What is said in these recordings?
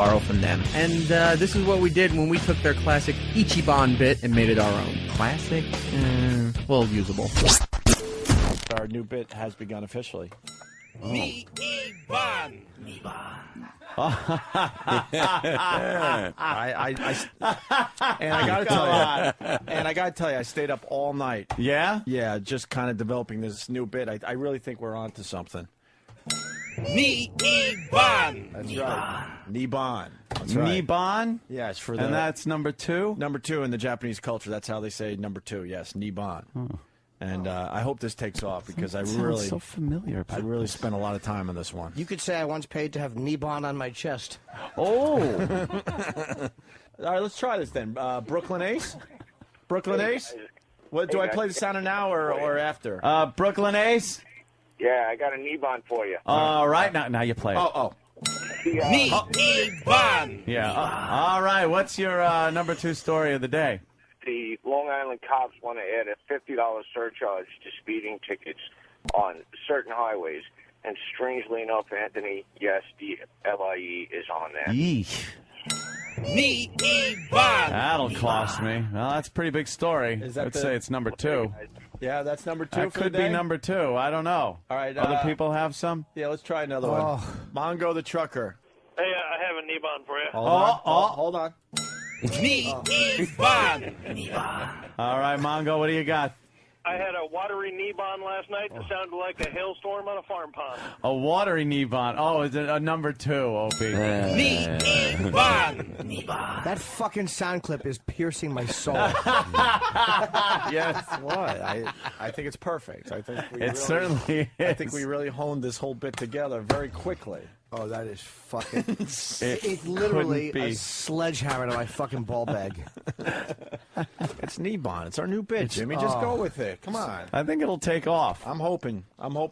borrow from them. And this is what we did when we took their classic Ichiban bit and made it our own. Classic? Well, usable. Our new bit has begun officially. Niban. And I gotta tell you, I stayed up all night. Yeah? Yeah, just kind of developing this new bit. I really think we're onto something. Niban. That's right. Niban. That's right. Niban? Yes, for the And that's number 2? number 2 in the Japanese culture. That's how they say number 2. Yes, Niban. And I hope this takes off because I really, so familiar. I really spent a lot of time on this one. You could say I once paid to have Niban on my chest. Oh. All right, let's try this then. Brooklyn Ace? Brooklyn Ace? What, do I play the sounder now or after? Brooklyn Ace? Yeah, I got a Niban for you. All right, now you play it. Oh. Niban. Yeah. All right, what's your number 2 story of the day? The Long Island cops want to add a $50 surcharge to speeding tickets on certain highways. And strangely enough, Anthony, yes, the LIE is on there. Yeesh. Niban. That'll cost me. Well, that's a pretty big story. Is that I'd the- say it's number 2. Yeah, that's number 2 That for could the day? be number 2. I don't know. All right. Other people have some? Yeah, let's try another one. Mongo the trucker. Hey, I have a Niban for you. Hold on. Niban. All right, Mongo, what do you got? I had a watery Niban last night that sounded like a hailstorm on a farm pond. A watery Niban. Oh, is it a number 2, Opie? Niban. That fucking sound clip is piercing my soul. Yes. What? I think it's perfect. I think It certainly is. I think we really honed this whole bit together very quickly. Oh, that is fucking... It It's literally couldn't be. a sledgehammer to my fucking ball bag. It's Niban. It's our new bit, Jimmy. Just go with it. Come on. I think it'll take off. I'm hoping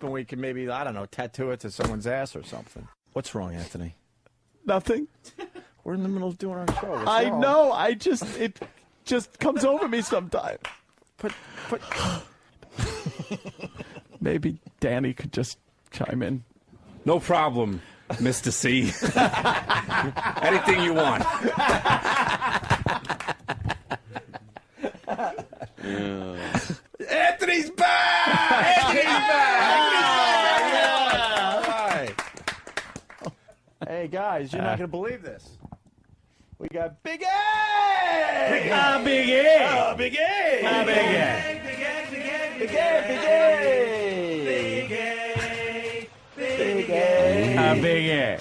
we can maybe, I don't know, tattoo it to someone's ass or something. What's wrong, Anthony? Nothing. We're in the middle of doing our show. What's I wrong? know. It just comes over me sometimes. But Maybe Danny could just chime in. No problem, Mr. C. Anything you want. Anthony's back! Anthony's back! All right. Hey, guys, you're not going to believe this. We got Big A! Big A! Big A! Big A! Big A! Big A! Big A! Big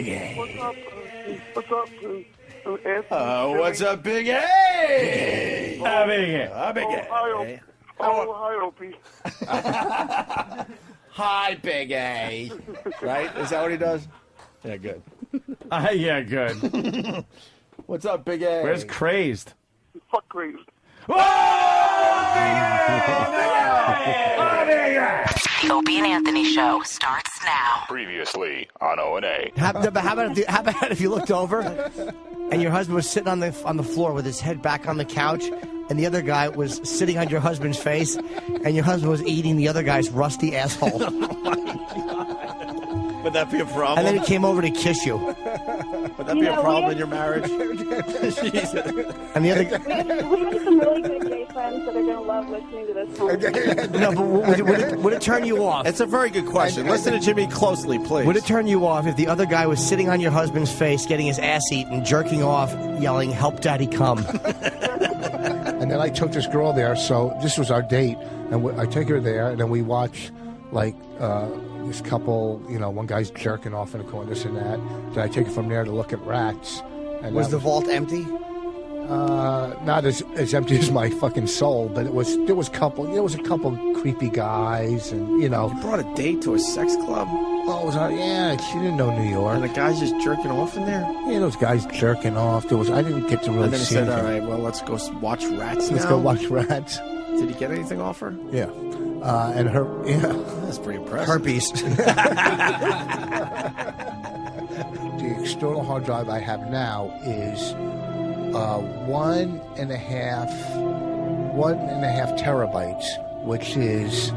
A. What's up, Anthony? What's up, Big A? Big A. Big A. Hi, Opie. Hi, Big A. Right? Is that what he does? Yeah, good. Yeah, good. What's up, Big A? Where's Crazed? Fuck crazy. The Opie and Anthony Show starts now. Previously on O&A. How about if you looked over and your husband was sitting on the floor with his head back on the couch, and the other guy was sitting on your husband's face, and your husband was eating the other guy's rusty asshole. Would that be a problem? And then he came over to kiss you. Would that be a problem in your marriage? Jesus. And the other We have some really good gay friends that are going to love listening to this song. No, but would it turn you off? It's a very good question. Listen to Jimmy closely, please. Would it turn you off if the other guy was sitting on your husband's face, getting his ass eaten, jerking off, yelling, "Help Daddy come"? And then I took this girl there, so this was our date, and I take her there, and then we watch, like, this couple, one guy's jerking off in the corner, this and that. Then I take her from there to look at rats. And Was the vault empty? Not as empty as my fucking soul, but there was a couple creepy guys, and You brought a date to a sex club? Oh, she didn't know New York. And the guy's just jerking off in there? Yeah, those guys jerking off. I didn't get to really And then he see said, all anything. right, well, let's go watch rats Let's now. go watch rats. Did he get anything off her? Yeah. And her, yeah. That's pretty impressive. Herpes. The external hard drive I have now is 1.5 terabytes, which is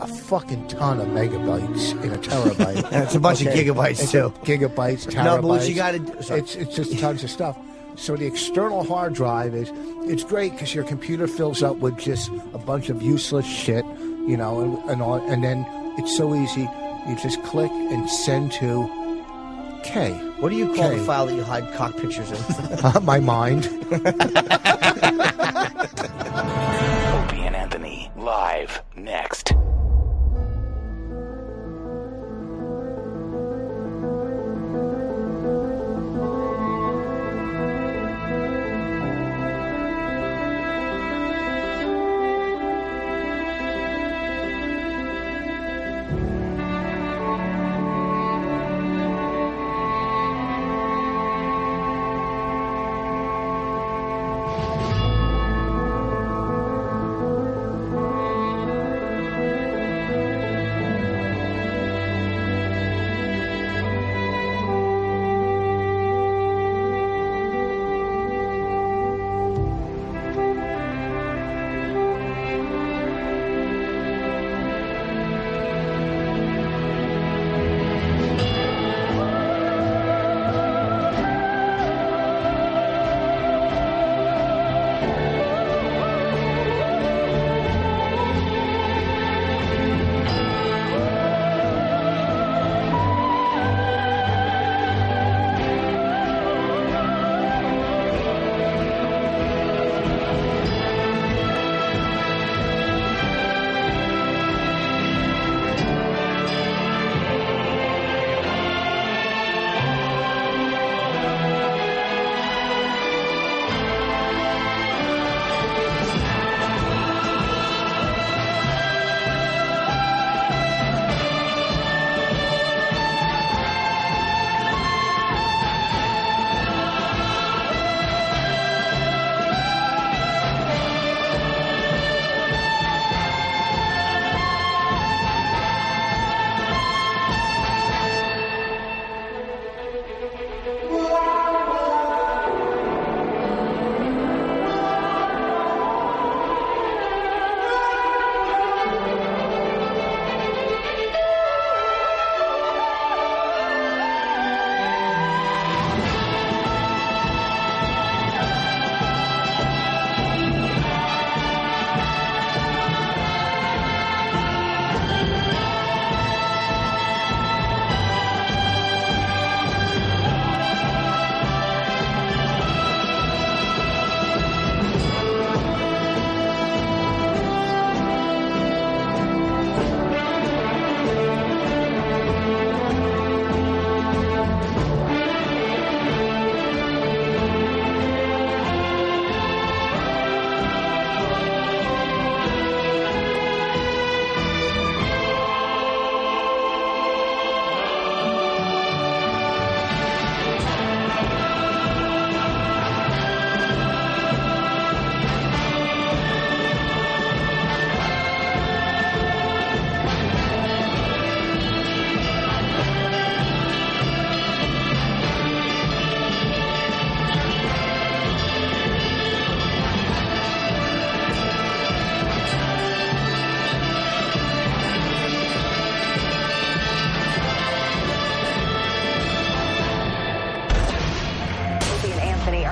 a fucking ton of megabytes in a terabyte. And it's a bunch of gigabytes, It's too. Gigabytes, terabytes. No, but what you gotta do- sorry. It's just tons of stuff. So the external hard drive it's great because your computer fills up with just a bunch of useless shit, you know, and then it's so easy. You just click and send to K. What do you call the file that you hide cock pictures in? My mind. Opie and Anthony, live next.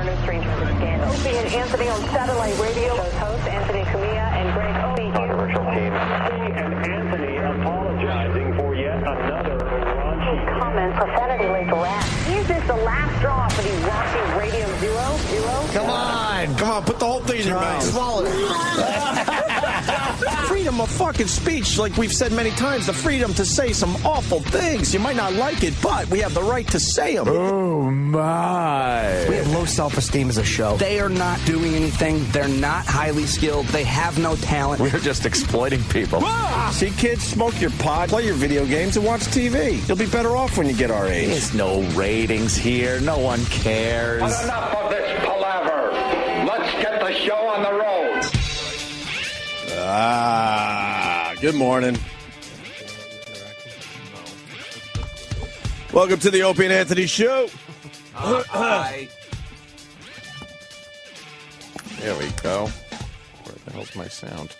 Opie and Anthony on satellite radio. Host Anthony Cumia and Greg Opie. Controversial team. Opie and Anthony apologizing for yet another raunchy comment prophetically correct. Is this the last straw for the raunchy radio duo? Come on, put the whole thing in your mouth. Swallow it. Freedom of fucking speech, like we've said many times, the freedom to say some awful things. You might not like it, but we have the right to say them. Oh, my. We have low self-esteem as a show. They are not doing anything. They're not highly skilled. They have no talent. We're just exploiting people. See, kids, smoke your pot, play your video games, and watch TV. You'll be better off when you get our age. There's no ratings here. No one cares. But enough of this palaver. Let's get the show on the road. Good morning. Welcome to the Opie and Anthony Show. Hi. There we go. Where the hell's my sound?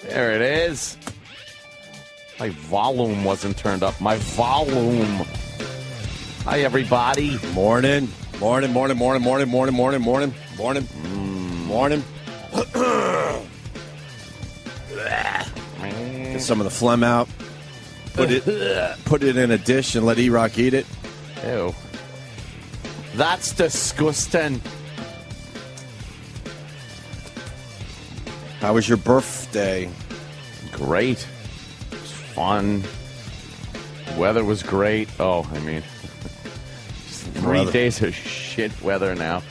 There it is. My volume wasn't turned up. My volume. Hi, everybody. Morning. Morning. Get some of the phlegm out. Put it in a dish and let E-Rock eat it. Ew. That's disgusting. How was your birthday? Great. It was fun. Weather was great. Oh, I mean, 3 days of shit weather now.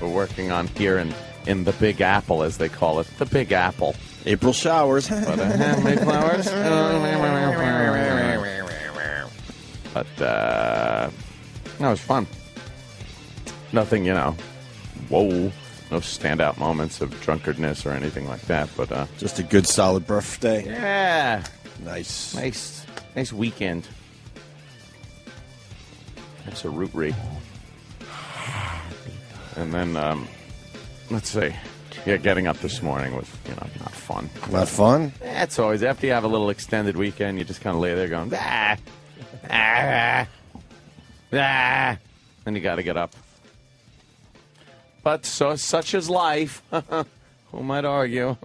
We're working on here in the Big Apple, as they call it. The Big Apple. April showers. But, May flowers. But, no, it was fun. Nothing, whoa. No standout moments of drunkardness or anything like that, but just a good, solid birthday. Yeah, nice weekend. That's a root-ree. And then, let's see. Yeah, getting up this morning was, not fun. Not fun? It's always after you have a little extended weekend, you just kind of lay there going, then you got to get up. But such is life. Who might argue?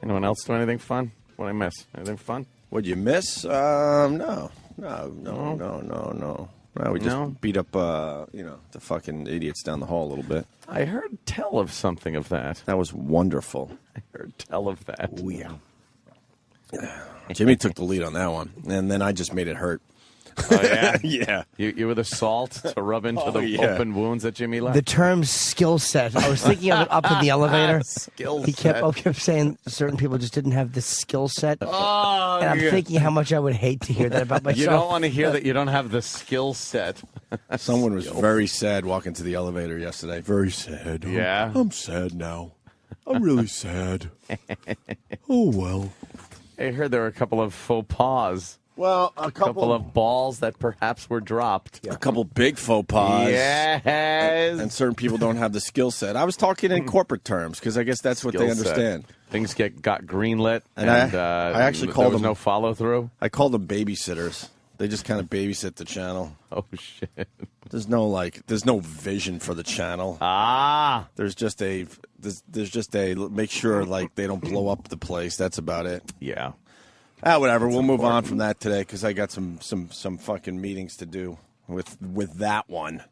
Anyone else do anything fun? What did I miss? Anything fun? What'd you miss? No. No, we just beat up, the fucking idiots down the hall a little bit. I heard tell of something of that. That was wonderful. I heard tell of that. Oh, yeah. Jimmy took the lead on that one, and then I just made it hurt. Oh, yeah? Yeah. You were the salt to rub into open wounds that Jimmy left? The term skill set. I was thinking of it up in the elevator. He kept saying certain people just didn't have the skill set. Oh, and I'm thinking how much I would hate to hear that about myself. You don't want to hear that you don't have the skill set. Someone was very sad walking to the elevator yesterday. Very sad. Yeah? I'm sad now. I'm really sad. Oh, well. I heard there were a couple of faux pas. Well, a couple of balls that perhaps were dropped. A couple big faux pas. Yes. And certain people don't have the skill set. I was talking in corporate terms because I guess that's what they understand. Things got greenlit, and I actually called them no follow through. I called them babysitters. They just kind of babysit the channel. Oh shit! There's no vision for the channel. There's just a make sure they don't blow up the place. That's about it. Yeah. Whatever. We'll move on from that today because I got some fucking meetings to do with that one.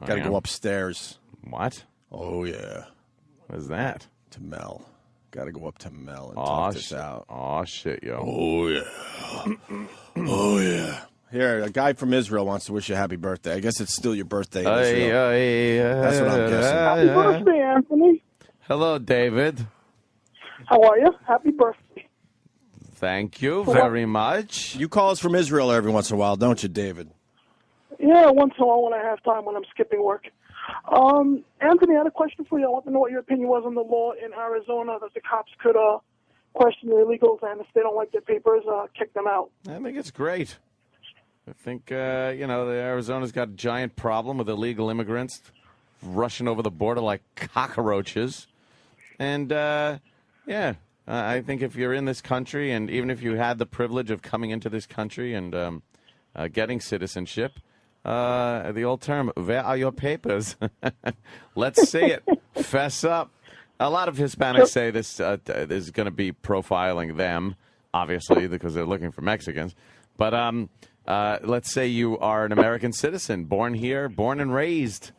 Got to go upstairs. What? Oh yeah. What is that? To Mel. Got to go up to Mel and talk this out. Oh shit, yo. Oh yeah. Oh yeah. Here, a guy from Israel wants to wish you a happy birthday. I guess it's still your birthday in Israel. That's what I'm guessing. Happy birthday, Anthony. Hello, David. How are you? Happy birthday. Thank you very much. You call us from Israel every once in a while, don't you, David? Yeah, once in a while when I have time when I'm skipping work. Anthony, I had a question for you. I want to know what your opinion was on the law in Arizona that the cops could question the illegals, and if they don't like their papers, kick them out. I think it's great. I think, Arizona's got a giant problem with illegal immigrants rushing over the border like cockroaches. And, I think if you're in this country, and even if you had the privilege of coming into this country and getting citizenship, the old term, where are your papers? Let's see it. Fess up. A lot of Hispanics say this is going to be profiling them, obviously, because they're looking for Mexicans. But let's say you are an American citizen, born here, born and raised,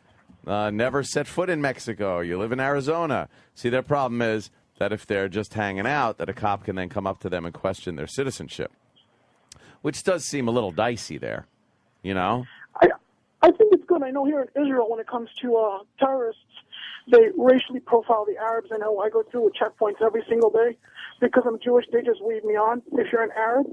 never set foot in Mexico. You live in Arizona. See, their problem is that if they're just hanging out, that a cop can then come up to them and question their citizenship, which does seem a little dicey there, I think it's good. I know here in Israel, when it comes to terrorists, they racially profile the Arabs. I know I go through checkpoints every single day. Because I'm Jewish, they just weed me on. If you're an Arab,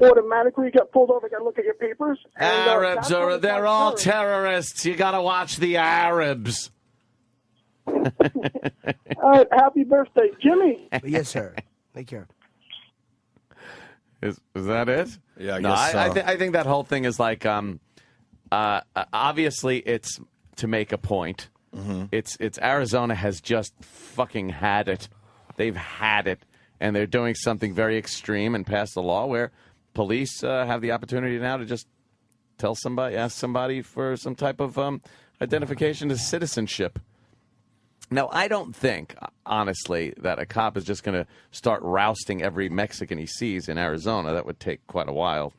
automatically you get pulled over. You got to look at your papers. And, Arabs they're all terrorists. You got to watch the Arabs. All right, happy birthday, Jimmy. Yes, sir. Take care. Is that it? Yeah, I guess so. I think that whole thing is like, obviously it's to make a point. Mm-hmm. It's Arizona has just fucking had it. They've had it. and they're doing something very extreme and pass the law where police have the opportunity now to just ask somebody for some type of identification as citizenship. Now, I don't think, honestly, that a cop is just going to start rousting every Mexican he sees in Arizona. That would take quite a while.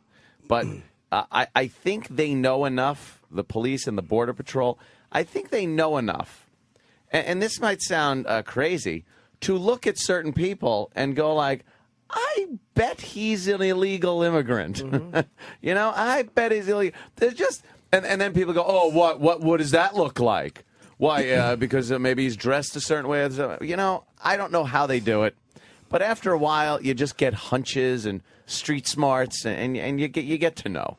But I think they know enough, the police and the Border Patrol, I think they know enough. And this might sound crazy, to look at certain people and go like, I bet he's an illegal immigrant. You know, I bet he's illegal. There's just, and then people go, oh, what does that look like? Why? Because maybe he's dressed a certain way. You know, I don't know how they do it, but after a while, you just get hunches and street smarts, and you get to know.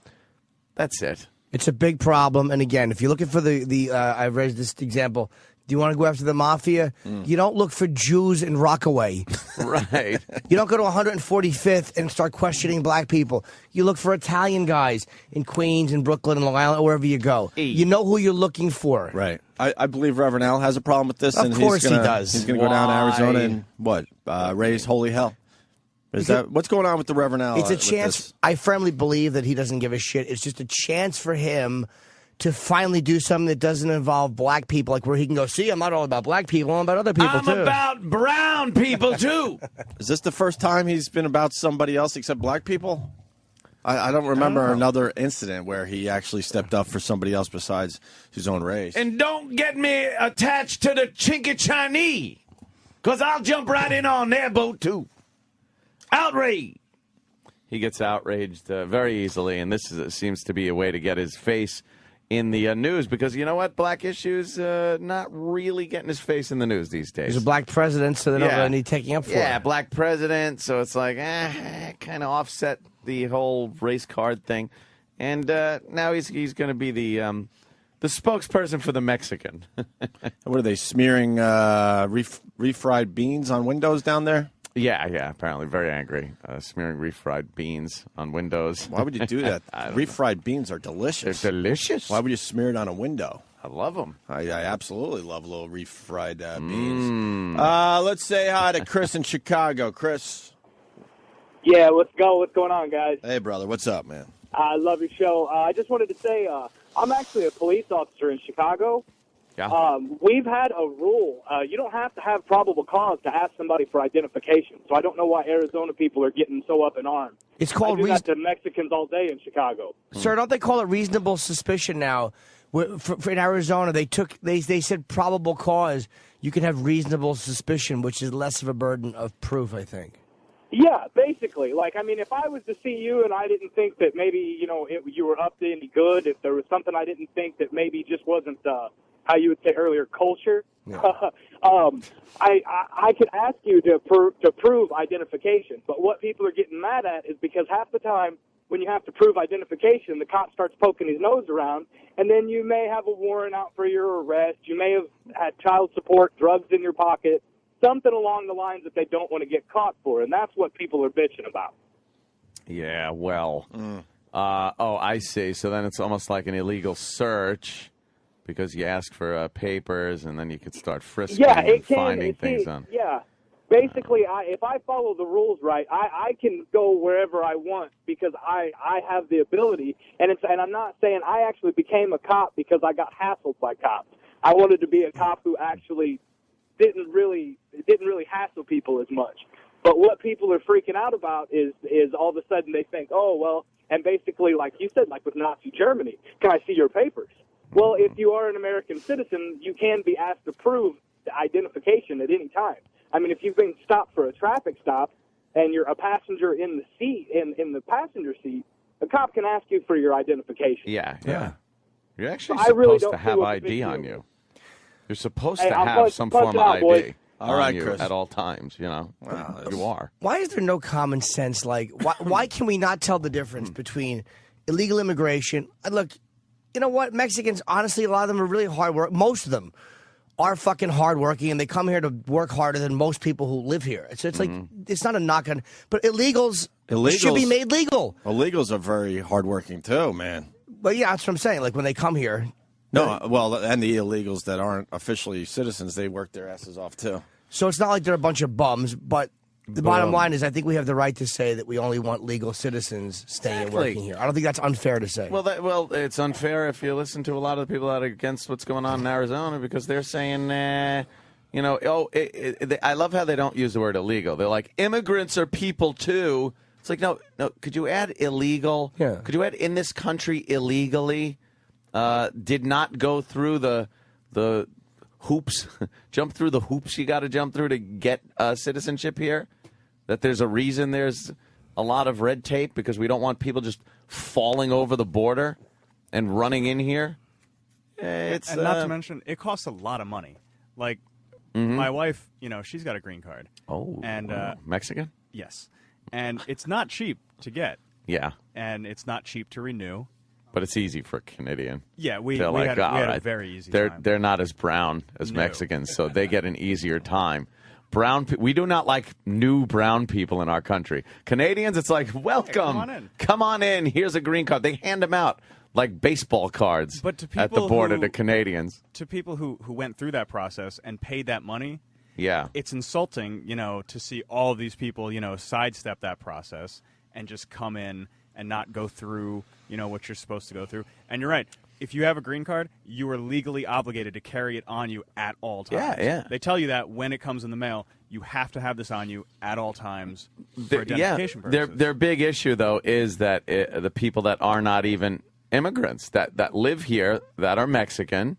That's it. It's a big problem, and again, if you're looking for I raised this example. Do you want to go after the mafia? You don't look for Jews in Rockaway. Right. You don't go to 145th and start questioning black people. You look for Italian guys in Queens and Brooklyn and Long Island, wherever you go. You know who you're looking for. Right. I believe Reverend Al has a problem with this. Of course he does. He's going to go down to Arizona and raise holy hell. What's going on with the Reverend Al? It's a chance. I firmly believe that he doesn't give a shit. It's just a chance for him to finally do something that doesn't involve black people, like where he can go, see, I'm not all about black people, I'm about other people, too. I'm about brown people, too. Is this the first time he's been about somebody else except black people? I don't remember another incident where he actually stepped up for somebody else besides his own race. And don't get me attached to the Chinky Chinese, because I'll jump right in on their boat, too. Outrage. He gets outraged very easily, and this seems to be a way to get his face in the news, because you know what? Black issues not really getting his face in the news these days. He's a black president, so they don't really need taking up for it. Yeah, black president, so it's like, kind of offset the whole race card thing. And now he's going to be the spokesperson for the Mexican. What are they, smearing refried beans on windows down there? Yeah, apparently very angry. Smearing refried beans on windows. Why would you do that? Refried beans are delicious. They're delicious. Why would you smear it on a window? I love them. I absolutely love little refried beans. Let's say hi to Chris in Chicago. Chris. Yeah, let's go. What's going on, guys? Hey, brother. What's up, man? I love your show. I just wanted to say I'm actually a police officer in Chicago. Yeah. We've had a rule. You don't have to have probable cause to ask somebody for identification. So I don't know why Arizona people are getting so up in arms. It's called I do that to Mexicans all day in Chicago. Sir, don't they call it reasonable suspicion now? For in Arizona, they said probable cause. You can have reasonable suspicion, which is less of a burden of proof, I think. Yeah, basically. Like, I mean, if I was to see you and I didn't think that maybe, you were up to any good, if there was something I didn't think that maybe just wasn't how you would say earlier, culture. Yeah. I could ask you to prove identification, but what people are getting mad at is because half the time when you have to prove identification, the cop starts poking his nose around, and then you may have a warrant out for your arrest. You may have had child support, drugs in your pocket, something along the lines that they don't want to get caught for, and that's what people are bitching about. Yeah, well, I see. So then it's almost like an illegal search. Because you ask for papers, and then you could start frisking and finding things on. Yeah. Basically, if I follow the rules right, I can go wherever I want because I have the ability. And I'm not saying I actually became a cop because I got hassled by cops. I wanted to be a cop who actually didn't really hassle people as much. But what people are freaking out about is all of a sudden they think, oh, well, and basically, like you said, like with Nazi Germany, can I see your papers? Well, if you are an American citizen, you can be asked to prove the identification at any time. I mean, if you've been stopped for a traffic stop and you're a passenger in the seat, in the passenger seat, a cop can ask you for your identification. Yeah. You're actually supposed to have ID on you. You're supposed to have some form of ID on you at all times, Wow, you are. Why is there no common sense? Like, why can we not tell the difference between illegal immigration? Look, you know what? Mexicans, honestly, a lot of them are really hard work. Most of them are fucking hardworking, and they come here to work harder than most people who live here. So it's like, it's not a knock on, but illegals should be made legal. Illegals are very hardworking too, man. But yeah, that's what I'm saying. Like when they come here. No, well, and the illegals that aren't officially citizens, they work their asses off too. So it's not like they're a bunch of bums, but The bottom line is, I think we have the right to say that we only want legal citizens staying and working here. I don't think that's unfair to say. Well, it's unfair if you listen to a lot of the people that are against what's going on in Arizona because they're saying, I love how they don't use the word illegal. They're like, immigrants are people too. It's like, no. Could you add illegal? Yeah. Could you add in this country illegally? Did not go through the hoops, jump through the hoops you got to jump through to get citizenship here? That there's a reason there's a lot of red tape because we don't want people just falling over the border and running in here. And not to mention, it costs a lot of money. Like, my wife, she's got a green card. Oh, and Mexican? Yes. And it's not cheap to get. Yeah. And it's not cheap to renew. But it's easy for a Canadian. Yeah, we had a very easy time. They're not as brown as Mexicans, so they get an easier time. We do not like new brown people in our country. Canadians, it's like, welcome. Come on in. Here's a green card. They hand them out like baseball cards at the border to Canadians. To people who went through that process and paid that money, yeah, it's insulting, to see all of these people, sidestep that process and just come in and not go through, what you're supposed to go through. And you're right. If you have a green card, you are legally obligated to carry it on you at all times. Yeah. They tell you that when it comes in the mail, you have to have this on you at all times for identification purposes. Their big issue, though, is that the people that are not even immigrants, that live here, that are Mexican,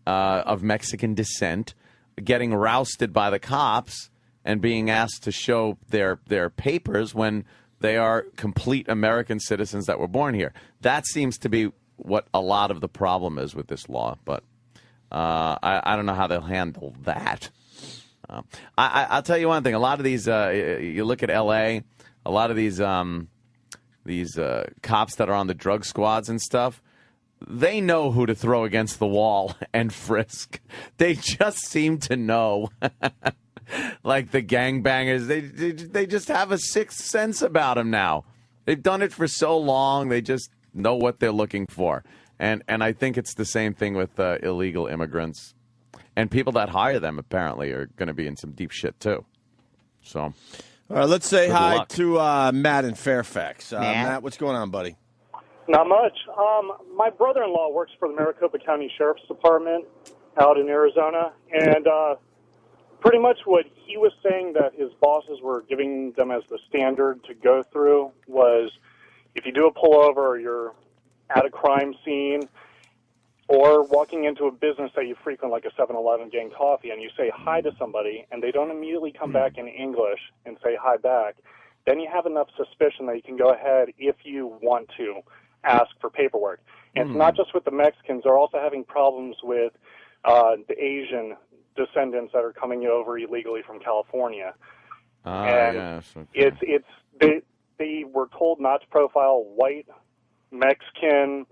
of Mexican descent, getting rousted by the cops and being asked to show their papers when they are complete American citizens that were born here. That seems to be what a lot of the problem is with this law, but I don't know how they'll handle that. I'll tell you one thing. A lot of these, you look at L.A., a lot of these cops that are on the drug squads and stuff, they know who to throw against the wall and frisk. They just seem to know. Like the gangbangers, they just have a sixth sense about them now. They've done it for so long, they just know what they're looking for. And I think it's the same thing with illegal immigrants. And people that hire them, apparently, are going to be in some deep shit, too. So, all right, let's say good hi luck. to Matt in Fairfax. Matt, what's going on, buddy? Not much. My brother-in-law works for the Maricopa County Sheriff's Department out in Arizona, and pretty much what he was saying that his bosses were giving them as the standard to go through was if you do a pullover or you're at a crime scene or walking into a business that you frequent like a 7-Eleven getting coffee and you say hi to somebody and they don't immediately come back in English and say hi back, then you have enough suspicion that you can go ahead if you want to ask for paperwork. And it's not just with the Mexicans. They're also having problems with the Asian descendants that are coming over illegally from California. And they were told not to profile white, Mexican,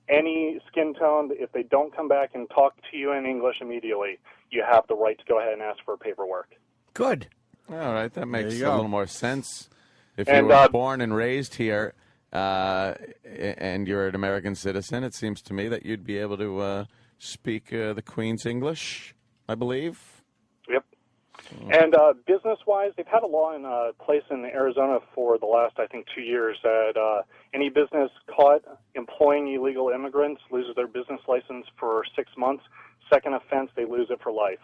any skin tone. If they don't come back and talk to you in English immediately, you have the right to go ahead and ask for paperwork. Good. All right, that makes a go. little more sense. If you were born and raised here and you're an American citizen, it seems to me that you'd be able to speak the Queen's English, I believe. Yep. And business-wise, they've had a law in place in Arizona for the last, I think, 2 years that any business caught employing illegal immigrants loses their business license for 6 months. Second offense, they lose it for life.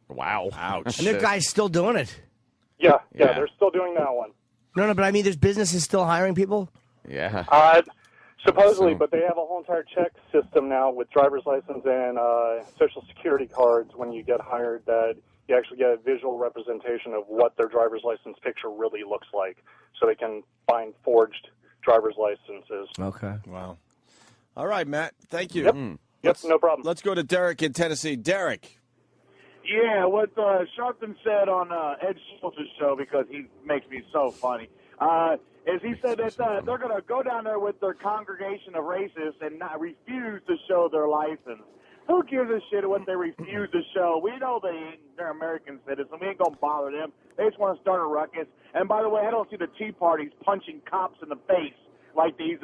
Wow. Ouch. And there guys still doing it. Yeah, they're still doing that one. No, but I mean, there's businesses still hiring people? Yeah. Supposedly, but they have a whole entire check system now with driver's license and Social Security cards when you get hired that you actually get a visual representation of what their driver's license picture really looks like so they can find forged driver's licenses. Okay. Wow. All right, Matt. Thank you. Yep, no problem. Let's go to Derek in Tennessee. Derek. Yeah, what Sharpton said on Ed Schultz's show, because he makes me so funny, is he said that they're going to go down there with their congregation of racists and not refuse to show their license. Who gives a shit what they refuse to show? We know they're American citizens. We ain't going to bother them. They just want to start a ruckus. And by the way, I don't see the Tea Parties punching cops in the face like these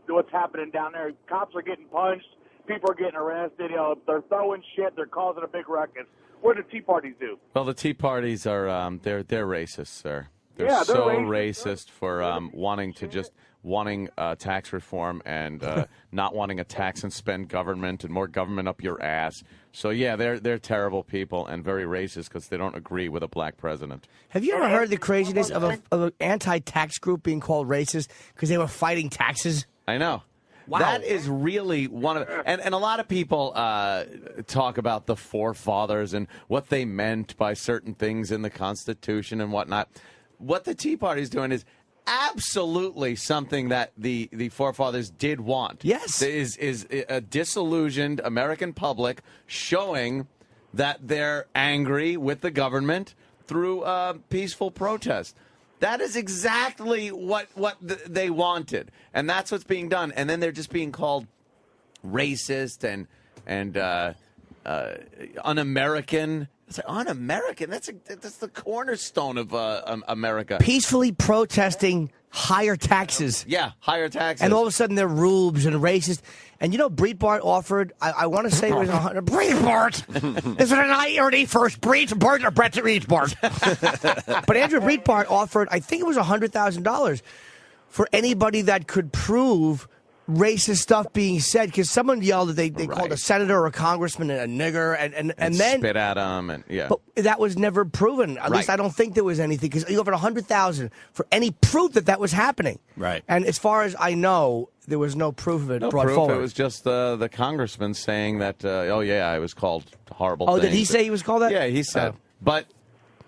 what's happening down there. Cops are getting punched. People are getting arrested. They're throwing shit. They're causing a big ruckus. What do Tea Parties do? Well, the Tea Parties are they're racist, sir. They're Yeah, they're so racist. racist for wanting tax reform and not wanting a tax and spend government and more government up your ass. So yeah, they're terrible people and very racist because they don't agree with a black president. Have you ever heard the craziness of an anti-tax group being called racist because they were fighting taxes? I know. Wow. That is really one of and a lot of people talk about the forefathers and what they meant by certain things in the Constitution and whatnot. What the Tea Party is doing is absolutely something that the forefathers did want. Yes. Is a disillusioned American public showing that they're angry with the government through peaceful protest. That is exactly what they wanted, and that's what's being done. And then they're just being called racist and un-American. It's like, un-American? That's the cornerstone of America. Peacefully protesting higher taxes. Yeah, higher taxes. And all of a sudden they're rubes and racist. And you know, Breitbart offered, I want to say it was Breitbart. Is it an irony first? Breitbart or Brett Breitbart? But Andrew Breitbart offered, I think it was $100,000 for anybody that could prove racist stuff being said, because someone yelled that they called a senator or a congressman a nigger, and then spit at him, and yeah. But that was never proven. At least I don't think there was anything, because you offered $100,000 for any proof that was happening. Right. And as far as I know, there was no proof of it brought proof. forward. It was just the congressman saying that. Oh yeah, I was called horrible. Oh, things. did he say he was called that? Yeah, he said. But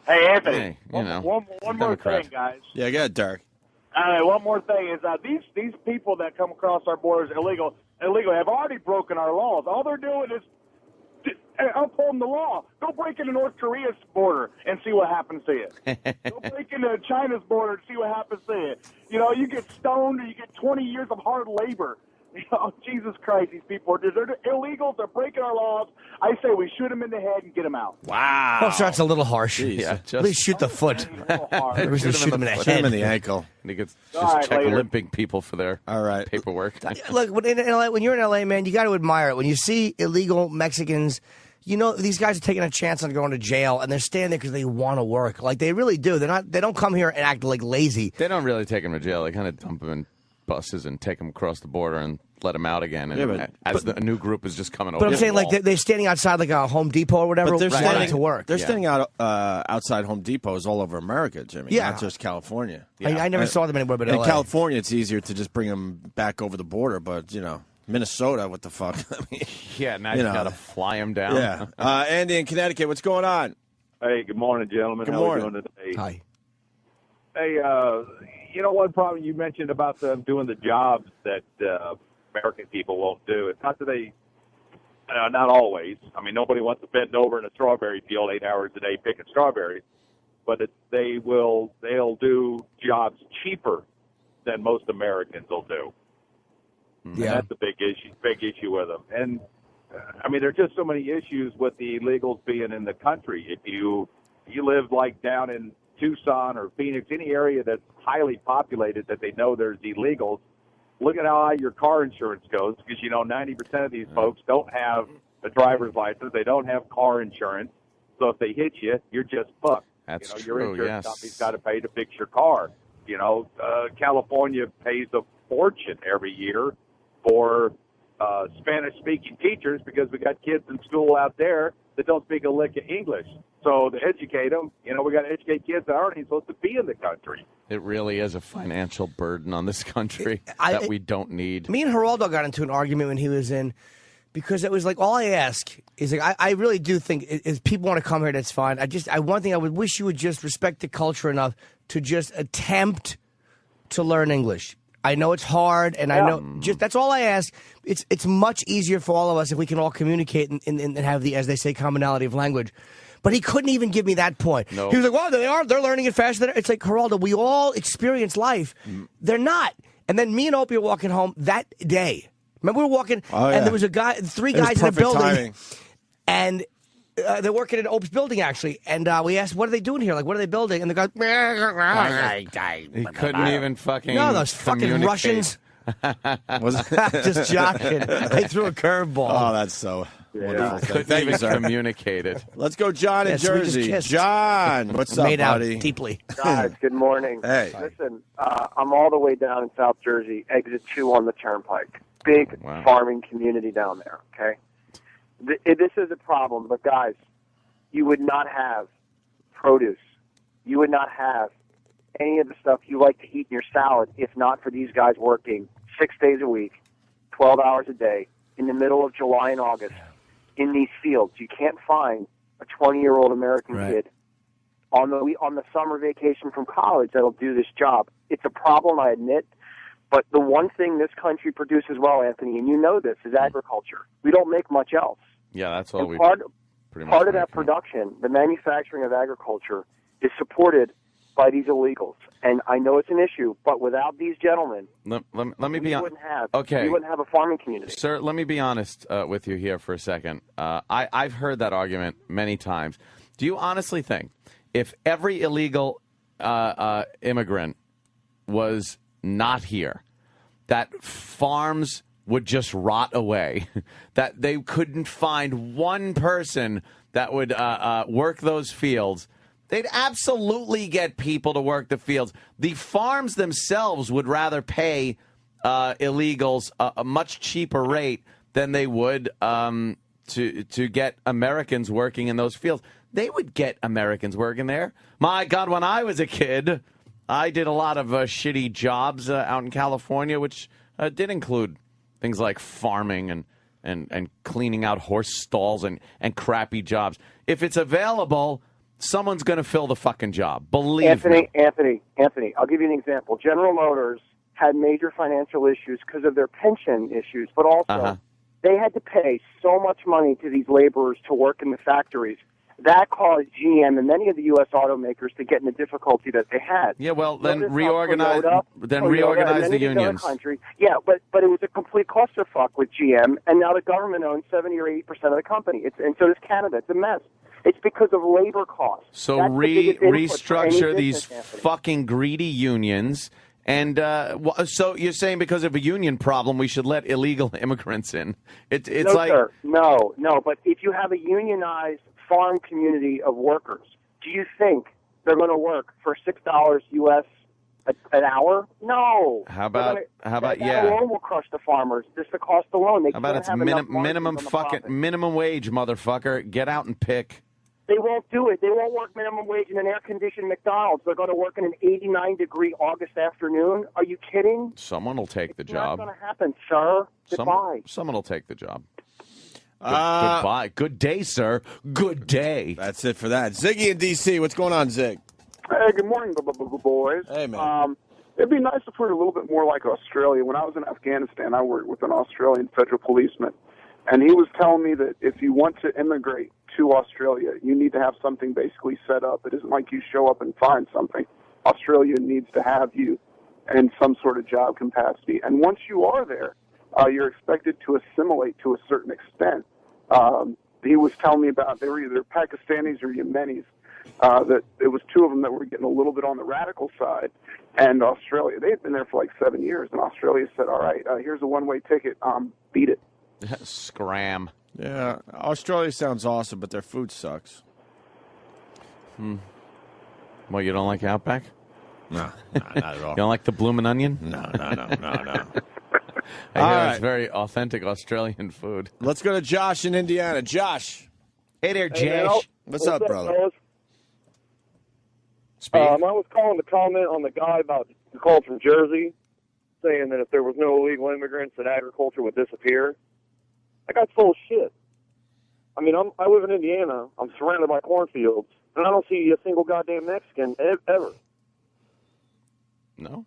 Hey, Anthony, hey, you know, one more Democrat. thing, guys. Yeah, go ahead, Derek. One more thing is these people that come across our borders illegally have already broken our laws. All they're doing is upholding the law. Go break into North Korea's border and see what happens to you. Go break into China's border and see what happens to you. You know, you get stoned or you get 20 years of hard labor. You know, Jesus Christ, these people they're illegals. They're breaking our laws. I say we shoot them in the head and get them out. Wow. Oh, so that's a little harsh. Jeez. Yeah, At least shoot the foot. Shoot Shoot him in the foot. head. Him in the ankle. And he gets All just right, check later. limping people for their paperwork. Look, when you're in LA, man, you got to admire it. When you see illegal Mexicans, you know these guys are taking a chance on going to jail, and they're staying there because they want to work. Like they really do. They don't come here and act like lazy. They don't really take them to jail. They kind of dump them in buses and take them across the border and let them out again. And a new group is just coming over. But I'm saying, like, they're standing outside, like, a Home Depot or whatever, But they're wanting standing to work. They're standing out outside Home Depots all over America, Jimmy. Yeah. Not just California. I never saw them anywhere but in LA. California, it's easier to just bring them back over the border, but, you know, Minnesota, what the fuck? I mean, yeah, now you got to fly them down. Yeah. Andy in Connecticut, what's going on? Hey, good morning, gentlemen. Good How morning. are we doing today? Hi. Hey, you know one problem you mentioned about them doing the jobs that American people won't do? It's not that they, not always. I mean, nobody wants to bend over in a strawberry field 8 hours a day picking strawberries, but they'll do jobs cheaper than most Americans will do. Yeah. And that's a big issue with them. And I mean, there's just so many issues with the illegals being in the country. If you live like down in Tucson or Phoenix, any area that's highly populated that they know there's illegals, look at how high your car insurance goes, because, you know, 90% of these folks don't have a driver's license. They don't have car insurance. So if they hit you, you're just fucked. That's Your true, insurance yes. company's got to pay to fix your car. You know, California pays a fortune every year for Spanish-speaking teachers because we got kids in school out there that don't speak a lick of English. So to educate them, you know, we got to educate kids that aren't even supposed to be in the country. It really is a financial burden on this country that we don't need. Me and Geraldo got into an argument when he was in, because it was like, all I ask is, like, I really do think if people want to come here, that's fine. One thing I would wish you would just respect the culture enough to just attempt to learn English. I know it's hard, and I know that's all I ask. It's much easier for all of us if we can all communicate and have the, as they say, commonality of language. But he couldn't even give me that point. No. He was like, well, they're learning it faster. It's like, Geraldo, we all experience life. They're not. And then me and Opie were walking home that day. Remember we were walking, and there was three guys in a building. Timing. And they're working in Ope's building, actually. And we asked, what are they doing here? Like, what are they building? And the guy, He couldn't even fucking no, those fucking communicate. Russians. Was it? Just joking. They threw a curveball. Oh, that's so. Wonderful. Couldn't Thank you, even sir. communicate it. Let's go, John in Yes, we just Jersey. kissed. John, what's up, Made out buddy? deeply. Guys, good morning. Hey. Listen, I'm all the way down in South Jersey, exit 2 on the Turnpike. Big farming community down there, okay? This is a problem, but guys, you would not have produce. You would not have any of the stuff you like to eat in your salad if not for these guys working 6 days a week, 12 hours a day, in the middle of July and August in these fields. You can't find a 20-year-old American kid on the summer vacation from college that'll do this job. It's a problem, I admit, but the one thing this country produces well, Anthony, and you know this, is agriculture. We don't make much else. Yeah, that's all And we part pretty much of that make. production, the manufacturing of agriculture, is supported by these illegals. And I know it's an issue, but without these gentlemen, Let me be we honest. wouldn't have Okay. we wouldn't have a farming community. Sir, let me be honest with you here for a second. I've heard that argument many times. Do you honestly think if every illegal immigrant was not here, that farms would just rot away, that they couldn't find one person that would work those fields? They'd absolutely get people to work the fields. The farms themselves would rather pay illegals a much cheaper rate than they would to get Americans working in those fields. They would get Americans working there. My God, when I was a kid, I did a lot of shitty jobs out in California, which did include things like farming and cleaning out horse stalls and crappy jobs. If it's available, someone's going to fill the fucking job. Believe me. Anthony, I'll give you an example. General Motors had major financial issues because of their pension issues, but also they had to pay so much money to these laborers to work in the factories. That caused GM and many of the U.S. automakers to get in the difficulty that they had. Yeah, well, then Notice how reorganize Toyota, and the many of these other unions. countries. Yeah, but it was a complete clusterfuck with GM, and now the government owns 70 or 80% of the company. And so does Canada. It's a mess. It's because of labor costs. So That's the biggest input for any restructure these business, Anthony. fucking greedy unions. And so you're saying because of a union problem, we should let illegal immigrants in? It's no, like sir. No. But if you have a unionized farm community of workers, do you think they're going to work for $6 U.S. an hour? No. How about that alone will crush the farmers. Just the cost alone. They how about can't it's have enough minimum margins on the fucking profit. minimum wage, motherfucker? Get out and pick. They won't do it. They won't work minimum wage in an air-conditioned McDonald's. They're going to work in an 89-degree August afternoon. Are you kidding? Someone will take the It's job. not going to happen, sir. Goodbye. Someone will take the job. Goodbye. Good day, sir. Good day. That's it for that. Ziggy in D.C., what's going on, Zig? Hey, good morning, boys. Hey, man. It'd be nice if we were a little bit more like Australia. When I was in Afghanistan, I worked with an Australian federal policeman, and he was telling me that if you want to immigrate to Australia, you need to have something basically set up. It isn't like you show up and find something. Australia needs to have you in some sort of job capacity. And once you are there, you're expected to assimilate to a certain extent. He was telling me about they were either Pakistanis or Yemenis. That it was two of them that were getting a little bit on the radical side. And Australia, they had been there for like 7 years, and Australia said, all right, here's a one-way ticket. Beat it. Scram. Yeah, Australia sounds awesome, but their food sucks. Well, you don't like Outback? No, not at all. You don't like the Bloomin' Onion? No. I All hear right. it's very authentic Australian food. Let's go to Josh in Indiana. Josh. Hey there, Hey, man, What's up, brother? fellas? Speak. I was calling to comment on the guy about the call from Jersey, saying that if there was no illegal immigrants, that agriculture would disappear. That guy's full of shit. I mean, I live in Indiana. I'm surrounded by cornfields, and I don't see a single goddamn Mexican ever. No.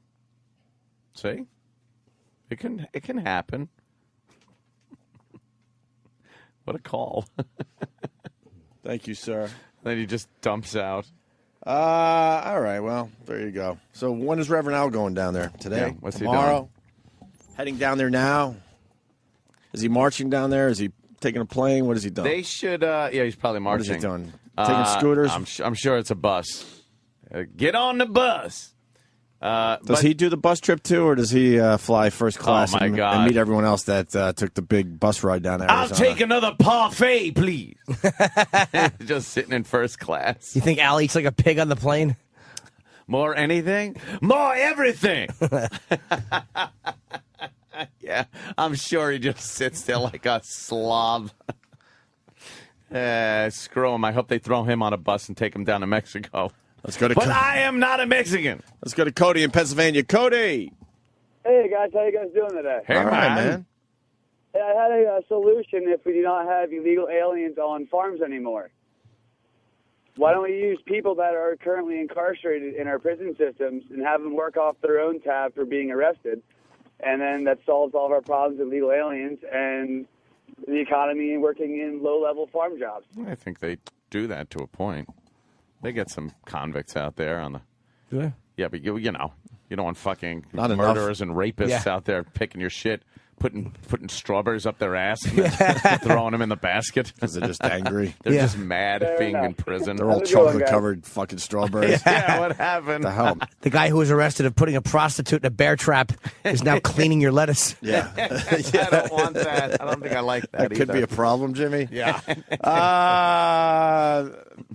See? It can happen. What a call. Thank you, sir. Then he just dumps out. All right, well, there you go. So when is Reverend Al going down there? Today? Yeah, what's he Tomorrow? Heading down there now? Is he marching down there? Is he taking a plane? What has he done? They should, yeah, he's probably What has marching. he done? Taking scooters? I'm sure it's a bus. Get on the bus. Does he do the bus trip too, or does he fly first class my God. and meet everyone else that took the big bus ride down Arizona? I'll take another parfait, please. Just sitting in first class. You think Al eats like a pig on the plane? More anything? More everything. Yeah, I'm sure he just sits there like a slob. Screw him. I hope they throw him on a bus and take him down to Mexico. Let's go to. But I am not a Mexican. Let's go to Cody in Pennsylvania. Cody. Hey guys, how you guys doing today? Hey, All right, man. Hey, I had a solution if we do not have illegal aliens on farms anymore. Why don't we use people that are currently incarcerated in our prison systems and have them work off their own tab for being arrested? And then that solves all of our problems with illegal aliens and the economy and working in low-level farm jobs. I think they do that to a point. They get some convicts out there on the. Yeah. Yeah, but you know, you don't want fucking Not enough. murderers and rapists Yeah. out there picking your shit, putting strawberries up their ass, and then throwing them in the basket Because they're just angry. They're Yeah. just mad Fair being in enough. prison. They're all How's it going, chocolate-covered fucking strawberries. Yeah, what happened? The hell? The guy who was arrested of putting a prostitute in a bear trap is now cleaning your lettuce. Yeah. I don't want that. I don't think I like that. That could be a problem, Jimmy. Yeah.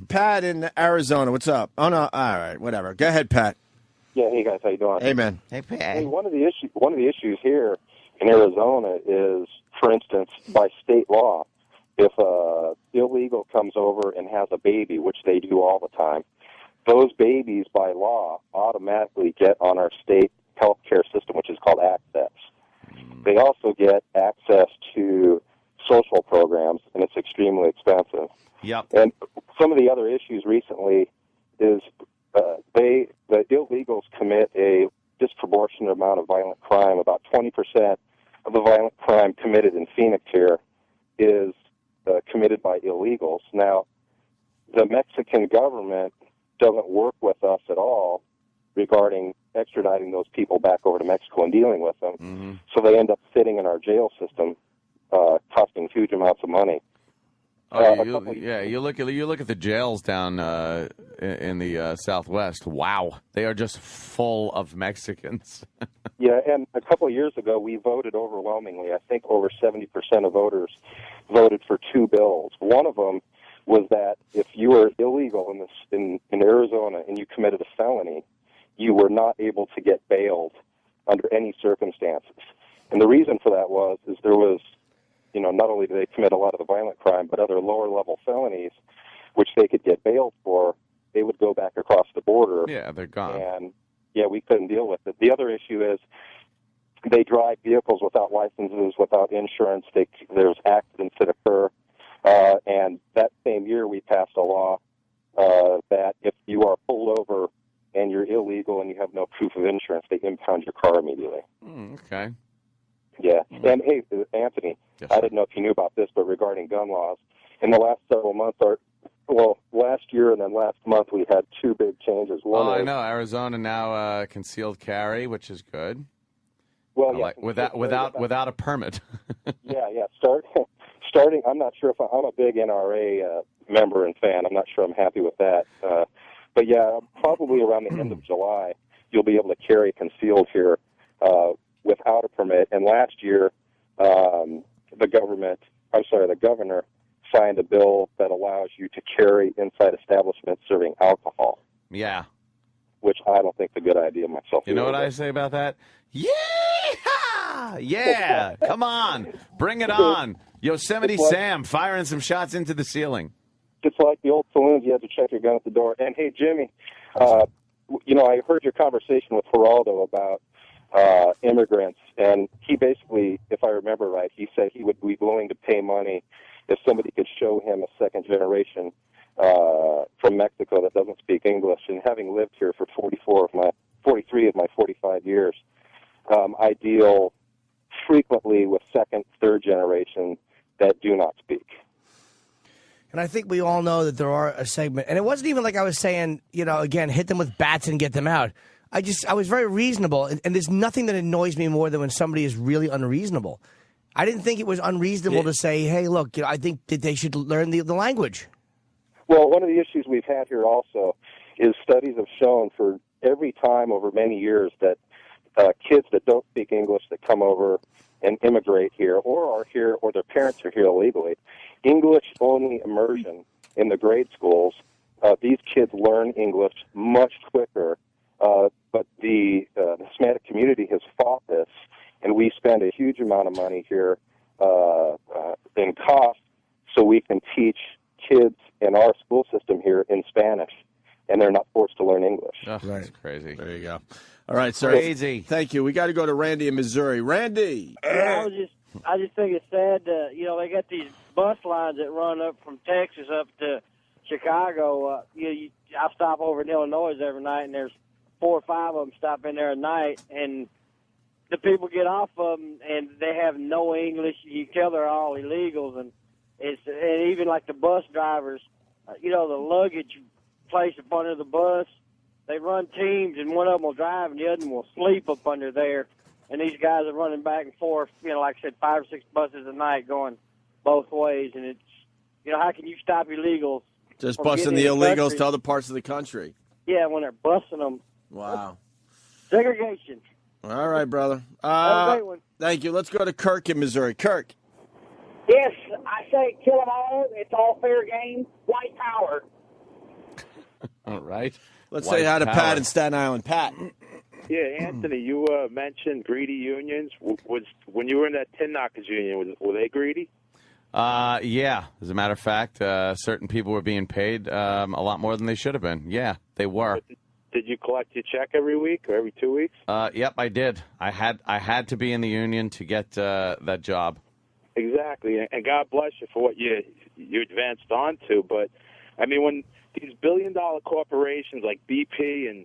Pat in Arizona, what's up? Oh no, all right, whatever. Go ahead, Pat. Yeah, hey guys, how you doing? Hey, man. Hey, Pat. Hey, one of the issues here in Arizona is, for instance, by state law, if a illegal comes over and has a baby, which they do all the time, those babies by law automatically get on our state health care system, which is called Access. They also get access to social programs, and it's extremely expensive. Yep. And some of the other issues recently is the illegals commit a disproportionate amount of violent crime. About 20% of the violent crime committed in Phoenix here is committed by illegals. Now, the Mexican government doesn't work with us at all regarding extraditing those people back over to Mexico and dealing with them. Mm-hmm. So they end up sitting in our jail system, costing huge amounts of money. You look at the jails down in the Southwest. Wow, they are just full of Mexicans. Yeah, and a couple of years ago, we voted overwhelmingly. I think over 70% of voters voted for two bills. One of them was that if you were illegal in Arizona and you committed a felony, you were not able to get bailed under any circumstances. And the reason for that is there was, not only did they commit a lot of the violent crime, but other lower-level felonies, which they could get bailed for, they would go back across the border. Yeah, they're gone. And, yeah, we couldn't deal with it. The other issue is they drive vehicles without licenses, without insurance. There's accidents that occur. And that same year we passed a law that if you are pulled over and you're illegal and you have no proof of insurance, they impound your car immediately. Okay. Yeah. And, hey, Anthony, I didn't know if you knew about this, but regarding gun laws, in the last several months, last year and then last month, we had two big changes. One I know. Arizona now concealed carry, which is good. Well, yeah, without a permit. Yeah. Starting, I'm not sure if I'm a big NRA member and fan. I'm not sure I'm happy with that. But yeah, probably around the end of July, you'll be able to carry concealed here without a permit. And last year, the governor signed a bill that allows you to carry inside establishments serving alcohol. Yeah. Which I don't think is a good idea myself. You know what I say about that? Yeah! Yeah! Come on. Bring it on. Yosemite Sam firing some shots into the ceiling. It's like the old saloons. You had to check your gun at the door. And, hey, Jimmy, I heard your conversation with Geraldo about immigrants, and he basically, if I remember right, he said he would be willing to pay money if somebody could show him a second generation from Mexico that doesn't speak English. And having lived here for 43 of my 45 years, I deal frequently with second, third generation that do not speak. And I think we all know that there are a segment, and it wasn't even like I was saying, again, hit them with bats and get them out. I was very reasonable, and there's nothing that annoys me more than when somebody is really unreasonable. I didn't think it was unreasonable to say, hey, look, I think that they should learn the language. Well, one of the issues we've had here also is studies have shown for every time over many years that kids that don't speak English that come over and immigrate here or are here or their parents are here illegally, English-only immersion in the grade schools, these kids learn English much quicker. But the Hispanic community has fought this, and we spend a huge amount of money here in cost so we can teach kids in our school system here in Spanish, and they're not forced to learn English. Oh, that's crazy. There you go. All right, sir. Crazy. Thank you. We got to go to Randy in Missouri. Randy. Yeah, I just think it's sad. They got these bus lines that run up from Texas up to Chicago. I stop over in Illinois every night, and there's 4 or 5 of them stop in there at night, and the people get off of them, and they have no English. You tell they're all illegals, and even like the bus drivers, the luggage place up under the bus. They run teams, and one of them will drive, and the other one will sleep up under there. And these guys are running back and forth, like I said, 5 or 6 buses a night going both ways. And it's, how can you stop illegals? Just from busting getting the in the illegals country? to other parts of the country. Yeah, when they're busting them. Wow. Segregation. All right, brother. Have a great one. Thank you. Let's go to Kirk in Missouri. Kirk. Yes, I say kill them all. It's all fair game. White power. All right. Let's White say hi to power. Pat in Staten Island. Pat. Yeah, Anthony, you mentioned greedy unions. Was when you were in that Tin Knockers union, were they greedy? Yeah. As a matter of fact, certain people were being paid a lot more than they should have been. Yeah, they were. Did you collect your check every week or every 2 weeks? Yep, I did. I had to be in the union to get that job. Exactly, and God bless you for what you advanced on to. But I mean, when these billion-dollar corporations like BP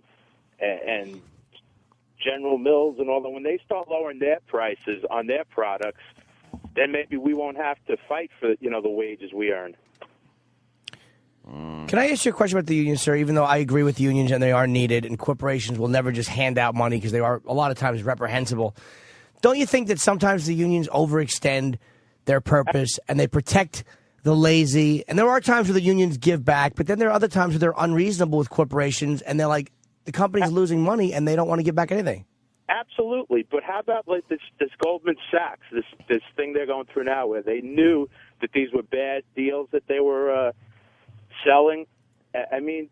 and General Mills and all that, when they start lowering their prices on their products, then maybe we won't have to fight for the wages we earn. Can I ask you a question about the unions, sir? Even though I agree with unions and they are needed, and corporations will never just hand out money because they are a lot of times reprehensible, don't you think that sometimes the unions overextend their purpose and they protect the lazy? And there are times where the unions give back, but then there are other times where they're unreasonable with corporations and they're like, the company's losing money and they don't want to give back anything. Absolutely, but how about like this Goldman Sachs, this thing they're going through now, where they knew that these were bad deals that they were selling? I mean,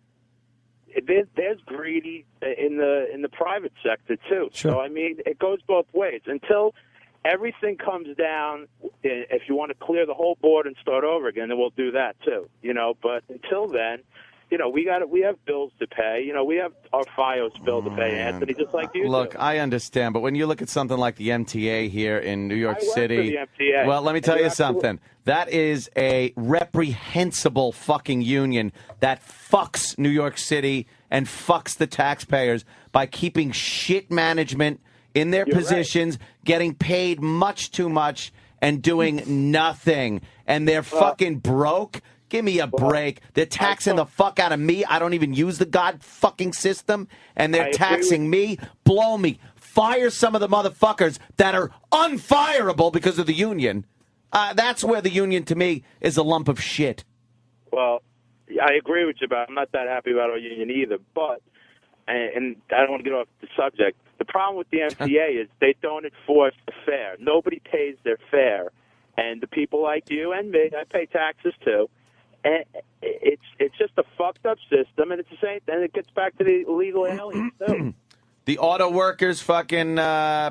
there's greedy in the private sector too. Sure. So I mean, it goes both ways. Until everything comes down, if you want to clear the whole board and start over again, then we'll do that too. But until then, we have bills to pay. We have our FiOS bill to pay, Anthony, just like you Look, do. I understand, but when you look at something like the MTA here in New York I work City, for the MTA, well, let me tell and you you're something. That is a reprehensible fucking union that fucks New York City and fucks the taxpayers by keeping shit management in their positions, getting paid much too much, and doing nothing. And they're fucking broke. Give me a break. They're taxing the fuck out of me. I don't even use the god fucking system. And they're taxing me. Blow me. Fire some of the motherfuckers that are unfireable because of the union. That's where the union, to me, is a lump of shit. Well, I agree with you, but I'm not that happy about our union either. But, and I don't want to get off the subject, the problem with the MTA is they don't enforce the fare. Nobody pays their fare. And the people like you and me, I pay taxes too. And it's just a fucked up system, and it's the same. And it gets back to the illegal aliens too. The auto workers fucking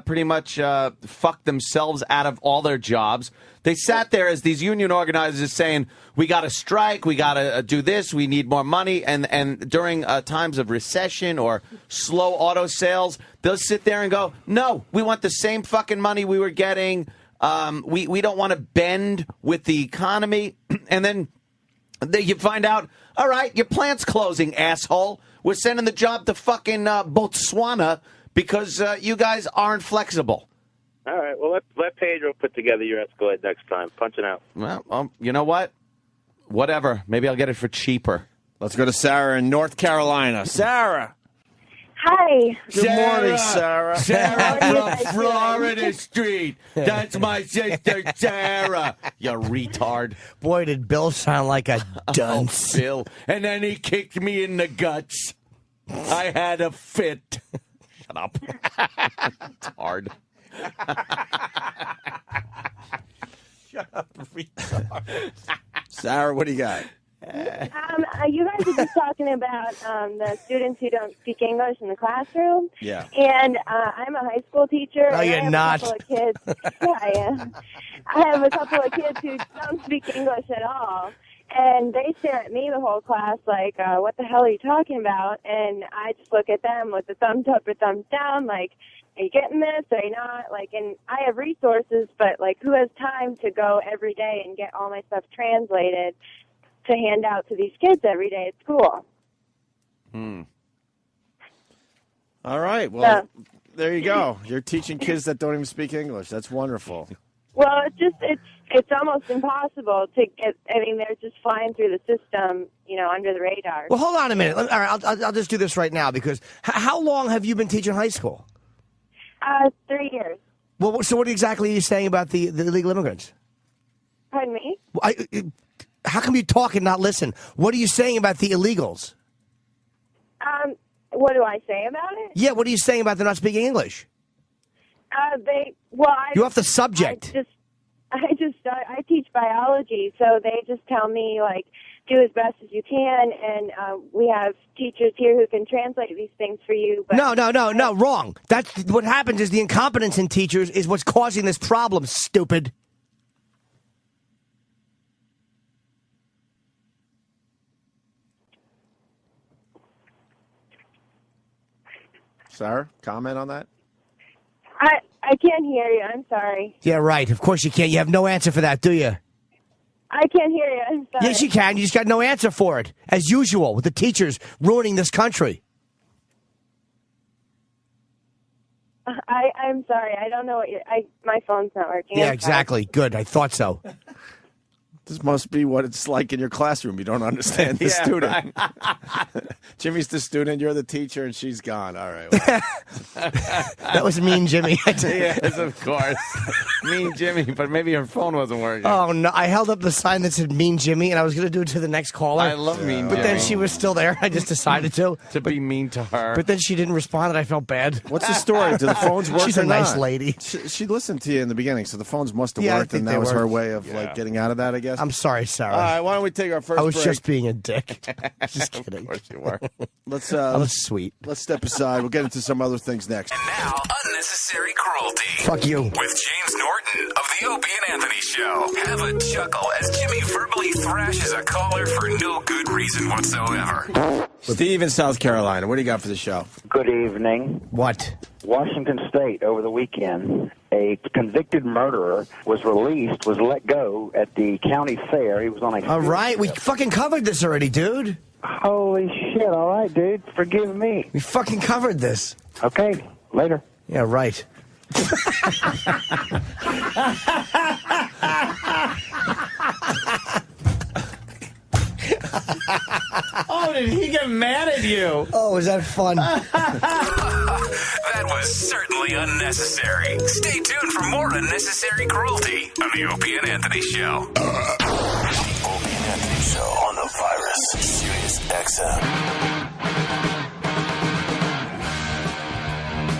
pretty much fucked themselves out of all their jobs. They sat there as these union organizers saying, we got to strike, we got to do this, we need more money. And during times of recession or slow auto sales, they'll sit there and go, no, we want the same fucking money we were getting. We don't want to bend with the economy. And then you find out, all right, your plant's closing, asshole. We're sending the job to fucking Botswana because you guys aren't flexible. All right, well, let Pedro put together your Escalade next time. Punch it out. Well, you know what? Whatever. Maybe I'll get it for cheaper. Let's go to Sarah in North Carolina. Sarah. Hi. Good morning, Sarah. Sarah from Florida Street. That's my sister, Sarah. You retard. Boy, did Bill sound like a dunce. Oh, Bill. And then he kicked me in the guts. I had a fit. Shut up. It's hard. Shut up, retard. Sarah, what do you got? You guys are just talking about the students who don't speak English in the classroom. Yeah. And I'm a high school teacher. No, and you're I have not. A couple of kids. Yeah, I am. I have a couple of kids who don't speak English at all. And they stare at me the whole class like, what the hell are you talking about? And I just look at them with a thumbs up or thumbs down, like, are you getting this? Are you not? Like, and I have resources, but, like, who has time to go every day and get all my stuff translated to hand out to these kids every day at school? All right. Well, there you go. You're teaching kids that don't even speak English. That's wonderful. Well, it's almost impossible to get. I mean, they're just flying through the system, under the radar. Well, hold on a minute. All right, I'll just do this right now because how long have you been teaching high school? 3 years. Well, so what exactly are you saying about the illegal immigrants? Pardon me? How come you talk and not listen? What are you saying about the illegals? What do I say about it? Yeah, what are you saying about them not speaking English? You're off the subject. I teach biology, so they just tell me, like, do as best as you can, and we have teachers here who can translate these things for you. But No, wrong. That's what happens is the incompetence in teachers is what's causing this problem, stupid. Sarah, comment on that? I can't hear you. I'm sorry. Yeah, right. Of course you can't. You have no answer for that, do you? I can't hear you. I'm sorry. Yes, you can. You just got no answer for it, as usual, with the teachers ruining this country. I'm sorry. I don't know what my phone's not working. Yeah, I'm exactly. Good. I thought so. This must be what it's like in your classroom. You don't understand the Yeah, student. Jimmy's the student, you're the teacher, and she's gone. All right. Well. That was mean, Jimmy. Yes, of course. Mean Jimmy, but maybe her phone wasn't working. Oh, no. I held up the sign that said mean Jimmy, and I was going to do it to the next caller. I love mean But then Jimmy. she was still there. I just decided to. Be mean to her. But then she didn't respond, and I felt bad. What's the story? Do the phones work She's or a nice not? lady. She listened to you in the beginning, so the phones must have Yeah, I worked, think and they that was her worked. way of like getting out of that, I guess. I'm sorry, Sarah. All right, why don't we take our first I was break? just being a dick. Just kidding. Of course you were. Let's I was sweet. Let's step aside. We'll get into some other things next. Now, unnecessary cruelty. Fuck you. With James Norton of the Opie and Anthony Show. Have a chuckle as Jimmy verbally thrashes a caller for no good reason whatsoever. Steve in South Carolina, what do you got for the show? Good evening. What? Washington State over the weekend, a convicted murderer was let go at the county fair. He was on a... All right, we fucking covered this already, dude. Holy shit, all right, dude. Forgive me. We fucking covered this. Okay, later. Yeah, right. Oh, did he get mad at you? Oh, was that fun? That was certainly unnecessary. Stay tuned for more unnecessary cruelty on the Opie and Anthony Show. The Opie and Anthony Show on the virus. Sirius XM.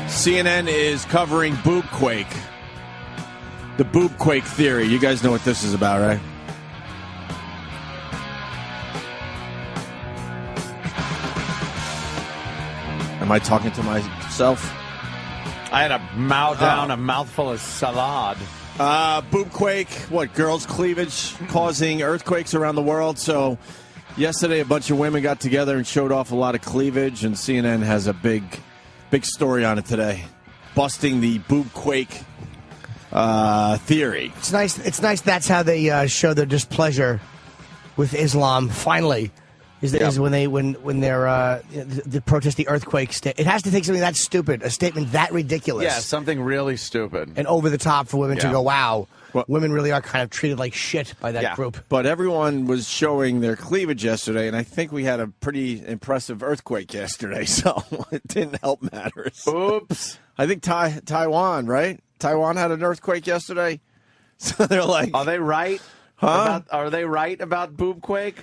CNN is covering boobquake. The boobquake theory. You guys know what this is about, right? Am I talking to myself? I had a a mouthful of salad. Boobquake, what, girls' cleavage causing earthquakes around the world. So yesterday a bunch of women got together and showed off a lot of cleavage, and CNN has a big story on it today, busting the boobquake theory. It's nice. It's nice. That's how they show their displeasure with Islam. Finally, is when they're they protest the earthquake. It has to take something that stupid, a statement that ridiculous, Yeah, something really stupid. and over the top for women to Yeah. go, wow, women really are kind of treated like shit by that group. But everyone was showing their cleavage yesterday, and I think we had a pretty impressive earthquake yesterday, so it didn't help matters. Oops. I think Taiwan, right? Taiwan had an earthquake yesterday. So they're like... Are they right? Huh? Are they right about boobquake?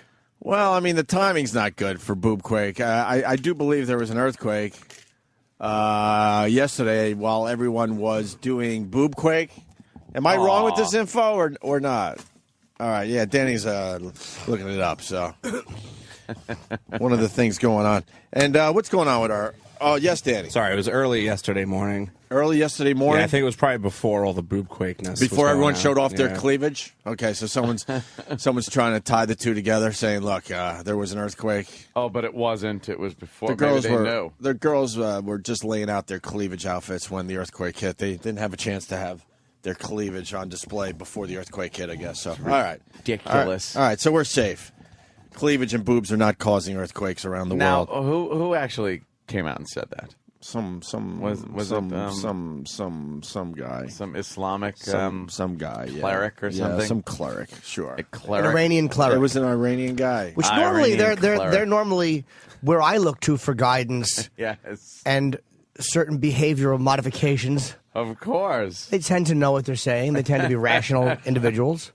Well, I mean, the timing's not good for Boobquake. I do believe there was an earthquake yesterday while everyone was doing Boobquake. Am I wrong with this info or not? All right, yeah, Danny's looking it up, so one of the things going on. And what's going on with our... Oh, yes, Danny. Sorry, it was early yesterday morning. Early yesterday morning? Yeah, I think it was probably before all the boobquakeness. Before everyone showed off their Yeah. cleavage? Okay, so someone's trying to tie the two together, saying, look, there was an earthquake. Oh, but it wasn't. It was before. The girls Maybe they were knew. the girls were just laying out their cleavage outfits when the earthquake hit. They didn't have a chance to have their cleavage on display before the earthquake hit, I guess. So, all right. Ridiculous. All right, so we're safe. Cleavage and boobs are not causing earthquakes around the Now, world. who actually came out and said that? Some was some guy, some Islamic some guy, yeah. cleric or something. Yeah, some cleric, sure. A cleric. An Iranian cleric. It was an Iranian guy. Which normally Iranian they're cleric. normally where I look to for guidance Yes, and certain behavioral modifications. of course. They tend to know what they're saying. They tend to be rational individuals.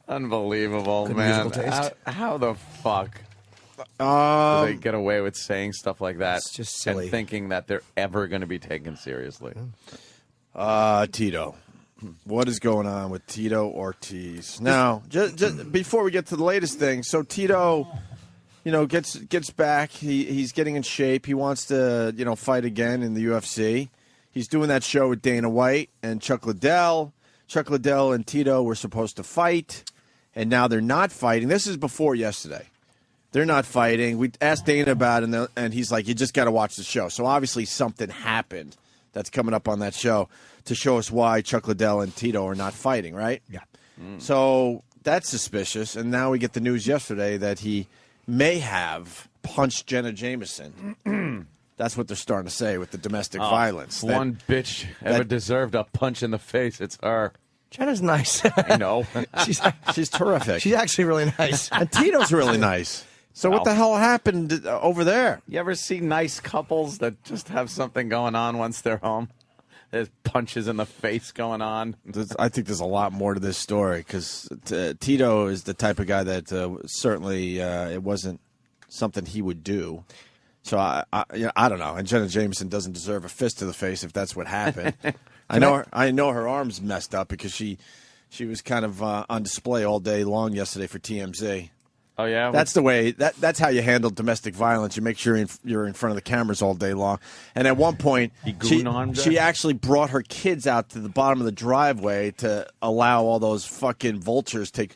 Unbelievable, Good man. musical taste. How the fuck do they get away with saying stuff like that? It's just silly. And thinking that they're ever going to be taken seriously. Tito. What is going on with Tito Ortiz? Now, just before we get to the latest thing, so Tito, gets back. He's getting in shape. He wants to, fight again in the UFC. He's doing that show with Dana White and Chuck Liddell. Chuck Liddell and Tito were supposed to fight, and now they're not fighting. This is before yesterday. They're not fighting. We asked Dana about it, and he's like, you just got to watch the show. So obviously something happened that's coming up on that show to show us why Chuck Liddell and Tito are not fighting, right? Yeah. So that's suspicious. And now we get the news yesterday that he may have punched Jenna Jameson. That's what they're starting to say with the domestic violence. If one bitch ever deserved a punch in the face, it's her. Jenna's nice. I know. She's terrific. She's actually really nice. And Tito's really nice. So what the hell happened over there? You ever see nice couples that just have something going on once they're home? There's punches in the face going on. I think there's a lot more to this story because Tito is the type of guy that certainly it wasn't something he would do. So I don't know. And Jenna Jameson doesn't deserve a fist to the face if that's what happened. I know her arm's messed up because she was kind of on display all day long yesterday for TMZ. Oh yeah, that's the way. That's how you handle domestic violence. You make sure you're in front of the cameras all day long. And at one point, she actually brought her kids out to the bottom of the driveway to allow all those fucking vultures to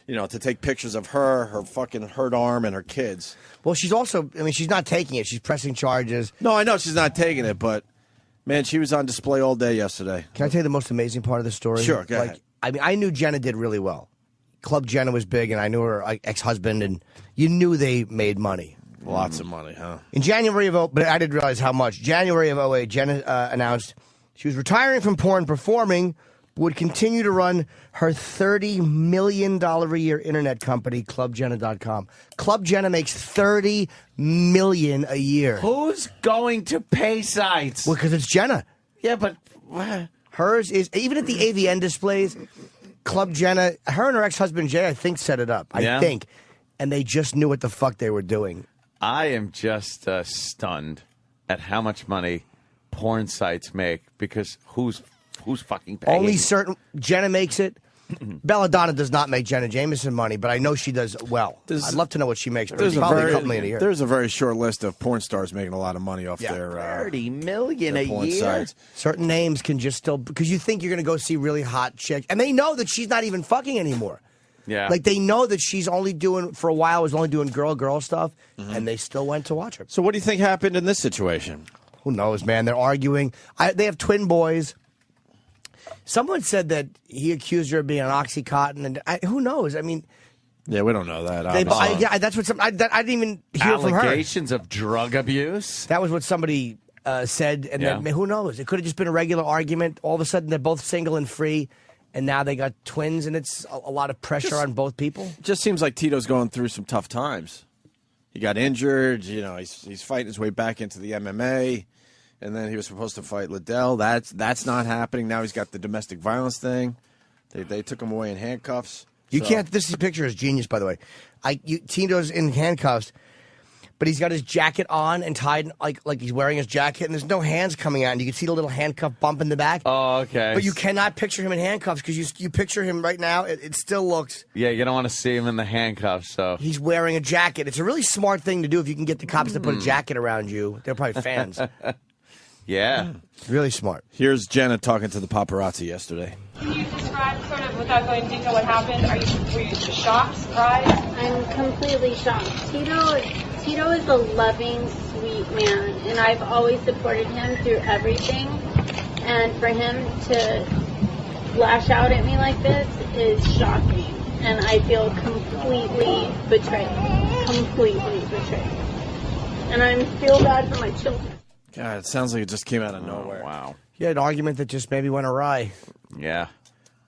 take pictures of her fucking hurt arm and her kids. Well, she's also, she's not taking it. She's pressing charges. No, I know she's not taking it, but man, she was on display all day yesterday. Can I tell you the most amazing part of the story? Sure, go ahead. I knew Jenna did really well. Club Jenna was big, and I knew her ex-husband, and you knew they made money. Lots of money, huh? In January of but I didn't realize how much. January of 2008, Jenna announced she was retiring from porn, performing, would continue to run her $30 million a year internet company, ClubJenna.com. Club Jenna makes $30 million a year. Who's going to pay sites? Well, because it's Jenna. Yeah, but hers is, even at the AVN displays, Club Jenna, her and her ex-husband Jay, I think, set it up. I think. And they just knew what the fuck they were doing. I am just stunned at how much money porn sites make because who's fucking paying? Only certain. Jenna makes it. Belladonna does not make Jenna Jameson money, but I know she does well. I'd love to know what she makes. But it's probably a couple million a year. There's a very short list of porn stars making a lot of money off their $30 million their a porn year. sites. Certain names can just still, because you think you're going to go see really hot chicks, and they know that she's not even fucking anymore. Yeah, like they know that she's only doing, for a while, was only doing girl stuff, and they still went to watch her. So what do you think happened in this situation? Who knows, man? They're arguing. They have twin boys. Someone said that he accused her of being on OxyContin, and who knows? I mean, yeah, we don't know that. That's what I didn't even hear from her. Allegations of drug abuse. That was what somebody said, and then, who knows? It could have just been a regular argument. All of a sudden, they're both single and free, and now they got twins, and it's a lot of pressure on both people. Just seems like Tito's going through some tough times. He got injured. He's fighting his way back into the MMA. And then he was supposed to fight Liddell. That's not happening. Now he's got the domestic violence thing. They took him away in handcuffs. You So- can't. This picture is genius, by the way. Tito's in handcuffs, but he's got his jacket on and tied like he's wearing his jacket, and there's no hands coming out, and you can see the little handcuff bump in the back. Oh, okay. But you cannot picture him in handcuffs because you picture him right now. It still looks. Yeah, you don't want to see him in the handcuffs. So He's wearing a jacket. It's a really smart thing to do if you can get the cops to put a jacket around you. They're probably fans. yeah, really smart. Here's Jenna talking to the paparazzi yesterday. Can you describe, sort of, without going into detail, what happened? Were you shocked, surprised? I'm completely shocked. Tito is a loving, sweet man, and I've always supported him through everything. And for him to lash out at me like this is shocking, and I feel completely betrayed. Completely betrayed. And I feel bad for my children. God, it sounds like it just came out of nowhere. Wow. You had an argument that just maybe went awry. Yeah.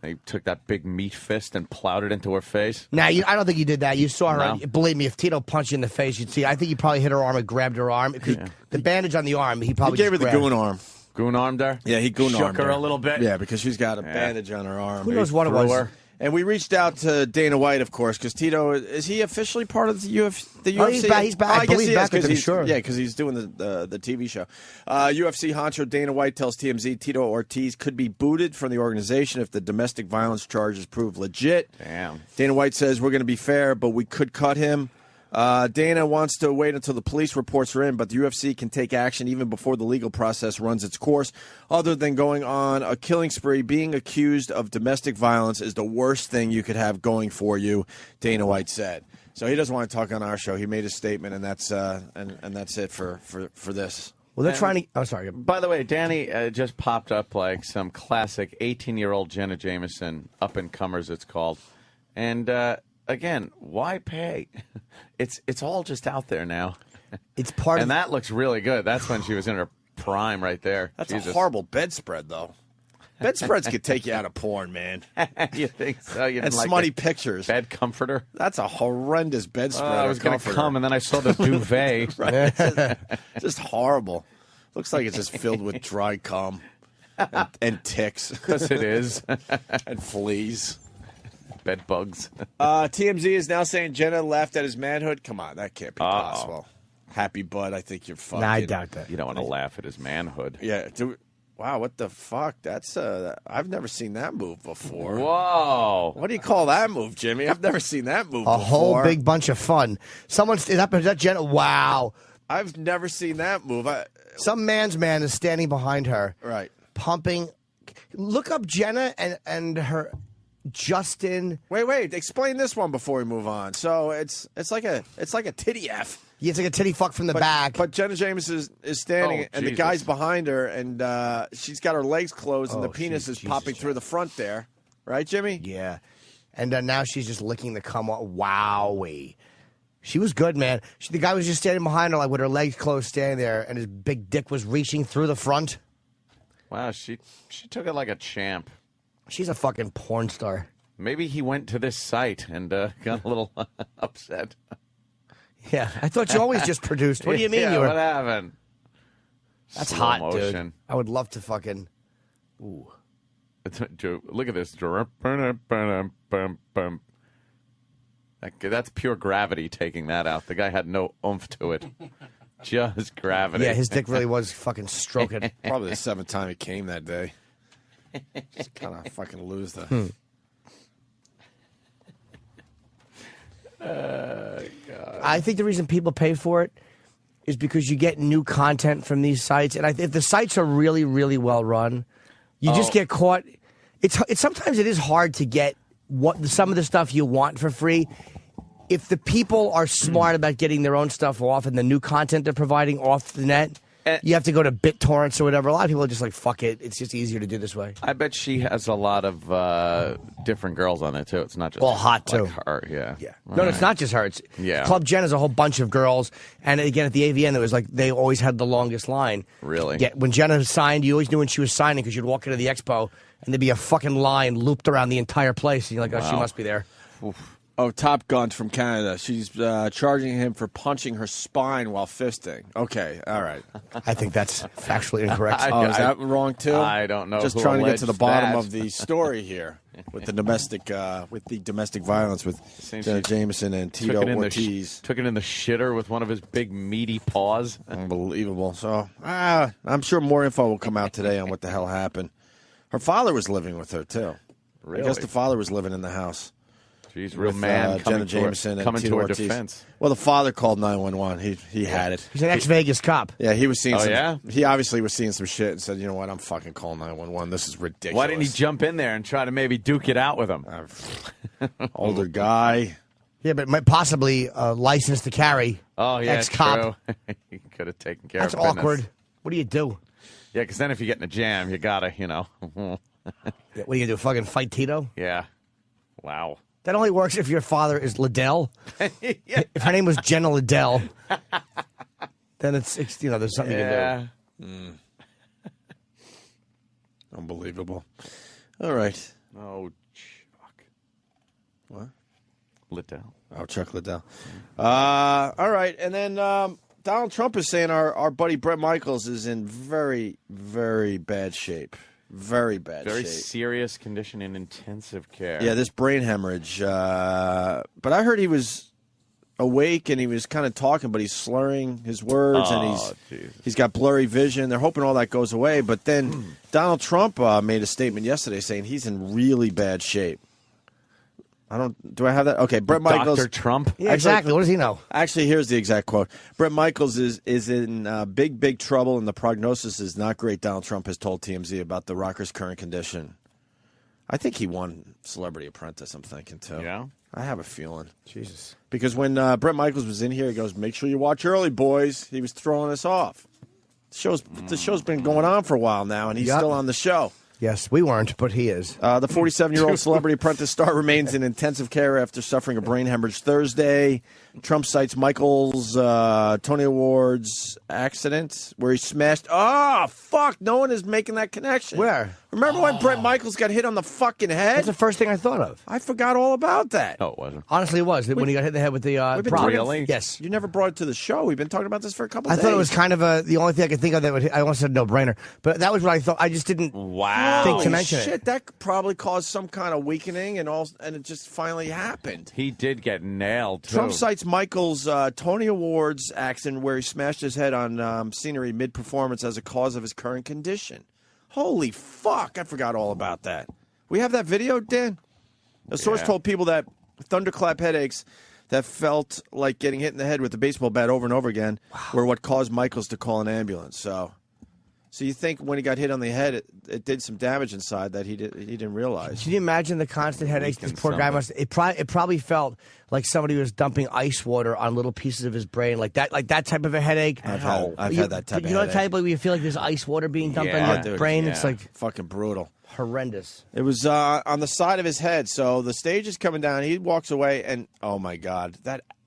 He took that big meat fist and plowed it into her face. Now, I don't think you did that. You saw her. No. Believe me, if Tito punched you in the face, you'd see. I think he probably hit her arm and grabbed her arm. The bandage on the arm, he probably He gave her just the grabbed. goon arm. Goon armed her? Yeah, he goon armed Shook her a little bit? Yeah, because she's got a bandage on her arm. Who knows what it Threw was? her. And we reached out to Dana White, of course, because Tito, is he officially part of the UFC? Oh, he's back. He's back. I I guess believe he back is, 'cause with them, he's, sure. Yeah, because he's doing the TV show. UFC honcho Dana White tells TMZ Tito Ortiz could be booted from the organization if the domestic violence charges prove legit. Damn. Dana White says, we're going to be fair, but we could cut him. Dana wants to wait until the police reports are in, but the UFC can take action even before the legal process runs its course. Other than going on a killing spree, being accused of domestic violence is the worst thing you could have going for you, Dana White said. So he doesn't want to talk on our show. He made a statement, and that's that's it for this. Well, they're trying to. Oh, sorry. By the way, Danny just popped up like some classic 18-year-old Jenna Jameson, up-and-comers it's called. And again, why pay? It's all just out there now. It's part and that looks really good. That's when she was in her prime right there. That's Jesus. a horrible bedspread, though. Bedspreads could take you out of porn, man. You think so? You And didn't like smutty the pictures. Bed comforter? That's a horrendous bedspread. I was going to come, and then I saw the duvet. Right. Just horrible. Looks like it's just filled with dry cum and ticks. Because it is. And fleas. Bed bugs. TMZ is now saying Jenna laughed at his manhood. Come on, that can't be possible. Happy Bud, I think you're fucking. Nah, I doubt that. You don't want to laugh at his manhood. Yeah. Wow, what the fuck? That's I've never seen that move before. Whoa. What do you call that move, Jimmy? I've never seen that move A before. whole big bunch of fun. Is that Jenna? Wow. I've never seen that move. Some man's man is standing behind her. Right. Pumping. Look up Jenna and her Justin. Wait. Explain this one before we move on. So it's like a titty F. Yeah, it's like a titty fuck from the back. But Jenna James is standing, and the Jesus. guy's behind her, and she's got her legs closed, and the Oh, penis is Jesus, popping through the front there. Right, Jimmy? Yeah. And now she's just licking the cum off. Wowee. She was good, man. The guy was just standing behind her, like with her legs closed, standing there, and his big dick was reaching through the front. Wow, she took it like a champ. She's a fucking porn star. Maybe he went to this site and got a little upset. Yeah, I thought you always just produced. What do you mean Yeah, you were? what happened? That's Slow hot, motion. dude. I would love to fucking. Ooh. Look at this. That's pure gravity taking that out. The guy had no oomph to it. Just gravity. Yeah, his dick really was fucking stroking. Probably the seventh time it came that day. Just kind of fucking lose the. God. I think the reason people pay for it is because you get new content from these sites, and if the sites are really, really well run, you just get caught. It's sometimes it is hard to get some of the stuff you want for free. If the people are smart about getting their own stuff off and the new content they're providing off the net, you have to go to BitTorrents or whatever. A lot of people are just like, fuck it. It's just easier to do this way. I bet she has a lot of different girls on there, too. It's not just hot, like too. her. Yeah. No, it's not just her. It's Club Jen is a whole bunch of girls. And again, at the AVN, it was like they always had the longest line. Really? Yeah, when Jenna signed, you always knew when she was signing because you'd walk into the expo and there'd be a fucking line looped around the entire place. And you're like, oh, she Wow. must be there. Oof. Oh, Top Gun from Canada. She's charging him for punching her spine while fisting. Okay, all right. I think that's factually incorrect. Oh, is that wrong too? I don't know. Just who trying to get to the alleged bottom that. of the story here with the domestic violence with Jenna Jameson and Tito Ortiz. Took it in the shitter with one of his big meaty paws. Unbelievable. So I'm sure more info will come out today on what the hell happened. Her father was living with her too. Really? I guess the father was living in the house. She's a real with, man Jenna Jameson coming and to Tito her Ortiz. defense. Well, the father called 911. He had it. He's an ex-Vegas cop. Yeah, he was seeing Oh, some. yeah? He obviously was seeing some shit and said, "You know what? I'm fucking calling 911. This is ridiculous." Why didn't he jump in there and try to maybe duke it out with him? Older guy. Yeah, but possibly licensed to carry. Oh, yeah, ex-cop. true. He could have taken care That's of business. awkward. What do you do? Yeah, because then if you get in a jam, you gotta, What do you do? Fucking fight Tito? Yeah. Wow. That only works if your father is Liddell. If her name was Jenna Liddell, then it's there's something you can do. Unbelievable. All right. Oh, Chuck. What? Liddell. Oh, Chuck Liddell. All right, and then Donald Trump is saying our buddy Bret Michaels is in very, very bad shape. Very bad Very shape. serious condition in intensive care. Yeah, this brain hemorrhage. But I heard he was awake and he was kind of talking, but he's slurring his words and he's got blurry vision. They're hoping all that goes away. But then Donald Trump made a statement yesterday saying he's in really bad shape. Do I have that? Okay, Bret Michaels. Dr. Trump? Yeah, exactly. What does he know? Actually, here's the exact quote. Bret Michaels is in big trouble, and the prognosis is not great, Donald Trump has told TMZ about the rocker's current condition. I think he won Celebrity Apprentice, I'm thinking, too. Yeah? I have a feeling. Jesus. Because when Bret Michaels was in here, he goes, make sure you watch early, boys. He was throwing us off. The show's been going on for a while now, and he's still on the show. Yes, we weren't, but he is. The 47-year-old Celebrity Apprentice star remains in intensive care after suffering a brain hemorrhage Thursday. Trump cites Michael's Tony Awards accident where he smashed. Oh, fuck. No one is making that connection. Where? Remember when Bret Michaels got hit on the fucking head? That's the first thing I thought of. I forgot all about that. Oh, it wasn't. Honestly, it was. When he got hit in the head with the prop. Really? Yes. You never brought it to the show. We've been talking about this for a couple I days. thought it was kind of the only thing I could think of that would. I almost said no-brainer. But that was what I thought. I just didn't think to mention shit, it. that probably caused some kind of weakening, and it just finally happened. He did get nailed, too. Trump cites Michael's Tony Awards accident where he smashed his head on scenery mid-performance as a cause of his current condition. Holy fuck, I forgot all about that. We have that video, Dan? A source told people that thunderclap headaches that felt like getting hit in the head with a baseball bat over and over again were what caused Michaels to call an ambulance. So you think when he got hit on the head, it did some damage inside that he didn't realize. Can you imagine the constant headaches this poor guy must? It probably felt like somebody was dumping ice water on little pieces of his brain, like that type of a headache. I've had that type of You know headache. the type where you feel like there's ice water being dumped on your brain. It's like fucking brutal, horrendous. It was on the side of his head. So the stage is coming down. He walks away, and oh my god,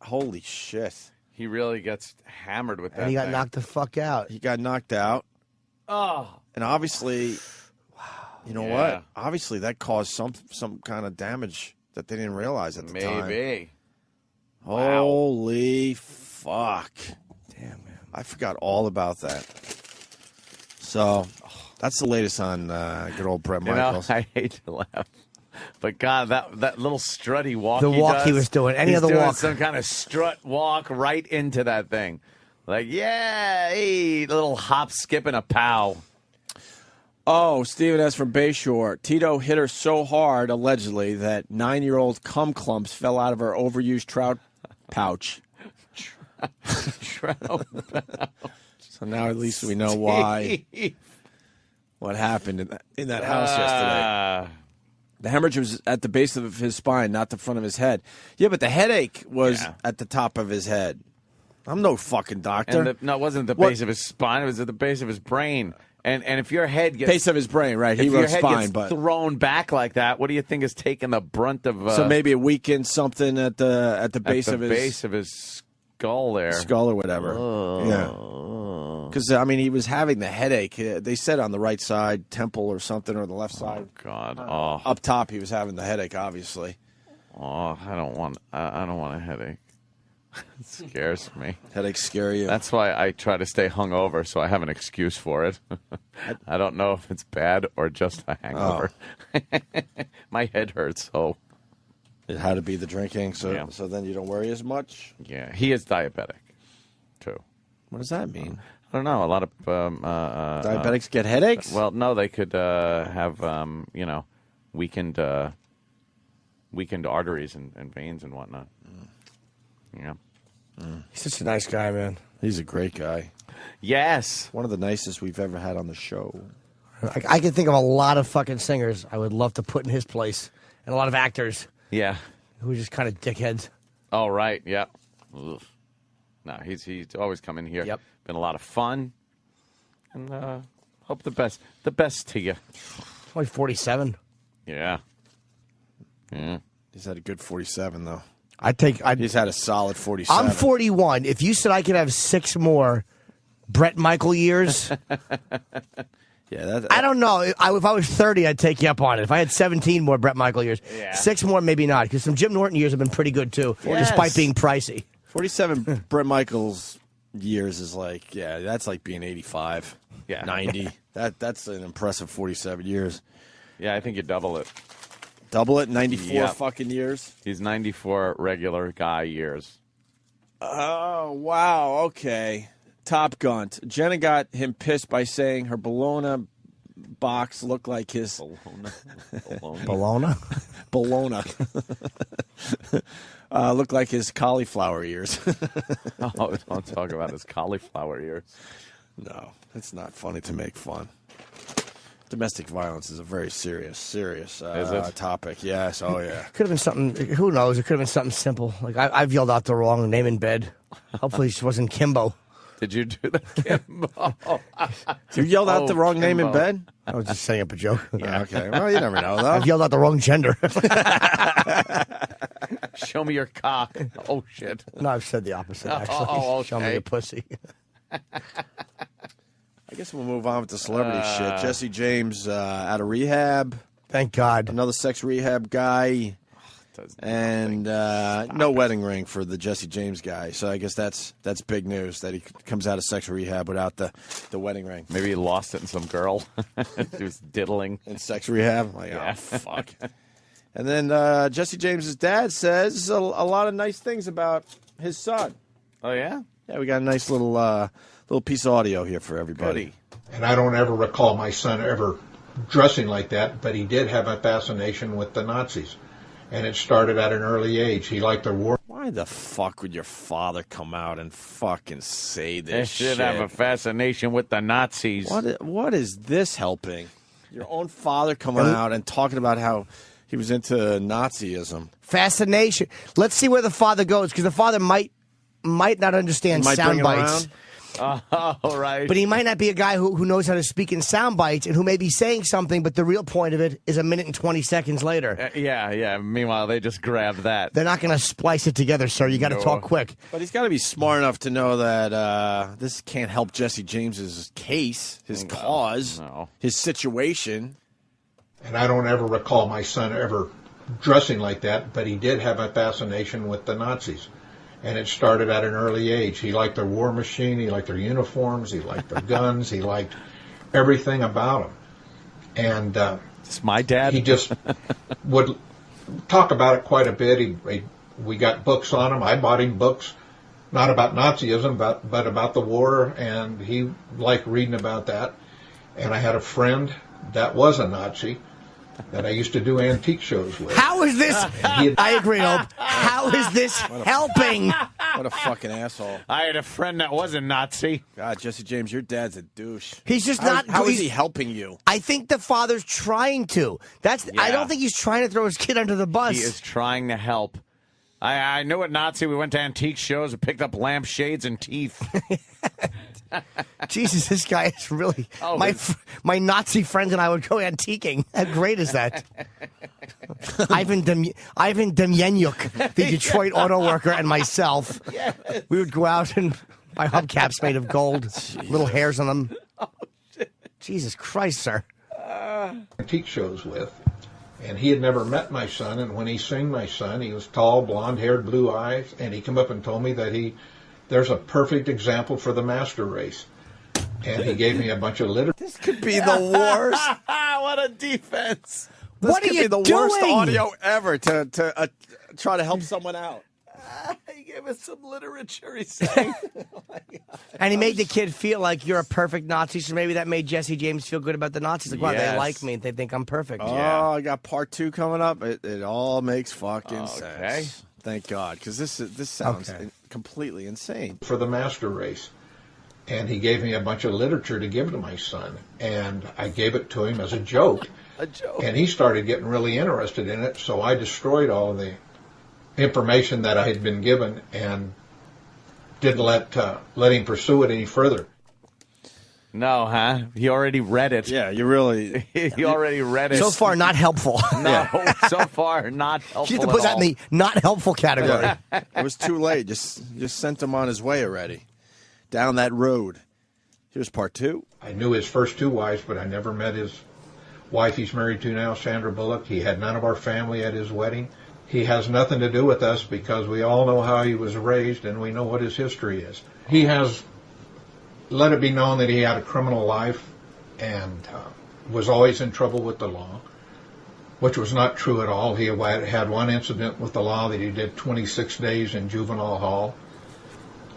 holy shit! He really gets hammered with that. And he got thing. knocked the fuck out. He got knocked out. Oh. And obviously, you know what? Obviously, that caused some kind of damage that they didn't realize at the time. Maybe. Holy fuck. Damn, man. I forgot all about that. So, that's the latest on good old Bret Michaels. I hate to laugh. But God, that little strutty walk. The walk he was doing. Any other walk. Some kind of strut walk right into that thing. Like, yeah, hey, little hop, skip, and a pow. Oh, Stephen S. from Bayshore. Tito hit her so hard, allegedly, that 9-year-old cum clumps fell out of her overused trout pouch. Trout pouch. So now at least we know why. What happened in that house yesterday. The hemorrhage was at the base of his spine, not the front of his head. Yeah, but the headache was at the top of his head. I'm no fucking doctor. And no, it wasn't at the base of his spine. It was at the base of his brain. And if your head gets... Base of his brain, right. He if your wrote head spine, gets but... thrown back like that, what do you think is taking the brunt of... so maybe it weakened something at the base of his... base of his skull there. Skull or whatever. Yeah. Because, I mean, he was having the headache. They said on the right side, temple or something, or the left side. God. Oh. Up top, he was having the headache, obviously. Oh, I don't want a headache. It scares me. Headaches scare you? That's why I try to stay hungover, so I have an excuse for it. I don't know if it's bad or just a hangover. My head hurts, so. It had to be the drinking, so then you don't worry as much? Yeah, he is diabetic, too. What does that mean? I don't know. A lot of diabetics get headaches? Well, no, they could have weakened arteries and veins and whatnot. Yeah. He's such a nice guy, man. He's a great guy. Yes. One of the nicest we've ever had on the show. I can think of a lot of fucking singers I would love to put in his place, and a lot of actors. Yeah. Who are just kind of dickheads. Oh, right. Yeah. Ugh. No, he's always come in here. Yep. Been a lot of fun. And hope the best to you. Only 47. Yeah. Yeah. He's had a good 47, though. He's had a solid 47. I'm 41. If you said I could have 6 more Bret Michael years, yeah, I don't know. If I was 30, I'd take you up on it. If I had 17 more Bret Michael years, 6 more, maybe not, because some Jim Norton years have been pretty good too, despite being pricey. 47 Bret Michaels years is like, that's like being 85, 90. That's an impressive 47 years. Yeah, I think you double it. Double it, 94 fucking years? He's 94 regular guy years. Oh, wow, okay. Top Gun. Jenna got him pissed by saying her bologna box looked like his... Bologna? Bologna. Looked like his cauliflower ears. Oh, don't talk about his cauliflower ears. No, it's not funny to make fun. Domestic violence is a very serious Is it? topic. Yes, oh yeah. Could have been something, who knows, it could have been something simple. Like, I've yelled out the wrong name in bed. Hopefully she wasn't Kimbo. Did you do that, Kimbo? You yelled out the wrong name in bed? I was just setting up a joke. Yeah, okay. Well, you never know, though. I've yelled out the wrong gender. Show me your cock. Oh, shit. No, I've said the opposite, actually. Oh, okay. Show me your pussy. I guess we'll move on with the celebrity shit. Jesse James out of rehab. Thank God. Another sex rehab guy. And no wedding ring for the Jesse James guy. So I guess that's big news that he comes out of sex rehab without the wedding ring. Maybe he lost it in some girl. He was diddling. In sex rehab? Like, oh, fuck. And then Jesse James' dad says a lot of nice things about his son. Oh, yeah? Yeah, we got a nice little piece of audio here for everybody. And I don't ever recall my son ever dressing like that, but he did have a fascination with the Nazis. And it started at an early age. He liked the war. Why the fuck would your father come out and fucking say this They should shit? have a fascination with the Nazis. What is this helping? Your own father coming out and talking about how he was into Nazism. Fascination. Let's see where the father goes, because the father might not understand sound bites. Oh, right. But he might not be a guy who knows how to speak in sound bites and who may be saying something, but the real point of it is a minute and 20 seconds later. Yeah. Meanwhile, they just grabbed that. They're not going to splice it together, sir. You got to talk quick. But he's got to be smart enough to know that this can't help Jesse James's case, his cause, his situation. And I don't ever recall my son ever dressing like that, but he did have a fascination with the Nazis. And it started at an early age. He liked their war machine. He liked their uniforms. He liked their guns. He liked everything about them. And it's my dad. He just would talk about it quite a bit. We got books on him. I bought him books, not about Nazism, but about the war, and he liked reading about that. And I had a friend that was a Nazi that I used to do antique shows with. How is this? I agree, Hope. How is this helping? What a fucking asshole. I had a friend that was a Nazi. God, Jesse James, your dad's a douche. He's just not. How is he helping you? I think the father's trying to. I don't think he's trying to throw his kid under the bus. He is trying to help. I knew a Nazi. We went to antique shows and picked up lampshades and teeth. Jesus, this guy is really... my Nazi friends and I would go antiquing. How great is that? Ivan Demyanuk, the Detroit auto worker, and myself, we would go out and buy hubcaps made of gold, little hairs on them. Jesus Christ, sir. Antique shows with. And he had never met my son, and when he seen my son, he was tall, blonde-haired, blue eyes, and he come up and told me that there's a perfect example for the master race. And he gave me a bunch of literature. This could be the worst. What a defense. This What are could you be the worst doing? audio ever to try to help someone out. He gave us some literature, he's saying. And he made the kid feel like you're a perfect Nazi, so maybe that made Jesse James feel good about the Nazis. Like, wow, Yes. they like me. They think I'm perfect. Oh, I got part 2 coming up. It all makes fucking sense. Thank God, because this sounds completely insane. For the master race. And he gave me a bunch of literature to give to my son. And I gave it to him as a joke. A joke. And he started getting really interested in it, so I destroyed all the information that I had been given and didn't let him pursue it any further. No, huh? He already read it. Yeah, you really... He already read it. So far, not helpful. No, so far, not helpful. You have to put that in the not helpful category. Yeah. It was too late. Just sent him on his way already. Down that road. Here's part 2. I knew his first 2 wives, but I never met his wife he's married to now, Sandra Bullock. He had none of our family at his wedding. He has nothing to do with us because we all know how he was raised and we know what his history is. He has let it be known that he had a criminal life and was always in trouble with the law, which was not true at all. He had one incident with the law that he did 26 days in juvenile hall,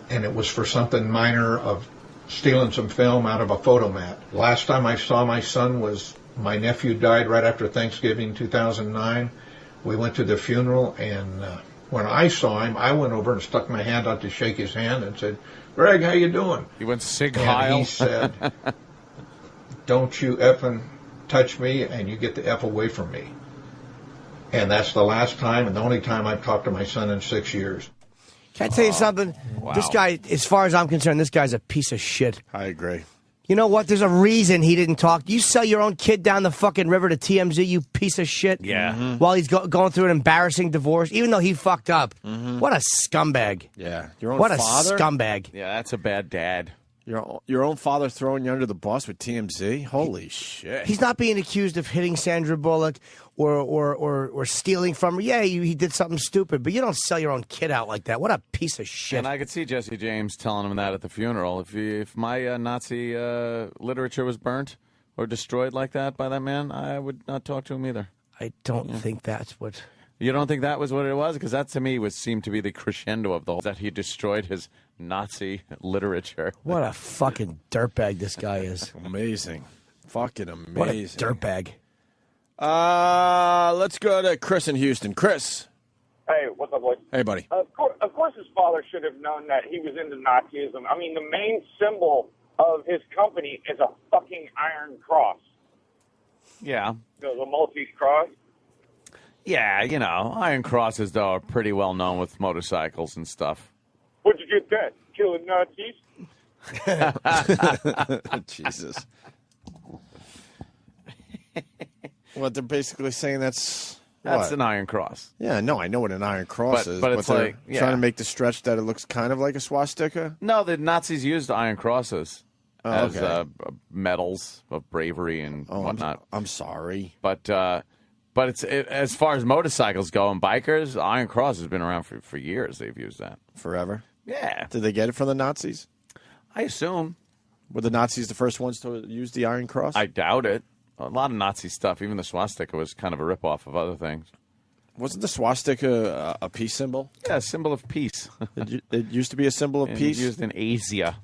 and it was for something minor of stealing some film out of a photomat. Last time I saw my son was my nephew died right after Thanksgiving 2009. We went to the funeral, and when I saw him, I went over and stuck my hand out to shake his hand and said, "Greg, how you doing?" He went Sig And Heil. he said, "Don't you effing touch me, and you get the F away from me." And that's the last time and the only time I've talked to my son in 6 years. Can I tell you something? Wow. This guy, as far as I'm concerned, this guy's a piece of shit. I agree. You know what? There's a reason he didn't talk. You sell your own kid down the fucking river to TMZ, you piece of shit. Yeah. Mhm. While he's going through an embarrassing divorce, even though he fucked up. What a scumbag. Yeah. Your own What father? a scumbag. Yeah, that's a bad dad. Your own father throwing you under the bus with TMZ? Holy shit. He's not being accused of hitting Sandra Bullock or stealing from her. Yeah, he did something stupid, but you don't sell your own kid out like that. What a piece of shit. And I could see Jesse James telling him that at the funeral. If my Nazi literature was burnt or destroyed like that by that man, I would not talk to him either. I don't think that's what... You don't think that was what it was? Because that, to me, seemed to be the crescendo of the whole, that he destroyed his Nazi literature. What a fucking dirtbag this guy is. Amazing. Fucking amazing. What a dirtbag. Let's go to Chris in Houston. Chris. Hey, what's up, boys? Hey, buddy. Of course his father should have known that he was into Nazism. I mean, the main symbol of his company is a fucking iron cross. Yeah. The Maltese cross. Yeah, you know, iron crosses, though, are pretty well known with motorcycles and stuff. Where'd you get that? Killing Nazis? Jesus. What, they're basically saying that's an iron cross. Yeah, no, I know what an iron cross is. But it's they're like, yeah. trying to make the stretch that it looks kind of like a swastika? No, the Nazis used iron crosses as okay. medals of bravery and whatnot. I'm sorry. But as far as motorcycles go and bikers, iron cross has been around for years. They've used that. Forever? Yeah. Did they get it from the Nazis? I assume. Were the Nazis the first ones to use the iron cross? I doubt it. A lot of Nazi stuff, even the swastika, was kind of a ripoff of other things. Wasn't the swastika a peace symbol? Yeah, a symbol of peace. It used to be a symbol of peace? Used in Asia.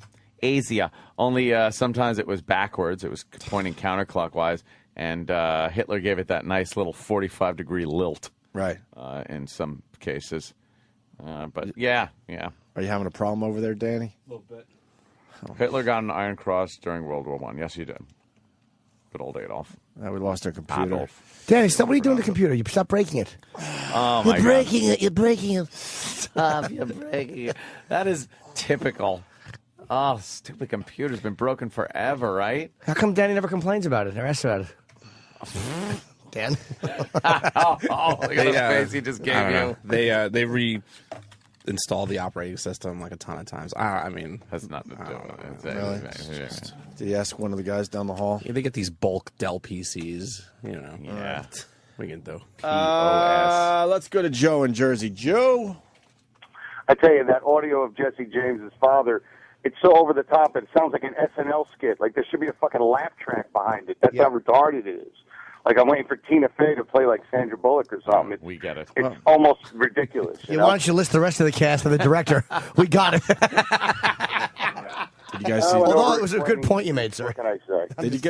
Only sometimes it was backwards. It was pointing counterclockwise. And Hitler gave it that nice little 45-degree lilt. Right. In some cases. But, yeah. Are you having a problem over there, Danny? A little bit. Hitler got an Iron Cross during World War I. Yes, he did. Good old Adolf. We lost our computer. Adolf. Danny, stop. What are you doing to the computer? You stop breaking it. Oh, You're my breaking God. it. You're breaking it. Stop. You're breaking it. That is typical. Oh, stupid computer's been broken forever, right? How come Danny never complains about it or asks about it? Dan? Look at the face he just gave you. They reinstalled the operating system like a ton of times. I mean, that's nothing to do with it. Really? Did he ask one of the guys down the hall? Yeah, they get these bulk Dell PCs, you know. Yeah. We can do. Let's go to Joe in Jersey. Joe? I tell you, that audio of Jesse James's father, it's so over the top, it sounds like an SNL skit. Like there should be a fucking laugh track behind it. That's how retarded it is. Like I'm waiting for Tina Fey to play like Sandra Bullock or something. We get it. It's almost ridiculous. Yeah, why don't you list the rest of the cast and the director? We got it. Did you guys see? Although it was a good point you made, sir. What can I say?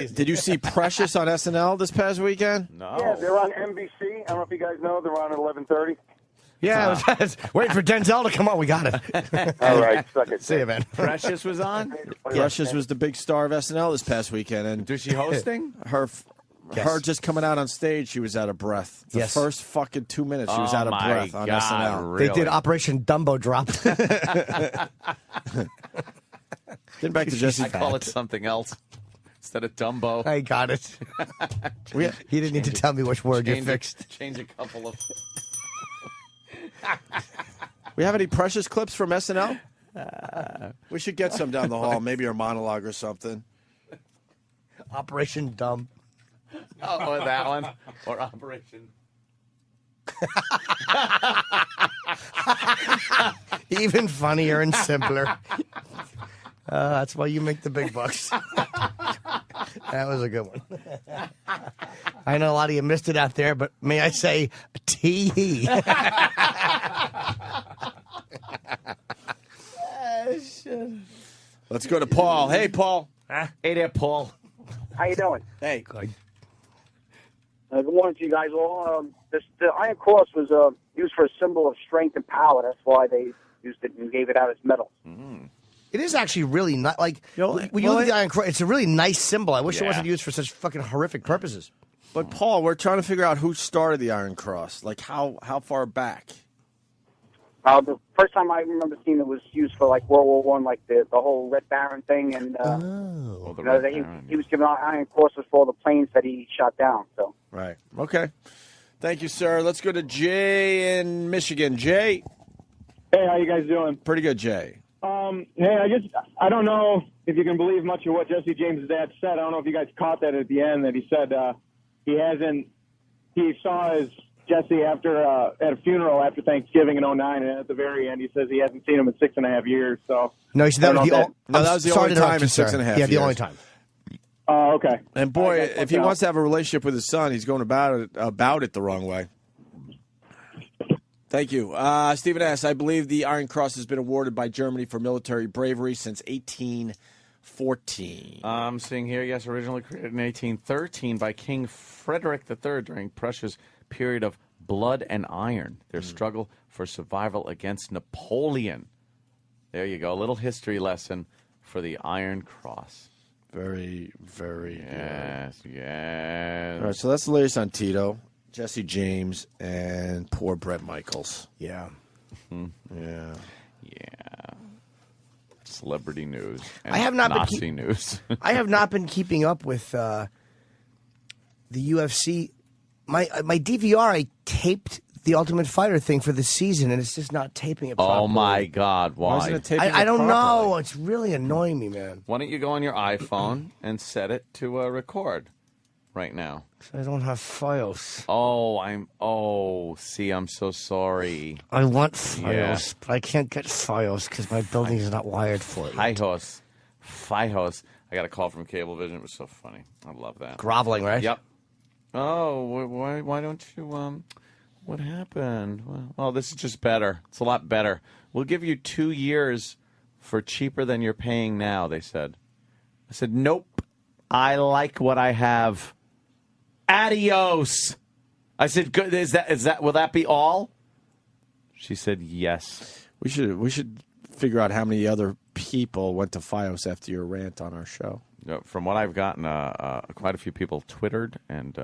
Did you see Precious on SNL this past weekend? No. Yeah, they're on NBC. I don't know if you guys know. They're on at 11:30. Yeah, I was waiting for Denzel to come on. We got it. All right, suck it. See you, man. Precious was on? Precious was the big star of SNL this past weekend, and Was she hosting? Her just coming out on stage, she was out of breath. The first fucking 2 minutes, she was out of breath on SNL. They did Operation Dumbo Drop. Getting back to Jesse. I call it something else instead of Dumbo. I got it. He didn't need to tell me which word you fixed. Change a couple of. We have any Precious clips from SNL? We should get some down the hall, maybe her monologue or something. Operation Dumb. Oh, or that one. Or Operation. Even funnier and simpler. That's why you make the big bucks. That was a good one. I know a lot of you missed it out there, but may I say, tee. Let's go to Paul. Hey, Paul. Hey there, Paul. How you doing? Hey. Good morning to you guys all. The Iron Cross was used for a symbol of strength and power. That's why they used it and gave it out as medals. It is actually really not like when you look at the Iron Cross. It's a really nice symbol. I wish it wasn't used for such fucking horrific purposes. But Paul, we're trying to figure out who started the Iron Cross. Like how far back? The first time I remember seeing it was used for like World War I, like the whole Red Baron thing, and he was given Iron Crosses for all the planes that he shot down. So right, okay. Thank you, sir. Let's go to Jay in Michigan. Jay. Hey, how you guys doing? Pretty good, Jay. Hey, I don't know if you can believe much of what Jesse James' dad said. I don't know if you guys caught that at the end, that he said he saw his Jesse after at a funeral after Thanksgiving in 2009, and at the very end he says he hasn't seen him in 6.5 years. So no, he said that was the only time in 6.5 years. Yeah, the only time. Oh, okay. And boy, if he wants to have a relationship with his son, he's going about it the wrong way. Thank you. Stephen S., I believe the Iron Cross has been awarded by Germany for military bravery since 1814. I'm seeing here, yes, originally created in 1813 by King Frederick III during Prussia's period of blood and iron, their struggle for survival against Napoleon. There you go, a little history lesson for the Iron Cross. Very, very good. Yes. All right, so that's the latest on Tito. Jesse James and poor Bret Michaels. Yeah. Yeah. Celebrity news. And I have not Nazi news. I have not been keeping up with the UFC. My DVR, I taped the Ultimate Fighter thing for the season, and it's just not taping it properly. Oh, my God. Why? isn't it taping I don't properly? know. It's really annoying me, man. Why don't you go on your iPhone and set it to record right now? I don't have Fios. I'm so sorry. I want Fios, Yeah. but I can't get Fios because my building is not wired for it. Fios. I got a call from Cablevision. It was so funny. I love that. Groveling, right? Yep. Oh, why don't you, what happened? Well, this is just better. It's a lot better. We'll give you 2 years for cheaper than you're paying now, they said. I said, nope. I like what I have. Adios. I said, good. Will that be all? She said, yes. We should figure out how many other people went to Fios after your rant on our show. From what I've gotten, quite a few people twittered and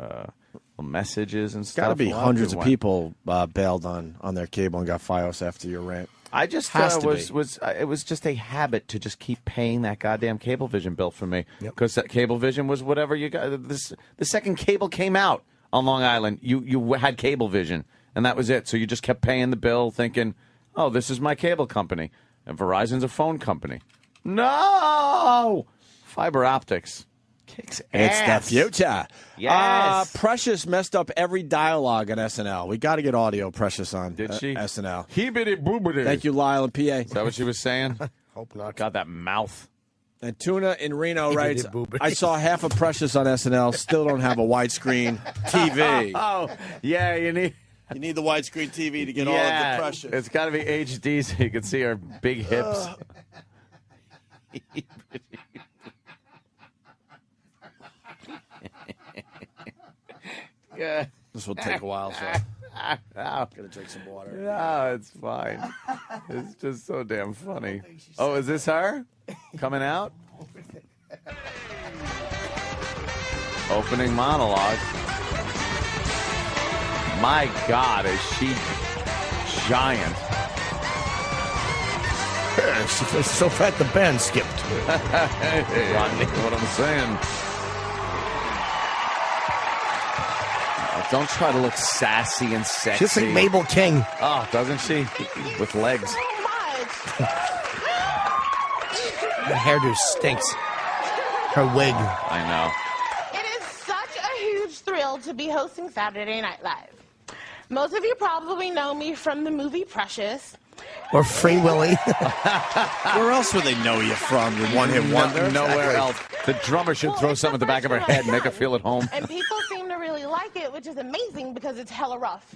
messages and stuff. Got to be A lot hundreds of went. people bailed on their cable and got Fios after your rant. I just it was just a habit to just keep paying that goddamn Cablevision bill for me because that Cablevision was whatever you got. The second cable came out on Long Island, you had Cablevision and that was it. So you just kept paying the bill, thinking, "Oh, this is my cable company," and Verizon's a phone company. No, fiber optics. Kicks It's ass. the future. Yes. Precious messed up every dialogue on SNL. We got to get audio Precious on. Did she? SNL. Heebity boobity. Thank you, Lyle and PA. Is that what she was saying? Hope not. God, that mouth. And Tuna in Reno writes, I saw half of Precious on SNL. Still don't have a widescreen TV. Oh, yeah, you need the widescreen TV to get all of the Precious. It's got to be HD so you can see her big hips. Yeah. This will take a while, so I'm gonna drink some water. No, it's fine. It's just so damn funny. Oh, is this her coming out? Opening monologue. My God, is she giant? She's so fat the band skipped. Hey, Rodney, what I'm saying. Don't try to look sassy and sexy. She looks like Mabel King. Oh, doesn't she? With legs. Her hairdo stinks. Her wig. I know. It is such a huge thrill to be hosting Saturday Night Live. Most of you probably know me from the movie Precious. Or Free Willy. Where else would they know you from? Your one-hit wonder? Nowhere else. The drummer should throw something at the back of her head and make her feel at home. And people seem to really like it, which is amazing because it's hella rough.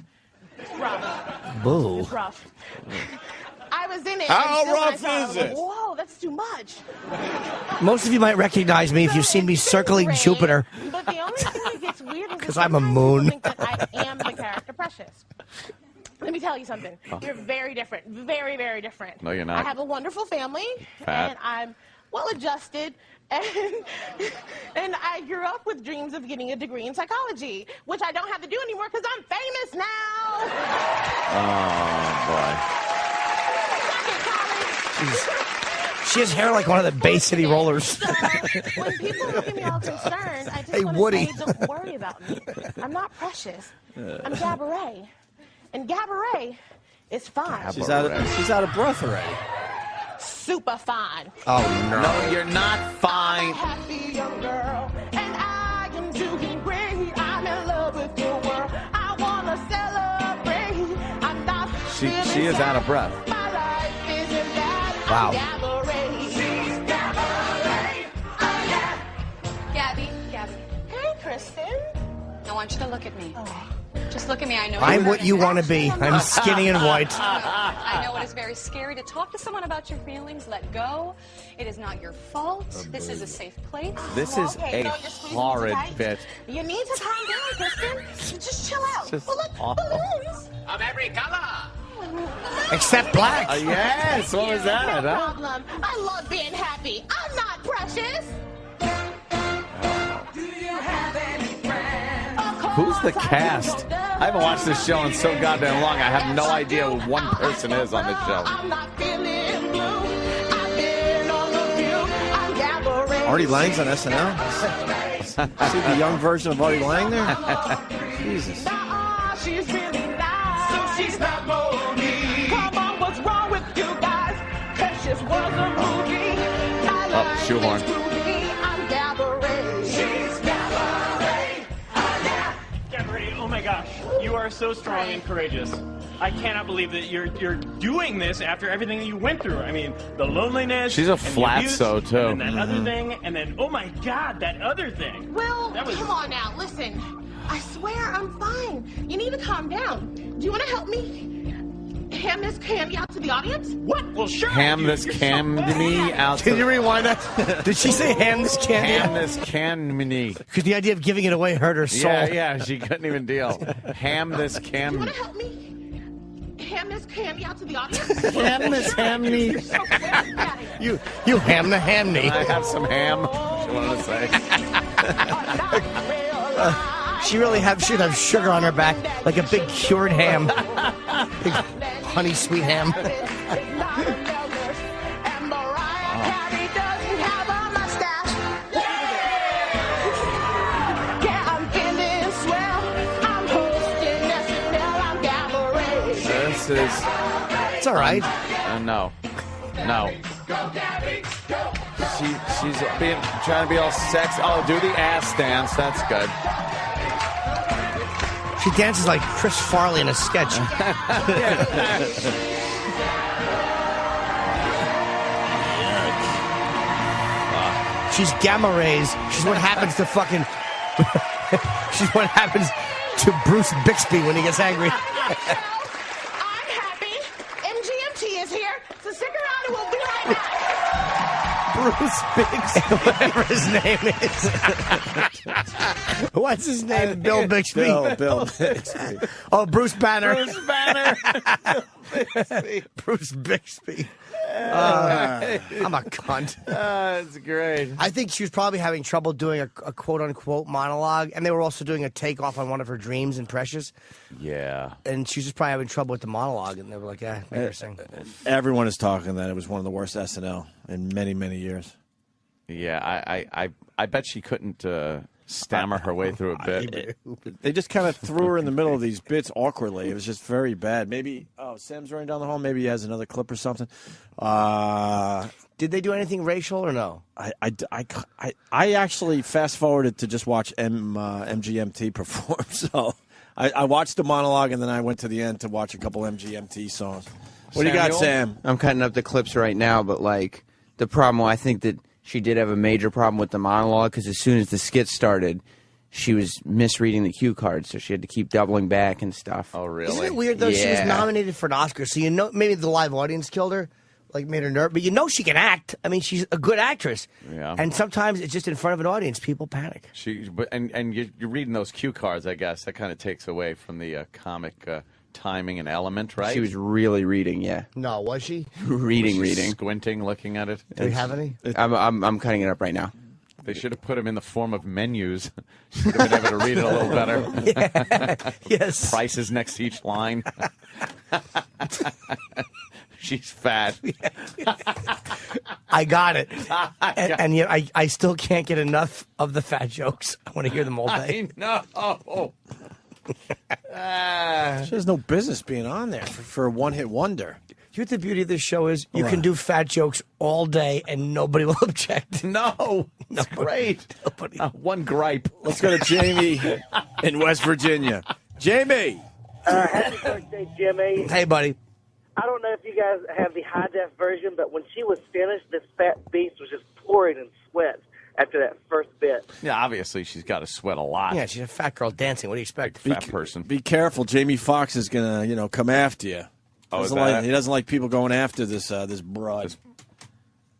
It's rough. Boo. It's rough. I was in it. How and rough still I thought, is it? Whoa, that's too much. Most of you might recognize me if you've seen me circling Jupiter. But the only thing that gets weird is Because I'm a moon. think that I am the character Precious. Let me tell you something. You're very different. Very, very different. No, you're not. I have a wonderful family, Fat. and I'm well-adjusted, and I grew up with dreams of getting a degree in psychology, which I don't have to do anymore because I'm famous now. Oh, She has hair like one of the Bay City Rollers. When people look at me all concerned, I just Hey, want to Woody. say, don't worry about me. I'm not Precious. I'm Gabourey. And Gabourey is fine. She's out of breath already. Super fine. Oh, no. No, you're not fine. Happy young girl, and I am doing great. I'm in love with your world. I want to celebrate. I'm not She is out of breath. My life isn't bad. Wow. Gabourey. She's Gabourey. Oh, yeah. Gabby, Hey, Kristen. I want you to look at me. Just look at me. I know I'm you're what you want to be. I'm skinny and white. I know it is very scary to talk to someone about your feelings. Let go. It is not your fault. This is a safe place. This is Okay, a no, you're squeezing horrid too tight. bit. You need to calm down, Kristen. Just chill out. Just Well, look, awful. balloons. Of every color. Except black. Yes, what was that? No Huh? problem. I love being happy. I'm not Precious. Do you have any friends? Of Who's the course I cast? do. I haven't watched this show in so goddamn long. I have no idea who one person is on this show. I'm not feeling blue. I've been on the view. I'm Gabourey. Artie Lang's on SNL. See the young version of Artie Lang there? Jesus. She's really nice. So she's not Monique. Come on, what's wrong with you guys? Precious was a movie. Oh, shoehorn. I'm Gabourey. She's Gabourey. Gabourey, oh my gosh, you are so strong and courageous. I cannot believe that you're doing this after everything that you went through. I mean, the loneliness. She's a and the flatso, abuse, too. And then that other thing, and then oh my God, that other thing. Well, That was- come on now, listen. I swear I'm fine. You need to calm down. Do you want to help me hand this candy out to the audience? What? Well, sure. Ham this candy out. Can you rewind that? Did she say ham this candy? Ham this candy. Because the idea of giving it away hurt her soul. Yeah, she couldn't even deal. Ham this Do you candy. want to help me hand this candy out to the audience? Ham this hamney. Okay. You ham the hamney. Can I have some ham? She wanted to say. She should have sugar on her back, like a big cured ham. Big honey sweet ham. This is. It's all right. No. She's trying to be all sexy. Oh, do the ass dance. That's good. She dances like Chris Farley in a sketch. She's gamma rays. She's what happens to fucking... She's what happens to Bruce Bixby when he gets angry. I'm happy. MGMT is here, so stick around and we'll be right back. Bruce Bixby. Whatever his name is. What's his name? Bill Bixby. Bill Bixby. Oh, Bruce Banner. Bruce Banner. Bruce Bixby. I'm a cunt. That's great. I think she was probably having trouble doing a quote-unquote monologue, and they were also doing a takeoff on one of her dreams in Precious. Yeah. And she was just probably having trouble with the monologue, and they were like, make her sing. Everyone is talking that it was one of the worst SNL in many, many years. Yeah, I bet she couldn't stammer her way through a bit. They just kind of threw her in the middle of these bits awkwardly. It was just very bad. Maybe, Sam's running down the hall. Maybe he has another clip or something. Did they do anything racial or no? I actually fast-forwarded to just watch MGMT perform. So I watched the monologue, and then I went to the end to watch a couple MGMT songs. What do you got, Sam? I'm cutting up the clips right now, but, like, the problem, I think that she did have a major problem with the monologue because as soon as the skit started, she was misreading the cue cards, so she had to keep doubling back and stuff. Oh, really? Isn't it weird, though? Yeah. She was nominated for an Oscar, so you know maybe the live audience killed her, like made her nervous. But you know she can act. I mean, she's a good actress. Yeah. And sometimes it's just in front of an audience, people panic. And you're reading those cue cards, I guess. That kind of takes away from the comic timing and element, right? She was really reading, yeah. No, was she? reading. Squinting, looking at it. Do we have any? I'm cutting it up right now. They should have put him in the form of menus. She would have been able to read it a little better. Yeah. Yes. Prices next to each line. She's fat. I got it. And yet I still can't get enough of the fat jokes. I want to hear them all day. I know. She has no business being on there for a one-hit wonder. You know what the beauty of this show is? You can do fat jokes all day and nobody will object. No. It's great. One gripe. Let's go to Jamie in West Virginia. Jamie. Happy birthday, Jimmy. Hey, buddy. I don't know if you guys have the high-def version, but when she was finished, this fat beast was just pouring in sweat after that first bit. Yeah, obviously she's got to sweat a lot. Yeah, she's a fat girl dancing. What do you expect? Fat person. Be careful. Jamie Foxx is going to, come after you. Oh, is he doesn't like people going after this broad.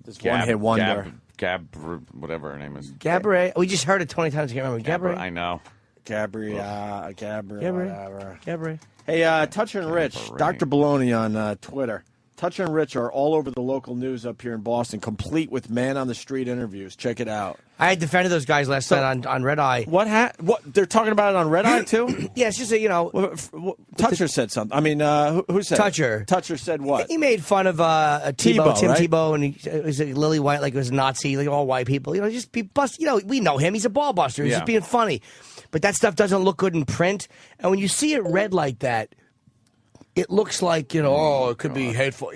This one-hit wonder. Gab, whatever her name is. Gabrielle. We just heard it 20 times. I can't remember. Gabrielle. I know. Gabrielle. Gabrielle. Hey, Toucher and Rich, Dr. Baloney on Twitter. Toucher and Rich are all over the local news up here in Boston, complete with man-on-the-street interviews. Check it out. I had defended those guys last night on Red Eye. What? They're talking about it on Red Eye, too? Yeah, it's just that, Toucher said something. I mean, who said Toucher. it? Toucher said what? He made fun of Tebow, Tim right? Tebow, and he was like Lily White, like it was a Nazi, like all white people. Just be bust. We know him. He's a ball buster. He's just being funny. But that stuff doesn't look good in print. And when you see it read like that, it looks like, it could be hateful.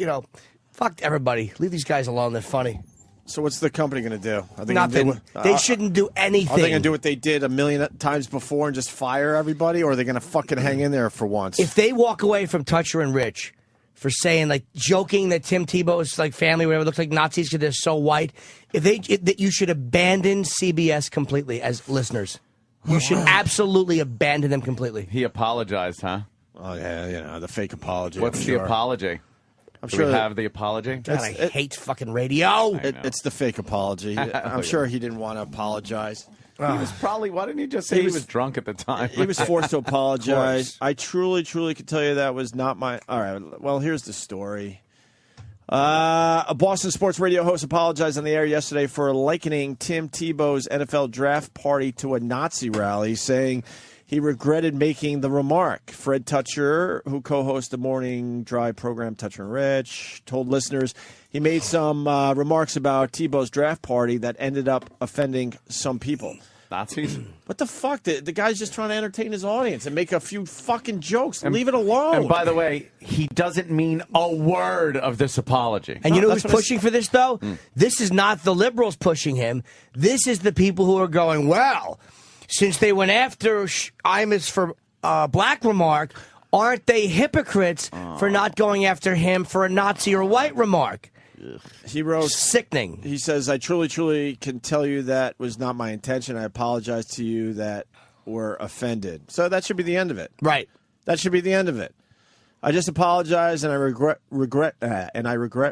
Fuck everybody. Leave these guys alone. They're funny. So what's the company going to do? Are they Nothing. They shouldn't do anything. Are they going to do what they did a million times before and just fire everybody, or are they going to fucking hang in there for once? If they walk away from Toucher and Rich for saying, joking that Tim Tebow's family, whatever, looks like Nazis because they're so white, you should abandon CBS completely as listeners. You should absolutely abandon them completely. He apologized, huh? Oh, yeah, the fake apology. What's the apology? I'm Do sure we have the apology? God, I hate fucking radio. It's the fake apology. I'm sure he didn't want to apologize. He was probably, why didn't he just say he was drunk at the time? He was forced to apologize. I truly can tell you that was not my... All right, well, here's the story. A Boston sports radio host apologized on the air yesterday for likening Tim Tebow's NFL draft party to a Nazi rally, saying he regretted making the remark. Fred Toucher, who co-hosts the morning drive program Toucher and Rich, told listeners he made some remarks about Tebow's draft party that ended up offending some people. Nazis? What the fuck? The guy's just trying to entertain his audience and make a few fucking jokes. Leave it alone. And by the way, he doesn't mean a word of this apology. And you know who's pushing for this, though? This is not the liberals pushing him. This is the people who are going, well, since they went after Imus for black remark, aren't they hypocrites for not going after him for a Nazi or white remark? He wrote, sickening. He says, I truly can tell you that was not my intention. I apologize to you that were offended. So that should be the end of it. Right. That should be the end of it. I just apologize and I regret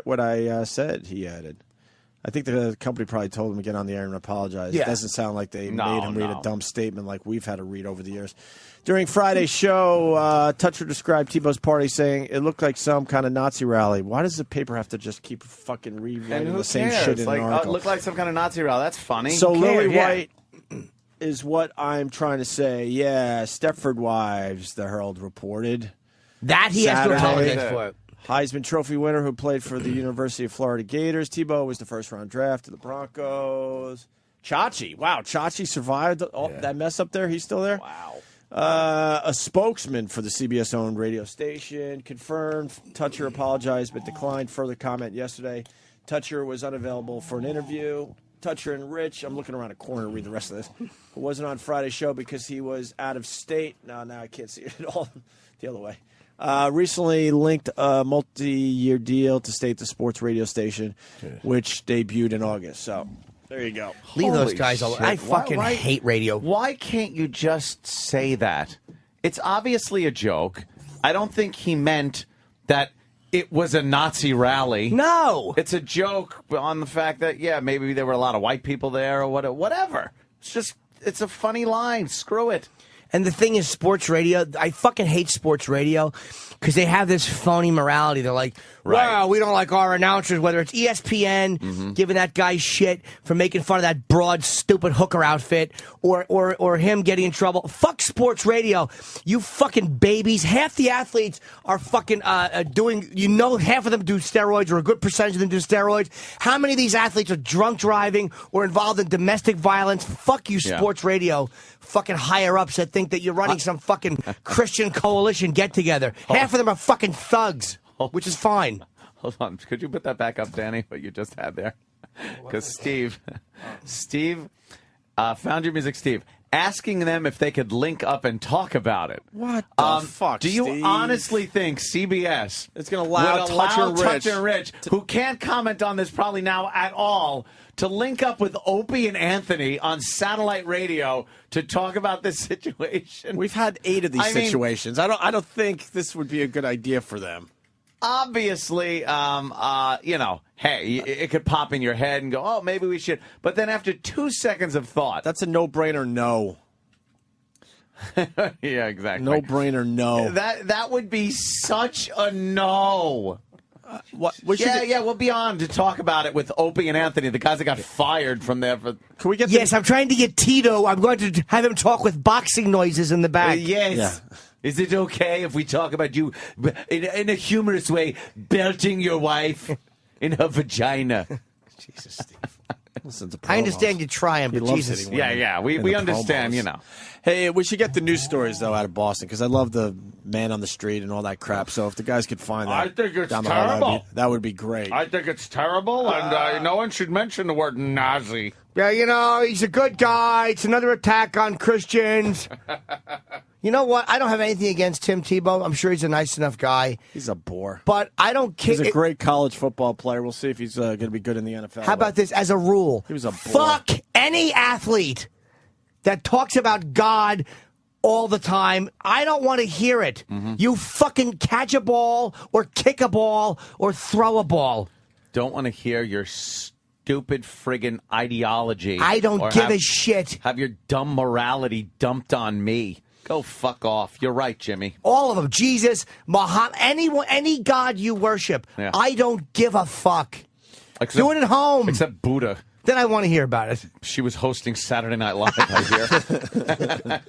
what I said, he added. I think the company probably told him to get on the air and apologize. Yeah. It doesn't sound like they made him read a dumb statement like we've had to read over the years. During Friday's show, Toucher described Tebow's party saying it looked like some kind of Nazi rally. Why does the paper have to just keep fucking rewriting the same shit in an article? It looked like some kind of Nazi rally. That's funny. So Lily White is what I'm trying to say. Yeah, Stepford Wives, the Herald reported. That he has to apologize for. Heisman Trophy winner who played for the University of Florida Gators. Tebow was the first-round draft to the Broncos. Chachi. Wow, Chachi survived that mess up there. He's still there? Wow. A spokesman for the CBS-owned radio station confirmed Toucher apologized but declined further comment yesterday. Toucher was unavailable for an interview. Toucher and Rich, I'm looking around a corner to read the rest of this, who wasn't on Friday's show because he was out of state. Now I can't see it at all. The other way. Recently linked a multi-year deal to state the sports radio station, which debuted in August. So there you go. Leave those guys alone. I fucking hate radio. Why can't you just say that? It's obviously a joke. I don't think he meant that it was a Nazi rally. No. It's a joke on the fact that, maybe there were a lot of white people there or whatever. It's a funny line. Screw it. And the thing is, sports radio, I fucking hate sports radio because they have this phony morality. They're like, wow, we don't like our announcers, whether it's ESPN giving that guy shit for making fun of that broad, stupid hooker outfit or him getting in trouble. Fuck sports radio. You fucking babies. Half the athletes are fucking doing, half of them do steroids or a good percentage of them do steroids. How many of these athletes are drunk driving or involved in domestic violence? Fuck you, sports radio. Fucking higher ups that think that you're running some fucking Christian coalition get together. Half of them are fucking thugs, which is fine. Hold on. Could you put that back up, Danny, what you just had there? Because Steve found your music, Steve, asking them if they could link up and talk about it. What the fuck, Do you Steve? honestly think CBS It's going to allow Toucher and Rich, who can't comment on this probably now at all, to link up with Opie and Anthony on satellite radio to talk about this situation? We've had 8 of these situations. I don't think this would be a good idea for them. Obviously, hey, it could pop in your head and go, oh, maybe we should. But then after 2 seconds of thought. That's a no-brainer no. Yeah, exactly. No-brainer no. That would be such a no. We'll be on to talk about it with Opie and Anthony, the guys that got fired from there. Can we get? Yes, I'm trying to get Tito. I'm going to have him talk with boxing noises in the back. Yes. Yeah. Is it okay if we talk about you in a humorous way, belting your wife in her vagina? Jesus, Steve. Listen to I understand you're trying, but Jesus. We understand, Hey, we should get the news stories, though, out of Boston, because I love the man on the street and all that crap. So if the guys could find that I think it's down the terrible. hall, that would be great. I think it's terrible, and no one should mention the word Nazi. Yeah, he's a good guy. It's another attack on Christians. You know what? I don't have anything against Tim Tebow. I'm sure he's a nice enough guy. He's a bore. But I don't care. He's a great college football player. We'll see if he's going to be good in the NFL. How about this? As a rule, he was a bore. Fuck any athlete that talks about God all the time. I don't want to hear it. You fucking catch a ball or kick a ball or throw a ball. Don't want to hear your stupid friggin' ideology. I don't give a shit. Have your dumb morality dumped on me. Go fuck off. You're right, Jimmy. All of them. Jesus, Muhammad, any God you worship. Yeah. I don't give a fuck. Do it at home. Except Buddha. Then I want to hear about it. She was hosting Saturday Night Live, I hear.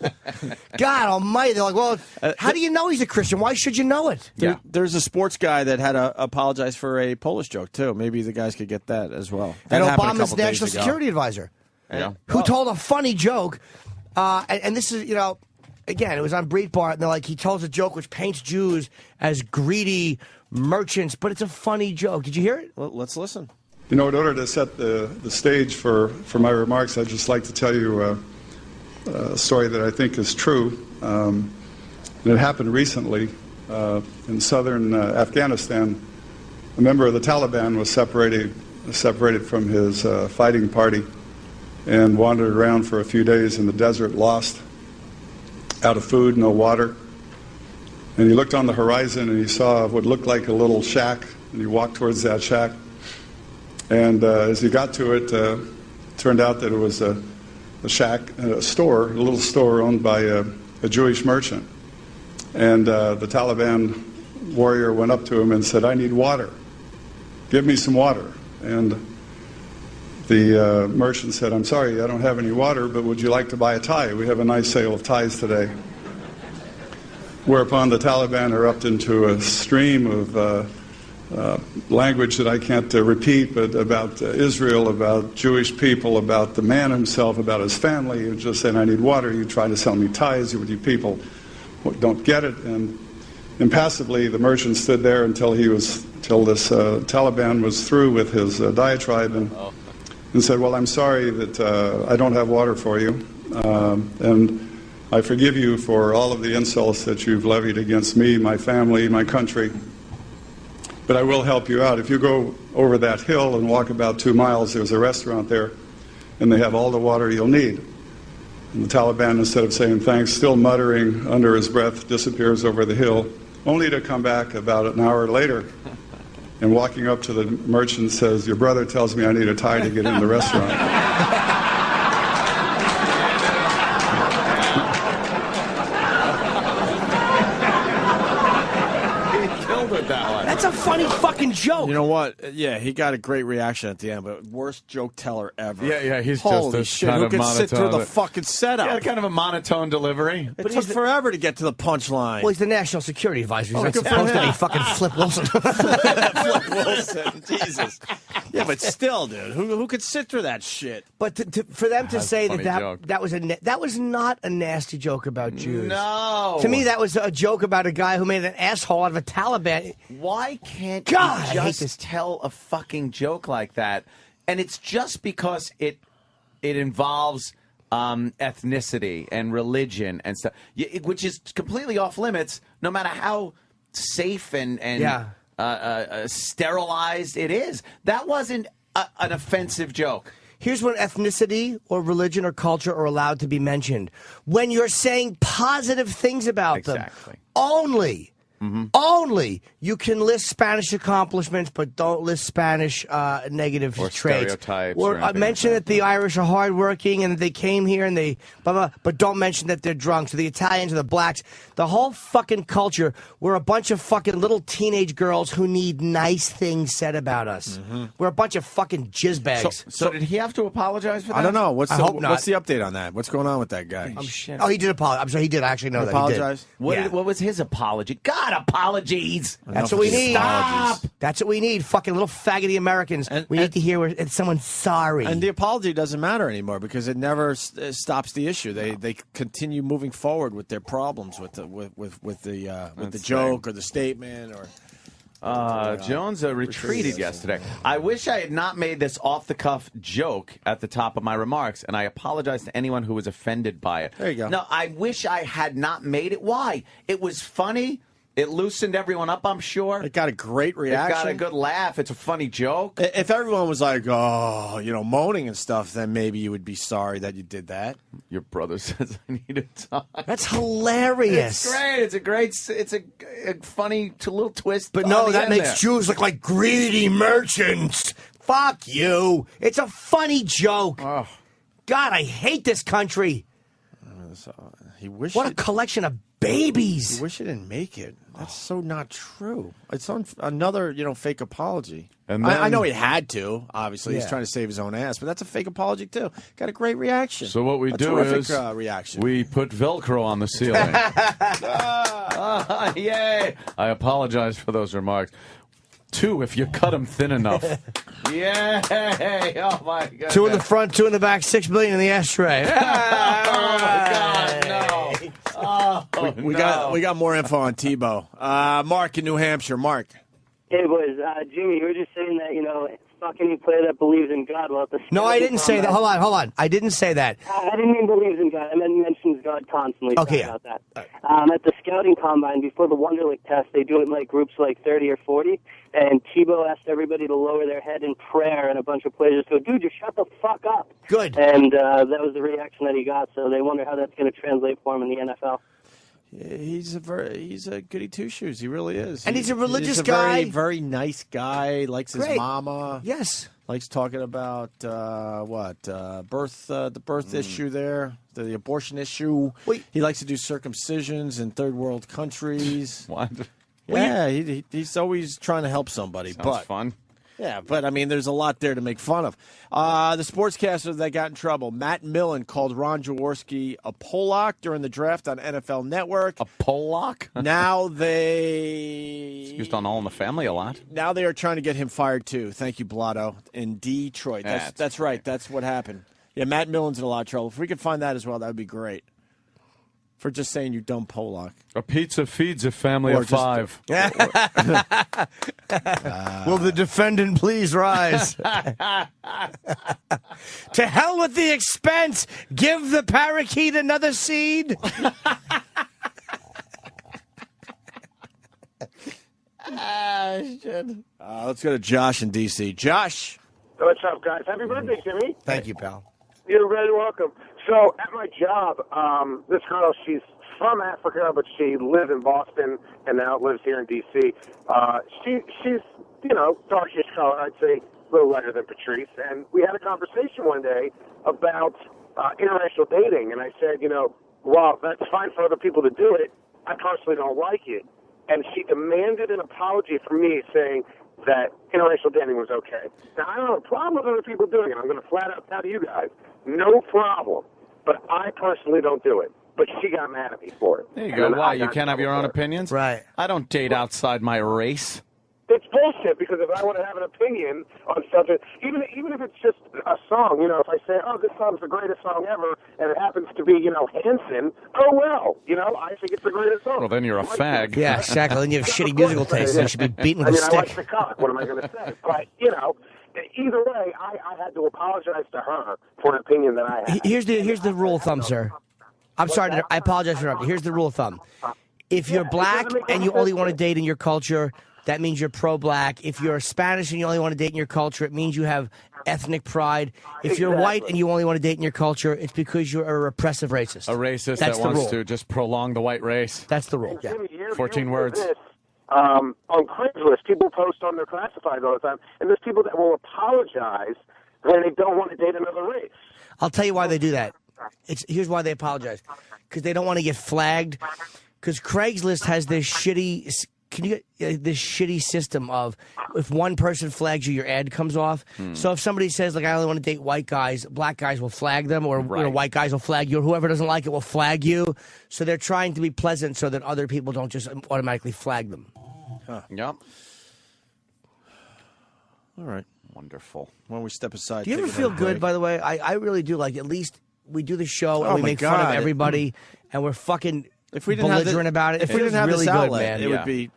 God almighty. They're like, well, how do you know he's a Christian? Why should you know it? There's a sports guy that had to apologize for a Polish joke, too. Maybe the guys could get that as well. And That happened a Obama's couple days national ago. security advisor. who told a funny joke. And this is, again, it was on Breitbart, and they're like, he tells a joke which paints Jews as greedy merchants, but it's a funny joke. Did you hear it? Well, let's listen. In order to set the stage for my remarks, I'd just like to tell you a story that I think is true. It happened recently in southern Afghanistan. A member of the Taliban was separated from his fighting party and wandered around for a few days in the desert, lost, out of food, no water. And he looked on the horizon and he saw what looked like a little shack, and he walked towards that shack. And as he got to it, turned out that it was a shack, a store, a little store owned by a Jewish merchant. And the Taliban warrior went up to him and said, "I need water. Give me some water." And the merchant said, "I'm sorry, I don't have any water, but would you like to buy a tie? We have a nice sale of ties today." Whereupon the Taliban erupted into a stream of language that I can't repeat, but about Israel, about Jewish people, about the man himself, about his family. He just said, "I need water. You try to sell me ties. You people don't get it." And impassively, the merchant stood there until this Taliban was through with his diatribe and said, "Well, I'm sorry that I don't have water for you, and I forgive you for all of the insults that you've levied against me, my family, my country. But I will help you out. If you go over that hill and walk about 2 miles, there's a restaurant there, and they have all the water you'll need." And the Taliban, instead of saying thanks, still muttering under his breath, disappears over the hill, only to come back about an hour later and walking up to the merchant says, "Your brother tells me I need a tie to get in the restaurant." That's a funny fucking joke. You know what? Yeah, he got a great reaction at the end, but worst joke teller ever. Yeah, he's Holy just a shit, kind who of could sit through the monotone. fucking setup? Yeah, kind of a monotone delivery. It took forever to get to the punchline. Well, he's the national security advisor. He's Oh, not good for supposed to him. be fucking Flip Wilson. Flip Wilson, Jesus. Yeah, but still, dude, who could sit through that shit? But for them to That's say a funny joke. that was not a nasty joke about Jews. No. To me, that was a joke about a guy who made an asshole out of a Taliban. Why can't God, I you hate just this. tell a fucking joke like that? And it's just because it involves ethnicity and religion and stuff, which is completely off limits, no matter how safe and sterilized it is. That wasn't an offensive joke. Here's when ethnicity or religion or culture are allowed to be mentioned. When you're saying positive things about them. Only. Only you can list Spanish accomplishments, but don't list Spanish negative Or traits. stereotypes Or or anything mention that the Irish are hardworking and that they came here and they blah, blah, but don't mention that they're drunks. Or the Italians or the blacks. The whole fucking culture, we're a bunch of fucking little teenage girls who need nice things said about us. We're a bunch of fucking jizzbags. So did he have to apologize for that? I don't know. I hope not. What's the update on that? What's going on with that guy? Oh, he did apologize. I'm sorry, he did. I actually know that. Apologize? He did. What was his apology? God, apologies. That's what we need. That's what we need. Fucking little faggoty Americans. We need to hear where someone's sorry. And the apology doesn't matter anymore because it never stops the issue. They continue moving forward with their problems with the joke or the statement or. Jones retreated yesterday. I wish I had not made this off-the-cuff joke at the top of my remarks, and I apologize to anyone who was offended by it. There you go. No, I wish I had not made it. Why? It was funny. It loosened everyone up, I'm sure. It got a great reaction. It got a good laugh. It's a funny joke. If everyone was like, moaning and stuff, then maybe you would be sorry that you did that. Your brother says I need a tie. That's hilarious. It's great. It's a funny little twist. But on no, the that end makes there. Jews look like greedy merchants. Fuck you. It's a funny joke. God, I hate this country. What a collection of babies. You wish you didn't make it. That's so not true. It's on another, fake apology. And I then- know he had to. Obviously, he's Yeah. trying to save his own ass, but that's a fake apology too. Got a great reaction. So what we a do terrific, is reaction. we put Velcro on the ceiling. Yay! I apologize for those remarks. 2 if you cut them thin enough. Yay! Oh my God! 2 in the front, 2 in the back, $6 billion in the ashtray. God, no! Oh, We got more info on Tebow. Mark in New Hampshire. Mark. Hey, boys. Jimmy, you were just saying that, fuck any player that believes in God. Well, No, I didn't say that. Hold on. I didn't say that. I didn't mean believes in God. I meant mentions God constantly. Okay, Sorry about that. At the scouting combine, before the Wonderlic test, they do it in groups 30 or 40, and Tebow asked everybody to lower their head in prayer, and a bunch of players just go, dude, just shut the fuck up. Good. And that was the reaction that he got, so they wonder how that's going to translate for him in the NFL. He's a goody two shoes. He really is. And he's a religious a guy. Very, very nice guy. Likes his Great. mama. Yes. Likes talking about the birth issue there, the abortion issue. He likes to do circumcisions in third world countries. What? Yeah, he's always trying to help somebody. Sounds fun. Yeah, but there's a lot there to make fun of. The sportscaster that got in trouble, Matt Millen, called Ron Jaworski a Pollock during the draft on NFL Network. A Pollock? Now they... It's used on All in the Family a lot. Now they are trying to get him fired, too. Thank you, Blotto, in Detroit. That's right. That's what happened. Yeah, Matt Millen's in a lot of trouble. If we could find that as well, that would be great. For just saying you dumb Pollock. A pizza feeds a family of 5. Will the defendant please rise? To hell with the expense. Give the parakeet another seed. Let's go to Josh in D.C. Josh. What's up, guys? Happy birthday, Jimmy. Thank you, pal. You're very welcome. So, at my job, this girl, she's from Africa, but she lives in Boston and now lives here in D.C. She's, darkish color, I'd say a little lighter than Patrice. And we had a conversation one day about interracial dating. And I said, well, that's fine for other people to do it. I personally don't like it. And she demanded an apology from me, saying that interracial dating was okay. Now, I don't have a problem with other people doing it. I'm going to flat out tell you guys, no problem. But I personally don't do it. But she got mad at me for it. There you go. Why? You can't have your own opinions? Right. I don't date outside my race. It's bullshit, because if I want to have an opinion on something, even if it's just a song, if I say, oh, this song's the greatest song ever, and it happens to be, Hanson, oh, well, I think it's the greatest song. Well, then you're a fag. Yeah, exactly. Then you have shitty musical taste, and you should be beaten with a stick. I like the cock. What am I going to say? But, either way, I had to apologize to her for an opinion that I had. Here's the rule of thumb, sir. I'm sorry. I apologize for interrupting. Here's the rule of thumb. If you're black and you only want to date in your culture, that means you're pro-black. If you're Spanish and you only want to date in your culture, it means you have ethnic pride. If you're white and you only want to date in your culture, it's because you're a repressive racist. A racist That's that the wants rule. to just prolong the white race. That's the rule. Yeah. 14 words. On Craigslist, people post on their classifieds all the time, and there's people that will apologize when they don't want to date another race. I'll tell you why they do that. Here's why they apologize. Because they don't want to get flagged. Because Craigslist has this shitty system of if one person flags you, your ad comes off. So if somebody says, I only want to date white guys, black guys will flag them, or white guys will flag you, or whoever doesn't like it will flag you. So they're trying to be pleasant so that other people don't just automatically flag them. Huh. Yep. All right. Wonderful. Why don't we step aside? Do you ever take feel another good, break? by the way? I really do. At least we do the show and Oh, we my make fun of God. everybody, and we're fucking If we didn't have belligerent about it. if It we feels didn't have really this good, outlet, man. it would be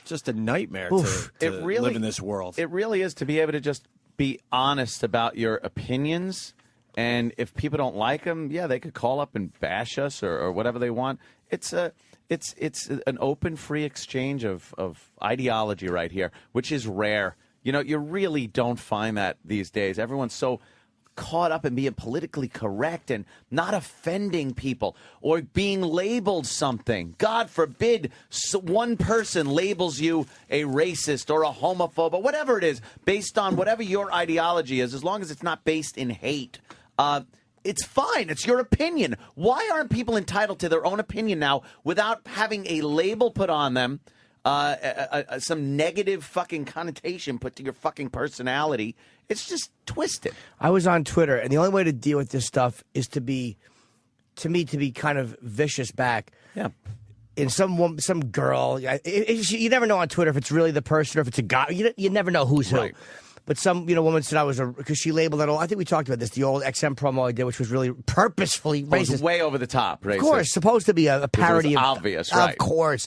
just a nightmare Oof. to It really- live in this world. It really is to be able to just be honest about your opinions. And if people don't like them, they could call up and bash us or whatever they want. It's an open, free exchange of ideology right here, which is rare. You really don't find that these days. Everyone's so caught up in being politically correct and not offending people or being labeled something. God forbid one person labels you a racist or a homophobe or whatever it is, based on whatever your ideology is, as long as it's not based in hate. It's fine. It's your opinion. Why aren't people entitled to their own opinion now without having a label put on them, some negative fucking connotation put to your fucking personality? It's just twisted. I was on Twitter, and the only way to deal with this stuff is to be kind of vicious back. Yeah. in some girl. You never know on Twitter if it's really the person or if it's a guy. You never know who's who. But some woman said I was because she labeled that old. I think we talked about this. The old XM promo I did, which was really purposefully racist. It was way over the top, racist. Of course, supposed to be a parody. It was of obvious, right? Of course.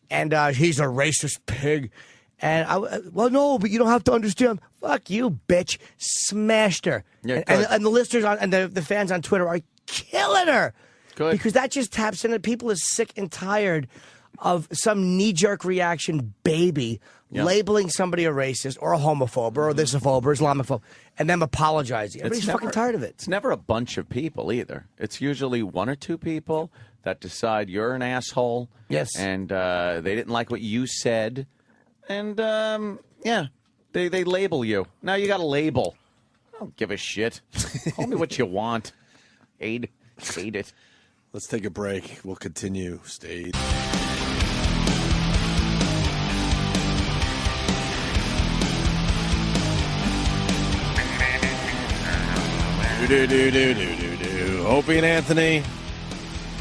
And he's a racist pig. And well, no, but you don't have to understand. Fuck you, bitch. Smashed her. Yeah, and the listeners and the fans on Twitter are killing her. Good. Because that just taps into people are sick and tired of some knee-jerk reaction baby labeling somebody a racist or a homophobe or a thisophobe or Islamophobe and them apologizing. Everybody's fucking tired of it. It's never a bunch of people either. It's usually one or two people that decide you're an asshole. Yes. And they didn't like what you said. And, they label you. Now you got a label. I don't give a shit. Call me what you want. Hate it. Let's take a break. We'll continue. Stay. Opie and Anthony.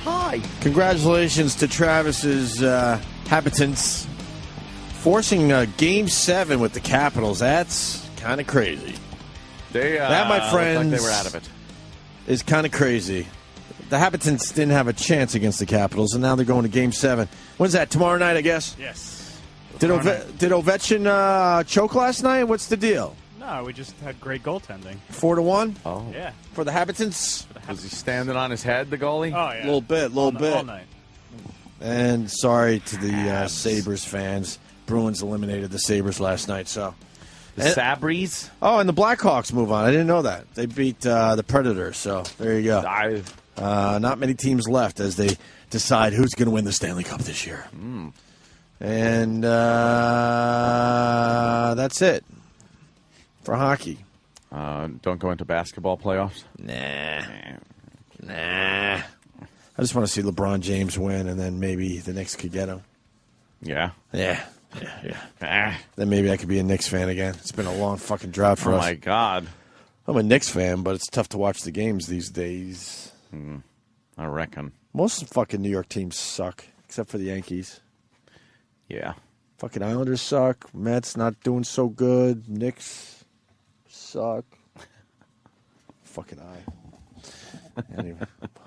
Hi. Congratulations to Travis's habitants forcing Game 7 with the Capitals. That's kind of crazy. That, my friends, looked like they were out of it. Is kind of crazy. The Habitants didn't have a chance against the Capitals, and now they're going to Game 7. When's that? Tomorrow night, I guess? Yes. Did Ovechkin choke last night? What's the deal? No, we just had great goaltending. 4-1? Oh. Yeah. For the Habitants? Was he standing on his head, the goalie? Oh, yeah. A little bit. All night. And sorry to the Sabres fans. Bruins eliminated the Sabres last night, so... The Sabres? Oh, and the Blackhawks move on. I didn't know that. They beat the Predators, so there you go. Not many teams left as they decide who's going to win the Stanley Cup this year. And that's it for hockey. Don't go into basketball playoffs? Nah. I just want to see LeBron James win, and then maybe the Knicks could get him. Yeah. Yeah. Then maybe I could be a Knicks fan again. It's been a long fucking drought for us. Oh, my God. I'm a Knicks fan, but it's tough to watch the games these days. I reckon. Most fucking New York teams suck, except for the Yankees. Yeah. Fucking Islanders suck. Mets not doing so good. Knicks suck. Fucking eye. Anyway,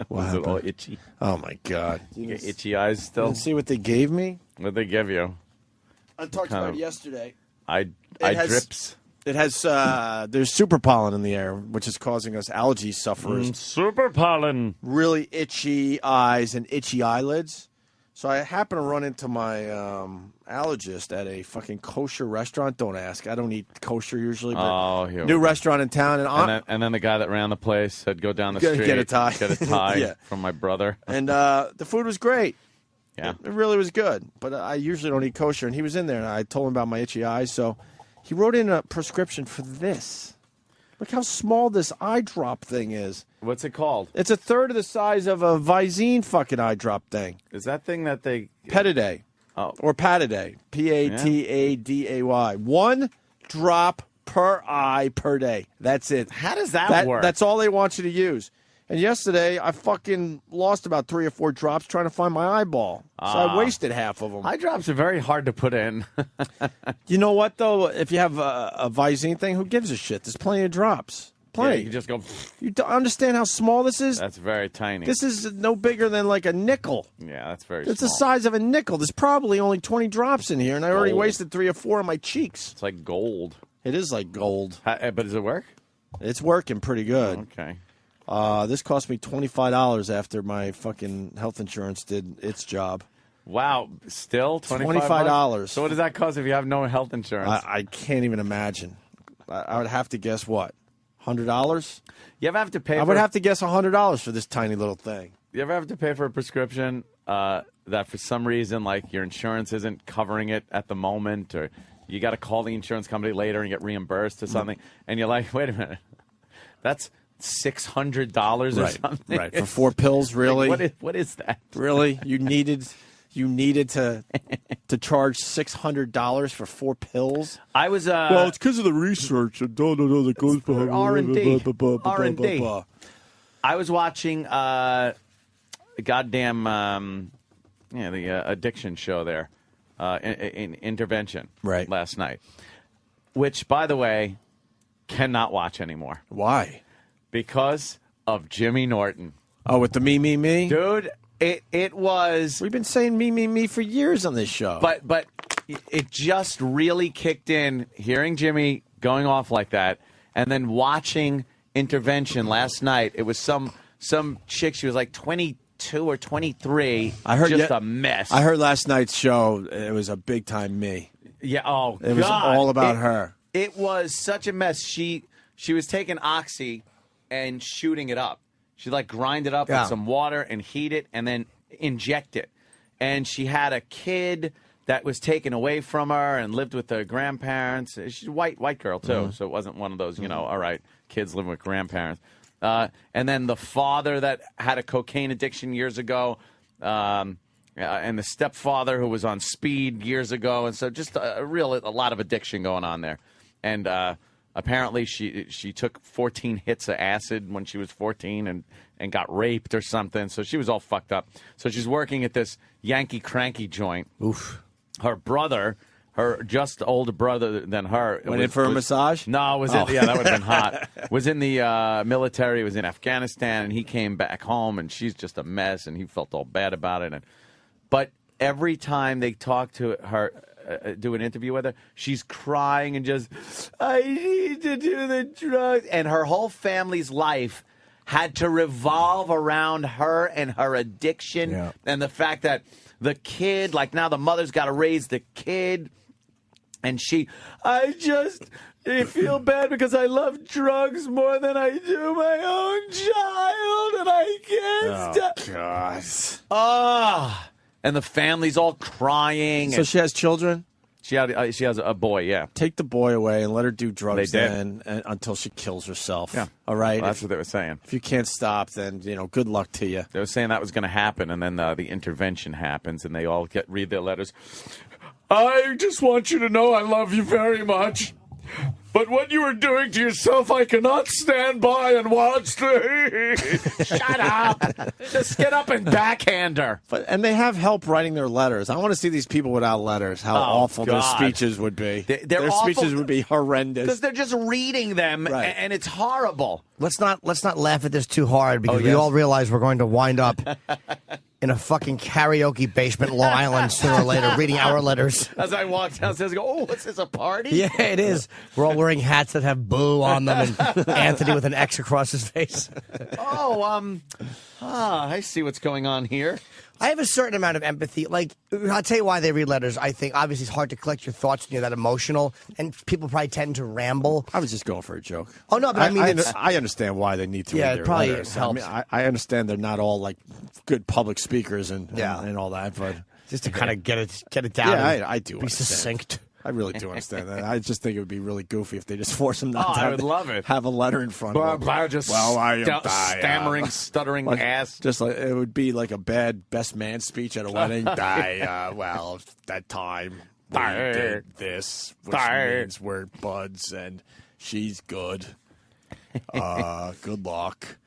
Was it all itchy? Oh, my God. You get itchy eyes still? Let's see what they gave me. What'd they give you? I talked about it yesterday. Eye drips. It has, there's super pollen in the air, which is causing us allergy sufferers. Super pollen. Really itchy eyes and itchy eyelids. So I happened to run into my allergist at a fucking kosher restaurant. Don't ask. I don't eat kosher usually. But new restaurant in town. And then the guy that ran the place said, go down the street. Get a tie. Get a tie Yeah. from my brother. And the food was great. Yeah. It really was good. But I usually don't eat kosher. And he was in there, and I told him about my itchy eyes. So he wrote in a prescription for this. Look how small this eye drop thing is. What's it called? It's a third of the size of a Visine fucking eye drop thing. Is that thing that they... Petaday. Oh. Or Pataday. Pataday. 1 drop per eye per day. That's it. How does that work? That's all they want you to use. And yesterday, I fucking lost about 3 or 4 drops trying to find my eyeball. So I wasted half of them. Eye drops are very hard to put in. You know what, though? If you have a Visine thing, who gives a shit? There's plenty of drops. Plenty. Yeah, you just go... You don't understand how small this is? That's very tiny. This is no bigger than like a nickel. Yeah, that's very It's small. the size of a nickel. There's probably only 20 drops in here, and I already Gold. wasted 3 or 4 on my cheeks. It's like gold. It is like gold. But does it work? It's working pretty good. Okay. This cost me $25 after my fucking health insurance did its job. Wow. Still $25. So what does that cost if you have no health insurance? I can't even imagine. I would have to guess what? $100? You ever have to pay I would have to guess $100 for this tiny little thing. You ever have to pay for a prescription that for some reason, like your insurance isn't covering it at the moment, or you got to call the insurance company later and get reimbursed or something, and you're like, wait a minute, that's $600 or something? Right, for 4 pills, really? Like, what is that? Really? You needed to charge $600 for 4 pills? I was well, it's because of the research that goes behind R&D. I was watching goddamn addiction show there, in Intervention, right, last night. Which, by the way, cannot watch anymore. Why? Because of Jimmy Norton. Oh, with the me, dude. It was. We've been saying me for years on this show, but it just really kicked in. Hearing Jimmy going off like that, and then watching Intervention last night. It was some chick. She was like 22 or 23. I heard just a mess. I heard last night's show. It was a big time me. Yeah. Oh, it was all about her. It was such a mess. She was taking Oxy and shooting it up. She like grind it up with some water and heat it and then inject it. And she had a kid that was taken away from her and lived with her grandparents. She's a white girl too, so it wasn't one of those, all right, kids living with grandparents. And then the father that had a cocaine addiction years ago, and the stepfather who was on speed years ago, and so just a lot of addiction going on there. And apparently she took 14 hits of acid when she was 14 and got raped or something. So she was all fucked up. So she's working at this Yankee Cranky joint. Oof. Her brother, her just older brother than her, went in for a massage. No, that would have been hot. Was in the military. Was in Afghanistan, and he came back home, and she's just a mess, and he felt all bad about it. But every time they talk to her, do an interview with her, she's crying and just, I need to do the drugs, and her whole family's life had to revolve around her and her addiction, and the fact that the kid, like now the mother's got to raise the kid. And I feel bad because I love drugs more than I do my own child, and I can't stop. God. And the family's all crying. So she has children? She has a boy, yeah. Take the boy away and let her do drugs They did. then until she kills herself. Yeah. All right? Well, that's what they were saying. If you can't stop, then, good luck to you. They were saying that was going to happen, and then the intervention happens, and they all read their letters. I just want you to know I love you very much. But what you are doing to yourself, I cannot stand by and watch. Shut up. Just get up and backhand her. And they have help writing their letters. I want to see these people without letters, how awful their God. speeches would be. Their speeches would be horrendous. Because they're just reading them, and it's horrible. Let's not laugh at this too hard because we yes? all realize we're going to wind up in a fucking karaoke basement in Long Island sooner or later reading our letters. As I walk downstairs, I go, oh, what's this, a party? Yeah, it is. We're all wearing hats that have boo on them and Anthony with an X across his face. I see what's going on here. I have a certain amount of empathy. Like, I'll tell you why they read letters. I think, obviously, it's hard to collect your thoughts when you're that emotional, and people probably tend to ramble. I was just going for a joke. Oh, no, but I mean, I understand why they need to read it their probably letters. helps. I mean, I understand they're not all, like, good public speakers and all that, but... Just to kind of get it down. Yeah, I do be understand. succinct. I really do understand that. I just think it would be really goofy if they just force them not to I would love it. have a letter in front of them. I am stammering, stuttering ass. Just like it would be like a bad best man speech at a wedding. That time we did this, which means we're buds, and she's good. Good luck.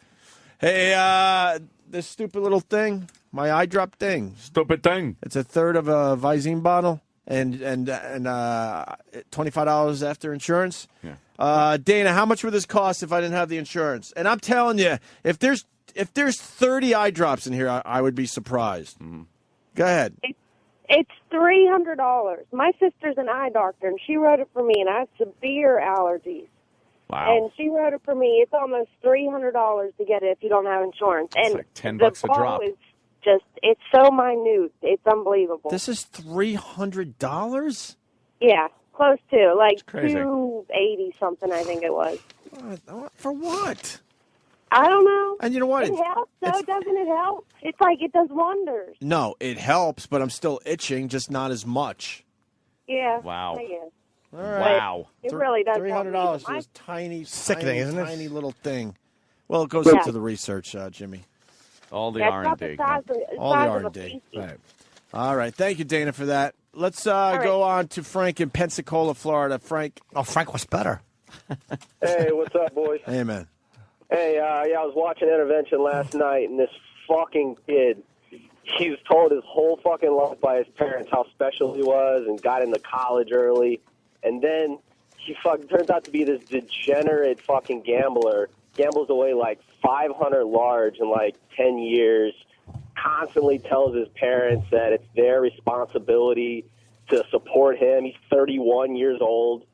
Hey, this stupid little thing, my eye drop thing. Stupid thing. It's a third of a Visine bottle. And $25 after insurance. Yeah. Dana, how much would this cost if I didn't have the insurance? And I'm telling you, if there's 30 eye drops in here, I would be surprised. Mm-hmm. Go ahead. It's $300. My sister's an eye doctor, and she wrote it for me, and I have severe allergies. Wow. And she wrote it for me. It's almost $300 to get it if you don't have insurance. It's and like $10 a drop. It's so minute. It's unbelievable. This is $300? Yeah, close to. Like crazy. $280 something, I think it was. For what? I don't know. And you know what? It helps, though, doesn't it help? It's like it does wonders. No, it helps, but I'm still itching, just not as much. Yeah. Wow. I guess. All right. Wow. It really does. $300 for this tiny, Sickening, isn't it? tiny little thing. Well, it goes Yeah. into the research, Jimmy. All the That's R&D. not the size of, All the size of a R&D. pinky. Right. All right. Thank you, Dana, for that. Let's go on to Frank in Pensacola, Florida. Frank. Oh, Frank was better. Hey, what's up, boys? Hey, man. Hey, I was watching Intervention last night, and this fucking kid he's told his whole fucking life by his parents how special he was and got into college early. And then he turns out to be this degenerate fucking gambler. Gambles away like 500 large in like 10 years. Constantly tells his parents that it's their responsibility to support him. He's 31 years old.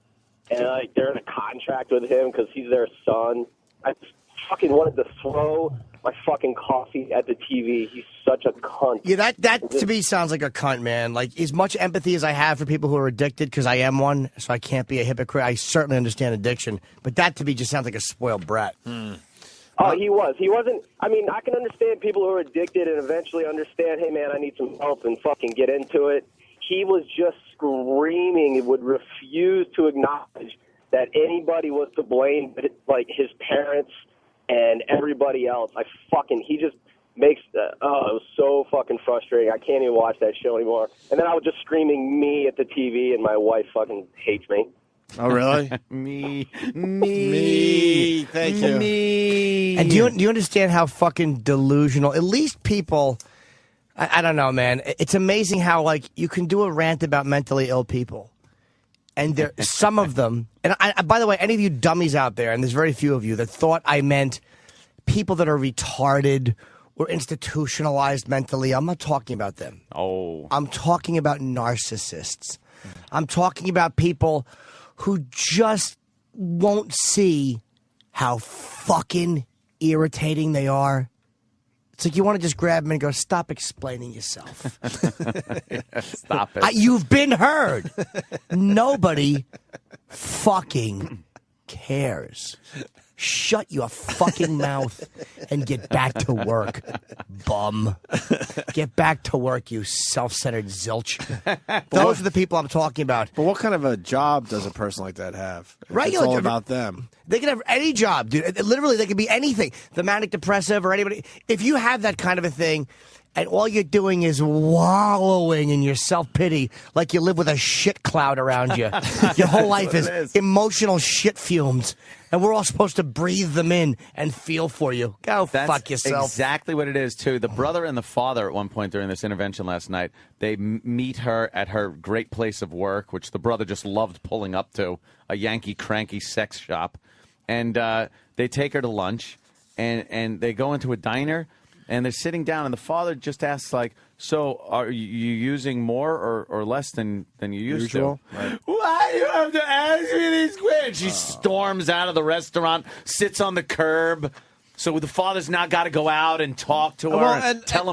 And like they're in a contract with him because he's their son. I just fucking wanted to throw my fucking coffee at the TV. He's such a cunt. Yeah, that to me sounds like a cunt, man. Like, as much empathy as I have for people who are addicted, because I am one, so I can't be a hypocrite. I certainly understand addiction. But that to me just sounds like a spoiled brat. Oh, he was. He wasn't. I mean, I can understand people who are addicted and eventually understand, hey, man, I need some help and fucking get into it. He was just screaming and would refuse to acknowledge that anybody was to blame, but like his parents and everybody else. He just makes, it was so fucking frustrating. I can't even watch that show anymore. And then I was just screaming me at the TV, and my wife fucking hates me. Oh, really? Me. Thank you. Me. And do you understand how fucking delusional, at least people, I don't know, man. It's amazing how, like, you can do a rant about mentally ill people. And there, some of them, and by the way, any of you dummies out there, and there's very few of you, that thought I meant people that are retarded or institutionalized mentally, I'm not talking about them. Oh. I'm talking about narcissists. I'm talking about people who just won't see how fucking irritating they are. It's like you want to just grab them and go, stop explaining yourself. Stop it. You've been heard. Nobody fucking cares. Shut your fucking mouth and get back to work, bum. Get back to work, you self-centered zilch. Those are the people I'm talking about. But what kind of a job does a person like that have? Right, It's all about them. They can have any job, dude. Literally, they can be anything. The manic depressive or anybody. If you have that kind of a thing, and all you're doing is wallowing in your self-pity like you live with a shit cloud around you. Your whole life is emotional shit fumes. And we're all supposed to breathe them in and feel for you. Go fuck yourself. Exactly what it is, too. The brother and the father, at one point during this intervention last night, they meet her at her great place of work, which the brother just loved pulling up to, a Yankee cranky sex shop. And they take her to lunch, and they go into a diner. And they're sitting down, and the father just asks, like, so are you using more or less than you used to? Right. Why do you have to ask me these questions? She storms out of the restaurant, sits on the curb. So the father's now got to go out and talk to her, and tell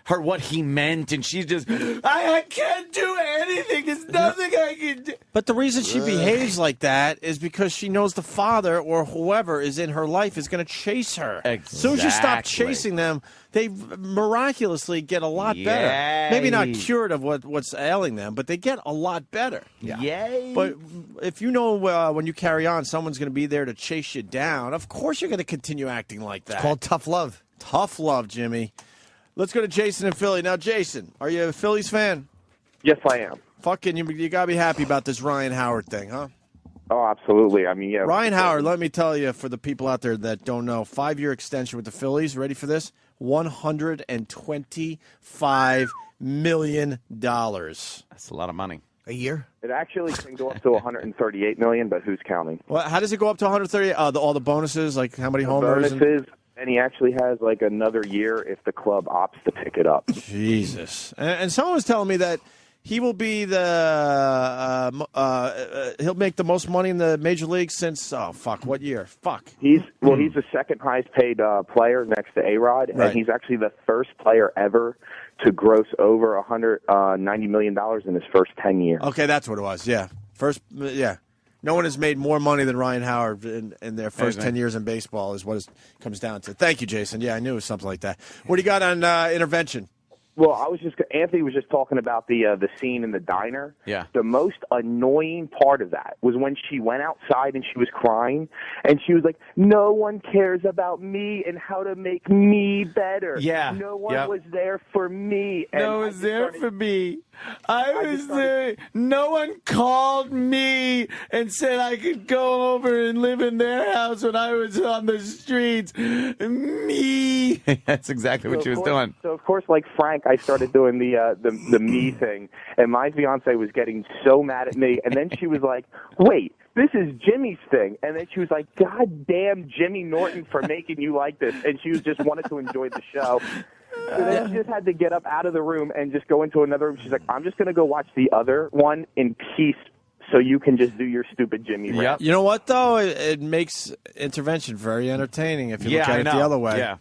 her what he meant, and she's just, I can't do anything. There's nothing I can do. But the reason she behaves like that is because she knows the father or whoever is in her life is going to chase her. Exactly. As soon as you stop chasing them, they miraculously get a lot better. Maybe not cured of what's ailing them, but they get a lot better. Yeah. Yay. But if you know when you carry on, someone's going to be there to chase you down, of course you're going to continue acting like that. It's called tough love. Tough love, Jimmy. Let's go to Jason in Philly. Now, Jason, are you a Phillies fan? Yes, I am. Fucking, you got to be happy about this Ryan Howard thing, huh? Oh, absolutely. I mean, yeah. Ryan Howard, let me tell you, for the people out there that don't know, 5-year extension with the Phillies. Ready for this? $125 million. That's a lot of money. A year? It actually can go up to $138 million, but who's counting? Well, how does it go up to 138? All the bonuses, like how many homers? Bonuses, and he actually has like another year if the club opts to pick it up. Jesus. And someone was telling me that he will be he'll make the most money in the major league since, what year? He's the second highest paid player next to A-Rod, and he's actually the first player ever to gross over $190 million in his first 10 years. Okay, that's what it was. Yeah. No one has made more money than Ryan Howard in their first 10 years in baseball is what it comes down to. Thank you, Jason. Yeah, I knew it was something like that. What do you got on intervention? Well, Anthony was just talking about the scene in the diner. Yeah. The most annoying part of that was when she went outside and she was crying, and she was like, "No one cares about me and how to make me better. Yeah. No one was there for me. And no one was there for me. I was there. No one called me and said I could go over and live in their house when I was on the streets. Me." That's exactly what she was doing. So of course, like Frank, I started doing the me thing, and my fiance was getting so mad at me, and then she was like, "Wait, this is Jimmy's thing," and then she was like, "God damn, Jimmy Norton for making you like this," and she was just wanted to enjoy the show. So then she just had to get up out of the room and just go into another room. She's like, "I'm just going to go watch the other one in peace so you can just do your stupid Jimmy rant." You know what, though? It makes intervention very entertaining if you look at it the other way. Yeah.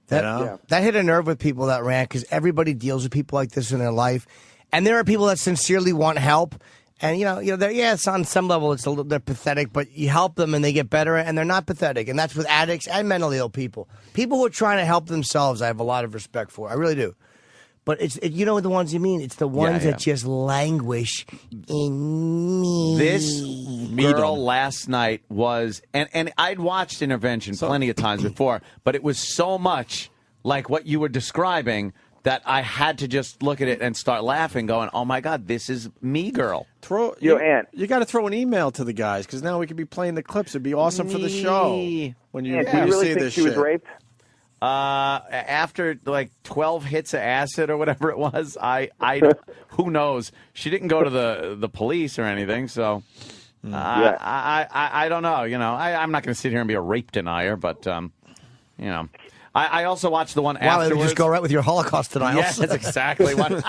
That hit a nerve with people, that rant, because everybody deals with people like this in their life, and there are people that sincerely want help, and it's on some level they're pathetic, but you help them and they get better, and they're not pathetic, and that's with addicts and mentally ill people. People who are trying to help themselves, I have a lot of respect for. I really do. But you know the ones you mean. It's the ones that just languish in me. This girl last night was, and I'd watched Intervention plenty of times before, but it was so much like what you were describing that I had to just look at it and start laughing, going, "Oh my God, this is me, girl." You got to throw an email to the guys, because now we could be playing the clips. It'd be awesome for the show when you really see think this she was shit. raped? After like 12 hits of acid or whatever it was, I who knows? She didn't go to the police or anything, so I don't know. I'm not going to sit here and be a rape denier, but I also watched the one afterwards. Wow, just go right with your Holocaust denials. Yes, that's exactly what.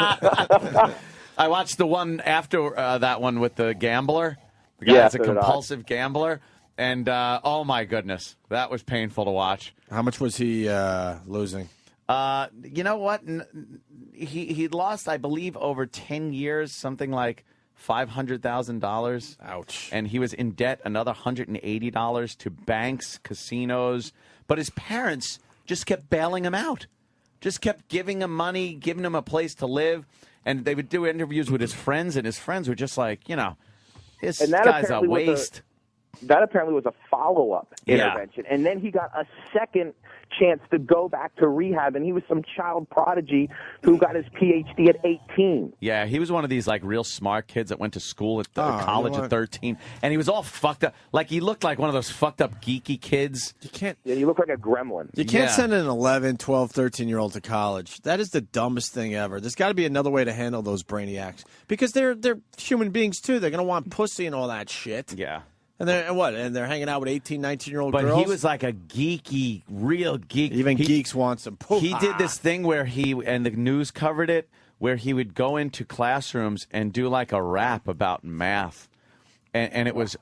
I watched the one after that one with the gambler. The guy that's a compulsive gambler. And, oh, my goodness, that was painful to watch. How much was he losing? You know what? He lost, I believe, over 10 years, something like $500,000. Ouch. And he was in debt another $180 to banks, casinos. But his parents just kept bailing him out, just kept giving him money, giving him a place to live. And they would do interviews with his friends, and his friends were just like, this guy's a waste. That apparently was a follow-up intervention. And then he got a second chance to go back to rehab, and he was some child prodigy who got his PhD at 18. Yeah, he was one of these like real smart kids that went to school at college at 13, and he was all fucked up. Like he looked like one of those fucked up geeky kids. Yeah, you look like a gremlin. You can't send an 11, 12, 13-year-old to college. That is the dumbest thing ever. There's got to be another way to handle those brainiacs, because they're human beings too. They're going to want pussy and all that shit. Yeah. And they're hanging out with 18, 19-year-old girls? But he was like a geeky, real geek. Even geeks want some poop. He did this thing where and the news covered it, where he would go into classrooms and do like a rap about math. And it was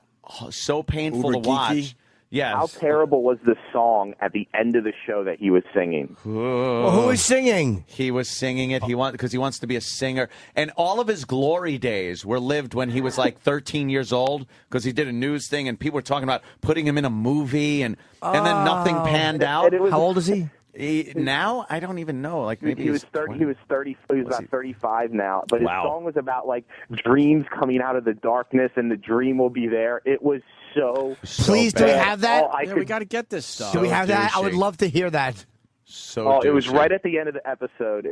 so painful to watch. Geeky. Yes. How terrible was the song at the end of the show that he was singing? Well, who was singing? He was singing it. Because he wants to be a singer. And all of his glory days were lived when he was like 13 years old, because he did a news thing and people were talking about putting him in a movie, and then nothing panned out. How old is he? Now I don't even know. Like maybe he was 30. He was 30. He was about 35 now. But his song was about like dreams coming out of the darkness, and the dream will be there. It was so. Please, do we have that? We got to get this stuff. Do we have that? I would love to hear that. It was right at the end of the episode.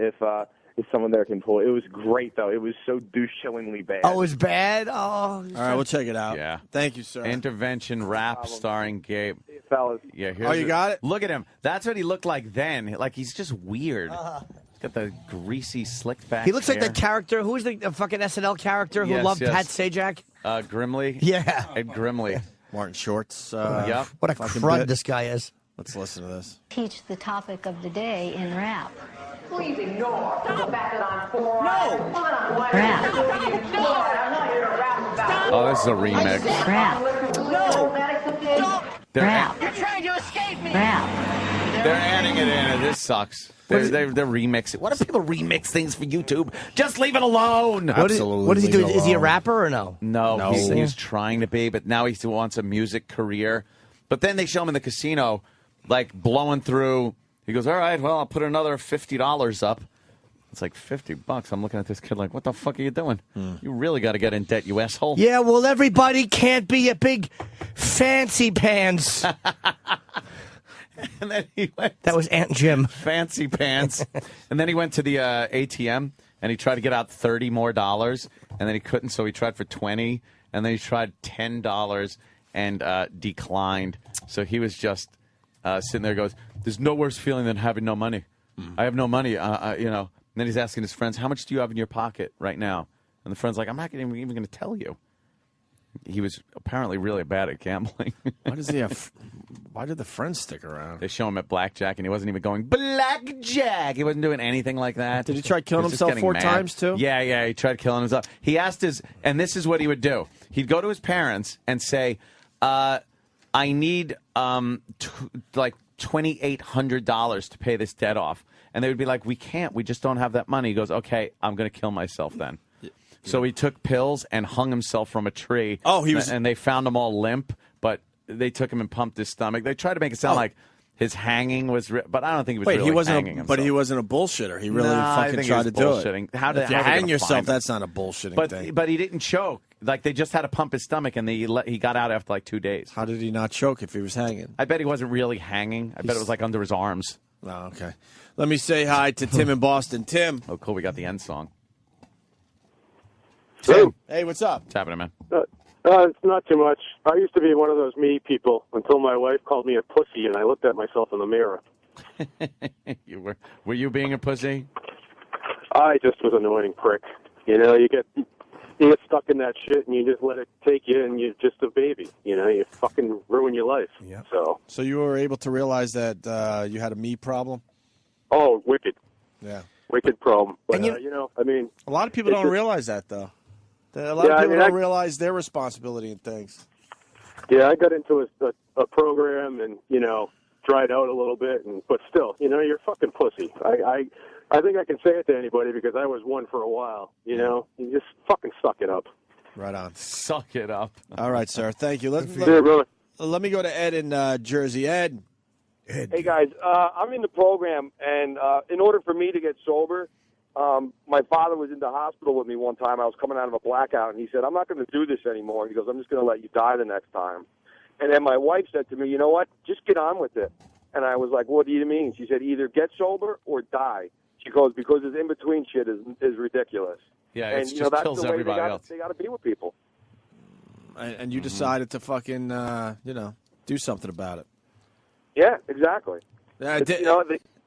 If someone there can pull it. It was great, though. It was so douche-chillingly bad. Oh, it was bad? Oh. All right, we'll check it out. Yeah. Thank you, sir. Intervention rap starring Gabe. Fellas. Yeah. You got it? Look at him. That's what he looked like then. Like, he's just weird. He's got the greasy, slicked back He looks like hair. the character. Who's the fucking SNL character who loved Pat Sajak? Grimley. Yeah. Ed Grimley. Martin Short's. Yep. What a crud bit. this guy is. Let's listen to this. Teach the topic of the day in rap. Please ignore. Don't back it on four. No. Rap. I'm not here to rap about. Oh, this is a remix. Rap. No. Rap. You're trying to escape me. Rap. They're adding it in, and this sucks. They're remixing. What if people remix things for YouTube? Just leave it alone. Absolutely. What does he do? Is he a rapper or no? No. He's trying to be, but now he wants a music career. But then they show him in the casino, like blowing through. He goes, all right, well, I'll put another $50 up. It's like $50. I'm looking at this kid like, what the fuck are you doing? You really got to get in debt, you asshole. Yeah, well, everybody can't be a big fancy pants. And then he went. That was Aunt Jim. Fancy pants. And then he went to the ATM and he tried to get out $30 more, and then he couldn't, so he tried for $20, and then he tried $10 and declined. So he was just sitting there, goes, "There's no worse feeling than having no money. I have no money, you know." And then he's asking his friends, "How much do you have in your pocket right now?" And the friend's like, "I'm not even going to tell you." He was apparently really bad at gambling. Why does he have? Why did the friends stick around? They show him at blackjack, and he wasn't even going blackjack. He wasn't doing anything like that. Did he try killing was just himself getting 4 mad. times too? Yeah, he tried killing himself. He asked his, and this is what he would do. He'd go to his parents and say, "I need like $2,800 to pay this debt off," and they would be like, "We can't. We just don't have that money." He goes, "Okay, I'm going to kill myself then." So he took pills and hung himself from a tree. Oh, he was, and they found him all limp, but they took him and pumped his stomach. They tried to make it sound like his hanging was, but I don't think he was really hanging himself. But he wasn't a bullshitter. He really fucking tried to do it. How if you hang yourself, that's not a bullshitting thing. But he didn't choke. Like, they just had to pump his stomach, and he got out after like 2 days. How did he not choke if he was hanging? I bet he wasn't really hanging. I bet it was like under his arms. Oh, okay. Let me say hi to Tim in Boston. Tim. Oh, cool. We got the end song. Tim. Hey, what's up? What's happening, man? It's not too much. I used to be one of those me people until my wife called me a pussy, and I looked at myself in the mirror. Were you being a pussy? I just was an annoying prick. You know, you get stuck in that shit, and you just let it take you, and you're just a baby. You know, you fucking ruin your life. Yeah. So you were able to realize that you had a me problem? Oh, wicked. Yeah. Wicked problem. But, And you know, I mean... A lot of people it's don't just- realize that, though. A lot of people don't realize their responsibility in things. Yeah, I got into a program and, you know, dried out a little bit, but still, you know, you're a fucking pussy. I think I can say it to anybody because I was one for a while, you know. You just fucking suck it up. Right on. Suck it up. All right, sir. Thank you. Let me go to Ed in Jersey. Ed. Hey, guys. I'm in the program, and in order for me to get sober, my father was in the hospital with me one time. I was coming out of a blackout, and he said, "I'm not going to do this anymore." He goes, "I'm just going to let you die the next time." And then my wife said to me, "You know what? Just get on with it." And I was like, "What do you mean?" She said, "Either get sober or die." She goes, "Because this in-between shit is ridiculous." Yeah, and, it you just know, that's kills the way everybody else. They got to be with people. And you decided to fucking, do something about it. Yeah, exactly.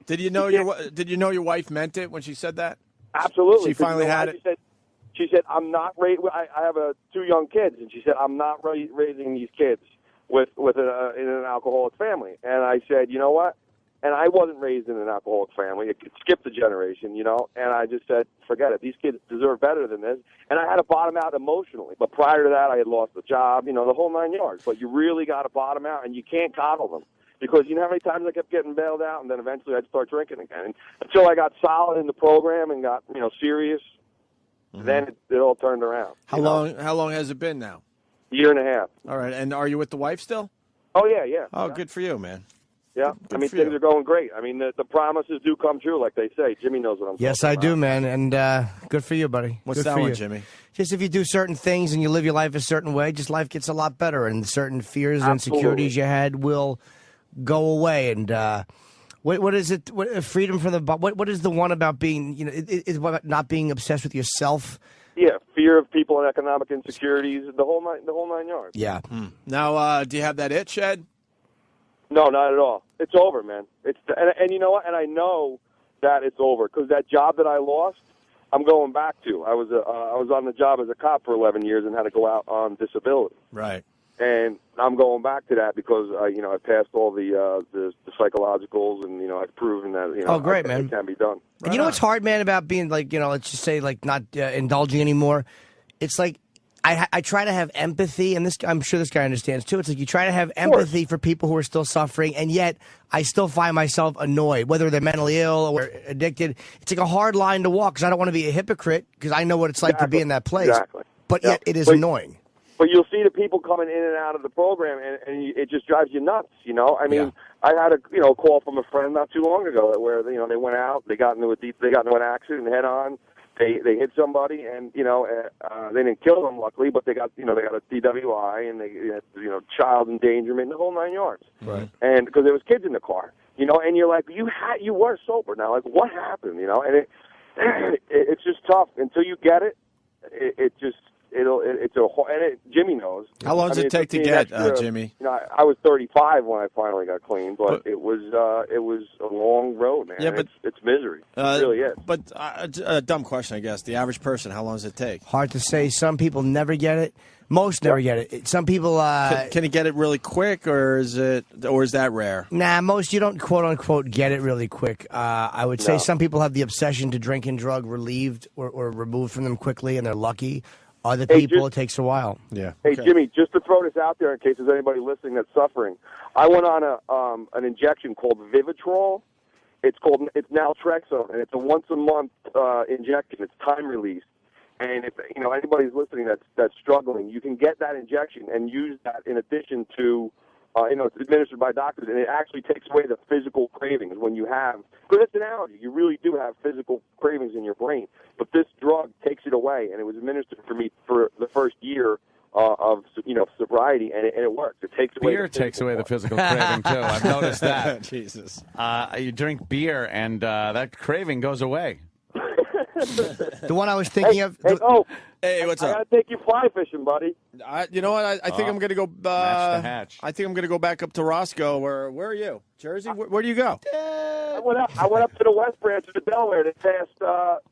Did you know your wife meant it when she said that? Absolutely. She finally had it. She said, "I'm not I have 2 young kids," and she said, "I'm not raising these kids in an alcoholic family." And I said, "You know what?" And I wasn't raised in an alcoholic family. It skipped a generation, you know. And I just said, "Forget it. These kids deserve better than this." And I had to bottom out emotionally. But prior to that, I had lost a job, you know, the whole 9 yards. But you really got to bottom out, and you can't coddle them. Because you know how many times I kept getting bailed out, and then eventually I'd start drinking again. And until I got solid in the program and got, you know, serious, then it all turned around. How long has it been now? Year and a half. All right. And are you with the wife still? Oh, yeah. Oh, good for you, man. Yeah. I mean, things are going great. I mean, the promises do come true, like they say. Jimmy knows what I'm Yes, talking I about. do, man, and good for you, buddy. What's Good that for one, you. Jimmy? Just if you do certain things and you live your life a certain way, just life gets a lot better, and certain fears and insecurities you had will go away. And what is it? Freedom from the what is the one about being? You know, is about not being obsessed with yourself. Yeah, fear of people and economic insecurities, the whole 9 yards. Yeah. Now, do you have that itch, Ed? No, not at all. It's over, man. And you know what? And I know that it's over because that job that I lost, I'm going back to. I was on the job as a cop for 11 years and had to go out on disability. Right. And I'm going back to that because you know, I passed all the psychologicals, and you know, I've proven that, you know, Oh, great, man. it can be done. And you know what's hard, man, about being like, you know, let's just say like not indulging anymore? It's like I try to have empathy, and I'm sure this guy understands too. It's like you try to have empathy for people who are still suffering, and yet I still find myself annoyed, whether they're mentally ill or addicted. It's like a hard line to walk because I don't want to be a hypocrite because I know what it's like to be in that place. Exactly. But yet it is annoying. But you'll see the people coming in and out of the program, and it just drives you nuts. I mean, I had a call from a friend not too long ago where they went out, they got into an accident head on, they hit somebody, and they didn't kill them luckily, but they got a DWI and they child endangerment, the whole 9 yards. Right. And because there was kids in the car, and you're like, you were sober now, like what happened, and it's just tough until you get it. Jimmy knows. How long does it take to get, Jimmy? I was 35 when I finally got clean, but it was a long road, man. Yeah, but it's misery. It really is. But a dumb question, I guess. The average person, how long does it take? Hard to say. Some people never get it. Most never get it. Some people can you get it really quick, or is that rare? Nah, most you don't quote unquote get it really quick. I would say some people have the obsession to drink and drug relieved or removed from them quickly, and they're lucky. Other people, it takes a while. Yeah. Hey, Jimmy, just to throw this out there in case there's anybody listening that's suffering, I went on an injection called Vivitrol. It's naltrexone, and it's a once a month injection. It's time released, and if anybody's listening that's struggling, you can get that injection and use that in addition to. It's administered by doctors, and it actually takes away the physical cravings when you have, because it's an allergy. You really do have physical cravings in your brain. But this drug takes it away, and it was administered for me for the first year of sobriety, and it works. It takes away. Beer takes away the physical craving too. I've noticed that. Jesus. You drink beer, and that craving goes away. The one I was thinking of. Hey, what's I up? gotta take you fly fishing, buddy. You know what? I think I'm gonna go. Match the hatch. I think I'm gonna go back up to Roscoe. Where are you? Jersey? Where do you go? I went up to the West Branch of the Delaware this past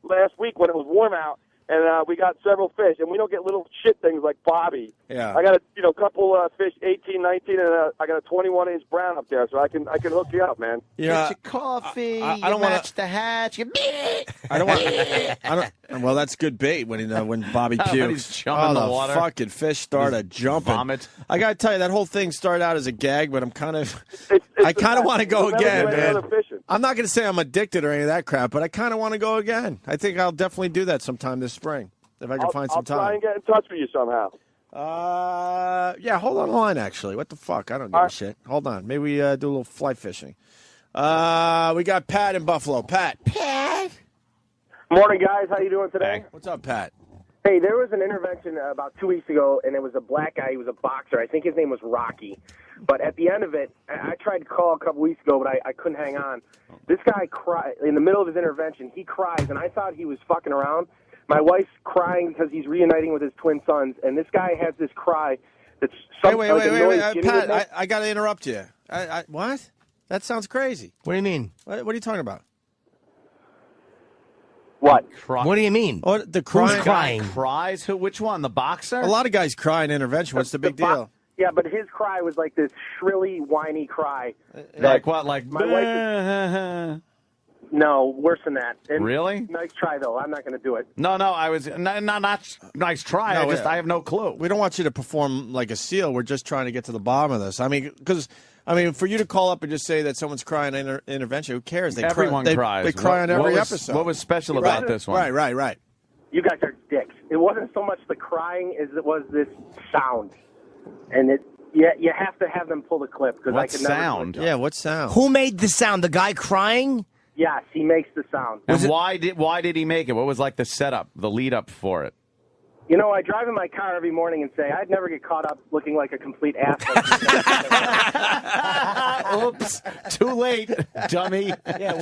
last week when it was warm out, and we got several fish, and we don't get little shit things like bobby. Yeah. I got a couple fish, 18, 19, and I got a 21-inch brown up there, so I can hook you up, man. Get your coffee. I don't you wanna- match the hatch. You I don't want. Well, that's good bait when Bobby When pukes. he's jumping in the the water. fucking fish started jumping. vomit. I gotta tell you, that whole thing started out as a gag, but I'm kind of, I kind of want to go We'll never again, do any man. other fishing. I'm not gonna say I'm addicted or any of that crap, but I kind of want to go again. I think I'll definitely do that sometime this spring if I can find some I'll try time. and get in touch with you somehow. Yeah, hold on the line, actually. What the fuck? I don't give a shit. Hold on. Maybe we do a little fly fishing. We got Pat in Buffalo. Pat. Morning, guys. How you doing today? What's up, Pat? Hey, there was an intervention about 2 weeks ago, and it was a black guy. He was a boxer. I think his name was Rocky. But at the end of it, I tried to call a couple weeks ago, but I couldn't hang on. This guy cried in the middle of his intervention. He cries, and I thought he was fucking around. My wife's crying because he's reuniting with his twin sons, and this guy has this cry that's Hey, wait, Jimmy Pat, would make. I got to interrupt you. What? That sounds crazy. What do you mean? What are you talking about? What? What do you mean? Oh, the crying. Who's crying? Cries? Who? Which one? The boxer? A lot of guys cry in intervention. What's the big deal? Yeah, but his cry was like this shrilly, whiny cry. Like what? Like My wife No, worse than that. And Really? Nice try, though. I'm not going to do it. No, I was not nice try. No, I have no clue. We don't want you to perform like a seal. We're just trying to get to the bottom of this. I mean, because for you to call up and just say that someone's crying in intervention, who cares? Everyone cries. They cry on every episode. What was special about this one? Right. You guys are dicks. It wasn't so much the crying as it was this sound. And you have to have them pull the clip. Cause I could never do it. Yeah, what sound? Who made the sound? The guy crying? Yes, he makes the sound. And why did he make it? What was like the setup, the lead up for it? You know, I drive in my car every morning and say, I'd never get caught up looking like a complete asshole. Oops, too late, dummy. Yeah,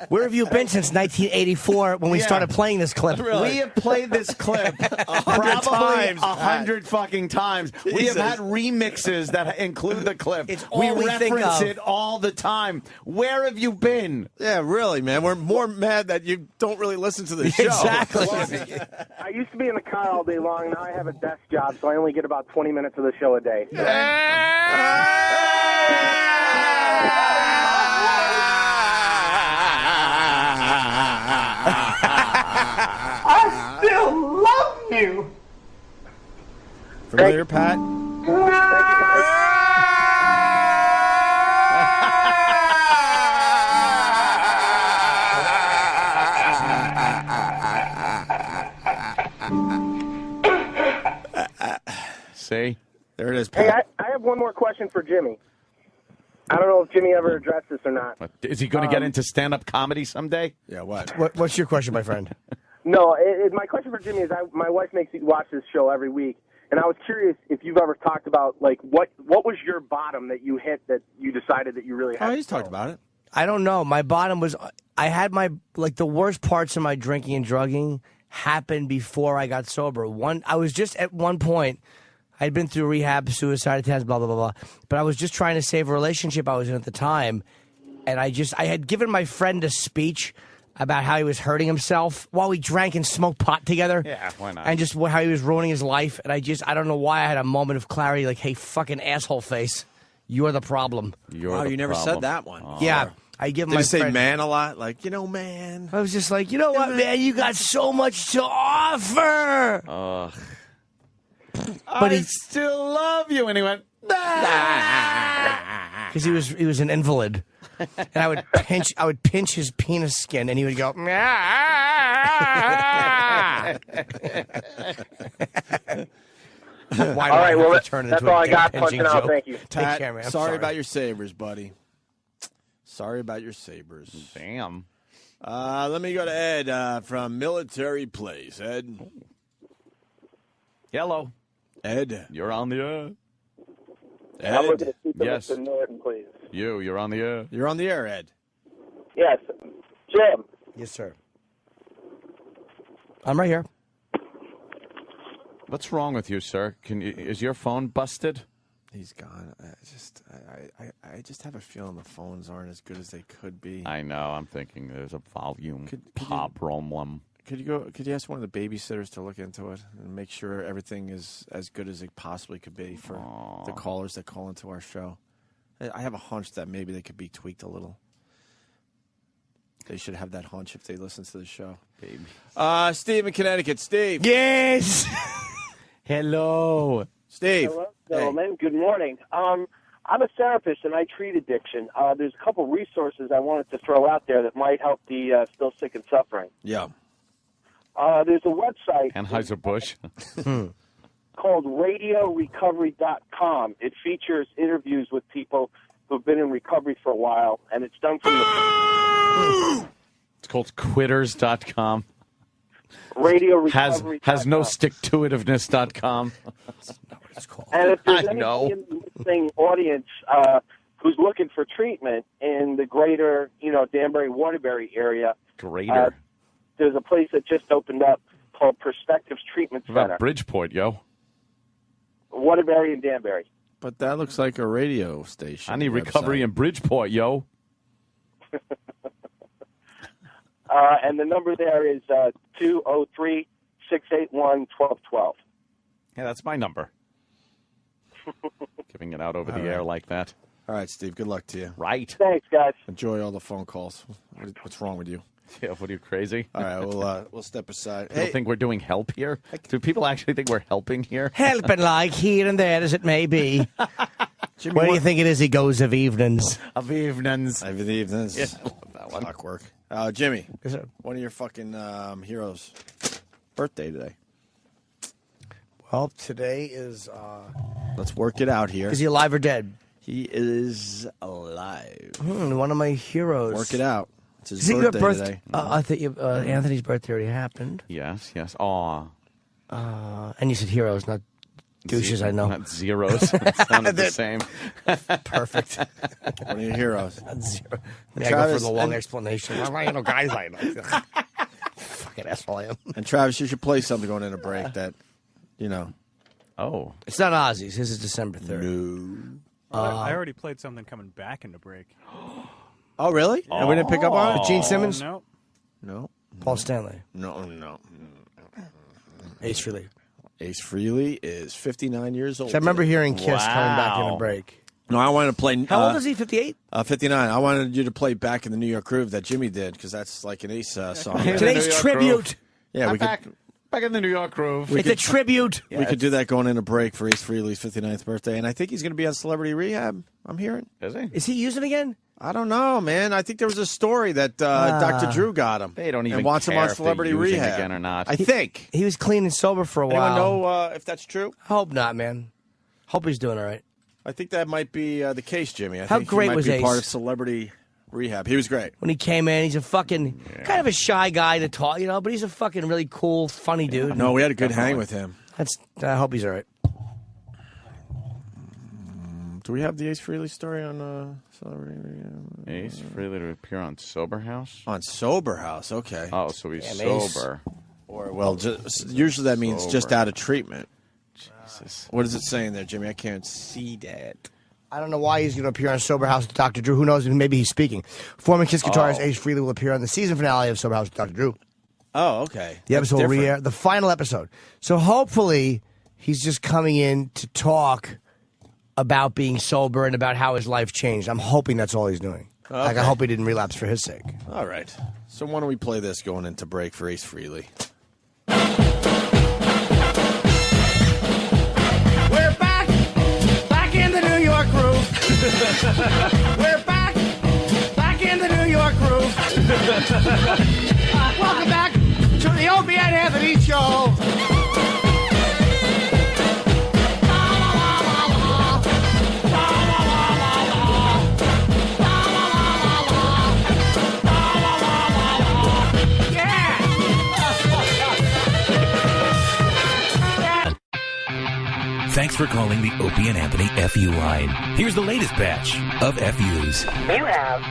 where have you been since 1984 when we started playing this clip? We have played this clip probably 100 fucking times. We have had remixes that include the clip. all we think reference of. it all the time. Where have you been? Yeah, really, man. We're more mad that you don't really listen to the show. Exactly. I used to be in the car all day long. Now I have a desk job, so I only get about 20 minutes of the show a day. I still love you. Familiar, Pat? See? There it is, Hey, Pat. I have one more question for Jimmy. I don't know if Jimmy ever addressed this or not. Is he going to get into stand-up comedy someday? Yeah, what? What's your question, my friend? No, my question for Jimmy is my wife makes me watch this show every week, and I was curious if you've ever talked about, like, what was your bottom that you hit that you decided that you really had? Oh, he's talked about it. I don't know. My bottom was I had my the worst parts of my drinking and drugging happened before I got sober. I was just at one point. I'd been through rehab, suicide attempts, blah blah blah blah. But I was just trying to save a relationship I was in at the time, and I had given my friend a speech about how he was hurting himself while we drank and smoked pot together. Yeah, why not? And just how he was ruining his life. And I don't know why I had a moment of clarity, like, hey, fucking asshole face, you're the problem. Wow, you never said that one. Yeah. I give Did my you say friend, man a lot? Like, man. I was just like, you know what, man? You got so much to offer. Ugh. But he still love you. And he went, because he was an invalid, and I would pinch his penis skin, and he would go. All right, well, that's all I got. Punching out. Thank you. Take care, man. I'm sorry about your Sabres, buddy. Sorry about your Sabres. Damn. Let me go to Ed from Military Place. Ed. Hello. Ed. You're on the air. Ed. I'm looking to speak to Yes. Mr. Norton, please. You're on the air. You're on the air, Ed. Yes. Jim. Yes, sir. I'm right here. What's wrong with you, sir? Is your phone busted? He's gone. I just have a feeling the phones aren't as good as they could be. I know. I'm thinking there's a volume problem. Could you ask one of the babysitters to look into it and make sure everything is as good as it possibly could be for the callers that call into our show? I have a hunch that maybe they could be tweaked a little. They should have that hunch if they listen to the show. Baby. Steve in Connecticut. Steve. Yes. Hello. Steve. Hello, gentlemen. Good morning. I'm a therapist, and I treat addiction. There's a couple resources I wanted to throw out there that might help the still sick and suffering. Yeah. There's a website Anheuser-Busch. called RadioRecovery.com. It features interviews with people who've been in recovery for a while, and it's done from the... It's called Quitters.com. RadioRecovery.com. Has no stick-to-itiveness.com. And if there's I know. anybody in the listening audience who's looking for treatment in the greater, Danbury, Waterbury area, Greater. there's a place that just opened up called Perspectives Treatment What about Center. Bridgeport, yo? Waterbury and Danbury. But that looks like a radio station. I need recovery in Bridgeport, yo. And the number there is 203-681-1212. Yeah, that's my number. Giving it out over the air like that. All right, Steve. Good luck to you. Right. Thanks, guys. Enjoy all the phone calls. What's wrong with you? Yeah, what are you, crazy? All right, we'll step aside. People think we're doing help here? Do people actually think we're helping here? Helping like here and there as it may be. Where do you think it is he goes of evenings? Of evenings. Of the evenings. Yeah, I love that one. Clockwork. Jimmy, Yes, sir. one of your fucking heroes' birthday today. Well, today is... Let's work it out here. Is he alive or dead? He is alive. One of my heroes. Work it out. It's his Is it your birthday today. I think Anthony's birthday already happened. Yes. Aw. And you said heroes, not douches, I know. Not zeros. It sounded the same. Perfect. One of your heroes. Not zero. I go for Travis, the long and- explanation. Guys I know. Fucking asshole I am. And Travis, you should play something going into break that, Oh. It's not Ozzy's. His is December 3rd. No. I already played something coming back into break. Oh, really? And we didn't pick up on it? Gene Simmons? No. No. Paul Stanley. No. Ace Frehley. Ace Frehley is 59 years old. So I remember hearing Kiss coming back in Wow. a break. No, I wanted to play. How old is he? 58? 59. I wanted you to play Back in the New York Groove that Jimmy did because that's like an Ace song. Today's New York tribute. Yeah, I'm we back in the New York Groove. It's a tribute. we could do that going into break for Ace Frehley's 59th birthday, and I think he's going to be on Celebrity Rehab. I'm hearing. Is he? Is he using again? I don't know, man. I think there was a story that Dr. Drew got him. They don't even and wants him care on if they're Celebrity using Rehab again or not. I think. He was clean and sober for a Anyone while. know if that's true? I hope not, man. Hope he's doing all right. I think that might be the case, Jimmy. I How think great he might was be Ace? part of celebrity rehab. He was great. When he came in, he's a fucking kind of a shy guy to talk, but he's a fucking really cool, funny dude. No, we had a good hang with him. I hope he's all right. Do we have the Ace Frehley story on celebrity rehab? Ace Frehley to appear on Sober House? On Sober House, okay. Oh, so he's Damn, Ace. sober. Or, well, usually that means just Sober. out of treatment. Jesus. What is it saying there, Jimmy? I can't see that. I don't know why he's going to appear on Sober House with Dr. Drew. Who knows? Maybe he's speaking. Former Kiss guitarist Ace Frehley will appear on the season finale of Sober House with Dr. Drew. Oh, okay. The That's episode will different. re-air, the final episode. So hopefully he's just coming in to talk about being sober and about how his life changed. I'm hoping that's all he's doing. Like, I Okay. hope he didn't relapse for his sake. All right. So why don't we play this going into break for Ace Frehley? We're back in the New York groove. We're back in the New York groove. Welcome back to the Opie and Anthony Show. Thanks for calling the Opie and Anthony FU line. Here's the latest batch of FUs. You have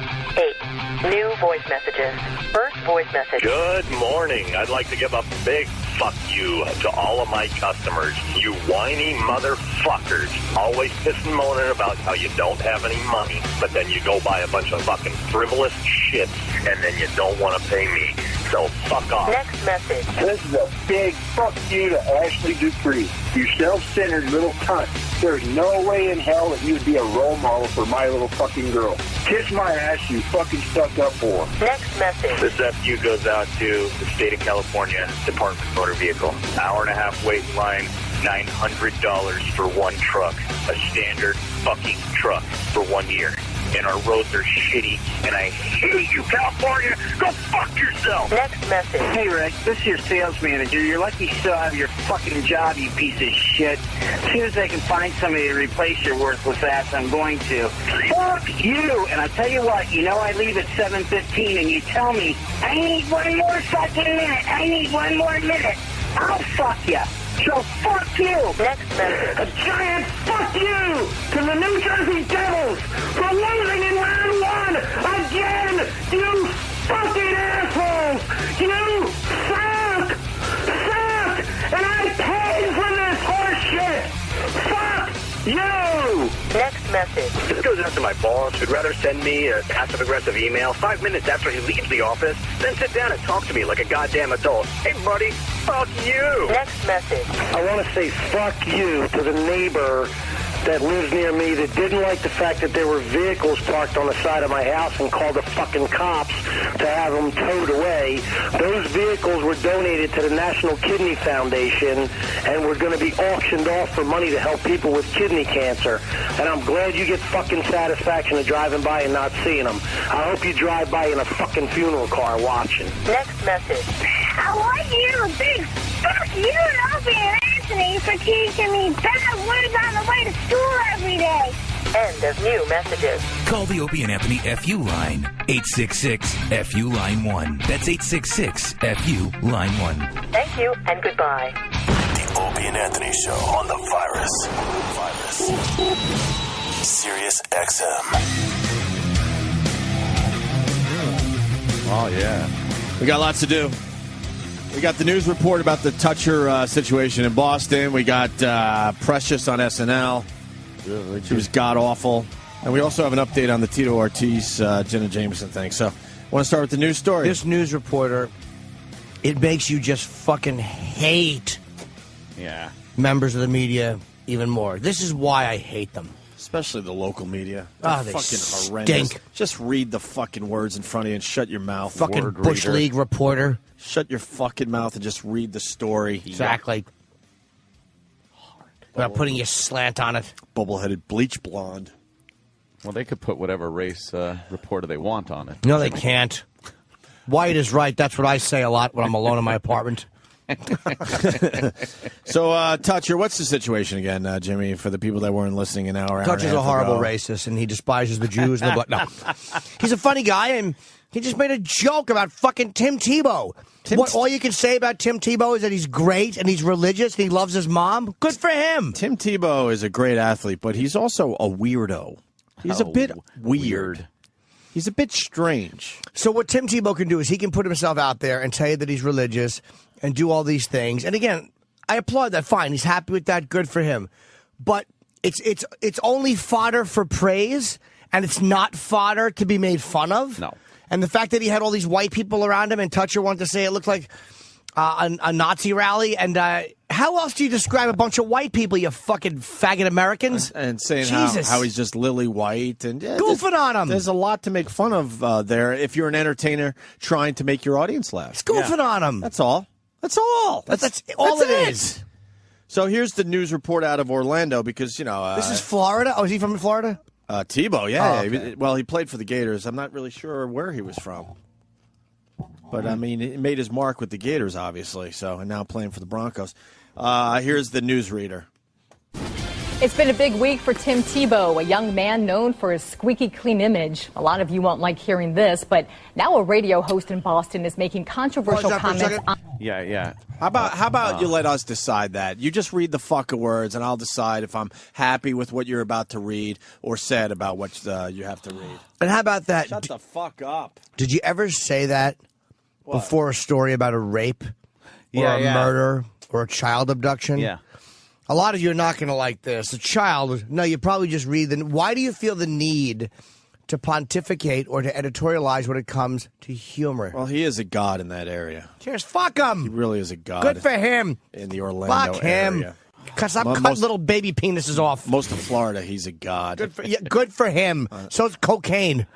8 new voice messages. First voice message. Good morning. I'd like to give a big fuck you to all of my customers. You whiny motherfuckers. Always pissing and moaning about how you don't have any money, but then you go buy a bunch of fucking frivolous shit, and then you don't want to pay me. So fuck off. Next message. This is a big fuck you to Ashley Dupree. You self-centered little cunt. There's no way in hell that you'd be a role model for my little fucking girl. Kiss my ass, you fucking stuck up for. Next message. This FU goes out to the state of California Department of Motor Vehicle. Hour-and-a-half wait line, $900 for one truck. A standard fucking truck for 1 year. And our roads are shitty, and I hate you, California. Go fuck yourself. Next message. Hey, Rick, this is your sales manager. You're lucky you still have your fucking job, you piece of shit. As soon as I can find somebody to replace your worthless ass, I'm going to. Fuck you! And I tell you what, I leave at 7:15, and you tell me, I need one more fucking minute. I need one more minute. I'll fuck you. So fuck you! Next message. A giant fuck you to the New Jersey Devils for losing in round 1 again! You fucking assholes! You suck! Suck! And I paid for this horse shit! Fuck you! Next message. This goes out to my boss who'd rather send me a passive-aggressive email 5 minutes after he leaves the office than sit down and talk to me like a goddamn adult. Hey, buddy, fuck you! Next message. I want to say fuck you to the neighbor that lives near me that didn't like the fact that there were vehicles parked on the side of my house and called the fucking cops to have them towed away. Those vehicles were donated to the National Kidney Foundation and were going to be auctioned off for money to help people with kidney cancer. And I'm glad you get fucking satisfaction of driving by and not seeing them. I hope you drive by in a fucking funeral car watching. Next message. I want you a big fuck you and Opie and Anthony for teaching me bad words on the way to school every day. End of new messages. Call the Opie and Anthony FU line. 866-FU line 1. That's 866-FU line 1. Thank you and goodbye. The Opie and Anthony Show on the Virus. Sirius XM. Oh, yeah. We got lots to do. We got the news report about the Toucher situation in Boston. We got Precious on SNL. She was god-awful. And we also have an update on the Tito Ortiz, Jenna Jameson thing. So, I want to start with the news story. This news reporter, it makes you just fucking hate members of the media even more. This is why I hate them. Especially the local media. Oh, They're they fucking horrendous. stink. Just read the fucking words in front of you and shut your mouth. Fucking Word Bush reader. League reporter. Shut your fucking mouth and just read the story. Exactly. Without putting your slant on it. Bubble-headed bleach blonde. Well, they could put whatever race reporter they want on it. No, they can't. White is right. That's what I say a lot when I'm alone in my apartment. So, Toucher, what's the situation again, Jimmy, for the people that weren't listening an hour Toucher's and a horrible ago? racist, and he despises the Jews. And the black. No, he's a funny guy, and he just made a joke about fucking Tim Tebow. All you can say about Tim Tebow is that he's great and he's religious and he loves his mom. Good for him. Tim Tebow is a great athlete, but he's also a weirdo. He's a bit weird. He's a bit strange. So what Tim Tebow can do is he can put himself out there and tell you that he's religious and do all these things. And again, I applaud that. Fine, he's happy with that. Good for him. But it's only fodder for praise, and it's not fodder to be made fun of. No. And the fact that he had all these white people around him, and Toucher wanted to say it looked like a Nazi rally. And how else do you describe a bunch of white people, you fucking faggot Americans? And saying Jesus. how he's just lily white. And goofing on him. There's a lot to make fun of there if you're an entertainer trying to make your audience laugh. He's goofing on him. That's all. That's all. That's all it is. So here's the news report out of Orlando because, this is Florida? Oh, is he from Florida? Tebow, yeah. Oh, okay. Well, he played for the Gators. I'm not really sure where he was from. But, I mean, he made his mark with the Gators, obviously, and now playing for the Broncos. Here's the newsreader. It's been a big week for Tim Tebow, a young man known for his squeaky clean image. A lot of you won't like hearing this, but now a radio host in Boston is making controversial comments on... Yeah. How about you let us decide that? You just read the fucking words, and I'll decide if I'm happy with what you're about to read or sad about what you have to read. And how about that? Shut the fuck up. Did you ever say that before a story about a rape or a murder or a child abduction? Yeah. A lot of you are not going to like this. A child, no, you probably just read the... Why do you feel the need to pontificate or to editorialize when it comes to humor? Well, he is a god in that area. Cheers, fuck him. He really is a god. Good for him. In the Orlando fuck him. area. Because I'm cutting little baby penises off. Most of Florida, he's a god. Good for him. So it's cocaine.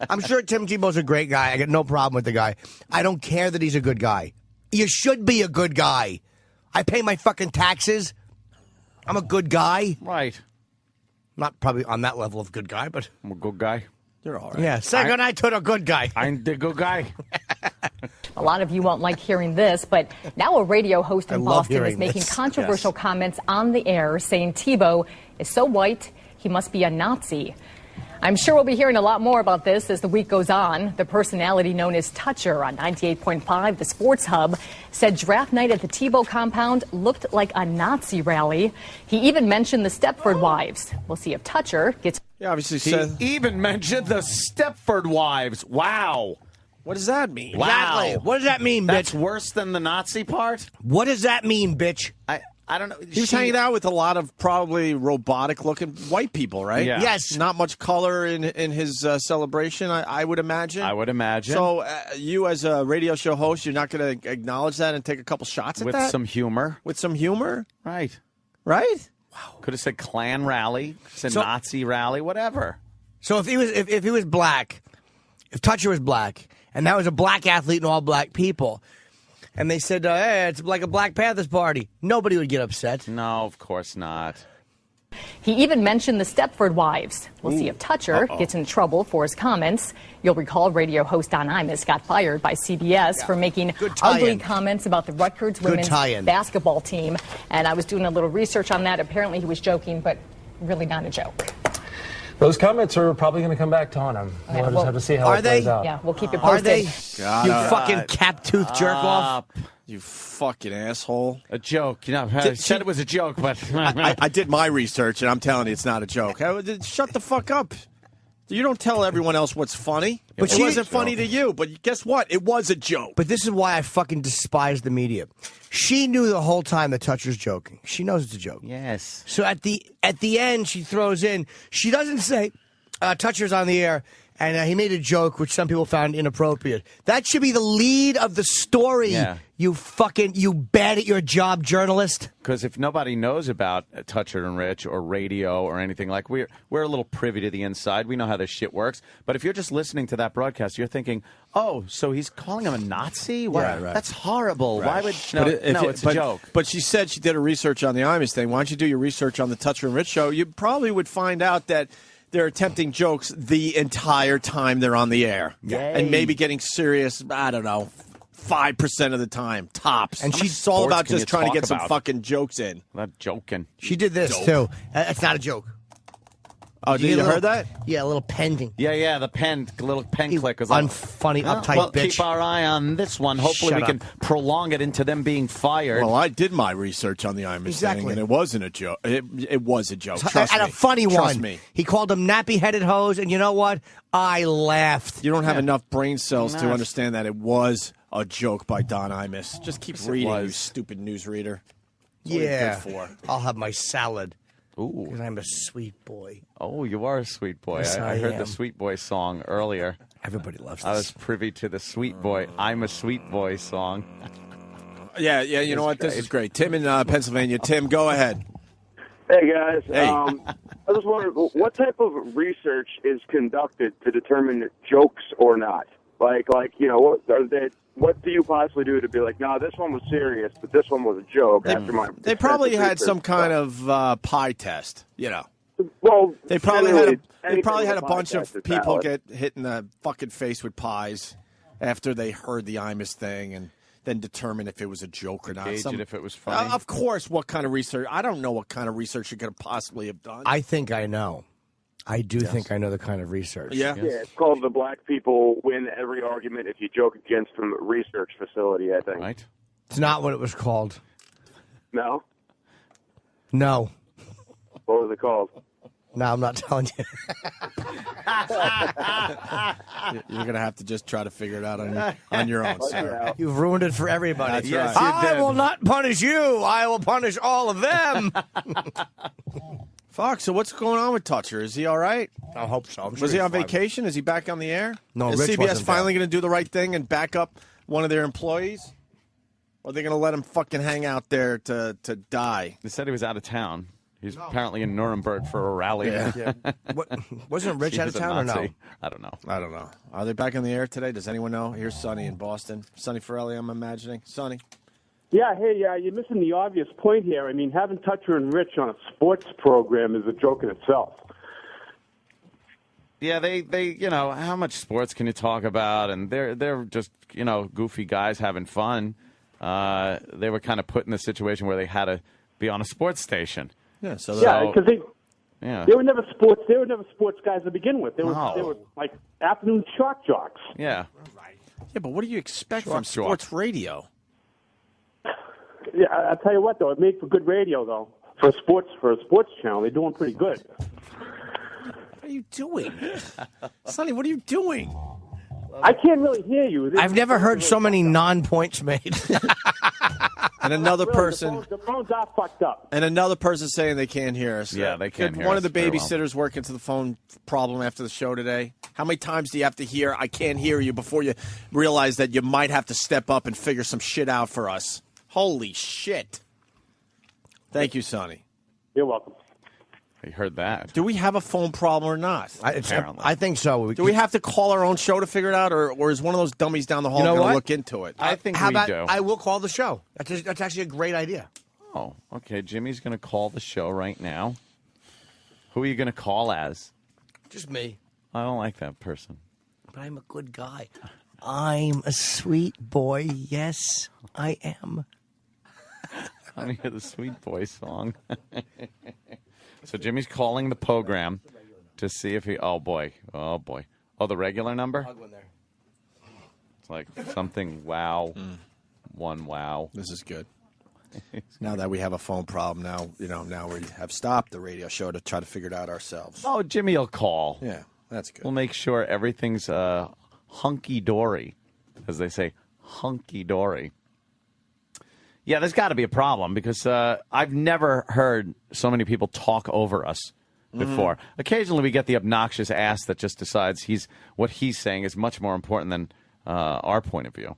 I'm sure Tim Tebow's a great guy. I got no problem with the guy. I don't care that he's a good guy. You should be a good guy. I pay my fucking taxes. I'm a good guy. Right. Not probably on that level of good guy, but... I'm a good guy. You're all right. Yeah, say goodnight to the good guy. I'm the good guy. A lot of you won't like hearing this, but now a radio host in Boston is making controversial comments on the air, saying Tebow is so white, he must be a Nazi. I'm sure we'll be hearing a lot more about this as the week goes on. The personality known as Toucher on 98.5, the Sports Hub, said draft night at the Tebow compound looked like a Nazi rally. He even mentioned the Stepford wives. We'll see if Toucher gets... Yeah, obviously He even mentioned the Stepford wives. Wow. What does that mean? Wow. Exactly. What does that mean, bitch? That's worse than the Nazi part? What does that mean, bitch? I don't know. He was hanging out with a lot of probably robotic-looking white people, right? Yeah. Yes. Not much color in his celebration, I would imagine. I would imagine. So you, as a radio show host, you're not going to acknowledge that and take a couple shots at with that? some humor. With some humor? Right. Right? Wow. Could have said Klan rally, said Nazi rally, whatever. So if he was black, if Toucher was black, and that was a black athlete and all black people, and they said, hey, it's like a Black Panthers party, nobody would get upset. No, of course not. He even mentioned the Stepford wives. We'll see if Toucher gets in trouble for his comments. You'll recall radio host Don Imus got fired by CBS for making ugly comments about the Rutgers women's basketball team. And I was doing a little research on that. Apparently he was joking, but really not a joke. Those comments are probably going to come back to haunt him. We'll just have to see how it plays out. Yeah, we'll keep you Are posted. they? You fucking cap-tooth jerk-off. You fucking asshole. A joke. You know, I said it was a joke, but... I did my research, and I'm telling you it's not a joke. Shut the fuck up. You don't tell everyone else what's funny. But it wasn't funny to you, but guess what? It was a joke. But this is why I fucking despise the media. She knew the whole time that Toucher's joking. She knows it's a joke. Yes. So at the end, she throws in. She doesn't say Toucher's on the air and he made a joke which some people found inappropriate. That should be the lead of the story. Yeah. You bad at your job journalist. Because if nobody knows about Toucher and Rich or radio or anything, like we're a little privy to the inside. We know how this shit works. But if you're just listening to that broadcast, you're thinking, oh, so he's calling him a Nazi? What? Right. That's horrible. Right. Why would... it's but, a joke. But she said she did her research on the Imus thing. Why don't you do your research on the Toucher and Rich show? You probably would find out that they're attempting jokes the entire time they're on the air. Yay. And maybe getting serious, I don't know, 5% of the time, tops. And And she's she's all sports about can you just trying to talk get some about? fucking jokes in. Not joking. She did this, Dope. too. It's not a joke. Oh, did you get a heard little- that? Yeah, a little pending. Yeah, the little pen click was like, Unfunny, well, uptight we'll bitch. keep our eye on this one. Hopefully Shut we can prolong it into them being fired. Well, I did my research on the Imus Exactly. thing, and it wasn't a joke. It was a joke. Trust and me. a funny Trust one. me. He called them nappy-headed hoes, and you know what? I laughed. You don't have enough brain cells to Enough. understand that it was a joke by Don Imus. Just keep Yes, it reading, you was. stupid newsreader. That's what you're Yeah. good for. I'll have my salad. Ooh. Because I'm a sweet boy. Oh, you are a sweet boy. Yes, I I heard am. the Sweet Boy song earlier. Everybody loves I was privy to the Sweet Boy, I'm a Sweet Boy song. Yeah, you know what? This is great. Tim in Pennsylvania. Tim, go ahead. Hey guys, Hey. I just wondered what type of research is conducted to determine jokes or not. Like what do you possibly do to be like, no, this one was serious, but this one was a joke? They probably had some kind of pie test, you know. Well, They probably generally, had a anything bunch with of a podcast is people valid. get hit in the fucking face with pies after they heard the Imus thing and then determine if it was a joke or not. Gauge it if it was funny. Of course, what kind of research? I don't know what kind of research you could have possibly have done. I think I know. I do think I know the kind of research. Yeah, it's called the Black People Win Every Argument If You Joke Against Them Research Facility, I think. Right. It's not what it was called. No? No. What was it called? No, I'm not telling you. You're going to have to just try to figure it out on your own, sir. You've ruined it for everybody. That's Yes, right. you I did. will not punish you. I will punish all of them. Fox, so what's going on with Toucher? Is he all right? I hope so. I'm sure Was he he's on fine. vacation? Is he back on the air? No, Is Rich CBS wasn't finally going to do the right thing and back up one of their employees? Or are they going to let him fucking hang out there to die? They said he was out of town. He's apparently in Nuremberg for a rally. Yeah. Wasn't Rich He out was of a town or no? Nazi. I don't know. Are they back on the air today? Does anyone know? Here's Sonny in Boston. Sonny Forelli, I'm imagining. Sonny. Yeah, hey, you're missing the obvious point here. I mean, having Toucher and Rich on a sports program is a joke in itself. Yeah, they you know, how much sports can you talk about? And they're just, you know, goofy guys having fun. They were kind of put in a situation where they had to be on a sports station. Yeah, Because yeah. they were never sports. They were never sports guys to begin with. They were No. they were like afternoon shock jocks. Yeah. Yeah, but what do you expect Sure, from sure. sports radio? Yeah, I'll tell you what though, it made for good radio though. For a sports channel, they're doing pretty good. What are you doing? Sonny, what are you doing? I can't really hear you. I've never heard so many non-points made. And another Really, person. The phones are fucked up. And another person saying they can't hear us. Yeah, they can't Did hear one us of the very well. babysitters work into the phone problem after the show today? How many times do you have to hear, I can't hear you, before you realize that you might have to step up and figure some shit out for us? Holy shit. Thank you, Sonny. You're welcome. You heard that. Do we have a phone problem or not? I think so. Do we have to call our own show to figure it out, or is one of those dummies down the hall You know going to what? look into it? How about I will call the show. That's actually a great idea. Oh, okay. Jimmy's going to call the show right now. Who are you going to call as? Just me. I don't like that person. But I'm a good guy. I'm a sweet boy. Yes, I am. I want to hear the Sweet Boy song. So Jimmy's calling the program to see if he. Oh boy. Oh the regular number. It's like something. Wow. One wow. This is good. Now that we have a phone problem, now we have stopped the radio show to try to figure it out ourselves. Oh, Jimmy will call. Yeah, that's good. We'll make sure everything's hunky dory, as they say, hunky dory. Yeah, there's got to be a problem because I've never heard so many people talk over us before. Occasionally, we get the obnoxious ass that just decides what he's saying is much more important than our point of view.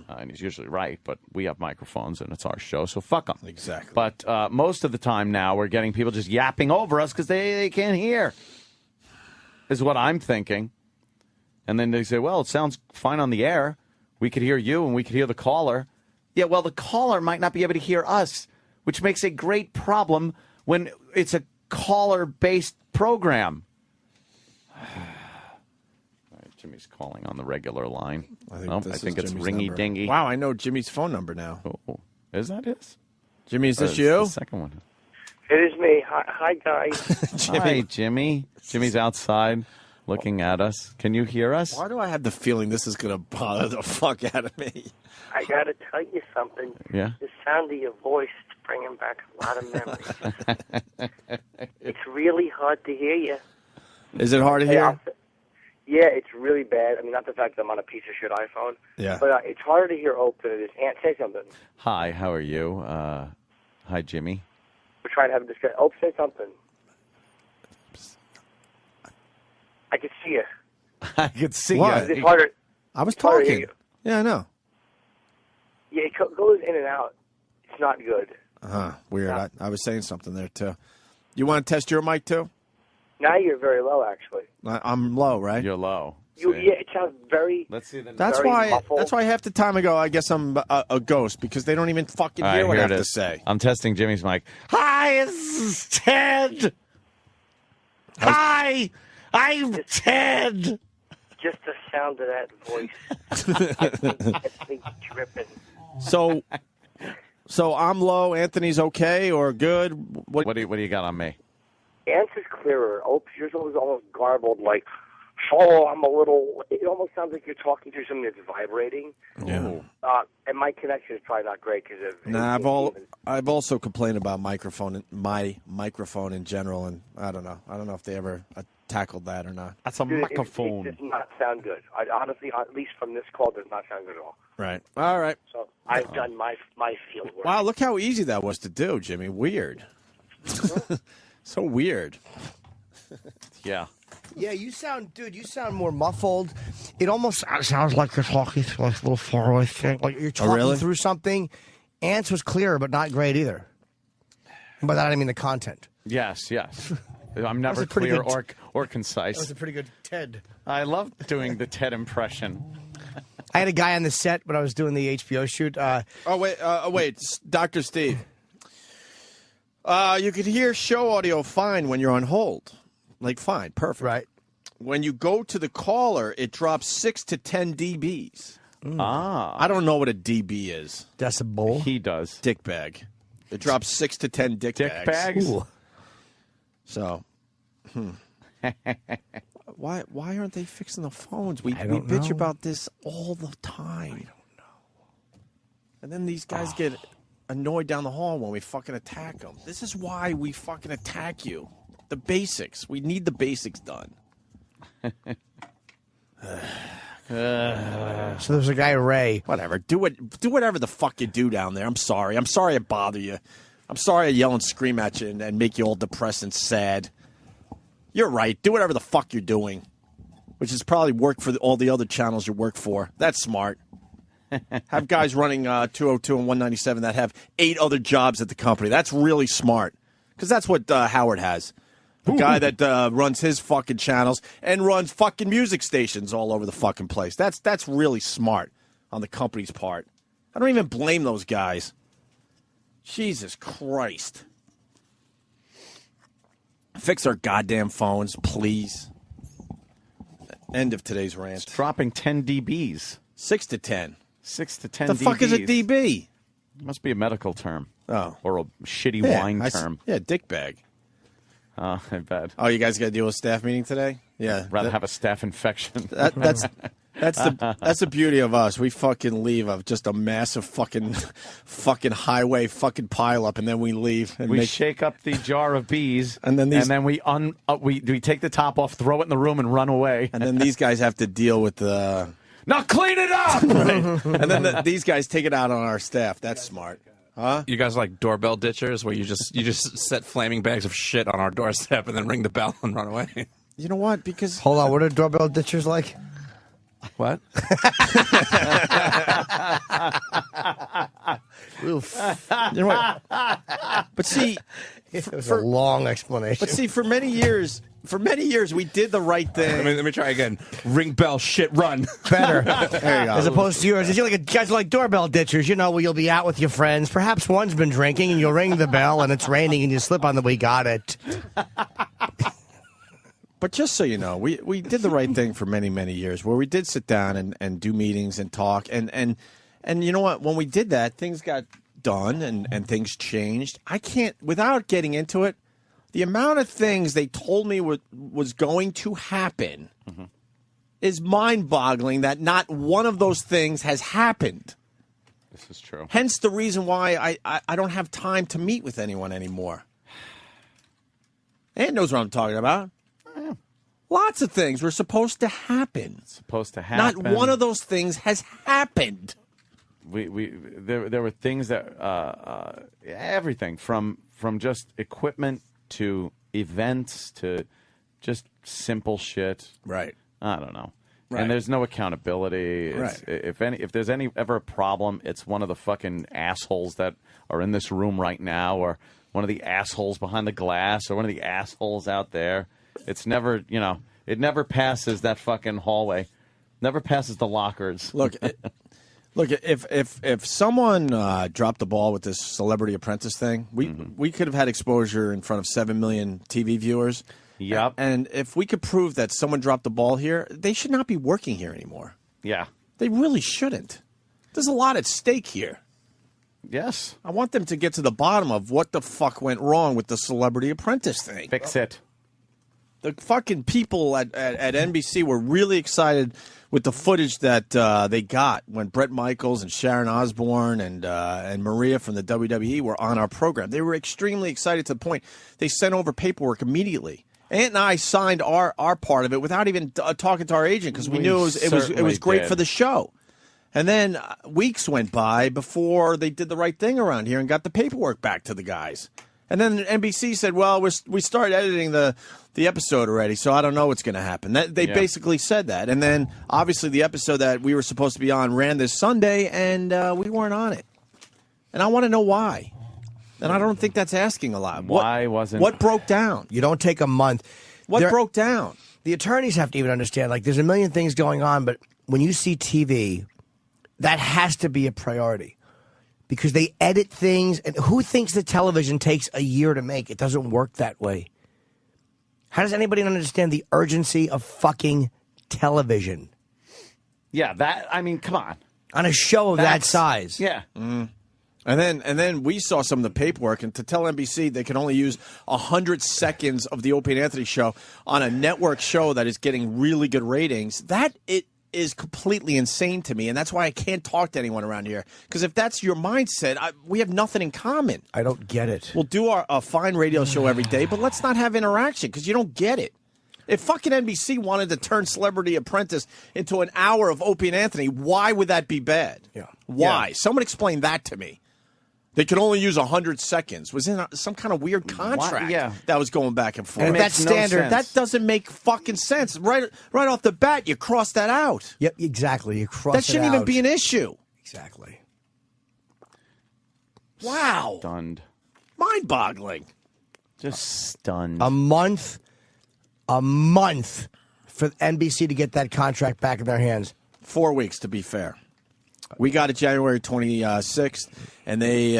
And he's usually right, but we have microphones and it's our show, so fuck them. Exactly. But most of the time now, we're getting people just yapping over us because they can't hear, is what I'm thinking. And then they say, well, it sounds fine on the air. We could hear you and we could hear the caller. Yeah, well, the caller might not be able to hear us, which makes a great problem when it's a caller-based program. All right, Jimmy's calling on the regular line. I I think it's Jimmy's ringy number. dingy. Wow, I know Jimmy's phone number now. Oh, is that his? Jimmy, is Or this you? The second one. It is me. Hi guys. Hi, Jimmy. Jimmy's outside looking at us. Can you hear us? Why do I have the feeling this is going to bother the fuck out of me? I got to tell you something. Yeah. The sound of your voice is bringing back a lot of memories. It's really hard to hear you. Is it hard to hear? Yeah, it's really bad. I mean, not the fact that I'm on a piece of shit iPhone. Yeah. But it's harder to hear Ope than it is. Aunt, say something. Hi, how are you? Hi, Jimmy. We're trying to have a discussion. Ope, say something. I can see you. I could see What? It's harder. I was It's harder to hear talking. Yeah, I know. Yeah, it goes in and out. It's not good. Weird. I was saying something there, too. You want to test your mic, too? Now you're very low, actually. I'm low, right? You're low. Yeah, it sounds very. Let's see the. That's very why. muffled. That's why half the time I go, I guess I'm a ghost because they don't even fucking hear what I have to say. I'm testing Jimmy's mic. Hi, it's Ted. Hi, I'm Ted. Just the sound of that voice. It's me dripping. So I'm low. Anthony's okay or good. What do you got on me? Ants is clearer. Ope, yours was almost garbled, like, oh, I'm a little. It almost sounds like you're talking to something that's vibrating. Yeah. And my connection is probably not great because of. Nah, I've also complained about my microphone in general, and I don't know if they ever tackled that or not. That's a microphone. It does not sound good. Honestly, at least from this call, does not sound good at all. Right. All right. So I've done my field work. Wow, look how easy that was to do, Jimmy. Weird. So weird. Yeah. Yeah, you sound more muffled. It almost sounds like you're talking through like a little faraway thing. Like you're talking through something. Ants was clearer, but not great either. By that I mean the content. Yes. I'm never clear or concise. That was a pretty good Ted. I love doing the Ted impression. I had a guy on the set when I was doing the HBO shoot. Wait, Dr. Steve. You could hear show audio fine when you're on hold. Like, fine, perfect. Right. When you go to the caller, it drops 6 to 10 dBs. Ah. I don't know what a dB is. Decibel. He does. Dick bag. It drops 6 to 10 dick bags. Ooh. So, why aren't they fixing the phones? We don't bitch know. about this all the time. I don't know. And then these guys get annoyed down the hall when we fucking attack them. This is why we fucking attack you. The basics. We need the basics done. So there's a guy, Ray. Whatever. Do whatever the fuck you do down there. I'm sorry. I'm sorry I bother you. I'm sorry I yell and scream at you and make you all depressed and sad. You're right. Do whatever the fuck you're doing, which is probably work for all the other channels you work for. That's smart. Have guys running 202 and 197 that have 8 other jobs at the company. That's really smart because that's what Howard has. A guy that runs his fucking channels and runs fucking music stations all over the fucking place. That's really smart on the company's part. I don't even blame those guys. Jesus Christ. Fix our goddamn phones, please. End of today's rant. It's dropping 10 dBs. 6 to 10. 6 to 10 The dBs. fuck is a dB? It must be a medical term. Oh. Or a shitty wine term. Yeah, dick bag. I bet. Oh, you guys got to deal with staff meeting today? Yeah. Rather have a staph infection. That's the beauty of us. We fucking leave of just a massive fucking highway fucking pile up, and then we leave. And we shake up the jar of bees, and then we take the top off, throw it in the room, and run away. And then these guys have to deal with the. Now clean it up. Right. And then these guys take it out on our staff. That's smart. Huh? You guys like doorbell ditchers, where you just set flaming bags of shit on our doorstep and then ring the bell and run away? You know what? Because hold on, what are doorbell ditchers like? What? Oof. You know what? But see, it was a long explanation. But see, for many years, we did the right thing. Let me try again. Ring bell, shit, run. Better. There you go. As opposed to yours. You guys are like doorbell ditchers, where you'll be out with your friends. Perhaps one's been drinking and you'll ring the bell and it's raining and you slip on the we got it. But just so you know, we did the right thing for many, many years, where we did sit down and do meetings and talk. And you know what? When we did that, things got done and things changed. I can't, without getting into it, the amount of things they told me was going to happen is mind-boggling that not one of those things has happened. This is true. Hence the reason why I don't have time to meet with anyone anymore. Ant knows what I'm talking about. Lots of things were supposed to happen. Not one of those things has happened. There were things that everything from just equipment to events to just simple shit. Right. I don't know. Right. And there's no accountability. It's, Right. If there's ever a problem, it's one of the fucking assholes that are in this room right now, or one of the assholes behind the glass, or one of the assholes out there. It's never, it never passes that fucking hallway. Never passes the lockers. Look, if someone dropped the ball with this Celebrity Apprentice thing, we could have had exposure in front of 7 million TV viewers. Yep. And if we could prove that someone dropped the ball here, they should not be working here anymore. Yeah. They really shouldn't. There's a lot at stake here. Yes. I want them to get to the bottom of what the fuck went wrong with the Celebrity Apprentice thing. Fix it. The fucking people at NBC were really excited with the footage that they got when Bret Michaels and Sharon Osbourne and Maria from the WWE were on our program. They were extremely excited to the point they sent over paperwork immediately. Ant and I signed our part of it without even talking to our agent because we knew it was great for the show. And then weeks went by before they did the right thing around here and got the paperwork back to the guys. And then NBC said, well, we started editing the episode already, so I don't know what's going to happen. They basically said that. And then, obviously, the episode that we were supposed to be on ran this Sunday, and we weren't on it. And I want to know why. And I don't think that's asking a lot. What broke down? You don't take a month. What broke down? The attorneys have to even understand, like, there's a million things going on, but when you see TV, that has to be a priority. Because they edit things, and who thinks that television takes a year to make? It doesn't work that way. How does anybody understand the urgency of fucking television? Yeah, come on. On a show of that size. Yeah. Mm. And then we saw some of the paperwork, and to tell NBC they can only use 100 seconds of the Opie and Anthony show on a network show that is getting really good ratings, that is completely insane to me, and that's why I can't talk to anyone around here. Because if that's your mindset, we have nothing in common. I don't get it. We'll do a fine radio show every day, but let's not have interaction because you don't get it. If fucking NBC wanted to turn Celebrity Apprentice into an hour of Opie and Anthony, why would that be bad? Yeah. Why? Yeah. Someone explain that to me. They could only use 100 seconds. Was in some kind of weird contract that was going back and forth. And that's standard. That doesn't make fucking sense. Right off the bat, you cross that out. Yep, exactly. You cross that shouldn't even be an issue. Exactly. Wow. Stunned. Mind-boggling. Just stunned. A month for NBC to get that contract back in their hands. 4 weeks, to be fair. We got it January 26th, and they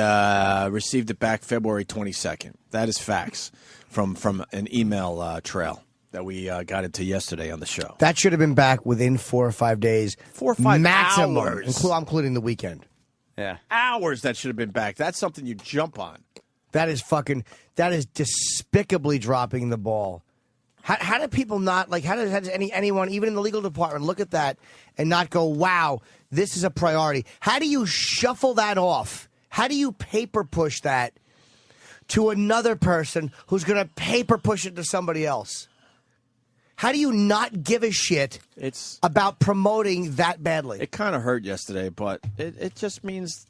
received it back February 22nd. That is facts from an email trail that we got into yesterday on the show. That should have been back within 4 or 5 days. 4 or 5 maximum, hours. including the weekend. Yeah. Hours that should have been back. That's something you jump on. That is despicably dropping the ball. How do people not, like, how does anyone, even in the legal department, look at that and not go, wow, this is a priority? How do you shuffle that off? How do you paper push that to another person who's going to paper push it to somebody else? How do you not give a shit about promoting that badly? It kind of hurt yesterday, but it just means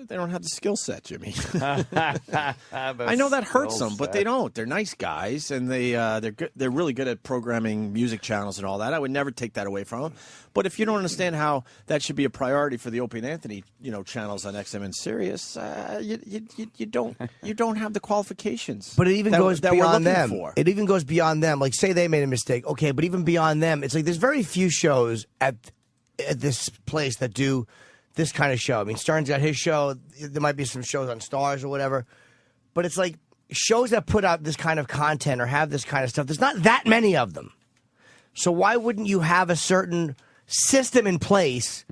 they don't have the skill set, Jimmy. I know that hurts them, but they don't. They're nice guys, and they're good. They're really good at programming music channels and all that. I would never take that away from them. But if you don't understand how that should be a priority for the Opie and Anthony, channels on XM and Sirius, you don't have the qualifications. But it even goes beyond them. For. It even goes beyond them. Like, say they made a mistake, okay, but even beyond them, it's like there's very few shows at this place that do this kind of show. I mean, Stern's got his show. There might be some shows on Stars or whatever. But it's like, shows that put out this kind of content or have this kind of stuff, there's not that many of them. So why wouldn't you have a certain system in place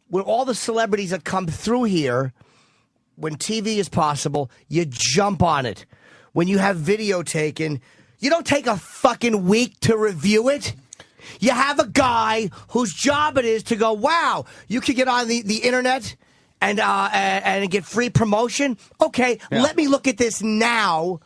where all the celebrities that come through here, when TV is possible, you jump on it. When you have video taken, you don't take a fucking week to review it. You have a guy whose job it is to go, wow, you could get on the internet and get free promotion. Okay, let me look at this now.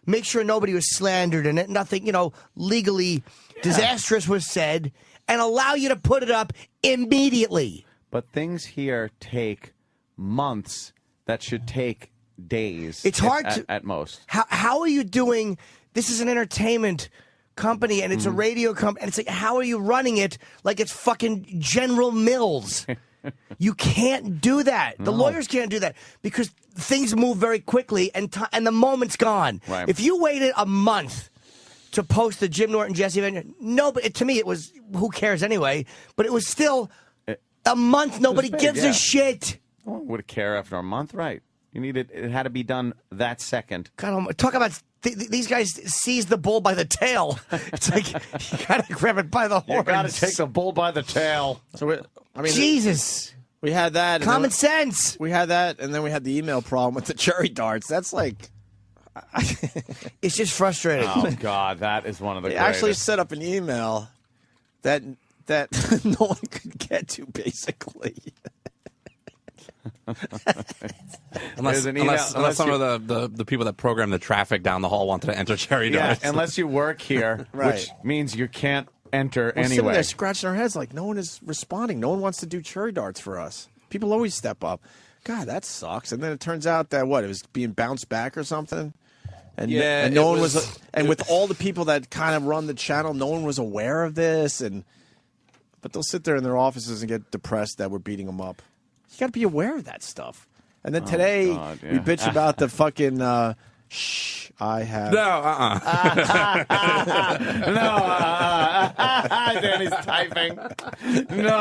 Make sure nobody was slandered in it. Nothing, legally disastrous was said. And allow you to put it up immediately. But things here take months that should take days. It's hard at most. How are you doing? This is an entertainment company and it's a radio company. And it's like, how are you running it like it's fucking General Mills? You can't do that. The lawyers can't do that because things move very quickly and the moment's gone. Right. If you waited a month to post the Jim Norton, Jesse Ventura, no, but to me it was, who cares anyway? But it was still a month. Nobody gives a shit. No one would care after a month, right? You needed it had to be done that second. God, talk about these guys seize the bull by the tail. It's like you gotta grab it by the horns. You gotta take the bull by the tail. So Jesus. We had that. Common sense. We had that, and then we had the email problem with the cherry darts. That's like... It's just frustrating. Oh, God, that is one of the They greatest. actually set up an email that no one could get to, basically. Unless some of the people that program the traffic down the hall wanted to enter cherry darts. Unless you work here, Right. which means you can't enter We're sitting anyway. there scratching our heads like no one is responding. No one wants to do cherry darts for us. People always step up. God, that sucks. And then it turns out that it was being bounced back or something. And Yeah, no it one was- and with all the people that kind of run the channel, no one was aware of this. But they'll sit there in their offices and get depressed that we're beating them up. You got to be aware of that stuff. And then today God, we bitch about the fucking. I have Danny's typing. No,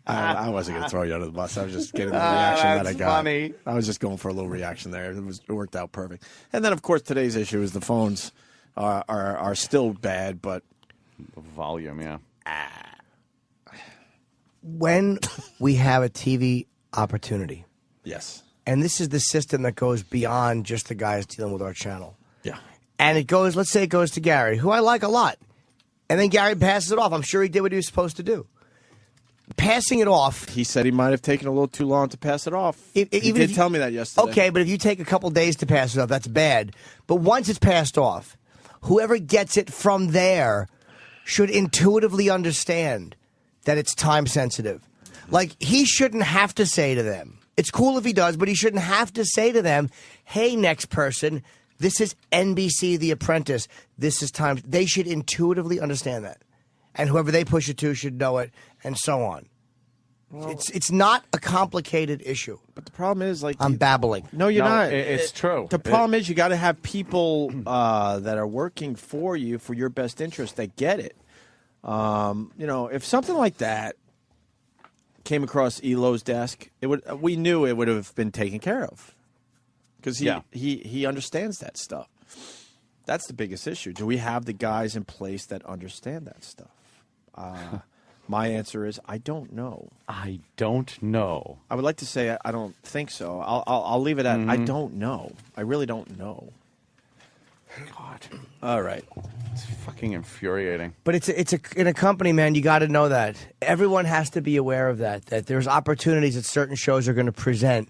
I wasn't going to throw you under the bus. I was just getting the reaction that I that's got. funny. I was just going for a little reaction there. It worked out perfect. And then, of course, today's issue is the phones are still bad, but volume, yeah. When we have a TV opportunity, yes, and this is the system that goes beyond just the guys dealing with our channel. Yeah. And it goes, let's say it goes to Gary, who I like a lot. And then Gary passes it off. I'm sure he did what he was supposed to do. Passing it off. He said he might have taken a little too long to pass it off. He even did if tell me that yesterday. Okay, but if you take a couple days to pass it off, that's bad. But once it's passed off, whoever gets it from there should intuitively understand that it's time sensitive. Like, he shouldn't have to say to them, it's cool if he does, but he shouldn't have to say to them, hey, next person, this is NBC The Apprentice. This is time. They should intuitively understand that. And whoever they push it to should know it, and so on. Well, it's not a complicated issue. But the problem is, like, I'm babbling. No, you're not. It's true. The problem is you got to have people that are working for you for your best interest that get it. If something like that came across Elo's desk, we knew it would have been taken care of because he understands that stuff. That's the biggest issue. Do we have the guys in place that understand that stuff? My answer is I don't know. I don't know. I would like to say I don't think so. I'll leave it at I don't know. I really don't know. God. All right. It's fucking infuriating. But it's in a company, man. You got to know that everyone has to be aware of that. That there's opportunities that certain shows are going to present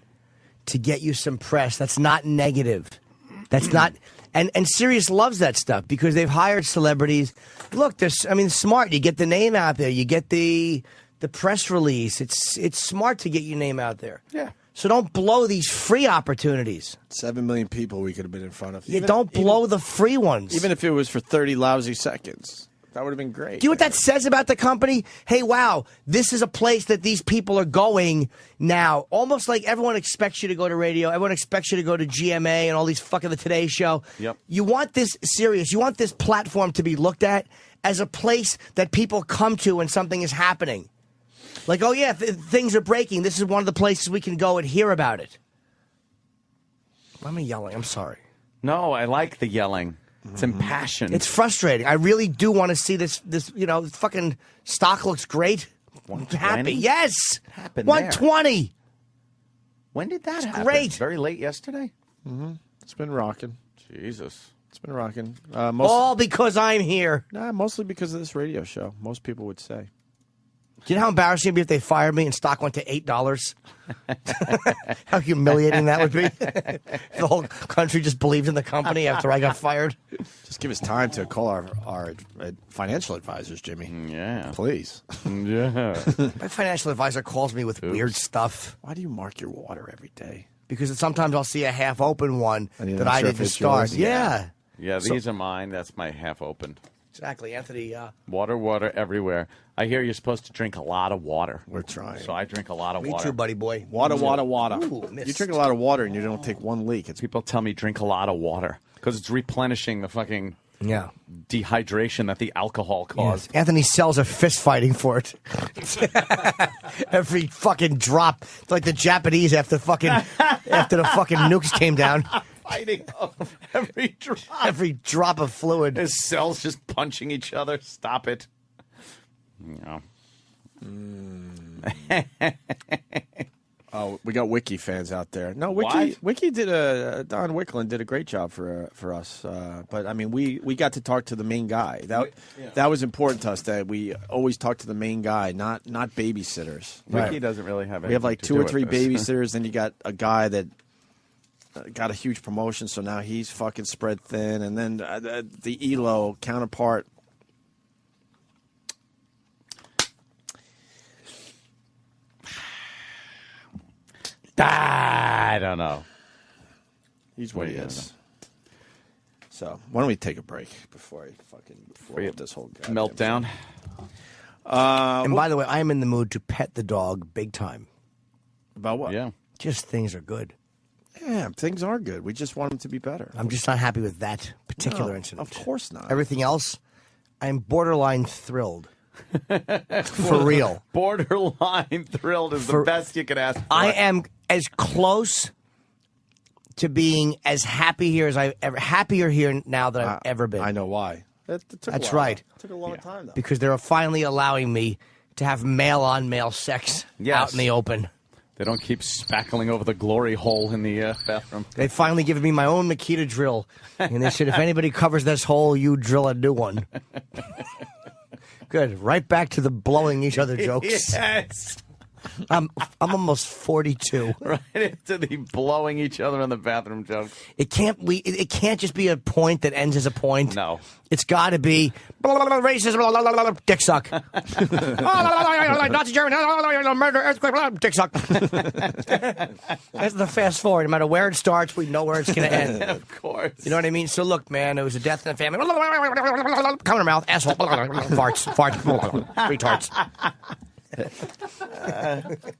to get you some press. That's not negative. That's not. And Sirius loves that stuff because they've hired celebrities. Look, smart. You get the name out there. You get the press release. It's smart to get your name out there. Yeah. So don't blow these free opportunities. 7 million people we could have been in front of. Don't blow the free ones. Even if it was for 30 lousy seconds. That would have been great. Do you know what that says about the company? Hey, wow, this is a place that these people are going now. Almost like everyone expects you to go to radio. Everyone expects you to go to GMA and all these fucking the Today Show. Yep. You want this serious. You want this platform to be looked at as a place that people come to when something is happening. Like, oh, yeah, things are breaking. This is one of the places we can go and hear about it. I'm yelling. I'm sorry. No, I like the yelling. It's impassioned. It's frustrating. I really do want to see this. Fucking stock looks great. 120? Happy. Yes. Happened 120. There. When did that happen? Great. Very late yesterday? Mm-hmm. It's been rocking. Jesus. It's been rocking. All because I'm here. Nah, mostly because of this radio show. Most people would say. Do you know how embarrassing it would be if they fired me and stock went to $8? How humiliating that would be. The whole country just believed in the company after I got fired. Just give us time to call our financial advisors, Jimmy. Yeah. Please. Yeah. My financial advisor calls me with weird stuff. Why do you mark your water every day? Because sometimes I'll see a half-open one And that I didn't start. Yeah. Yeah, these are mine. That's my half-opened. Exactly, Anthony. Water everywhere. I hear you're supposed to drink a lot of water. We're trying. So I drink a lot of Me water. too, buddy boy. Water. Ooh, You drink a lot of water and you don't take one leak. People tell me drink a lot of water because it's replenishing the fucking dehydration that the alcohol caused. Yes. Anthony sells a fist fighting for it. Every fucking drop. It's like the Japanese after the fucking nukes came down. Fighting every drop. Every drop of fluid. His cells just punching each other. Stop it. Yeah. Oh, we got Wiki fans out there. No, What? Wiki did Don Wicklund did a great job for us. But I mean, we got to talk to the main guy. That was important to us. That we always talk to the main guy, not babysitters. Wiki doesn't really have. We have like anything to 2 or do 3 with this. babysitters, then you got a guy that got a huge promotion, so now he's fucking spread thin, and then the ELO counterpart. I don't know. He's what he is. So why don't we take a break before I fucking blow up this whole meltdown? And by the way, I'm in the mood to pet the dog big time. About what? Yeah. Just things are good. Yeah, things are good. We just want them to be better. I'm just not happy with that particular No, incident. Of course not. Everything else, I'm borderline thrilled. For real. Borderline thrilled is the best you could ask for. I am as close to being as happy here as happier here now than I've ever been. I know why. It took That's a while. right. It took a long time, though. Because they're finally allowing me to have male-on-male sex out in the open. They don't keep spackling over the glory hole in the bathroom. They finally given me my own Makita drill. And they said, if anybody covers this hole, you drill a new one. Good. Right back to the blowing each other jokes. Yes. I'm almost 42. Right into the blowing each other in the bathroom joke. It can't just be a point that ends as a point. No. It's got to be racism, dick suck. Nazi Germany, murder, earthquake, dick suck. That's the fast forward. No matter where it starts, we know where it's going to end. Of course. You know what I mean? So look, man, it was a death in the family. Come in her mouth, asshole. Farts, retards.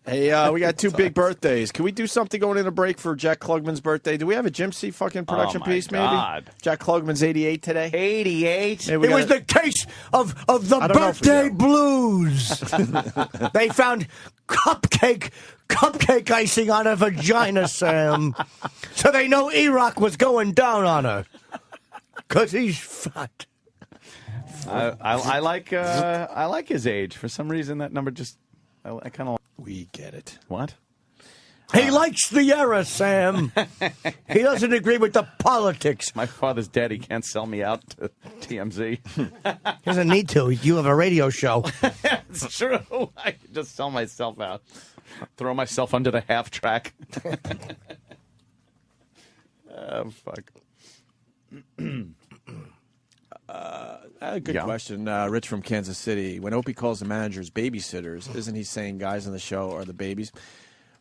Hey, we got 2 big birthdays. Can we do something going into break for Jack Klugman's birthday? Do we have a Jim C. fucking production piece, God. maybe? Jack Klugman's 88 today? 88? It was the case of the birthday blues. They found cupcake icing on her vagina, Sam. So they know E-Rock was going down on her. Because he's fat. I like his age. For some reason, that number just I kind of. We get it. What? He likes the era, Sam. He doesn't agree with the politics. My father's dead. He can't sell me out to TMZ. He doesn't need to. You have a radio show. It's true. I can just sell myself out. Throw myself under the half track. Oh, fuck. Good question. Rich from Kansas City. When Opie calls the managers babysitters, isn't he saying guys on the show are the babies?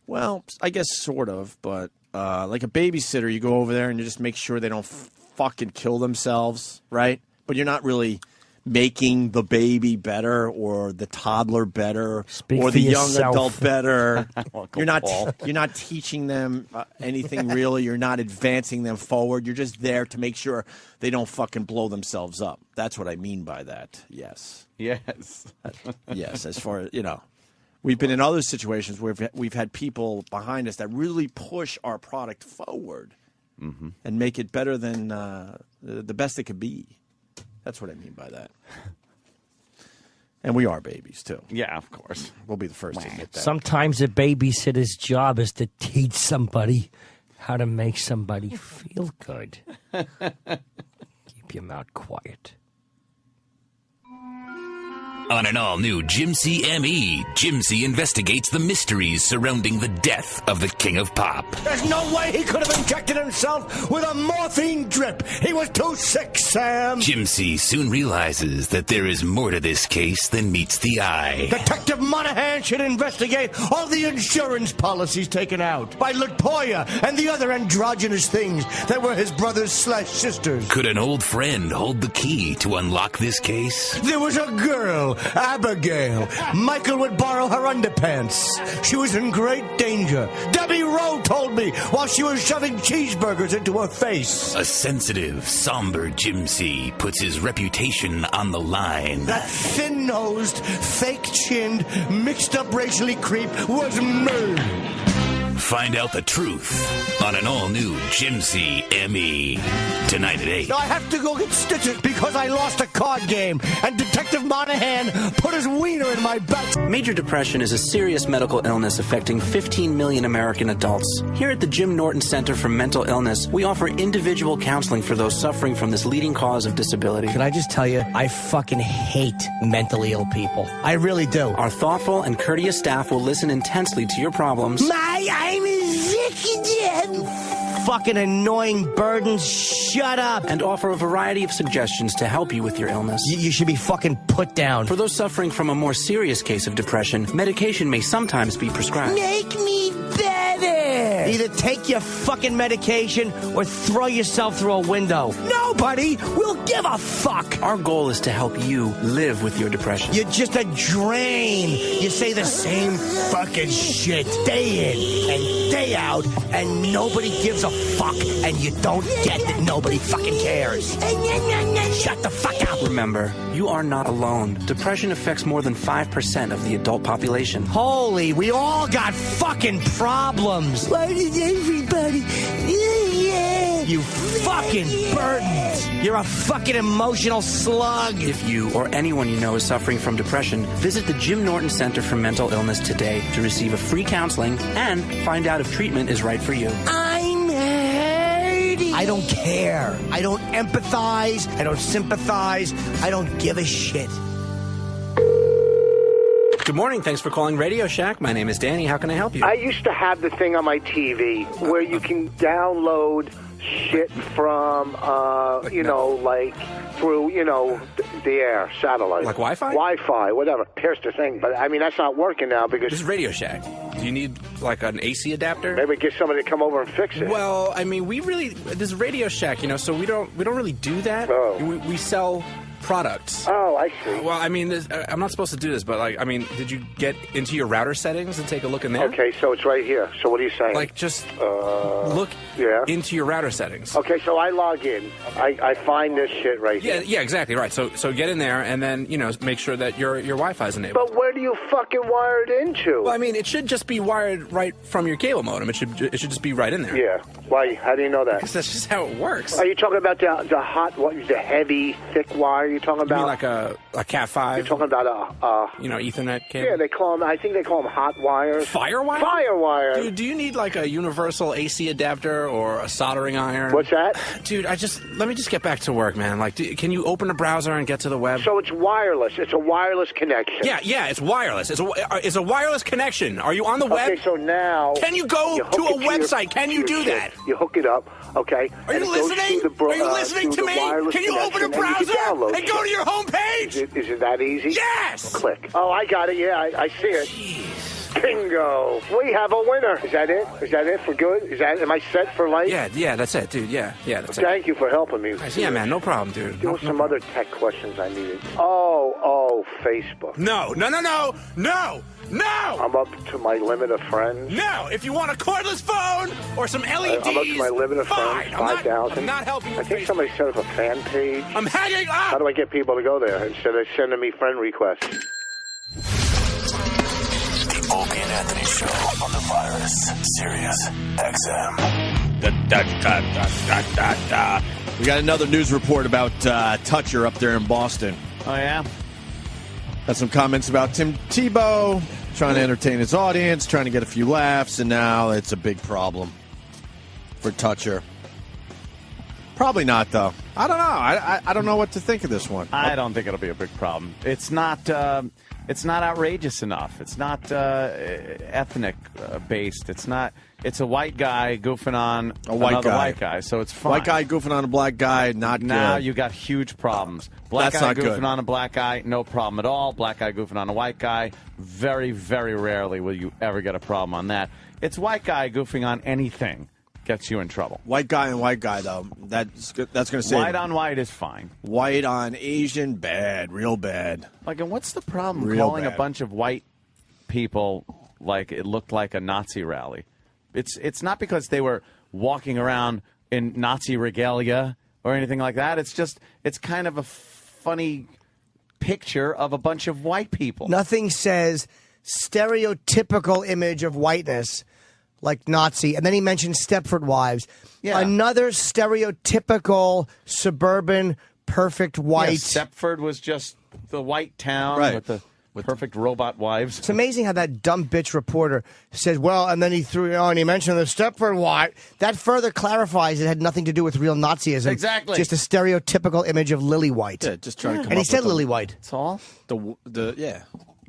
Well, I guess sort of, but like a babysitter, you go over there and you just make sure they don't fucking kill themselves, right? But you're not really making the baby better or the toddler better or the young adult better. You're not teaching them anything really. You're not advancing them forward. You're just there to make sure they don't fucking blow themselves up. That's what I mean by that. Yes. Yes. Yes. As far as, we've been in other situations where we've had people behind us that really push our product forward. and make it better than the best it could be. That's what I mean by that. And we are babies, too. Yeah, of course. We'll be the first to admit that. Sometimes a babysitter's job is to teach somebody how to make somebody feel good. Keep your mouth quiet. On an all-new Jimsy M.E., Jimsy investigates the mysteries surrounding the death of the King of Pop. There's no way he could have injected himself with a morphine drip. He was too sick, Sam. Jimsy soon realizes that there is more to this case than meets the eye. Detective Monahan should investigate all the insurance policies taken out by LaToya and the other androgynous things that were his brothers/sisters. Could an old friend hold the key to unlock this case? There was a girl, Abigail. Michael would borrow her underpants. She was in great danger. Debbie Rowe told me while she was shoving cheeseburgers into her face. A sensitive, somber Jimsy puts his reputation on the line. That thin-nosed, fake-chinned, mixed-up racially creep was murdered. Find out the truth on an all-new Jimsy M.E. Tonight at 8. Now I have to go get stitches because I lost a card game, and Detective Monahan put his wiener in my butt. Major depression is a serious medical illness affecting 15 million American adults. Here at the Jim Norton Center for Mental Illness, we offer individual counseling for those suffering from this leading cause of disability. Can I just tell you, I fucking hate mentally ill people. I really do. Our thoughtful and courteous staff will listen intensely to your problems. I'm executive. Fucking annoying burdens. Shut up. And offer a variety of suggestions to help you with your illness. You should be fucking put down. For those suffering from a more serious case of depression, medication may sometimes be prescribed. Make me better. Either take your fucking medication or throw yourself through a window. Nobody will give a fuck. Our goal is to help you live with your depression. You're just a drain. You say the same fucking shit day in and day out, and nobody gives a fuck, and you don't get that nobody fucking cares. Shut the fuck up. Remember, you are not alone. Depression affects more than 5% of the adult population. Holy, we all got fucking problems. Why does everybody? You fucking burdens. You're a fucking emotional slug. If you or anyone you know is suffering from depression, visit the Jim Norton Center for Mental Illness today to receive a free counseling and find out if treatment is right for you. I'm hurting. I don't care. I don't empathize. I don't sympathize. I don't give a shit. Good morning. Thanks for calling Radio Shack. My name is Danny. How can I help you? I used to have the thing on my TV where you can download shit from, like through, the air, satellite. Like Wi-Fi? Wi-Fi, whatever. Here's the thing. But, I mean, that's not working now because... This is Radio Shack. Do you need, like, an AC adapter? Maybe get somebody to come over and fix it. Well, I mean, this is Radio Shack, so we don't really do that. Oh. We sell products. Oh, I see. Well, I mean, I'm not supposed to do this, but, did you get into your router settings and take a look in there? Okay, so it's right here. So what are you saying? Just look into your router settings. Okay, so I log in. I find this shit right here. Yeah, exactly, right. So get in there and then, make sure that your Wi-Fi is enabled. But where do you fucking wire it into? Well, I mean, it should just be wired right from your cable modem. It should just be right in there. Yeah. Why? How do you know that? Because that's just how it works. Are you talking about the hot, the heavy, thick wire you're talking about? You mean like a Cat5? You're talking about Ethernet cable? Yeah, I think they call them hot wires. Firewire? Firewire. Dude, do you need like a universal AC adapter or a soldering iron? What's that? Dude, let me just get back to work, man. Can you open a browser and get to the web? So it's wireless. It's a wireless connection. Yeah, it's wireless. It's a wireless connection. Are you on the web? Okay, so now... Can you go to a website? Can you do that? You hook it up, okay? Are you listening? Are you listening to me? Can you open a browser and go to your homepage? Is it that easy? Yes! Click. Oh, I got it. Yeah, I see it. Jeez. Bingo. We have a winner. Is that it? Is that it for good? Am I set for life? Yeah, that's it, dude. Yeah, that's it. Thank you for helping me. Yeah, man, no problem, dude. There were some other tech questions I needed. Oh, Facebook. No. I'm up to my limit of friends. No, if you want a cordless phone or some LEDs, I'm up to my limit of friends, 5,000. I'm not helping you. I think somebody set up a fan page. I'm hanging up. How do I get people to go there instead of sending me friend requests? The Opie and Anthony Show on the Virus, Sirius XM. We got another news report about Toucher up there in Boston. Oh, yeah? Got some comments about Tim Tebow trying to entertain his audience, trying to get a few laughs, and now it's a big problem for Toucher. Probably not, though. I don't know. I don't know what to think of this one. I don't think it'll be a big problem. It's not outrageous enough. It's not ethnic based. It's not. It's a white guy goofing on another white guy, so it's fine. White guy goofing on a black guy, not good. Now you got huge problems. Black That's guy not goofing good. on a black guy, no problem at all. Black guy goofing on a white guy, very, very rarely will you ever get a problem on that. It's white guy goofing on anything gets you in trouble. White guy and white guy, though, that's going to say White on white is fine. White on Asian, bad, real bad. Like, and what's the problem Real calling bad. a bunch of white people like it looked like a Nazi rally? It's not because they were walking around in Nazi regalia or anything like that. It's kind of a funny picture of a bunch of white people. Nothing says stereotypical image of whiteness like Nazi. And then he mentioned Stepford Wives. Yeah. Another stereotypical suburban perfect white. Yeah, Stepford was just the white town with the perfect robot wives. It's amazing how that dumb bitch reporter says, well, and then he threw it on, he mentioned the Stepford Wife. That further clarifies it had nothing to do with real Nazism. Exactly. Just a stereotypical image of Lily White. Yeah, just trying to come And he up said with Lily White. That's all? Yeah.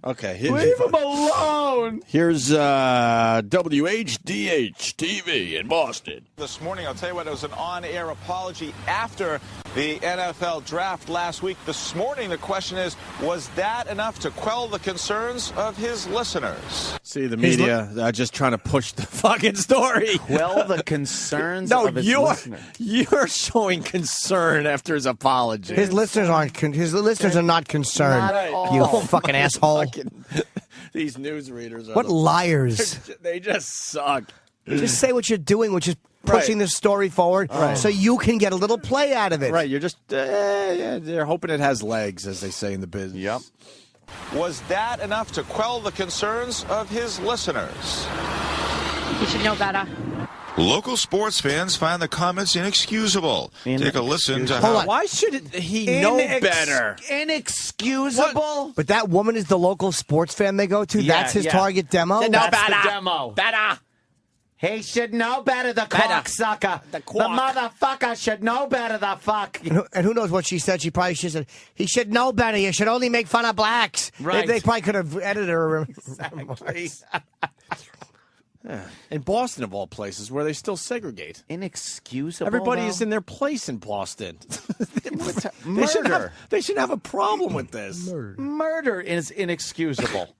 Okay. Leave him alone. Here's WHDH-TV in Boston. This morning, I'll tell you what, it was an on-air apology after the NFL draft last week. This morning, the question is, was that enough to quell the concerns of his listeners? See, the media just trying to push the fucking story. Quell the concerns No, of his you're listeners. you're showing concern after his apology. His listeners aren't. His listeners are not concerned. Not at all. You fucking asshole. These newsreaders are What liars. They just suck. Just say what you're doing, which is pushing the story forward so you can get a little play out of it. Right, you're just they're hoping it has legs, as they say in the business. Yep. Was that enough to quell the concerns of his listeners? You should know better. Local sports fans find the comments inexcusable. Take a listen to how... Why should he know better? Inexcusable? But that woman is the local sports fan they go to? Yeah, That's his yeah. target demo? That's the demo. Better. He should know better, the cocksucker. The motherfucker should know better, the fuck. And who knows what she said? She probably should have said, he should know better. You should only make fun of blacks. Right. They probably could have edited her. Exactly. In Boston, of all places, where they still segregate. Inexcusable. Everybody though? is in their place in Boston. Murder. They should have a problem with this. Murder is inexcusable.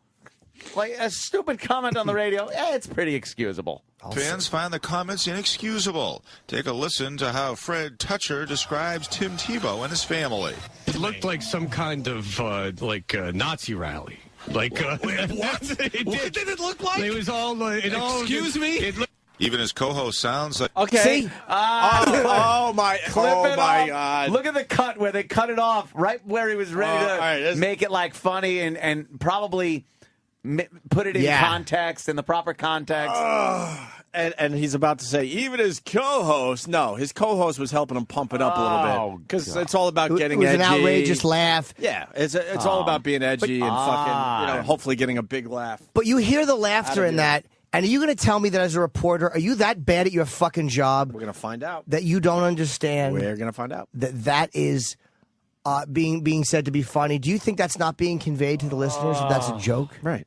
Like a stupid comment on the radio, it's pretty excusable. Fans find the comments inexcusable. Take a listen to how Fred Toucher describes Tim Tebow and his family. It looked like some kind of Nazi rally. Like what? What did it look like? It was all. Excuse me. Even his co-host sounds like... Okay. See? Oh my God. Look at the cut where they cut it off right where he was ready to make it like funny and probably put it in context, in the proper context. And he's about to say, even his co-host, his co-host was helping him pump it up a little bit. Because it's all about getting edgy. It was an outrageous laugh. Yeah, it's all about being edgy and fucking, hopefully getting a big laugh. But you hear the laughter in that, and are you going to tell me that as a reporter, are you that bad at your fucking job? We're going to find out. That you don't understand? We're going to find out. That is being said to be funny. Do you think that's not being conveyed to the listeners, that that's a joke? Right.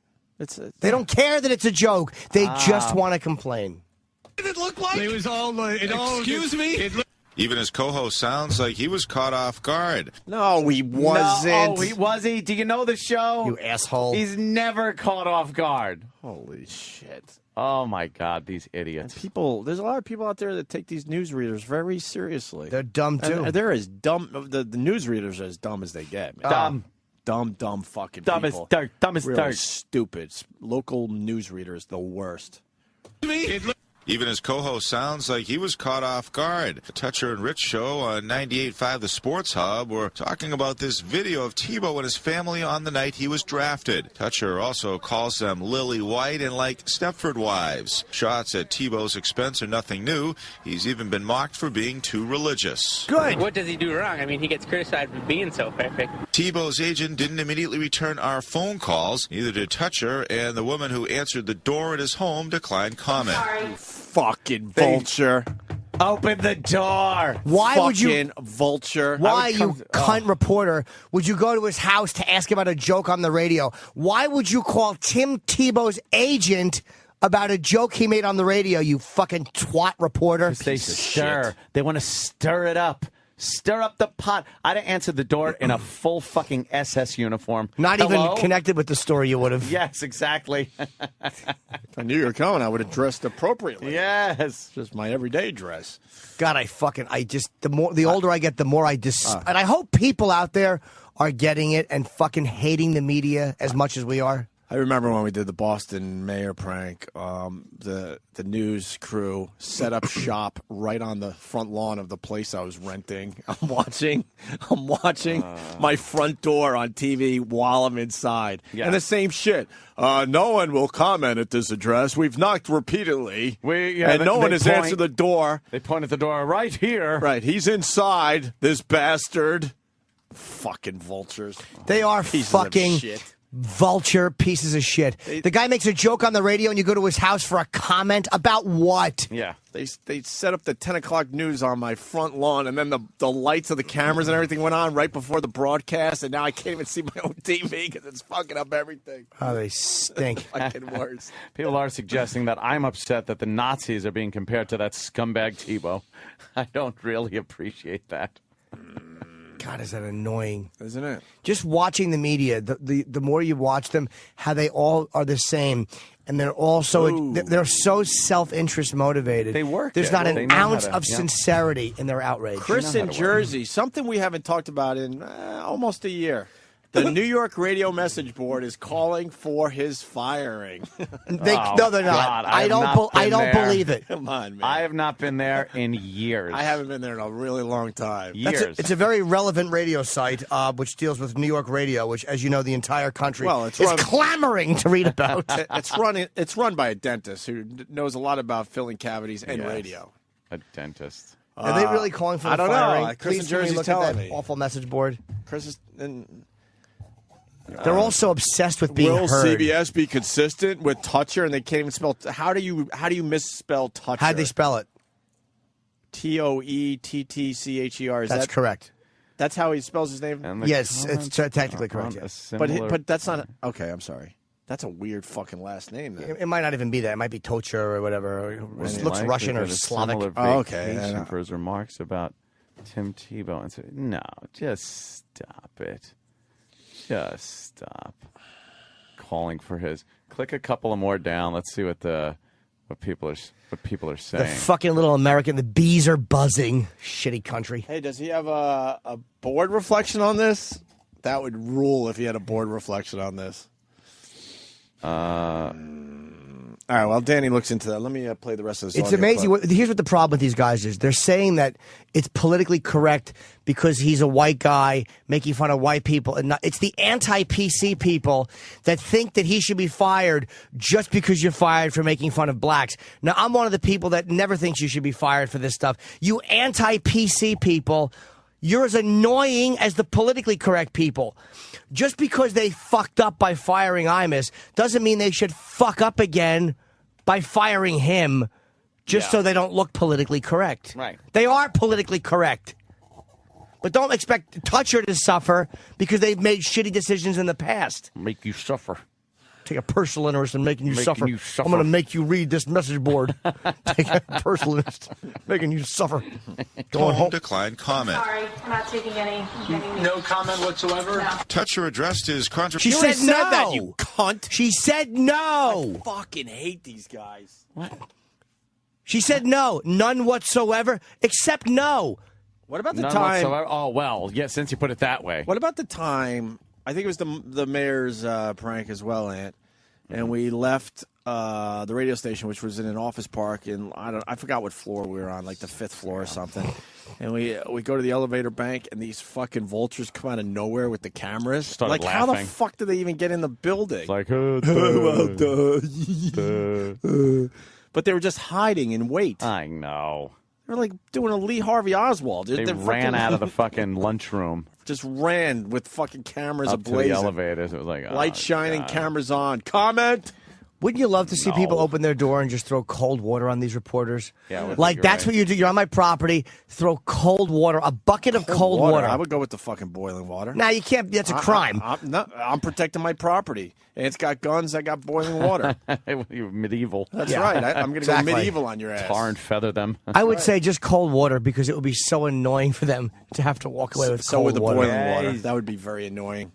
They don't care that it's a joke. They just want to complain. What did it look like? It was all. Excuse me. Even his co-host sounds like he was caught off guard. No, he wasn't. No, was he? Do you know the show? You asshole. He's never caught off guard. Holy shit. Oh, my God, these idiots. There's a lot of people out there that take these newsreaders very seriously. They're dumb, too. And they're as dumb. The newsreaders are as dumb as they get, man. Dumb fucking people. Dumb as really dirt. Stupid. Local newsreaders, the worst. Even Even his co-host sounds like he was caught off guard. The Toucher and Rich show on 98.5 The Sports Hub were talking about this video of Tebow and his family on the night he was drafted. Toucher also calls them Lily White and like Stepford wives. Shots at Tebow's expense are nothing new. He's even been mocked for being too religious. Good. What does he do wrong? I mean, he gets criticized for being so perfect. Tebow's agent didn't immediately return our phone calls. Neither did Toucher, and the woman who answered the door at his home declined comment. Sorry. Fucking vulture. Open the door. Why would you, Fucking vulture. Why, you cunt reporter, would you go to his house to ask about a joke on the radio? Why would you call Tim Tebow's agent about a joke he made on the radio, you fucking twat reporter? They stir. They want to stir it up. Stir up the pot. I'd have answered the door in a full fucking SS uniform. Not Hello? even connected with the story you would have. Yes, exactly. If I knew you were coming, I would have dressed appropriately. Yes. Just my everyday dress. God, the older I get, the more I and I hope people out there are getting it and fucking hating the media as much as we are. I remember when we did the Boston mayor prank, the news crew set up shop right on the front lawn of the place I was renting. I'm watching my front door on TV while I'm inside. Yeah. And the same shit. No one will comment at this address. We've knocked repeatedly. And no one has answered the door. They point at the door right here. Right. He's inside, this bastard. Fucking vultures. They are Pieces fucking of shit. vulture pieces of shit. The guy makes a joke on the radio and you go to his house for a comment about what? Yeah. They set up the 10 o'clock news on my front lawn, and then the lights of the cameras and everything went on right before the broadcast, and now I can't even see my own TV because it's fucking up everything. Oh, they stink. Fucking worse. People are suggesting that I'm upset that the Nazis are being compared to that scumbag Tebow. I don't really appreciate that. God, is that annoying? Isn't it? Just watching the media, the more you watch them, how they all are the same. And they're also they're so self-interest motivated. They work. There's not an ounce of yeah. sincerity in their outrage. Chris in Jersey, something we haven't talked about in almost a year. The New York radio message board is calling for his firing. No, they're not. God, I don't believe it. Come on, man. I have not been there in years. I haven't been there in a really long time. Years. It's a very relevant radio site which deals with New York radio, which, as you know, the entire country is clamoring to read about. It's run by a dentist who knows a lot about filling cavities and radio. A dentist. Are they really calling for the I don't firing? know. Chris in Please, can we Jersey's look telling at that me. awful message board. Chris is... They're also obsessed with being Will heard. CBS be consistent with Toucher, and they can't even spell? How do you misspell Toucher? How'd they spell it? Toettcher. That's correct. That's how he spells his name. Yes, it's technically correct. Yes. But that's not okay. I'm sorry. That's a weird fucking last name. Then. It might not even be that. It might be Tocher or whatever. It looks Russian or Slavic. Okay. For his remarks about Tim Tebow, and said, "No, just stop it. Just stop calling for his." Click a couple of more down. Let's see what people are saying. The fucking little American. The bees are buzzing. Shitty country. Hey, does he have a board reflection on this? That would rule if he had a board reflection on this. All right, well, Danny looks into that. Let me play the rest of this. It's amazing. Here's what the problem with these guys is. They're saying that it's politically correct because he's a white guy making fun of white people. And it's the anti-PC people that think that he should be fired just because you're fired for making fun of blacks. Now, I'm one of the people that never thinks you should be fired for this stuff. You anti-PC people, you're as annoying as the politically correct people. Just because they fucked up by firing Imus doesn't mean they should fuck up again by firing him just so they don't look politically correct. Right. They are politically correct. But don't expect Toucher to suffer because they've made shitty decisions in the past. Make you suffer. Take a personal interest in making you suffer. I'm going to make you read this message board. Take a personal interest in making you suffer. Going home. Declined comment. Sorry, I'm not taking any. No comment whatsoever? No. Toucher addressed his She controversial. said no. that, you cunt. She said no. I fucking hate these guys. What? She said no. None whatsoever, except no. What about the None time? whatsoever? Oh, well, yeah, since you put it that way. What about the time? I think it was the mayor's prank as well, Ant. and we left the radio station, which was in an office park, and I forgot what floor we were on, like the 5th floor or something. And we go to the elevator bank, and these fucking vultures come out of nowhere with the cameras. Started like, how the laughing. fuck did they even get in the building? It's like, but they were just hiding in wait. I know. They're like doing a Lee Harvey Oswald. They ran out of the fucking lunchroom. Just ran with fucking cameras Up to ablazing. the elevators. It was like, Light shining, cameras on. Comment. Wouldn't you love to see people open their door and just throw cold water on these reporters? Yeah, I would like think that's you're what you do. You're on my property. Throw cold water, a bucket of cold water. I would go with the fucking boiling water. Now you can't. That's a crime. I'm protecting my property. And it's got guns. I got boiling water. You're medieval. That's right. I'm going to go medieval on your ass. Tar and feather them. I would say just cold water because it would be so annoying for them to have to walk away with so cold with the water. boiling water, that would be very annoying.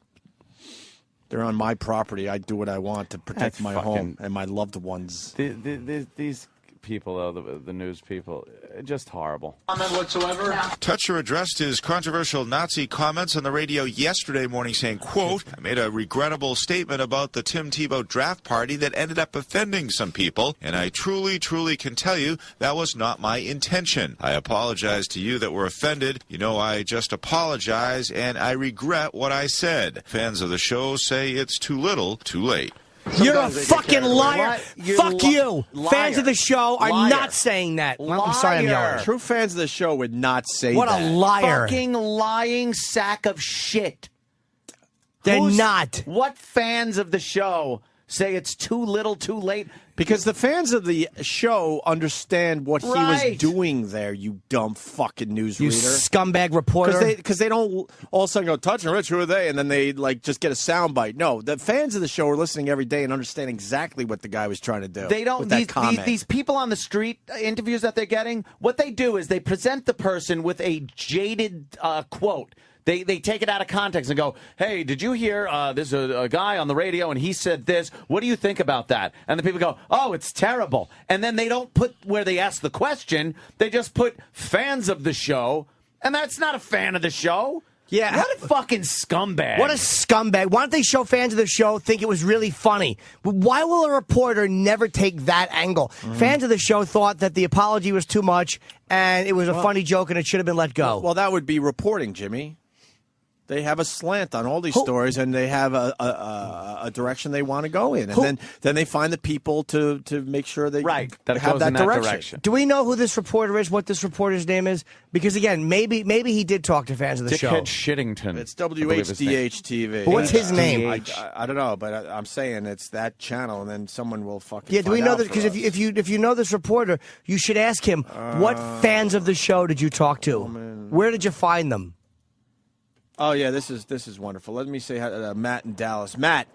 They're on my property. I do what I want to protect my home and my loved ones. These people, though, the news people, just horrible. Comment whatsoever? Toucher addressed his controversial Nazi comments on the radio yesterday morning saying, quote, I made a regrettable statement about the Tim Tebow draft party that ended up offending some people, and I truly, truly can tell you that was not my intention. I apologize to you that were offended. You know, I just apologize, and I regret what I said. Fans of the show say it's too little, too late. You're a fucking liar. Fuck you. Liar. Fans of the show are Liar. not saying that. I'm sorry I'm yelling. True fans of the show would not say What that. a liar. Fucking lying sack of shit. They're not. What fans of the show say it's too little, too late? Because the fans of the show understand what he was doing there, you dumb fucking newsreader. You scumbag reporter. Because they don't all of a sudden go, Touch and Rich, who are they? And then they like just get a soundbite. No, the fans of the show are listening every day and understand exactly what the guy was trying to do. They don't. With that comment. These people on the street interviews that they're getting, what they do is they present the person with a jaded quote. They take it out of context and go, hey, did you hear there's a guy on the radio and he said this. What do you think about that? And the people go, oh, it's terrible. And then they don't put where they ask the question. They just put fans of the show. And that's not a fan of the show. Yeah. What a fucking scumbag. What a scumbag. Why don't they show fans of the show think it was really funny? Why will a reporter never take that angle? Fans of the show thought that the apology was too much and it was a funny joke and it should have been let go. Well, that would be reporting, Jimmy. They have a slant on all these stories, and they have a direction they want to go in, and then they find the people to make sure they that have goes that in that direction. Do we know who this reporter is? What this reporter's name is? Because again, maybe he did talk to fans of the show. Dickhead Shittington. It's WHDH TV. But what's his name? I don't know, but I'm saying it's that channel, and then someone will fucking. Yeah, do we know that? that? Because if you know this reporter, you should ask him what fans of the show did you talk to? Where did you find them? Oh yeah, this is wonderful. Let me say hi to Matt in Dallas. Matt.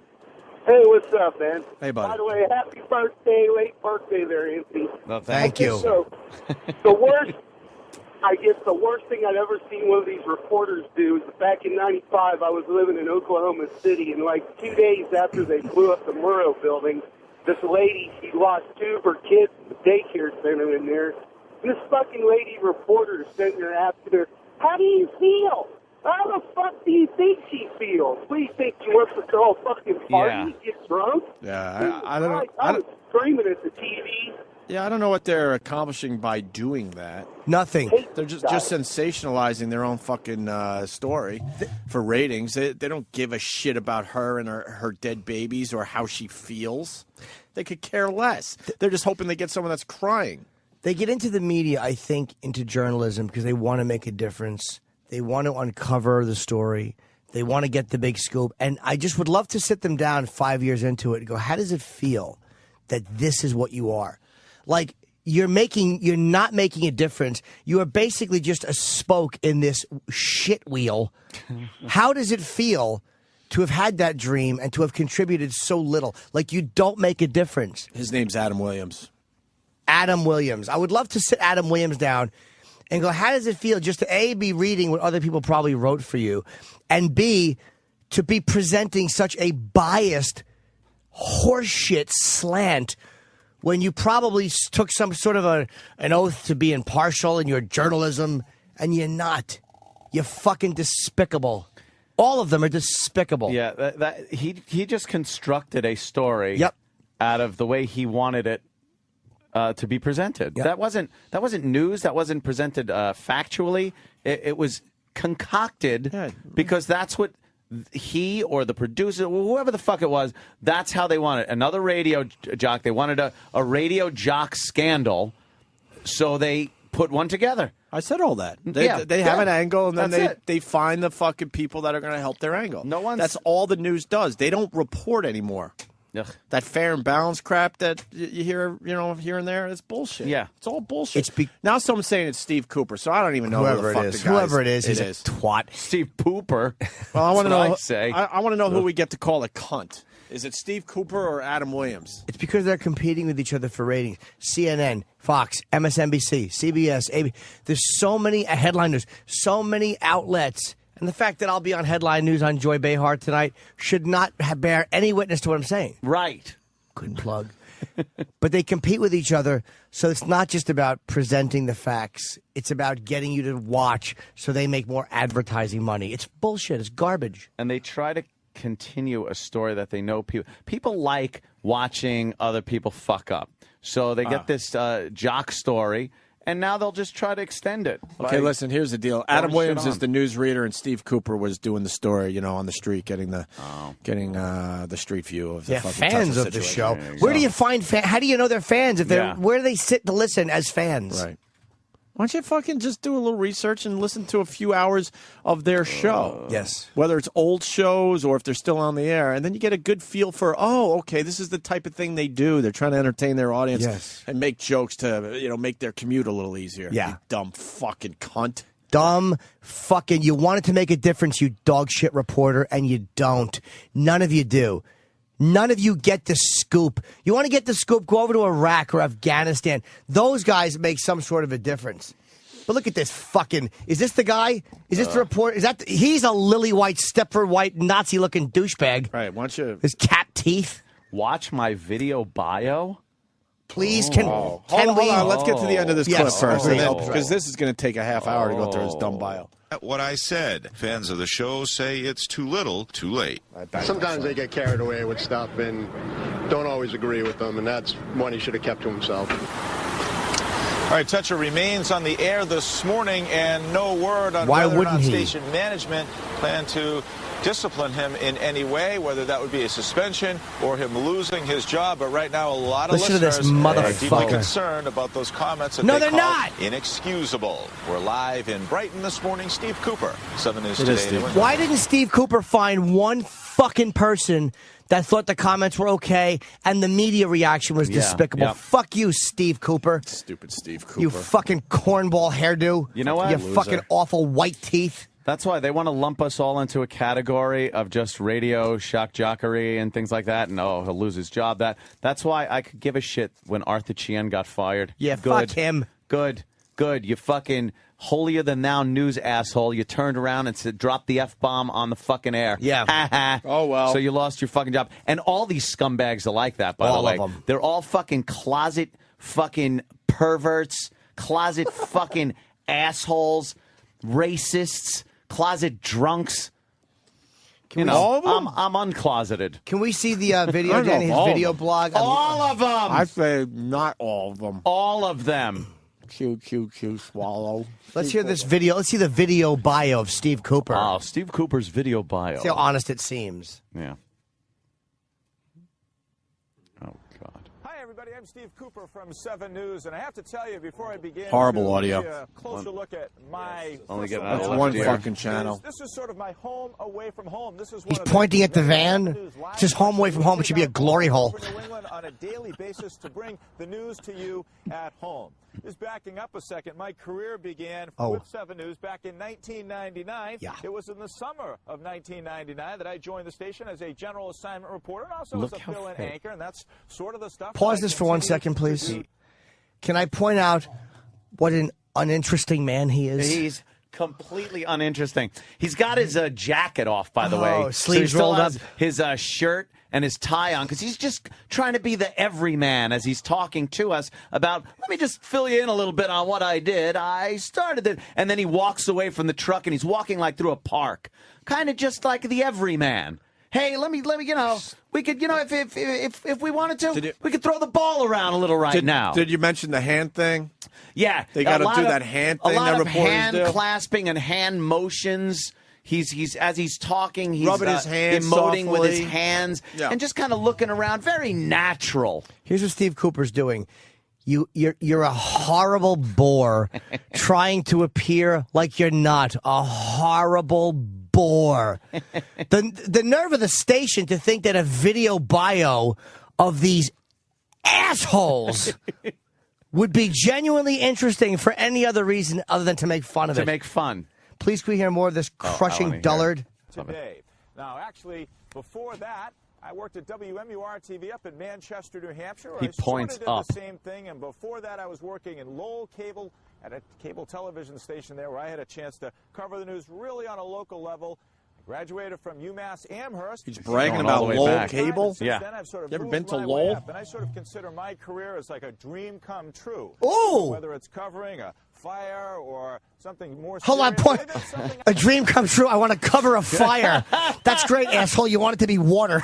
Hey, what's up, man? Hey, buddy. By the way, happy birthday, late birthday there, Anthony. No, thank you. So, the worst thing I'd ever seen one of these reporters do is back in '95, I was living in Oklahoma City, and like 2 days after they blew up the Murrow building, this lady, she lost 2 of her kids at the daycare center in there, and this fucking lady reporter is sitting there asking her, how do you feel? How the fuck do you think she feels? What do you think? She wants to throw a fucking party, get drunk? Yeah, I don't know. I was screaming at the TV. Yeah, I don't know what they're accomplishing by doing that. Nothing. They're just sensationalizing their own fucking story for ratings. They don't give a shit about her and her dead babies or how she feels. They could care less. They're just hoping they get someone that's crying. They get into the media, I think, into journalism because they want to make a difference. They want to uncover the story. They want to get the big scoop. And I just would love to sit them down 5 years into it and go, how does it feel that this is what you are? Like, you're not making a difference. You are basically just a spoke in this shit wheel. How does it feel to have had that dream and to have contributed so little? Like, you don't make a difference. His name's Adam Williams. Adam Williams. I would love to sit Adam Williams down and go, how does it feel just to, A, be reading what other people probably wrote for you, and B, to be presenting such a biased horseshit slant when you probably took some sort of an oath to be impartial in your journalism, and you're not. You're fucking despicable. All of them are despicable. Yeah, he just constructed a story. Yep. out of the way he wanted it to be presented. Yep. That wasn't news. That wasn't presented factually. It was concocted because that's what he or the producer, whoever the fuck it was, that's how they wanted it. Another radio jock. They wanted a radio jock scandal, so they put one together. I said all that. They have an angle, and then they find the fucking people that are going to help their angle. That's all the news does. They don't report anymore. Ugh. That fair and balanced crap that you hear, here and there, it's bullshit. Yeah. It's all bullshit. Now someone's saying it's Steve Cooper, so I don't even know whoever it is. Whoever it is, he's a twat. Steve Pooper. Well, I want to know. I want to know who we get to call a cunt. Is it Steve Cooper or Adam Williams? It's because they're competing with each other for ratings. CNN, Fox, MSNBC, CBS, ABC. There's so many headliners, so many outlets. And the fact that I'll be on Headline News on Joy Behar tonight should not bear any witness to what I'm saying. Right. Good plug. But they compete with each other, so it's not just about presenting the facts. It's about getting you to watch so they make more advertising money. It's bullshit. It's garbage. And they try to continue a story that they know people like watching other people fuck up. So they get this jock story, and now they'll just try to extend it. Okay, listen, here's the deal. Adam Williams is the newsreader, and Steve Cooper was doing the story, on the street, getting the street view of the fucking fans of the show. Where do you find fans? How do you know they're fans? Where do they sit to listen as fans? Right. Why don't you fucking just do a little research and listen to a few hours of their show? Yes. Whether it's old shows or if they're still on the air. And then you get a good feel for, okay, this is the type of thing they do. They're trying to entertain their audience and make jokes to, make their commute a little easier. Yeah. You dumb fucking cunt. Dumb fucking, you wanted to make a difference, you dog shit reporter, and you don't. None of you do. None of you get the scoop. You want to get the scoop, go over to Iraq or Afghanistan. Those guys make some sort of a difference. But look at this fucking, is this the guy? Is this the report? He's a lily white, Stepford white, Nazi-looking douchebag. Right, why don't you... His cat teeth. Watch my video bio? Please, Hold on, let's get to the end of this clip first. Because this is going to take a half hour to go through his dumb bio. What I said. Fans of the show say it's too little, too late. Sometimes they get carried away with stuff and don't always agree with them, and that's one he should have kept to himself. All right, Toucher remains on the air this morning, and no word on whether or not station management plan to discipline him in any way, whether that would be a suspension or him losing his job. But right now, a lot of listeners are deeply concerned about those comments that they call inexcusable. We're live in Brighton this morning. Steve Cooper, 7 News Today. Why didn't Steve Cooper find one fucking person that thought the comments were okay and the media reaction was despicable? Yeah. Fuck you, Steve Cooper. Stupid Steve Cooper. You fucking cornball hairdo. You know what? You fucking awful white teeth. That's why they want to lump us all into a category of just radio shock jockery and things like that. And he'll lose his job. That's why I could give a shit when Arthur Chien got fired. Yeah, fuck him. Good. You fucking holier than thou news asshole. You turned around and said, drop the F-bomb on the fucking air. Yeah. Oh, well. So you lost your fucking job. And all these scumbags are like that, by the way. All of them. They're all fucking closet fucking perverts, closet fucking assholes, racists, closet drunks. All of them? I'm uncloseted. Can we see the video, Danny? His video blog? All of them. I say not all of them. All of them. Q, swallow. Let's hear this video. Let's see the video bio of Steve Cooper. Oh, Steve Cooper's video bio. See how honest it seems. Yeah. Oh, God. Hi, everybody. I'm Steve Cooper from 7 News, and I have to tell you before I begin, horrible audio. A closer look at my that's one fucking channel. This is sort of my home away from home. This is He's pointing at the van. It's his home away from home. It should be a glory hole. New England on a daily basis to bring the news to you at home. Just backing up a second, my career began with 7 News back in 1999. Yeah. It was in the summer of 1999 that I joined the station as a general assignment reporter and also as a fill-in anchor, and that's sort of the stuff. Pause this for 1 second, please. Can I point out what an uninteresting man he is? He's completely uninteresting. He's got his jacket off, by the way. Sleeves so he rolled still up. has his shirt and his tie on because he's just trying to be the everyman as he's talking to us about, let me just fill you in a little bit on what I did. I started it. And then he walks away from the truck and he's walking like through a park, kind of just like the everyman. Hey, let me, we could, if we wanted to, we could throw the ball around a little now. Did you mention the hand thing? Yeah. They got to do that hand thing that reporters do. A lot of hand do. clasping and hand motions. He's as he's talking, he's rubbing his hands emoting softly with his hands and just kind of looking around, very natural. Here's what Steve Cooper's doing. You're a horrible bore trying to appear like you're not a horrible bore. The nerve of the station to think that a video bio of these assholes would be genuinely interesting for any other reason other than to make fun of it. To make fun. Please, can we hear more of this crushing dullard? Today. Now, actually, before that, I worked at WMUR-TV up in Manchester, New Hampshire. He points did up. The same thing, and before that, I was working in Lowell Cable at a cable television station there, where I had a chance to cover the news really on a local level. I graduated from UMass Amherst. He's bragging about Lowell Cable. Yeah. Then I've sort of you ever been to moved my way Lowell? up, and I sort of consider my career as like a dream come true. Ooh. Whether it's covering a fire or something more Hold on, point. A dream come true. I want to cover a fire. That's great, asshole. You want it to be water.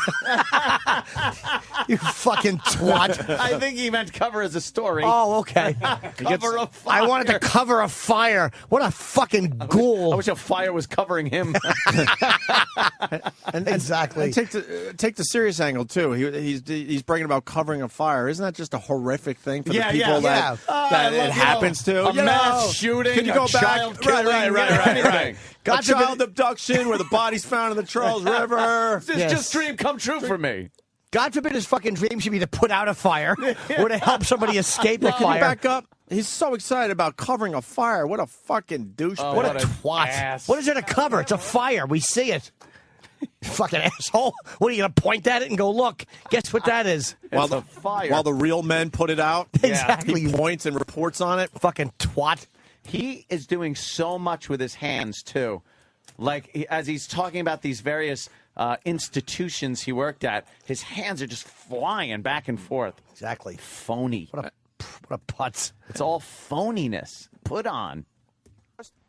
You fucking twat. I think he meant cover as a story. Oh, okay. Cover a fire. I wanted to cover a fire. What a fucking ghoul. I wish a fire was covering him. Exactly. And take the serious angle too. He's bragging about covering a fire. Isn't that just a horrific thing for the people that it happens to? A mass shooting. Can you go back? Child killing, right. Got child abduction where the body's found in the Charles River. This just dream come true for me. God forbid his fucking dream should be to put out a fire or to help somebody escape a fire. Back up. He's so excited about covering a fire. What a fucking douchebag. What a twat. Ass. What is there to cover? It's a fire. We see it. Fucking asshole. What, are you going to point at it and go, look, guess what that is? While the real men put it out. Exactly. He points and reports on it. Fucking twat. He is doing so much with his hands, too. Like, as he's talking about these various institutions he worked at, his hands are just flying back and forth. Exactly. Phony. What a putz. It's all phoniness put on.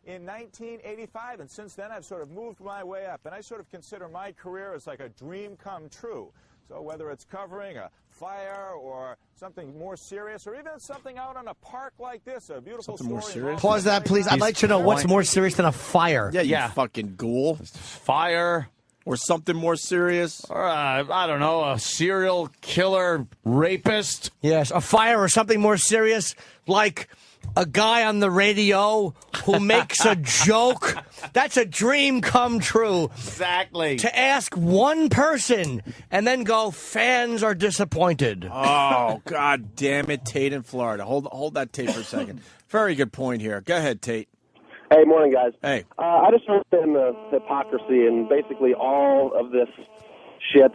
In 1985, and since then I've sort of moved my way up, and I sort of consider my career as like a dream come true. So whether it's covering a fire or something more serious, or even something out on a park like this, a beautiful something story. More serious? Pause that, please. I'd like to know what's more serious than a fire. Yeah, you fucking ghoul. Fire. Or something more serious. Or, I don't know, a serial killer rapist. Yes, a fire or something more serious, like a guy on the radio who makes a joke. That's a dream come true. Exactly. To ask one person and then go, fans are disappointed. Oh, God damn it, Tate in Florida. Hold that tape for a second. Very good point here. Go ahead, Tate. Hey, morning, guys. Hey. I just understand the hypocrisy and basically all of this shit.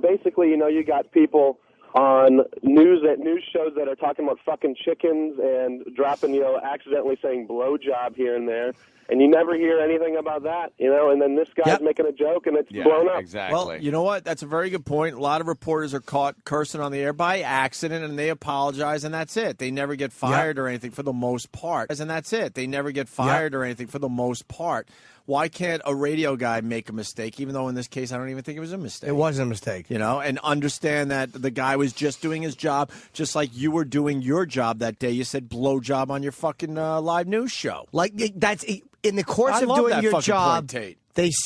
Basically, you got people on news shows that are talking about fucking chickens and dropping, accidentally saying blowjob here and there. And you never hear anything about that, and then this guy's making a joke and it's blown up. Exactly. Well, you know what? That's a very good point. A lot of reporters are caught cursing on the air by accident, and they apologize, and that's it. They never get fired or anything for the most part. And that's it. They never get fired or anything for the most part. Why can't a radio guy make a mistake, even though in this case I don't even think it was a mistake? It wasn't a mistake. And understand that the guy was just doing his job, just like you were doing your job that day. You said blowjob on your fucking live news show. Like, that's in the course of doing your job. Tate.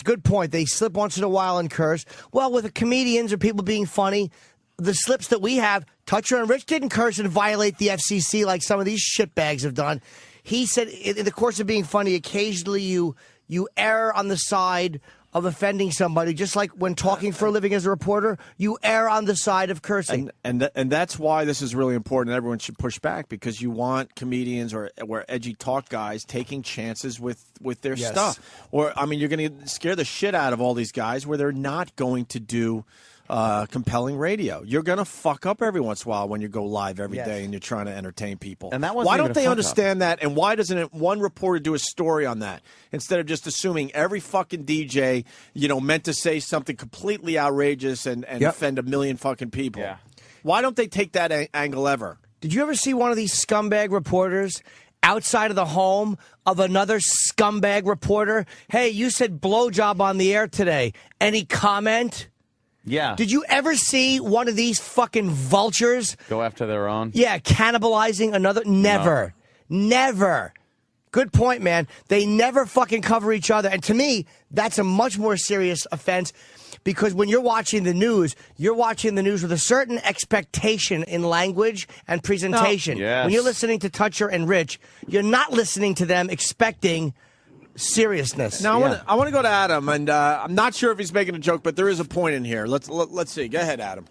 Good point. They slip once in a while and curse. Well, with the comedians or people being funny, the slips that we have, Toucher and Rich didn't curse and violate the FCC like some of these shitbags have done. He said in the course of being funny, occasionally you err on the side of offending somebody, just like when talking for a living as a reporter, you err on the side of cursing. And that's why this is really important. Everyone should push back, because you want comedians or edgy talk guys taking chances with their stuff. Or, you're going to scare the shit out of all these guys where they're not going to do compelling radio. You're going to fuck up every once in a while when you go live every day and you're trying to entertain people. And that wasn't why even don't a they fuck understand that? And why doesn't one reporter do a story on that instead of just assuming every fucking DJ, meant to say something completely outrageous and offend a million fucking people? Yeah. Why don't they take that angle ever? Did you ever see one of these scumbag reporters outside of the home of another scumbag reporter? Hey, you said blowjob on the air today. Any comment? Yeah. Did you ever see one of these fucking vultures go after their own? Yeah, cannibalizing another? Never. No. Never. Good point, man. They never fucking cover each other. And to me, that's a much more serious offense because when you're watching the news with a certain expectation in language and presentation. No. Yes. When you're listening to Toucher and Rich, you're not listening to them expecting seriousness. Now, I want to go to Adam, and I'm not sure if he's making a joke, but there is a point in here. Let's see. Go ahead, Adam.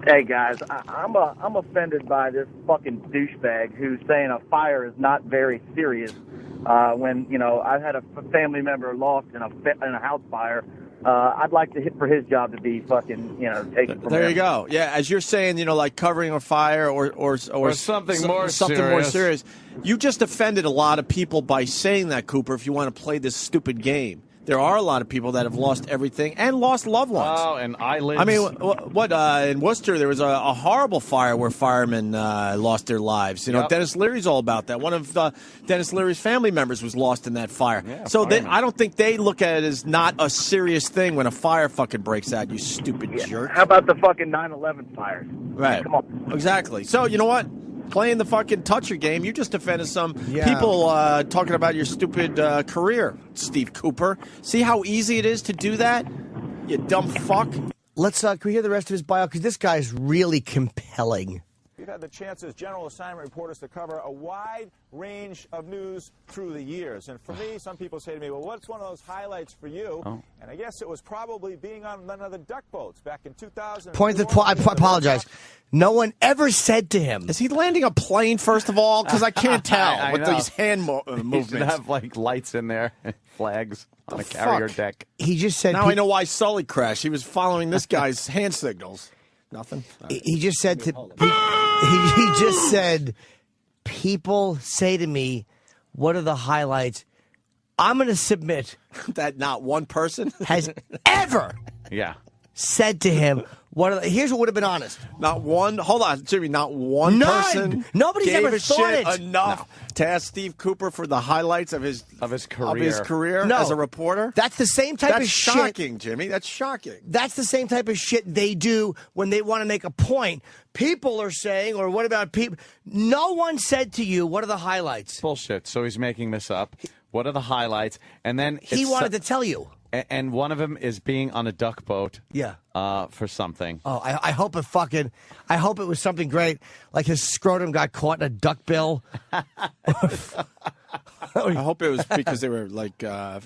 Hey, guys, I'm offended by this fucking douchebag who's saying a fire is not very serious when, I've had a family member lost in a house fire. I'd like for his job to be fucking, taken from There him. you go. Yeah, as you're saying, like covering a fire or something more serious. You just offended a lot of people by saying that, Cooper, if you want to play this stupid game. There are a lot of people that have lost everything and lost loved ones. Oh, and eyelids. I mean, what in Worcester, there was a horrible fire where firemen lost their lives. Yep. Dennis Leary's all about that. One of Dennis Leary's family members was lost in that fire. Yeah, so I don't think they look at it as not a serious thing when a fire fucking breaks out, you stupid jerk. How about the fucking 9/11 fires? Right. Come on. Exactly. So, you know what? Playing the fucking Toucher game, you just offended some people talking about your stupid career, Steve Cooper. See how easy it is to do that? You dumb fuck. Let's can we hear the rest of his bio? Because this guy's really compelling. We've had the chance as general assignment reporters to cover a wide range of news through the years. And for me, some people say to me, well, what's one of those highlights for you? Oh. And I guess it was probably being on one of the duck boats back in 2000. I apologize. No one ever said to him. Is he landing a plane, first of all? Because I can't tell with these hand movements. He should have, lights in there, flags on a carrier deck. He just said... Now I know why Sully crashed. He was following this guy's hand signals. Nothing. He just said he just said, people say to me, what are the highlights? I'm going to submit that not one person has ever said to him, here's what would have been honest. Not one. Hold on, Jimmy. Not one person. Nobody's gave ever a thought shit it enough to ask Steve Cooper for the highlights of his career No. as a reporter. That's the same type of shit. That's shocking, Jimmy. That's shocking. That's the same type of shit they do when they want to make a point. People are saying, or what about people? No one said to you, what are the highlights? Bullshit. So he's making this up. What are the highlights? And then he wanted to tell you. And one of them is being on a duck boat. Yeah. For something. Oh, I hope I hope it was something great, like his scrotum got caught in a duck bill. I hope it was because they were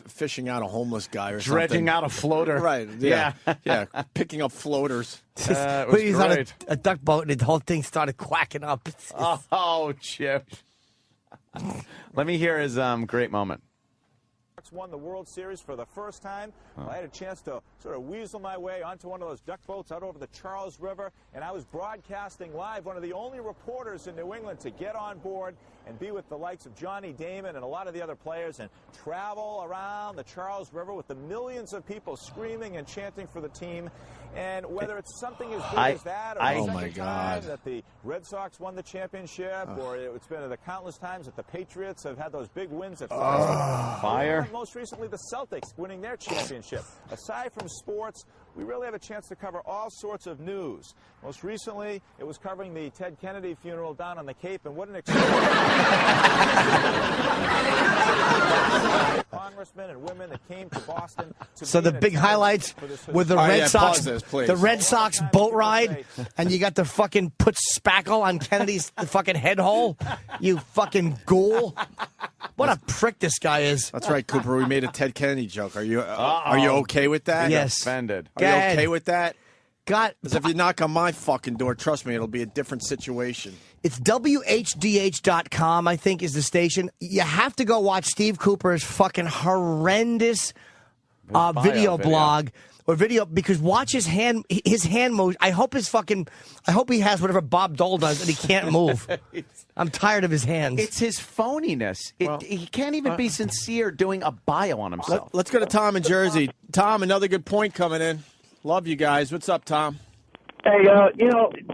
fishing out a homeless guy or something. Dredging out a floater. Right. Yeah. Yeah. Picking up floaters. It was He's great. on a duck boat and the whole thing started quacking up. Oh, Chip. Let me hear his great moment. Won the World Series for the first time. I had a chance to sort of weasel my way onto one of those duck boats out over the Charles River, and I was broadcasting live, one of the only reporters in New England to get on board and be with the likes of Johnny Damon and a lot of the other players and travel around the Charles River with the millions of people screaming and chanting for the team. And whether it's something as big as that, or the second time that the Red Sox won the championship, or it's been the countless times that the Patriots have had those big wins at Fire. Most recently, the Celtics winning their championship. Aside from sports, we really have a chance to cover all sorts of news. Most recently, it was covering the Ted Kennedy funeral down on the Cape, and what an congressmen and women that came to Boston. So the big highlights were the Red Sox, the Red Sox boat ride, and you got to fucking put spackle on Kennedy's fucking head hole. You fucking ghoul! What a prick this guy is. That's right, Cooper. We made a Ted Kennedy joke. Are you okay with that? Yes. Offended. Are you okay with that? God, because if you knock on my fucking door, trust me, it'll be a different situation. It's WHDH.com, I think, is the station. You have to go watch Steve Cooper's fucking horrendous video blog or video, because watch his hand motion. I hope he has whatever Bob Dole does and he can't move. I'm tired of his hands. It's his phoniness. He can't even be sincere doing a bio on himself. Let's go to Tom in Jersey. Tom, another good point coming in. Love you guys. What's up, Tom? Hey,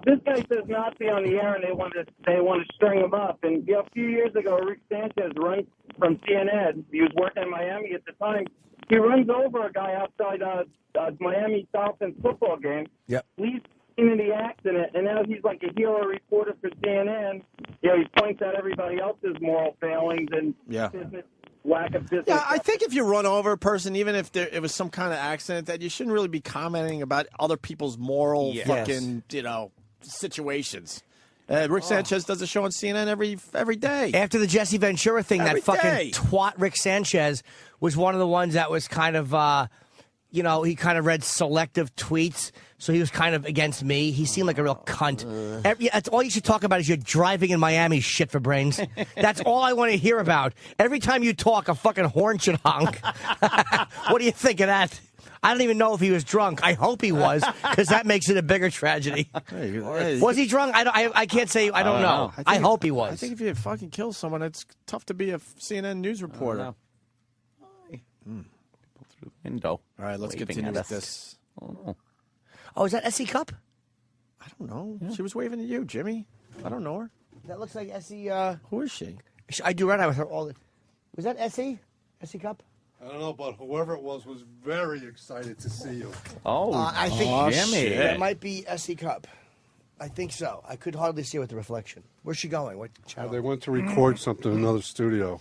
this guy says Nazi on the air, and they want to string him up. And a few years ago, Rick Sanchez run from CNN. He was working in Miami at the time. He runs over a guy outside Miami Dolphins football game. Yep. Leaves him in the accident, and now he's like a hero reporter for CNN. He points out everybody else's moral failings and business. Lack of business. Yeah, I think if you run over a person, even if it was some kind of accident, that you shouldn't really be commenting about other people's moral fucking, situations. Rick Sanchez does a show on CNN every day. After the Jesse Ventura thing, Every that fucking day. twat Rick Sanchez was one of the ones that was kind of, he kind of read selective tweets, so he was kind of against me. He seemed like a real cunt. That's all you should talk about is you're driving in Miami, shit for brains. That's all I want to hear about. Every time you talk, a fucking horn should honk. What do you think of that? I don't even know if he was drunk. I hope he was, because that makes it a bigger tragedy. Was he drunk? I can't say. I don't know. I hope he was. I think if you fucking kill someone, it's tough to be a CNN news reporter. Through the window. All right, let's continue with this. Oh, is that Essie Cup? I don't know. Yeah. She was waving at you, Jimmy. I don't know her. That looks like Essie. Who is she? I do red eye with her all the. Was that Essie? Essie Cup? I don't know, but whoever it was very excited to see you. I think Jimmy. That might be Essie Cup. I think so. I could hardly see her with the reflection. Where's she going? What channel? They went to record something in another studio.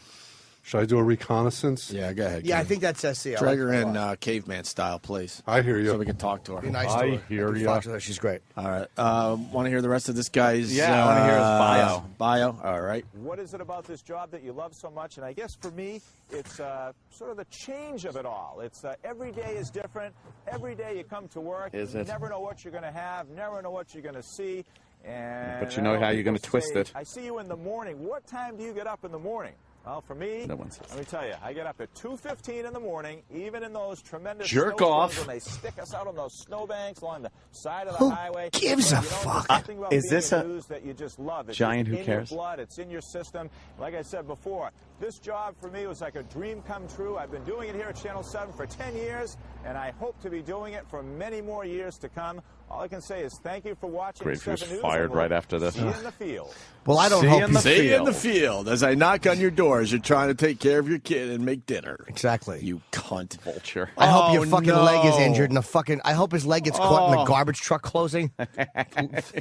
Should I do a reconnaissance? Yeah, go ahead. Yeah, I think that's Essie. Drag her in caveman style, please. I hear you. So we can talk to her. Be nice to her. I hear you. She's great. All right. Want to hear the rest of this guy's I want to hear his bio. All right. What is it about this job that you love so much? And I guess for me, it's sort of the change of it all. It's every day is different. Every day you come to work. Is you it? never know what you're going to have, never know what you're going to see. And But you know how you're going to twist it. I see you in the morning. What time do you get up in the morning? Well, for me, let me tell you, I get up at 2:15 in the morning, even in those tremendous jerk snowstorms off when they stick us out on those snowbanks along the side of the highway. Who gives a fuck? Is this a news that you just love? It's giant who in cares? Your blood, it's in your system. Like I said before, this job for me was like a dream come true. I've been doing it here at Channel 7 for 10 years, and I hope to be doing it for many more years to come. All I can say is thank you for watching. Great, he was 7 News, fired and we'll right after this. See you in the field. Well, I don't See hope in the See you in field. the field as I knock on your door as you're trying to take care of your kid and make dinner. Exactly. You cunt. Vulture. I hope your fucking leg is no. injured and I hope his leg gets caught in the garbage truck closing.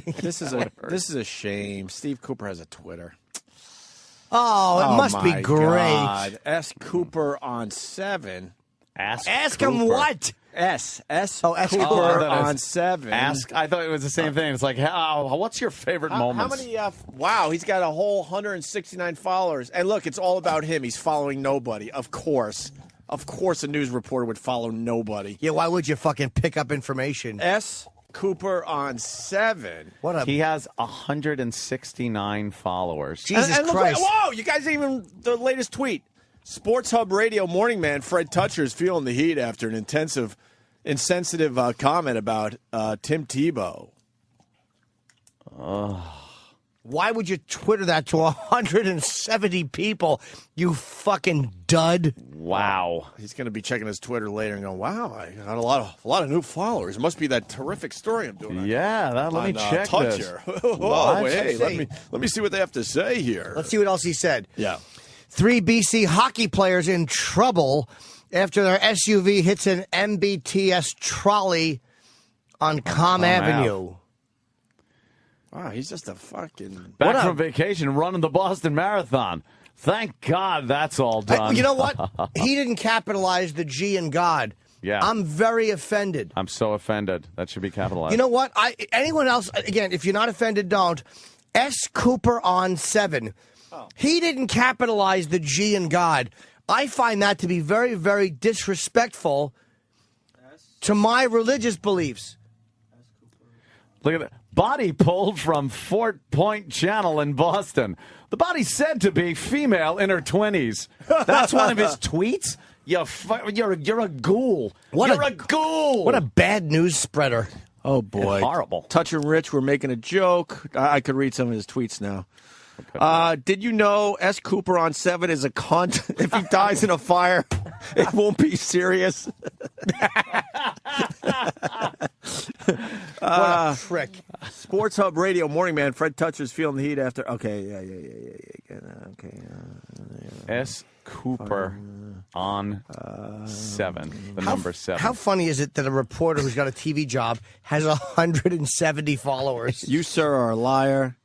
This is a shame. Steve Cooper has a Twitter. Oh, it must be my great. God. S. Cooper on 7. Ask him what? S. Oh, S. Cooper Cooper. on 7. Ask. I thought it was the same thing. It's like, what's your favorite moment? How many? Wow, he's got a whole 169 followers. And look, it's all about him. He's following nobody. Of course, a news reporter would follow nobody. Yeah, why would you fucking pick up information? S. Cooper on 7. He has 169 followers. Jesus and look, Christ. whoa, you guys even the latest tweet. Sports Hub Radio morning man Fred Toucher is feeling the heat after an insensitive comment about Tim Tebow. Why would you Twitter that to 170 people, you fucking dud? Wow. He's going to be checking his Twitter later and going, wow, I got a lot of new followers. It must be that terrific story I'm doing. Yeah, let me check Toucher. this. Oh, hey, let me see what they have to say here. Let's see what else he said. Yeah. 3 BC hockey players in trouble after their SUV hits an MBTS trolley on Comm Avenue. Wow, he's just a fucking... Back from vacation, running the Boston Marathon. Thank God that's all done. You know what? He didn't capitalize the G in God. Yeah. I'm very offended. I'm so offended. That should be capitalized. You know what? Anyone else, again, if you're not offended, don't. S. Cooper on 7. He didn't capitalize the G in God. I find that to be very, very disrespectful to my religious beliefs. Look at that. Body pulled from Fort Point Channel in Boston. The body's said to be female in her 20s. That's one of his tweets? You're a ghoul. You're a ghoul. What a bad news spreader. Oh, boy. It's horrible. Touch and Rich were making a joke. I could read some of his tweets now. Did you know S. Cooper on 7 is a cunt? If he dies in a fire, it won't be serious. What a prick. Sports Hub Radio Morning Man. Fred Toucher's feeling the heat after. Okay, yeah. Okay. S. Cooper on 7. The number 7. How funny is it that a reporter who's got a TV job has 170 followers? You, sir, are a liar.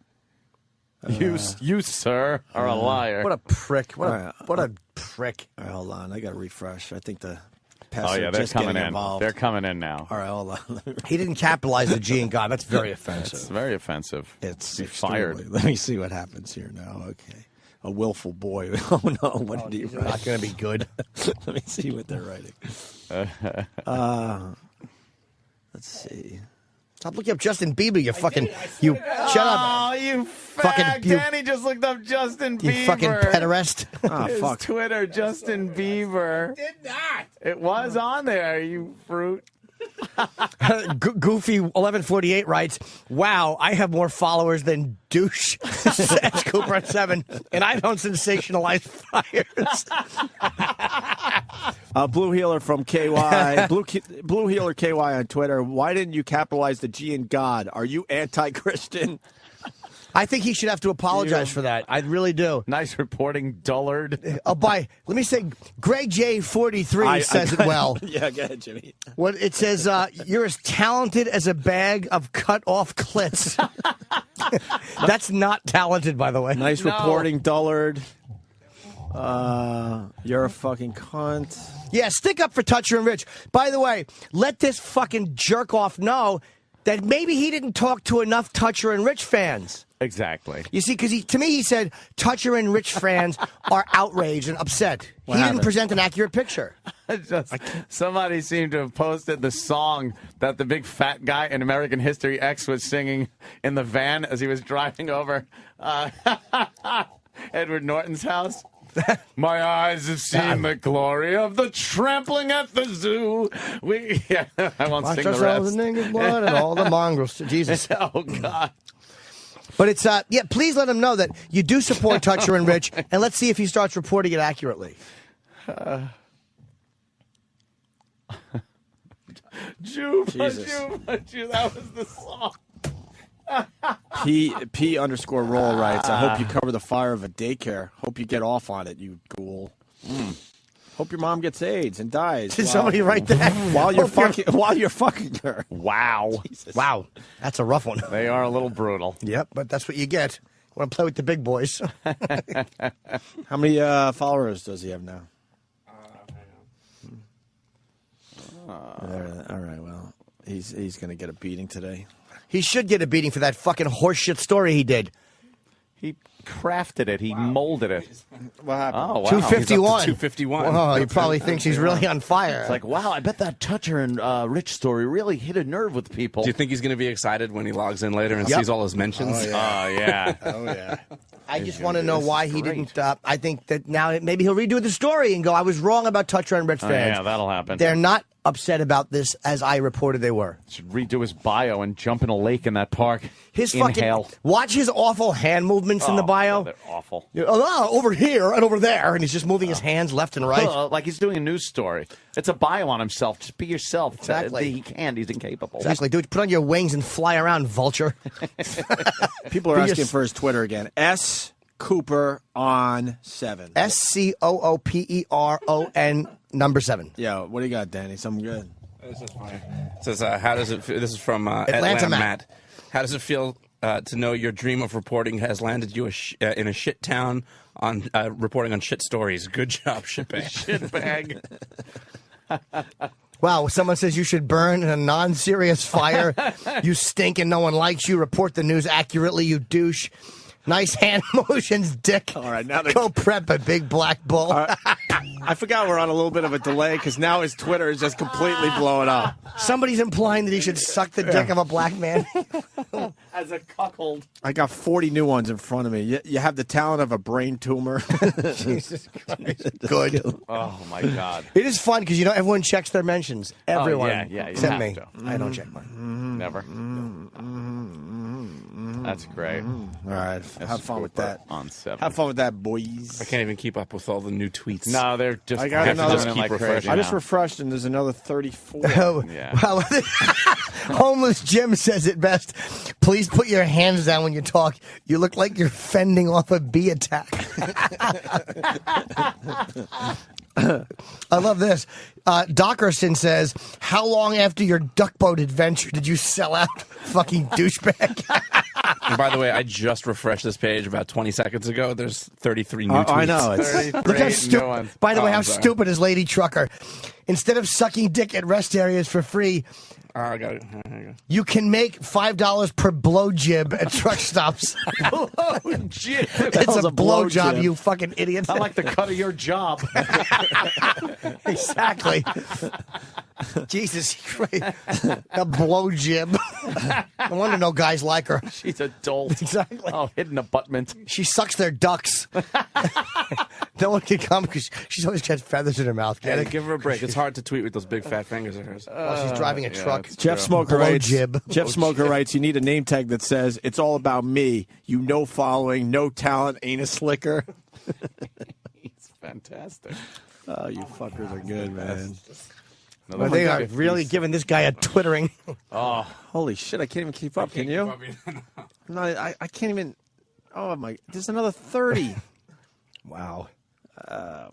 You, sir, are a liar. What a prick. What a prick. All right, hold on. I got to refresh. I think the Oh, yeah, they're coming in. Involved. They're coming in now. All right, hold on. He didn't capitalize the G in God. That's very offensive. It's very offensive. It's fired. Let me see what happens here now. Okay. A willful boy. Oh, no. What did he write? Not going to be good. Let me see what they're writing. Let's see. Stop looking up Justin Bieber, you fucking... You, shut up. Oh, you fucking... Danny just looked up Justin Bieber. You fucking pederast. His Twitter, Justin Bieber. Did not. It was on there, you fruit. Goofy 1148 writes, "Wow, I have more followers than douche S. Cooper at 7, and I don't sensationalize fires." Blue Healer from KY, Blue Healer KY on Twitter. Why didn't you capitalize the G in God? Are you anti-Christian? I think he should have to apologize for that. I really do. Nice reporting, dullard. Let me say, Greg J43 says it well. Yeah, go ahead, Jimmy. What it says, you're as talented as a bag of cut-off clits. That's not talented, by the way. Nice reporting, dullard. You're a fucking cunt. Yeah, stick up for Toucher and Rich. By the way, let this fucking jerk-off know that maybe he didn't talk to enough Toucher and Rich fans. Exactly. You see, because to me he said Toucher and Rich fans are outraged and upset. He didn't present an accurate picture. Somebody seemed to have posted the song that the big fat guy in American History X was singing in the van as he was driving over Edward Norton's house. My eyes have seen the glory of the trampling at the zoo. I won't sing the rest. All the nigger's blood and all the mongrels. Jesus. Oh, God. But it's, please let him know that you do support Toucher and Rich, and let's see if he starts reporting it accurately. Juba, that was the song. P_roll writes, I hope you cover the fire of a daycare. Hope you get off on it, you ghoul. Hope your mom gets AIDS and dies. Did somebody write that? While you're fucking her. Wow. Jesus. Wow. That's a rough one. They are a little brutal. Yep, but that's what you get. Want to play with the big boys. How many followers does he have now? All right, well, he's going to get a beating today. He should get a beating for that fucking horseshit story he did. He crafted it. He molded it. What happened? Oh, wow. 251. 251. Oh, he probably thinks he's really on fire. It's like, wow, I bet that Toucher and Rich story really hit a nerve with people. Do you think he's going to be excited when he logs in later and sees all his mentions? Oh, yeah. Oh, yeah. I just want to know why he didn't. I think that now maybe he'll redo the story and go, I was wrong about Toucher and Rich fans. Yeah, that'll happen. They're not upset about this as I reported they were. Should redo his bio and jump in a lake in that park. His Inhale. Watch his awful hand movements in the bio. They're awful. Over here and over there, and he's just moving his hands left and right. Like he's doing a news story. It's a bio on himself. Just be yourself. Exactly. He can't. He's incapable. Exactly. Dude, put on your wings and fly around, vulture. People are asking for his Twitter again. S. Cooper on 7. SCOOPERON number 7. Yeah, what do you got, Danny? Something good. This is funny. It says, how does it feel? This is from Atlanta Matt. How does it feel to know your dream of reporting has landed you in a shit town on reporting on shit stories? Good job, shitbag. Shitbag. Wow, someone says you should burn in a non-serious fire. You stink and no one likes you. Report the news accurately, you douche. Nice hand motions, dick. All right, now go prep a big black bull. I forgot we're on a little bit of a delay because now his Twitter is just completely blowing up. Somebody's implying that he should suck the dick of a black man. As a cuckold. I got 40 new ones in front of me. You have the talent of a brain tumor. Jesus Christ. Good. Oh, my God. It is fun because, everyone checks their mentions. Everyone. Yeah, except me. To. I don't check mine. Never. That's great. All right, have fun with that. On 7. Have fun with that, boys. I can't even keep up with all the new tweets. No, they're just. I got have to another. just keep refreshing I just now. refreshed, and there's another 34. Yeah. Well, Homeless Jim says it best. Please put your hands down when you talk. You look like you're fending off a bee attack. I love this. Dockerson says, how long after your duck boat adventure did you sell out? Fucking douchebag. And by the way, I just refreshed this page about 20 seconds ago. There's 33 new tweets. I know. Look how stupid. By the way, how stupid is Lady Trucker? Instead of sucking dick at rest areas for free, I got it. There you go. you can make $5 per blow jib at truck stops. Blow jib. It's a blow job, you fucking idiot. I like the cut of your job. Exactly. Jesus Christ. A blow jib. No wonder no guys like her. She's a dolt. Exactly. Oh, hidden abutment. She sucks their ducks. No one can come because she's always got feathers in her mouth. Get Yeah, it? give her a break. It's hard to tweet with those big fat fingers of hers. While she's driving a truck. Jeff Smoker Blow writes. jib. Jeff Smoker writes. You need a name tag that says "It's all about me." You no following, no talent, ain't a slicker. It's fantastic. Oh, you fuckers are good, man. Well, they are really giving this guy a twittering. Oh, holy shit! I can't even keep up. Can you? No, I can't even. Oh my! There's another 30. Wow.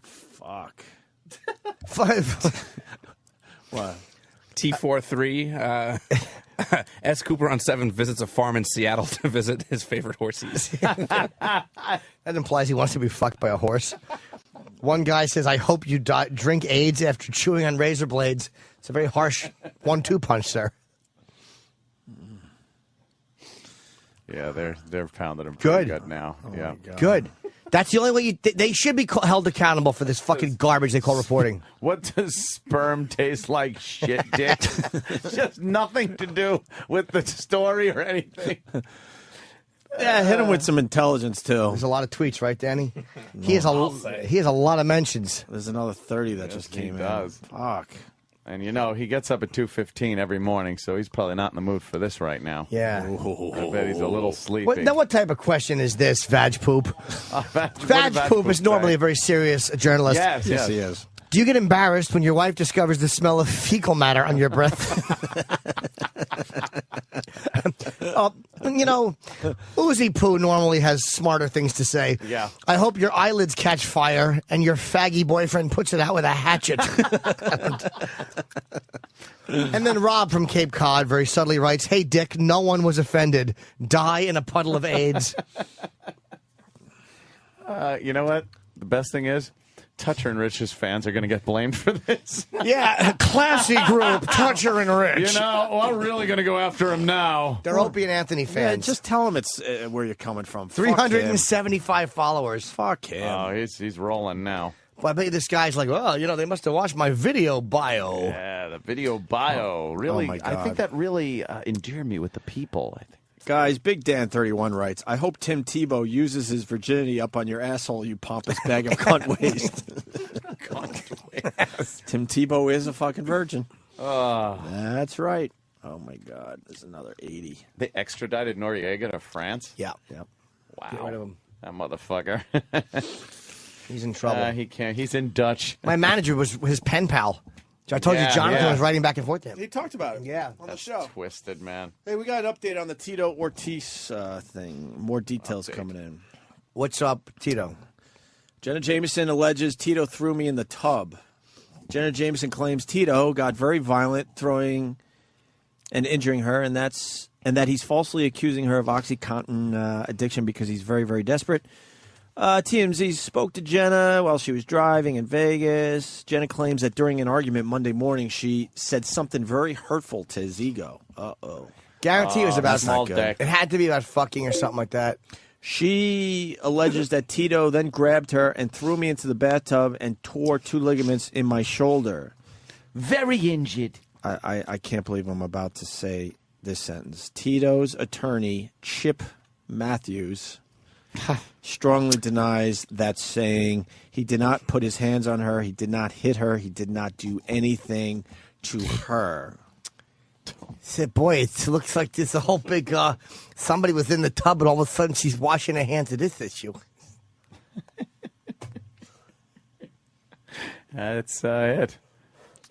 Fuck. What? T43. S. Cooper on 7 visits a farm in Seattle to visit his favorite horses. That implies he wants to be fucked by a horse. One guy says, I hope you drink AIDS after chewing on razor blades. It's a very harsh 1-2 punch, sir. Yeah, they're pounding him Good. pretty good now. Yeah. Good. That's the only way they should be held accountable for this fucking garbage they call reporting. What does sperm taste like? Shit, dick. Just nothing to do with the story or anything. Yeah, hit him with some intelligence too. There's a lot of tweets, right, Danny? He has a lot of mentions. There's another 30 that just came in. Does. Fuck. And you know, he gets up at 2:15 every morning, so he's probably not in the mood for this right now. Yeah. I bet he's a little sleepy. Now, what type of question is this, Vag Poop? Vag Poop is normally a very serious journalist. Yes, he is. Do you get embarrassed when your wife discovers the smell of fecal matter on your breath? You know, Uzi Poo normally has smarter things to say. Yeah. I hope your eyelids catch fire and your faggy boyfriend puts it out with a hatchet. And then Rob from Cape Cod very subtly writes, hey, Dick, no one was offended. Die in a puddle of AIDS. You know what? The best thing is, Toucher and Rich's fans are going to get blamed for this. Yeah, classy group, Toucher and Rich. You know, I'm really going to go after him now. They're Opie and Anthony fans. Yeah, just tell him it's where you're coming from. 375 followers. Fuck him. Oh, he's rolling now. Well, I bet this guy's like, well, you know, they must have watched my video bio. Yeah, the video bio. Really, my God. I think that really endeared me with the people, I think. Guys, Big Dan 31 writes, I hope Tim Tebow uses his virginity up on your asshole, you pompous bag of cunt waste. Tim Tebow is a fucking virgin. That's right. Oh, my God. There's another 80. They extradited Noriega to France? Yeah. Yep. Wow. Get rid of him. That motherfucker. He's in trouble. He can't. He's in Dutch. My manager was his pen pal. I told you Jonathan was writing back and forth to him. He talked about it. Yeah. On the show. Twisted, man. Hey, we got an update on the Tito Ortiz thing. More details coming in. What's up, Tito? Jenna Jameson alleges Tito threw me in the tub. Jenna Jameson claims Tito got very violent, throwing and injuring her, and that he's falsely accusing her of OxyContin addiction because he's very, very desperate. TMZ spoke to Jenna while she was driving in Vegas. Jenna claims that during an argument Monday morning, she said something very hurtful to his ego. Uh-oh. Guarantee it was about small dick. It had to be about fucking or something like that. She alleges that Tito then grabbed her and threw me into the bathtub and tore 2 ligaments in my shoulder. Very injured. I can't believe I'm about to say this sentence. Tito's attorney, Chip Matthews, strongly denies that, saying he did not put his hands on her, he did not hit her, he did not do anything to her. Said, boy, it looks like there's a whole big, somebody was in the tub and all of a sudden she's washing her hands of this issue. That's it.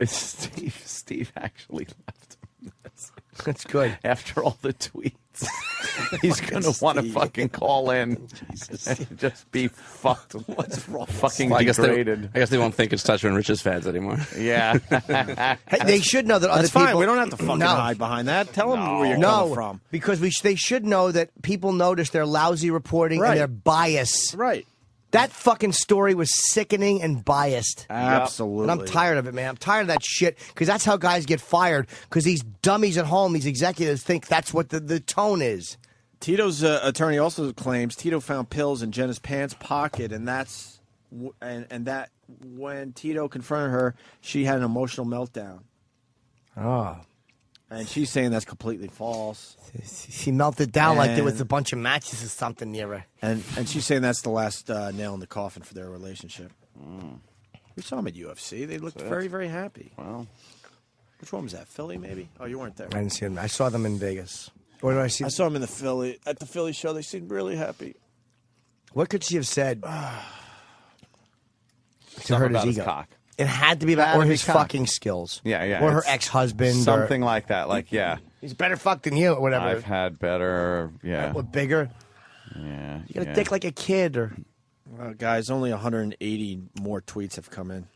Steve actually left. That's good. After all the tweets. He's going to want to fucking call in and just be fucked. What's wrong? Fucking degraded. I guess they won't think it's Toucher and Rich's fans anymore. Yeah. Hey, they should know that other That's people... fine. We don't have to fucking hide behind that. Tell them where you're coming from. Because they should know that people notice their lousy reporting and their bias. Right. That fucking story was sickening and biased. Absolutely. And I'm tired of it, man. I'm tired of that shit because that's how guys get fired because these dummies at home, these executives think that's what the tone is. Tito's attorney also claims Tito found pills in Jenna's pants pocket, and that when Tito confronted her, she had an emotional meltdown. Oh. And she's saying that's completely false. She melted down like there was a bunch of matches or something near her. And she's saying that's the last nail in the coffin for their relationship. We saw them at UFC. They looked very, very happy. Wow. Which one was that? Philly, maybe? Oh, you weren't there. I didn't see them. I saw them in Vegas. Where did I see them? I saw them at the Philly show. They seemed really happy. What could she have said to Something hurt about his his ego? cock. It had to be about or his fucking skills. Yeah. Or her it's ex-husband. Something like that. Like, yeah. He's better fucked than you or whatever. I've had better, Or bigger. Yeah. You got a dick like a kid or... Guys, only 180 more tweets have come in.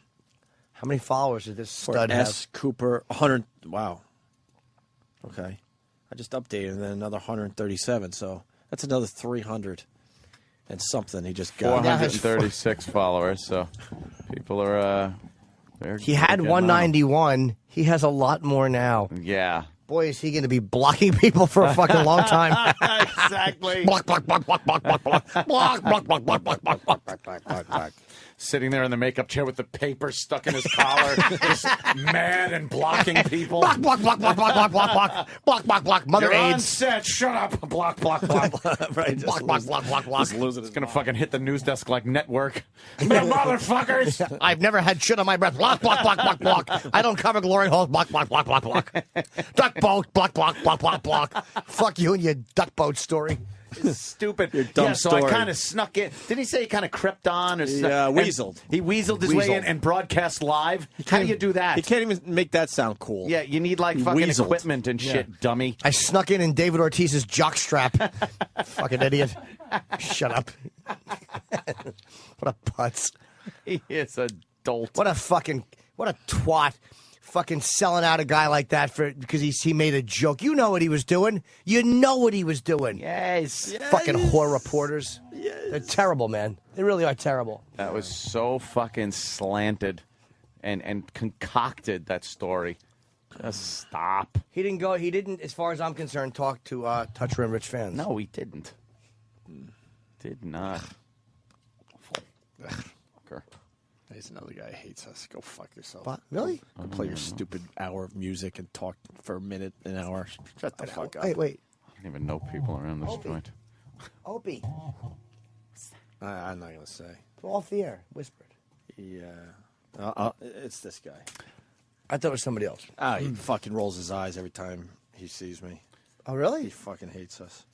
How many followers did this For stud S. have? Cooper, 100. Wow. Okay. I just updated and then another 137, so that's another 300 and something he just got. 436 followers, so people are... He had 191. He has a lot more now. Yeah. Boy, is he going to be blocking people for a fucking long time. Exactly. Block, block, block, block, block, block, block, block, block, block, block, block, block, block, block, block, block, block. Sitting there in the makeup chair with the paper stuck in his collar, just mad and blocking people. Block, block, block, block, block, block, block, block, block, block, block. Mother You're on AIDS. set. Shut up. Block, block, block. Right, block, block, block, block, block. Just losing. It's gonna fucking hit the news desk like Network. Motherfuckers. I've never had shit on my breath. Block, block, block, block, block. I don't cover glory holes. Block, block, block, block, block. Duck boat. Block, block, block, block, block. Fuck you and your duck boat story. It's stupid. Your dumb so story. I kind of snuck in. Didn't he say he kind of crept on? Or weaseled. He weaseled his way in and broadcast live. How do you do that? He can't even make that sound cool. Yeah, you need like He fucking weaseled. equipment and shit, dummy. I snuck in David Ortiz's jockstrap. Fucking idiot. Shut up. What a putz. He is a dolt. What a twat. Fucking selling out a guy like that because he made a joke. You know what he was doing. You know what he was doing. Yes. Fucking whore reporters. Yes. They're terrible, man. They really are terrible. That was so fucking slanted and concocted, that story. Just stop. He didn't, as far as I'm concerned, talk to Toucher and Rich fans. No, he didn't. Did not. Fucker. There's another guy who hates us. Go fuck yourself. What? Really? Go play your stupid hour of music and talk for a minute, an hour. Shut the fuck up. Wait. I don't even know people around this joint. Opie. I'm not going to say. Off the air. Whispered. Yeah. It's this guy. I thought it was somebody else. He fucking rolls his eyes every time he sees me. Oh, really? He fucking hates us.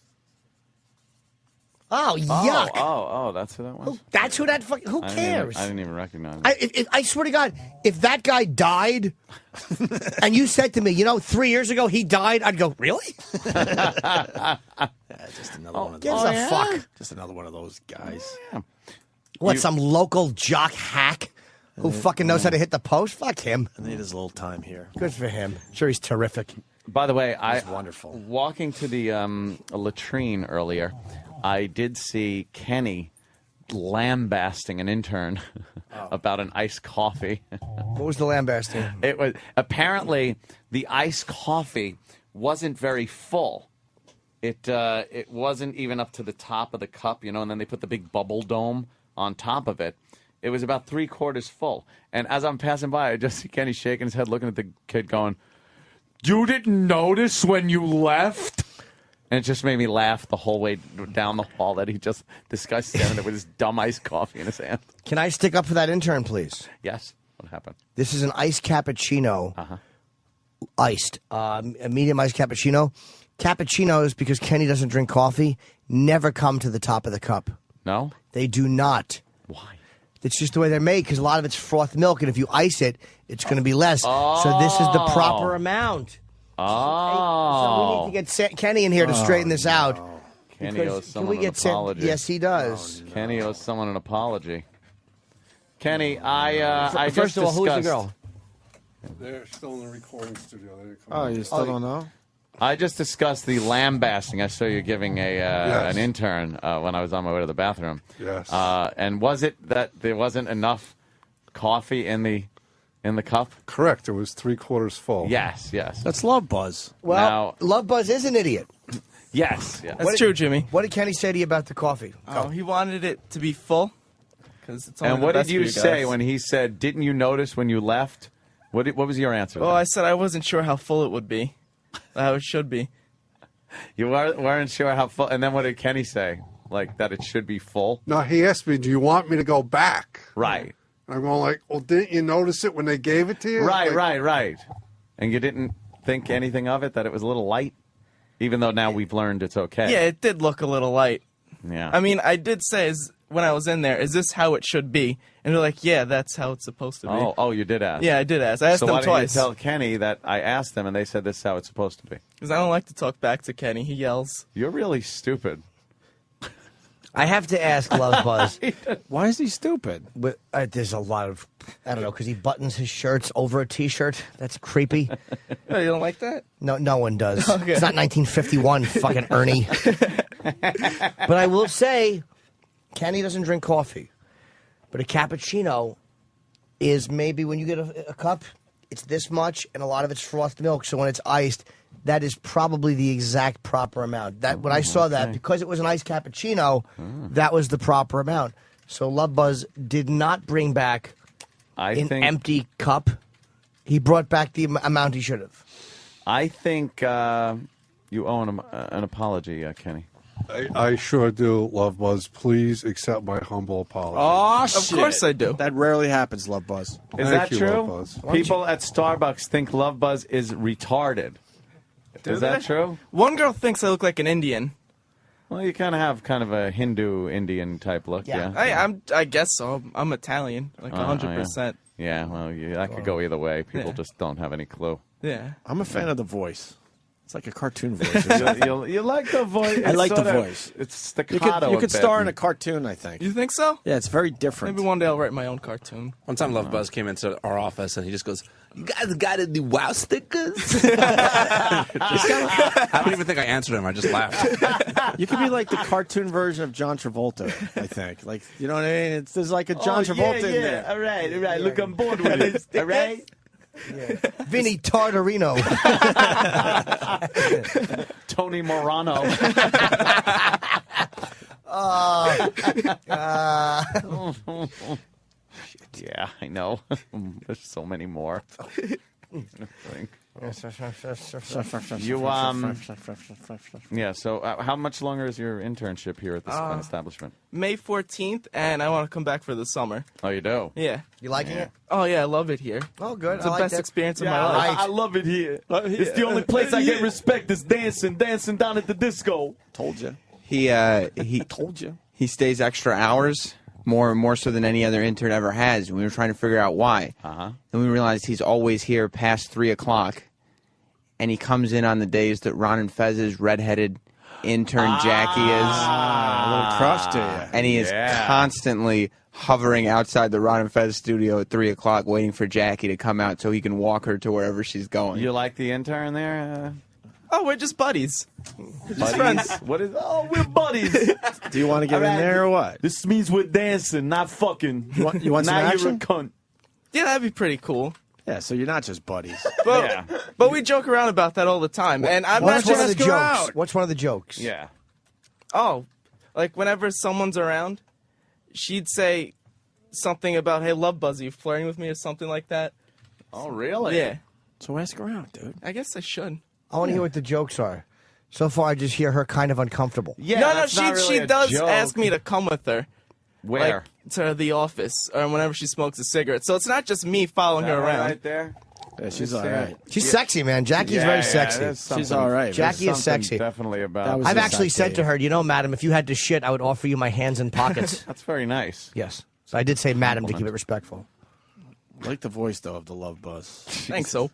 Oh, yuck. Oh, that's who that was? That's who that fucking... Who cares? I didn't even recognize it. I swear to God, if that guy died and you said to me, 3 years ago he died, I'd go, really? Just another one of gives those. a fuck? Just another one of those guys. What, some local jock hack who fucking knows how to hit the post? Fuck him. I need his little time here. Good for him. Sure, he's terrific. By the way, wonderful. Walking to the latrine earlier, I did see Kenny lambasting an intern about an iced coffee. What was the lambasting? It was apparently the iced coffee wasn't very full. It wasn't even up to the top of the cup, and then they put the big bubble dome on top of it. It was about 3/4 full. And as I'm passing by, I just see Kenny shaking his head, looking at the kid going, "You didn't notice when you left?" And it just made me laugh the whole way down the hall that this guy's standing there with his dumb iced coffee in his hand. Can I stick up for that intern, please? Yes. What happened? This is an iced cappuccino iced. A medium iced cappuccino. Cappuccinos, because Kenny doesn't drink coffee, never come to the top of the cup. No? They do not. Why? It's just the way they're made, because a lot of it's froth milk, and if you ice it, it's going to be less. So this is the proper amount. So we need to get Kenny in here to straighten this out. Kenny owes someone an apology. Yes, he does. Kenny owes someone an apology. Kenny, I First just of all, who's the discussed- girl? They're still in the recording studio. They didn't come Oh, out. you still don't know? I just discussed the lambasting I saw you giving an intern when I was on my way to the bathroom. Yes. And was it that there wasn't enough coffee in the cup? Correct. It was 3/4 full. Yes, yes. That's Love Buzz. Well, Love Buzz is an idiot. Yes. That's true, Jimmy. What did Kenny say to you about the coffee? Oh, he wanted it to be full. It's only And the what best did you for say guys. when he said, "Didn't you notice when you left"? What was your answer? Well, I said I wasn't sure how full it would be. How it should be. You weren't sure how full. And then what did Kenny say? Like that it should be full? No, he asked me, "Do you want me to go back?" Right. And I'm going like, "Well, didn't you notice it when they gave it to you?" Right, Like, right. And you didn't think anything of it, that it was a little light? Even though now we've learned it's okay. Yeah, it did look a little light. Yeah. I mean, I did say when I was in there, is this how it should be? And they're like, yeah, that's how it's supposed to be. Oh, you did ask? Yeah, I did ask. I asked so them why twice. didn't you tell Kenny that I asked them and they said this is how it's supposed to be? Because I don't like to talk back to Kenny. He yells. You're really stupid. I have to ask Love Buzz. Why is he stupid? But, there's a lot of, I don't know, because he buttons his shirts over a T-shirt. That's creepy. Oh, you don't like that? No one does. Okay. It's not 1951, fucking Ernie. But I will say, Kenny doesn't drink coffee. But a cappuccino is maybe when you get a cup, it's this much, and a lot of it's frothed milk. So when it's iced, that is probably the exact proper amount. That when I saw that, because it was an iced cappuccino, that was the proper amount. So Love Buzz did not bring back an empty cup. He brought back the amount he should have. I think you owe an apology, Kenny. I sure do, Love Buzz. Please accept my humble apology. Oh, Of course I do. That rarely happens, Love Buzz. Is Thank that you, true? Love Buzz. People at Starbucks think Love Buzz is retarded. Is that true? One girl thinks I look like an Indian. Well, you kind of have a Hindu-Indian type look, yeah. I guess so. I'm Italian, like 100%. Yeah, well, that could go either way. People just don't have any clue. Yeah. I'm a fan of the voice. It's like a cartoon voice. or something. You like the voice? I like the sorta- voice. It's staccato. You could star in a cartoon, I think. You think so? Yeah, it's very different. Maybe one day I'll write my own cartoon. One time Love Buzz came into our office and he just goes, "You guys got any wow stickers?" I don't even think I answered him. I just laughed. You could be like the cartoon version of John Travolta, I think. Like, you know what I mean? There's like a John Travolta in there. All right. Look, I'm bored with it. All right. Vinny Tartarino. Tony Morano. Yeah, I know. There's so many more. Yeah. So, how much longer is your internship here at this establishment? May 14th, and I want to come back for the summer. Oh, you do? Yeah. You liking it? Oh, yeah, I love it here. Oh, good. It's the best experience of my Yeah, life. I love it here. It's the only place I get respect is dancing down at the disco. Told you. He Told you. He stays extra hours, more so than any other intern ever has. And we were trying to figure out why. Uh-huh. Then we realized he's always here past 3 o'clock, and he comes in on the days that Ron and Fez's redheaded intern Jackie is. A little crush to you. And he is constantly hovering outside the Ron and Fez studio at 3 o'clock, waiting for Jackie to come out so he can walk her to wherever she's going. You like the intern there? Oh, we're just buddies. We're just Buddies? friends. What is? Oh, we're buddies. Do you want to get in there or what? This means we're dancing, not fucking. You want some now action? You're a cunt. Yeah, that'd be pretty cool. Yeah, so you're not just buddies. But, but we joke around about that all the time. And I'm not What's one of the just jokes? What's one of the jokes? Yeah. Oh, like whenever someone's around, she'd say something about, "Hey, Love Buzz, are you flirting with me?" or something like that. Oh, really? Yeah. So ask around, dude. I guess I should. I want to hear what the jokes are. So far, I just hear her kind of uncomfortable. Yeah, no, that's not really she a does joke. ask me to come with her. Where? Like, to the office, or whenever she smokes a cigarette. So it's not just me following her around. Right there. Yeah, she's all right. She's sexy, man. Jackie's very sexy. She's all right. Jackie is sexy. Definitely about. I've actually said to her, you know, madam, if you had to shit, I would offer you my hands and pockets. That's very nice. Yes. So I did say madam to keep it respectful. I like the voice, though, of the Love Buzz. Thanks, so.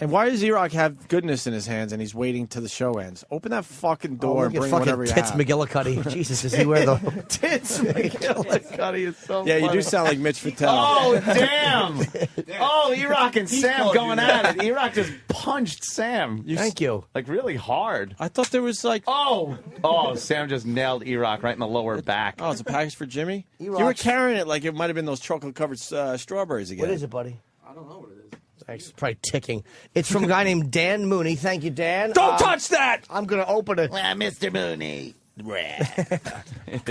And why does E-Rock have goodness in his hands and he's waiting till the show ends? Open that fucking door and bring whatever you Tits have. McGillicuddy. Jesus, does he wear the Tits McGillicuddy is so Yeah, you funny. do sound like Mitch Vitale. Oh, damn. Oh, E-Rock and Sam going at it. E-Rock just punched Sam. Thank you. Like, really hard. I thought there was like... Oh, Sam just nailed E-Rock right in the lower back. Oh, it's a package for Jimmy? E-Rock's- You were carrying it like it might have been those chocolate-covered strawberries again. What is it, buddy? I don't know what it is. Thanks. It's probably ticking. It's from a guy named Dan Mooney. Thank you, Dan. Don't touch that! I'm going to open it. Mr. Mooney.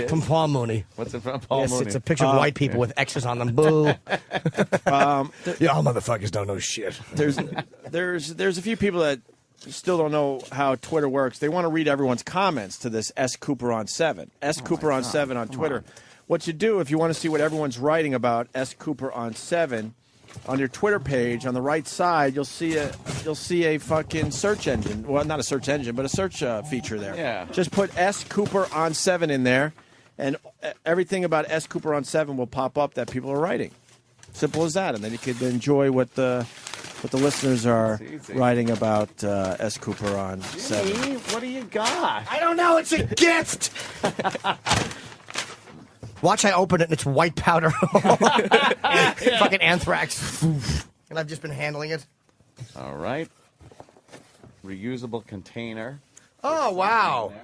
From Paul Mooney. What's it from, Paul Yes, Mooney? it's a picture of white people with X's on them. Boo. Y'all motherfuckers don't know shit. There's a few people that still don't know how Twitter works. They want to read everyone's comments to this S. Cooper on 7. S. Cooper on 7 on Twitter. What you do if you want to see what everyone's writing about S. Cooper on 7, on your Twitter page on the right side, you'll see a fucking search engine. Well, not a search engine, but a search feature there. Yeah. Just put S. Cooper on 7 in there, and everything about S. Cooper on 7 will pop up that people are writing. Simple as that, and then you could enjoy what the listeners are writing about S. Cooper on 7. Jimmy, what do you got? I don't know. It's a gift. Watch, I open it and it's white powder. Fucking anthrax. And I've just been handling it. All right. Reusable container. Oh, wow.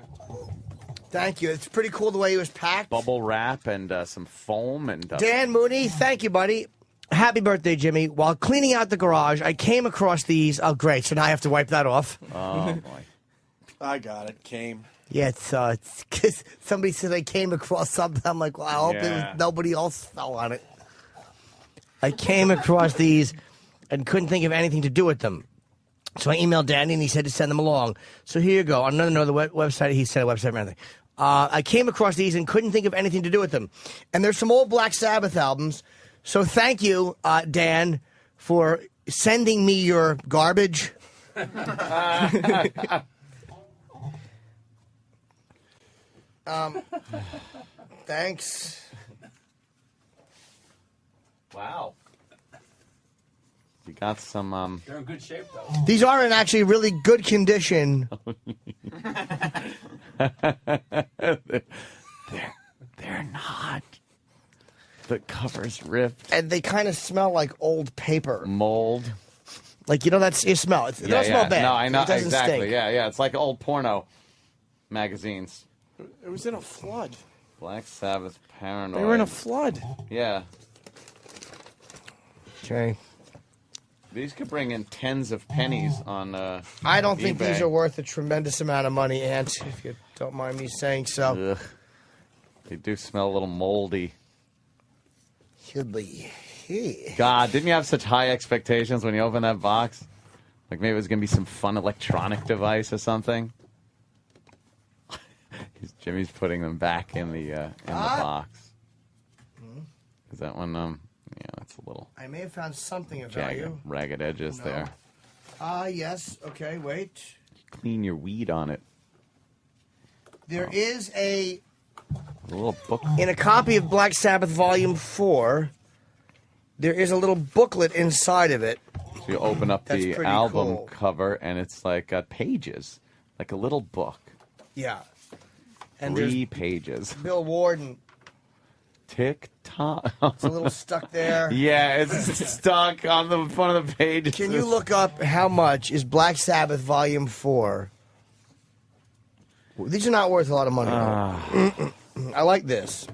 Thank you. It's pretty cool the way it was packed. Bubble wrap and some foam. And Dan Mooney, thank you, buddy. Happy birthday, Jimmy. While cleaning out the garage, I came across these. Oh, great. So now I have to wipe that off. Oh, boy. I got it. Came. Yeah, it's because somebody said I came across something. I'm like, well, I hope there was nobody else fell on it. I came across these and couldn't think of anything to do with them. So I emailed Danny, and he said to send them along. So here you go. On another website, he said a website or anything. I came across these and couldn't think of anything to do with them. And there's some old Black Sabbath albums. So thank you, Dan, for sending me your garbage. Thanks. Wow. You got some. They're in good shape, though. These are in actually really good condition. They're not. The cover's ripped. And they kind of smell like old paper. Mold. Like, you know, that's you smell. It doesn't smell bad. No, I know. It doesn't Exactly. stink. Yeah. It's like old porno magazines. It was in a flood. Black Sabbath, Paranoid. They were in a flood. Yeah. Okay. These could bring in tens of pennies on I don't think eBay. these are worth a tremendous amount of money, Ant, if you don't mind me saying so. Ugh. They do smell a little moldy. Should be. God, didn't you have such high expectations when you opened that box? Like maybe it was going to be some fun electronic device or something? Jimmy's putting them back in the box. Is that one? Yeah, that's a little. I may have found something of jagged, value. ragged edges there. Yes. Okay, wait. Clean your weed on it. There is a little book. In a copy of Black Sabbath Volume 4, there is a little booklet inside of it. So you open up That's the pretty album cool. cover, and it's like got pages, like a little book. Yeah. And 3 pages. Bill Warden. Tick-tock. It's a little stuck there. Yeah, it's stuck on the front of the page. Can you look up how much is Black Sabbath Volume 4? These are not worth a lot of money. I like this.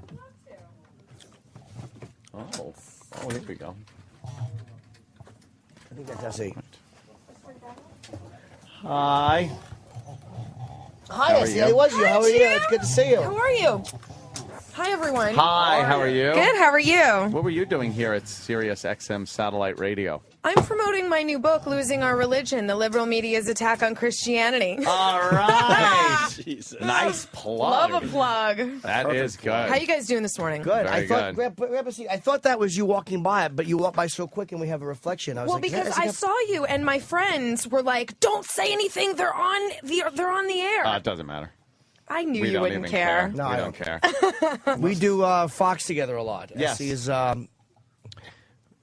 Oh, here we go. I think that's SE. Hi. Hi, Essie. It was you. How are you? It's good to see you. How are you? Hi, everyone. Hi, how are you? Good, how are you? What were you doing here at Sirius XM Satellite Radio? I'm promoting my new book, Losing Our Religion, the liberal media's attack on Christianity. All right. Nice plug. Love a plug. That is good. How you guys doing this morning? Good. Very I thought, good. grab a seat. I thought that was you walking by, but you walked by so quick, and we have a reflection. I was Well, like, because is I it- saw you and my friends were like, "Don't say anything. They're on the air." It doesn't matter. I knew We you don't wouldn't even care. No, we I don't care. we do Fox together a lot. Yes. He is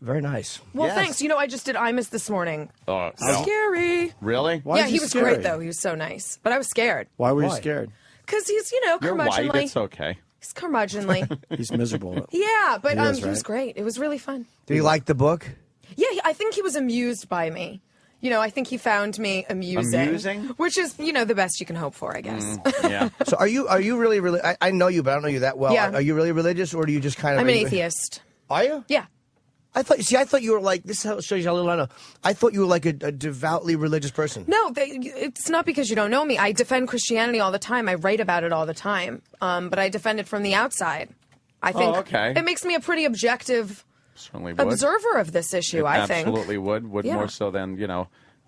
very nice. Well, thanks. You know, I just did Imus this morning. Oh, Scary. Really? Yeah, he was great though. He was so nice, but I was scared. Why were you scared? Because he's, You're curmudgeonly. white. It's okay. He's curmudgeonly. He's miserable. Yeah, but He is, he was right? great. It was really fun. Do you like the book? Yeah, I think he was amused by me. I think he found me amusing. Amusing? Which is, the best you can hope for, I guess. Yeah. So are you really? I know you, but I don't know you that well. Yeah. Are you really religious, or do you just kind of? I'm an atheist. Are you? Yeah. I thought you were like, this shows you how little I know. I thought you were like a devoutly religious person. No, it's not because you don't know me. I defend Christianity all the time. I write about it all the time. But I defend it from the outside. I think okay. it makes me a pretty objective Certainly would. observer of this issue, It I think. absolutely would. Yeah. More so than,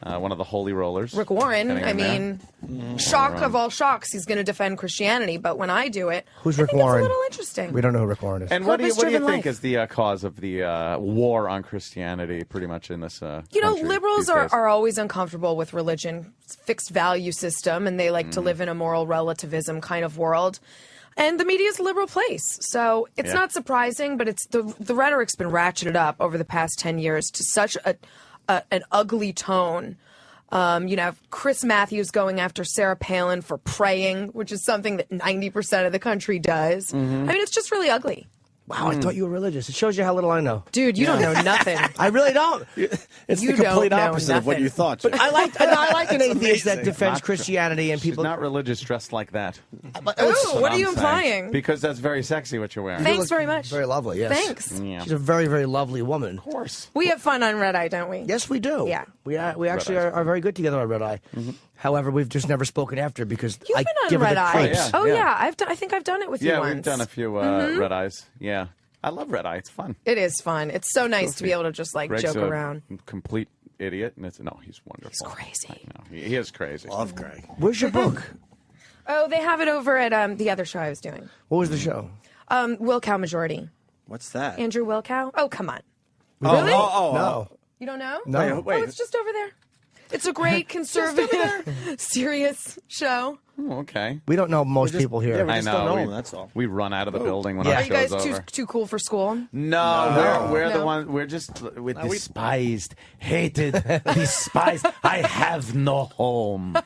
one of the holy rollers. Rick Warren, Getting I in there. mean, shock of all shocks, he's going to defend Christianity. But when I do it, Who's I Rick think Warren? it's a little interesting. We don't know who Rick Warren is. And what do you Purpose-driven think life. is the cause of the war on Christianity pretty much in this country Liberals these days? are always uncomfortable with religion, fixed value system, and they like to live in a moral relativism kind of world. And the media is a liberal place. So it's not surprising, but it's the rhetoric's been ratcheted up over the past 10 years to such an ugly tone. Chris Matthews going after Sarah Palin for praying, which is something that 90% of the country does. I mean, it's just really ugly. Wow, I thought you were religious. It shows you how little I know. Dude, you don't know nothing. I really don't. It's You the complete don't know opposite of what nothing. you thought. But I like an atheist that amazing. defends Not- Christianity and She's people. not religious dressed like that. Ooh, what are I'm you saying. implying? Because that's very sexy what you're wearing. Thanks very much. Very lovely. Yes. Thanks. Yeah. She's a very, very lovely woman. Of course. We have fun on Red Eye, don't we? Yes, we do. Yeah. We actually Red Eye's are very good together on Red Eye. However, we've just never spoken after because You've I been on give her Red the Eye. creeps. Oh, Yeah. yeah. I think I've done it with you Yeah, once. we've done a few red eyes. Yeah. I love red eye. It's fun. It is fun. It's so nice to be Goofy. able to just Greg's joke a around. complete idiot, and he's wonderful. He's crazy. He is crazy. Love Greg. Where's your book? Oh, they have it over at the other show I was doing. What was the show? Wilcow Majority. What's that? Andrew Wilcow. Oh, come on. Oh, Really? no. You don't know? No. Wait. Oh, it's just over there. It's a great conservative, serious show. Oh, okay. We don't know most people here. yeah, we I just know. don't know we, him, that's all. We run out of the building when Yeah. our Are you guys show's over. too cool for school? No, we're the No. ones. We're just despised, hated, despised. I have no home.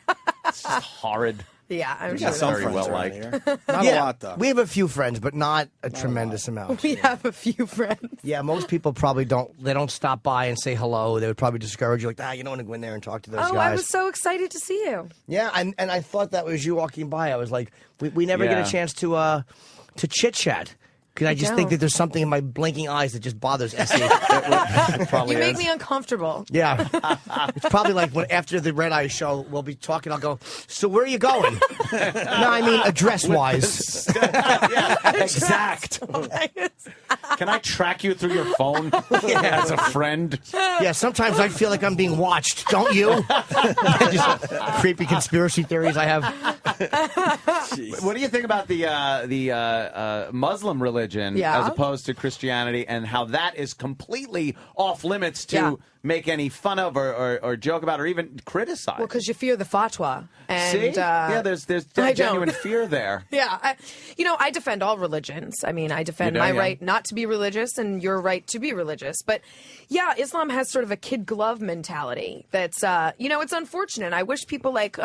It's just horrid. Yeah, I'm We sure. got some Very friends well around liked. here. Not Yeah, a lot, though. we have a few friends, but not a tremendous amount. We have a few friends. Yeah, most people probably don't. They don't stop by and say hello. They would probably discourage you, like, you don't want to go in there and talk to those Oh, guys. I was so excited to see you. Yeah, and I thought that was you walking by. I was like, we never get Yeah. a chance to chit chat. Because I just think don't. that there's something in my blinking eyes that just bothers Essie. Probably You make is. me uncomfortable. Yeah. It's probably like when after the Red Eye show, we'll be talking. I'll go, so where are you going? No, I mean address-wise. Exact. Can I track you through your phone as a friend? Yeah, sometimes I feel like I'm being watched. Don't you? Just creepy conspiracy theories I have. What do you think about the Muslim religion Yeah. as opposed to Christianity, and how that is completely off limits to Yeah. make any fun of or joke about or even criticize? Well, because you fear the fatwa. And, See? Yeah, there's I genuine don't. fear there. Yeah, I defend all religions. I mean, I defend You do, my yeah. right not to be religious and your right to be religious. But yeah, Islam has sort of a kid glove mentality. That's it's unfortunate. I wish people like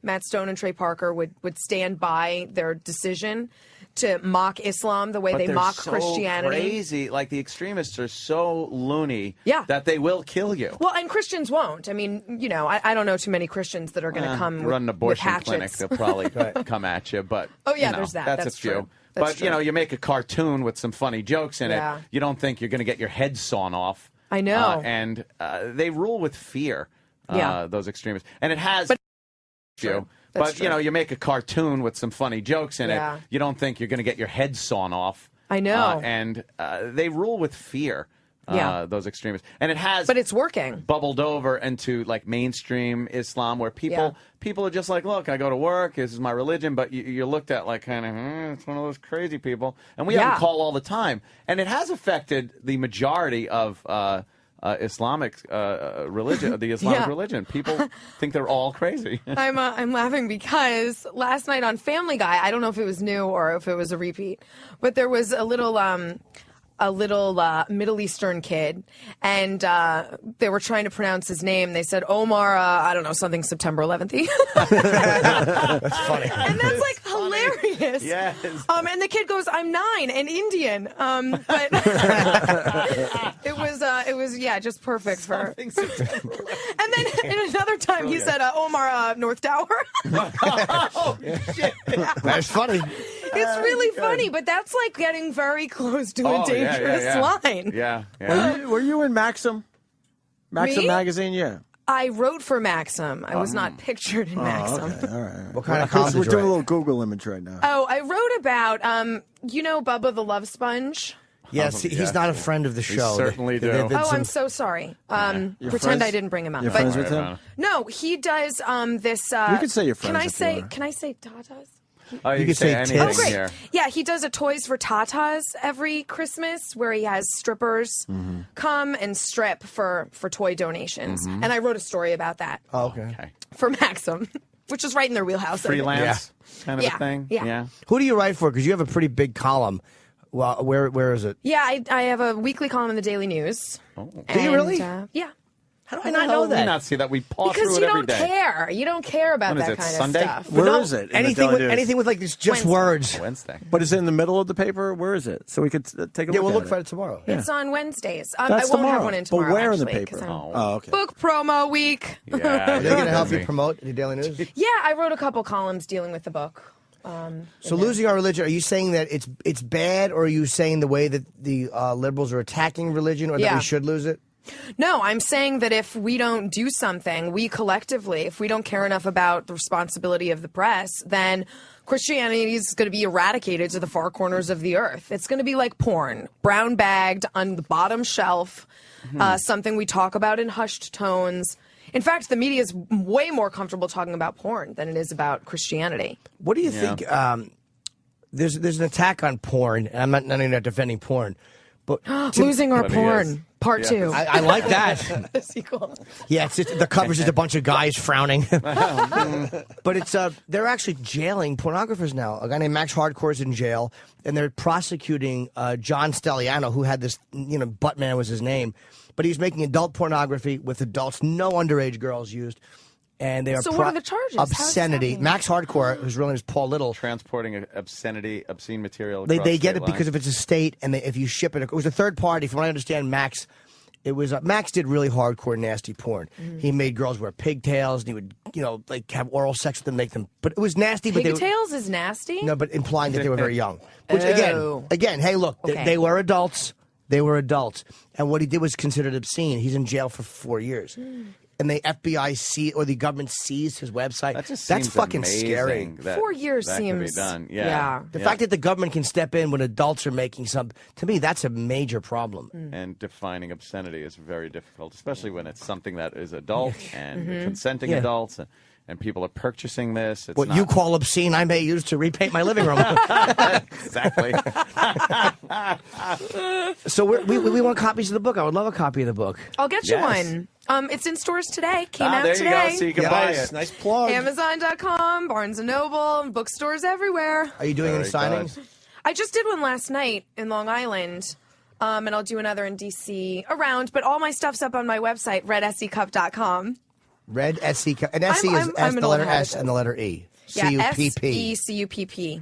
Matt Stone and Trey Parker would stand by their decision to mock Islam the way But they they're mock so Christianity. crazy. Like, the extremists are so loony Yeah. that they will kill you. Well, and Christians won't. I mean, I don't know too many Christians that are going to come run an with abortion hatchets. clinic, they'll probably come at you. But Oh, yeah, you know, there's that. That's That's a few. true. That's But true. you make a cartoon with some funny jokes in Yeah. it. You don't think you're going to get your head sawn off. I know. And they rule with fear. Yeah. Those extremists, and it has. But- few, That's but true. you make a cartoon with some funny jokes in Yeah. it. You don't think you're going to get your head sawn off. I know. And they rule with fear. Yeah. Those extremists, and it has, but it's working. Bubbled over into like mainstream Islam, where people are just like, look, I go to work, this is my religion, but you're looked at like kind of, it's one of those crazy people, and we have them call all the time, and it has affected the majority of Islamic religion, the Islamic religion. People think they're all crazy. I'm laughing because last night on Family Guy, I don't know if it was new or if it was a repeat, but there was a little Middle Eastern kid, and they were trying to pronounce his name. They said Omar, I don't know, something September 11th. That's funny. And that's like hilarious. Yes. And the kid goes, I'm 9 and Indian. But it was just perfect for. And then in another time he said Omar North Tower. Oh, shit. That's funny. It's really funny, but that's like getting very close to a dangerous line. Yeah. Were you in Maxim? Maxim Me? magazine? Yeah. I wrote for Maxim. I was not pictured in Maxim. Okay. All right. What kind of columns We're did you doing a write? little Google image right now. Oh, I wrote about, Bubba the Love Sponge? Yes, he's not a friend of the show. certainly do. Oh, I'm so sorry. Pretend friends? I didn't bring him up. You're But friends with him? no, he does this. You can say you're friends Can I if you say? are. Can I say tatas? Oh, you could say anything tits. Oh, great. here. Yeah, he does a Toys for Tatas every Christmas where he has strippers come and strip for toy donations. And I wrote a story about that Oh, okay. for Maxim, which is right in their wheelhouse. I think. Freelance kind of Yeah. a thing. Yeah. Who do you write for? Because you have a pretty big column. Well, where is it? Yeah, I have a weekly column in the Daily News. Oh. Do you really? Yeah. How do How I the not hell know did we that? not see that? We paw Because through you it every don't day. care. You don't care about When is that it, kind Sunday? of stuff. Where is it? in the Anything Daily with News? anything with like just Wednesday. words. Wednesday. But is it in the middle of the paper? Where is it? So we could take a Yeah, look we'll at look it. for it tomorrow. It's on Wednesdays. That's I won't tomorrow. have one in tomorrow. But where in the actually, paper? 'cause I'm- Oh, okay. Book promo week. Yeah. Are they going to help busy. you promote the Daily News? Yeah, I wrote a couple columns dealing with the book. So losing our religion, are you saying that it's bad, or are you saying the way that the liberals are attacking religion, or that Yeah. we should lose it? No, I'm saying that if we don't do something, we collectively, if we don't care enough about the responsibility of the press, then Christianity is going to be eradicated to the far corners of the earth. It's going to be like porn, brown bagged on the bottom shelf, something we talk about in hushed tones. In fact, the media is way more comfortable talking about porn than it is about Christianity. What do you think? There's an attack on porn, and I'm not defending porn, but Losing our But he porn, is. part Yeah. 2. I like that. The sequel. Yeah, the cover's just a bunch of guys frowning. But it's they're actually jailing pornographers now. A guy named Max Hardcore is in jail, and they're prosecuting John Stelliano, who had this, Buttman was his name, but he's making adult pornography with adults, no underage girls used. And they are So what are the charges? How is that obscenity. happening? Max Hardcore, whose real name is Paul Little. Transporting obscene material. They across get state it because lines. if it's a state, and if you ship it was a third party. From what I understand, Max, it was Max did really hardcore, nasty porn. He made girls wear pigtails, and he would, have oral sex with them, make them. But it was nasty. But Pigtails is nasty? no, but implying that they were very young. Which Oh. again, hey, look, Okay. they were adults. They were adults, and what he did was considered obscene. He's in jail for 4 years. And the FBI or the government seized his website. That just That's seems fucking amazing scary. that 4 years that can be seems done. Yeah. The fact that the government can step in when adults are making to me, that's a major problem. And defining obscenity is very difficult, especially when it's something that is adult and Mm-hmm. consenting Yeah. adults, and people are purchasing this. It's What not you call obscene, I may use to repaint my living room. exactly. So we want copies of the book. I would love a copy of the book. I'll get you Yes. one. It's in stores today. Came out there you today. go. So you can buy it. Nice plug. Amazon.com, Barnes & Noble, bookstores everywhere. Are you doing any Very signings? good. I just did one last night in Long Island, and I'll do another in D.C. around, but all my stuff's up on my website, redsecup.com. Red SC, and SC is I'm the an letter old S habit. and the letter E. Yeah, C-U-P-P. SECUPP.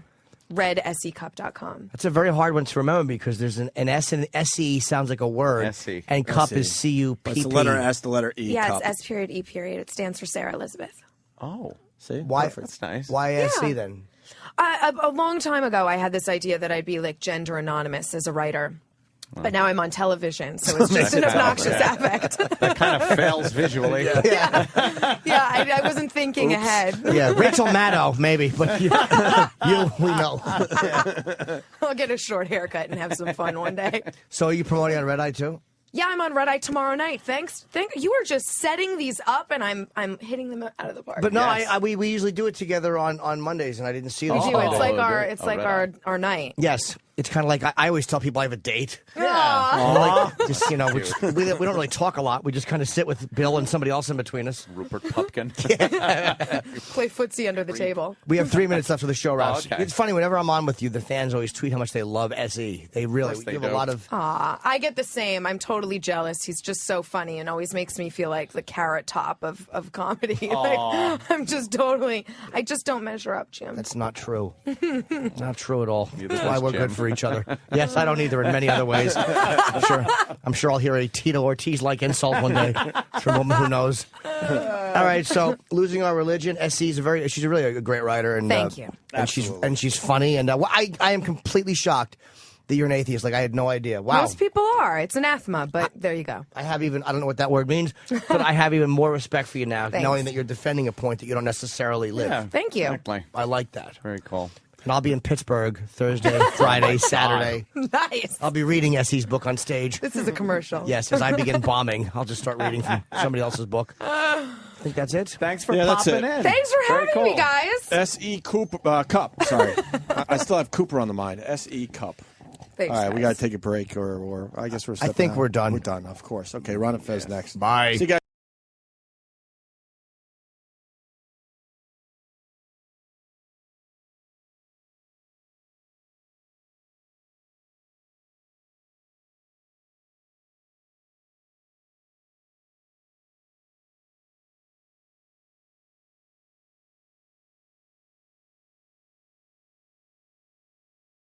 redsecup.com. That's a very hard one to remember because there's an S and SE sounds like a word, SE. and cup SE. is C-U-P-P. It's the letter S, the letter E. Yeah, cup. it's S period, E period. It stands for Sarah Elizabeth. Oh, See? Why? that's nice. Why SE Yeah. then? A long time ago, I had this idea that I'd be like gender anonymous as a writer. But now I'm on television, so it's just an obnoxious affect. That kind of fails visually. Yeah, I wasn't thinking ahead. Yeah, Rachel Maddow, maybe, but we know. I'll get a short haircut and have some fun one day. So are you promoting on Red Eye too? Yeah, I'm on Red Eye tomorrow night. Thanks. You were just setting these up, and I'm hitting them out of the park. But no, we usually do it together on Mondays, and I didn't see We this. do. It's like our night. Yes. It's kind of like I always tell people I have a date. Yeah. Like, just, we don't really talk a lot. We just kind of sit with Bill and somebody else in between us. Rupert Pupkin. Play footsie under the table. We have 3 minutes left of the show, Rouse. okay. It's funny, whenever I'm on with you, the fans always tweet how much they love SE. They really they give do. a lot of... Aw, I get the same. I'm totally jealous. He's just so funny and always makes me feel like the carrot top of comedy. Like, I'm just totally... I just don't measure up, Jim. That's not true. Not true at all. Neither That's why does we're Jim. good for each other. Yes, I don't either in many other ways. I'm sure I'll hear a Tito Ortiz-like insult one day from a woman who knows. All right, so Losing Our Religion. SC's she's really a great writer, and Thank you. And she's funny, and I am completely shocked that you're an atheist. Like, I had no idea. Wow. Most people are. It's anathema, but there you go. I don't know what that word means, but I have even more respect for you now, Thanks. knowing that you're defending a point that you don't necessarily live. Yeah, Thank you. Exactly. I like that. Very cool. And I'll be in Pittsburgh Thursday, Friday, Saturday. Nice. I'll be reading SE's book on stage. This is a commercial. Yes, as I begin bombing, I'll just start reading from somebody else's book. I think that's it. Thanks for Yeah, that's popping it. in. Thanks for Very having me, cool. guys. SE Cup. Sorry. I still have Cooper on the mind. SE Cup. Thanks, All right, we guys. got to take a break, or I guess we're. I think we're done. We're done, of course. Okay, Ron and Fez next. Bye. See you guys.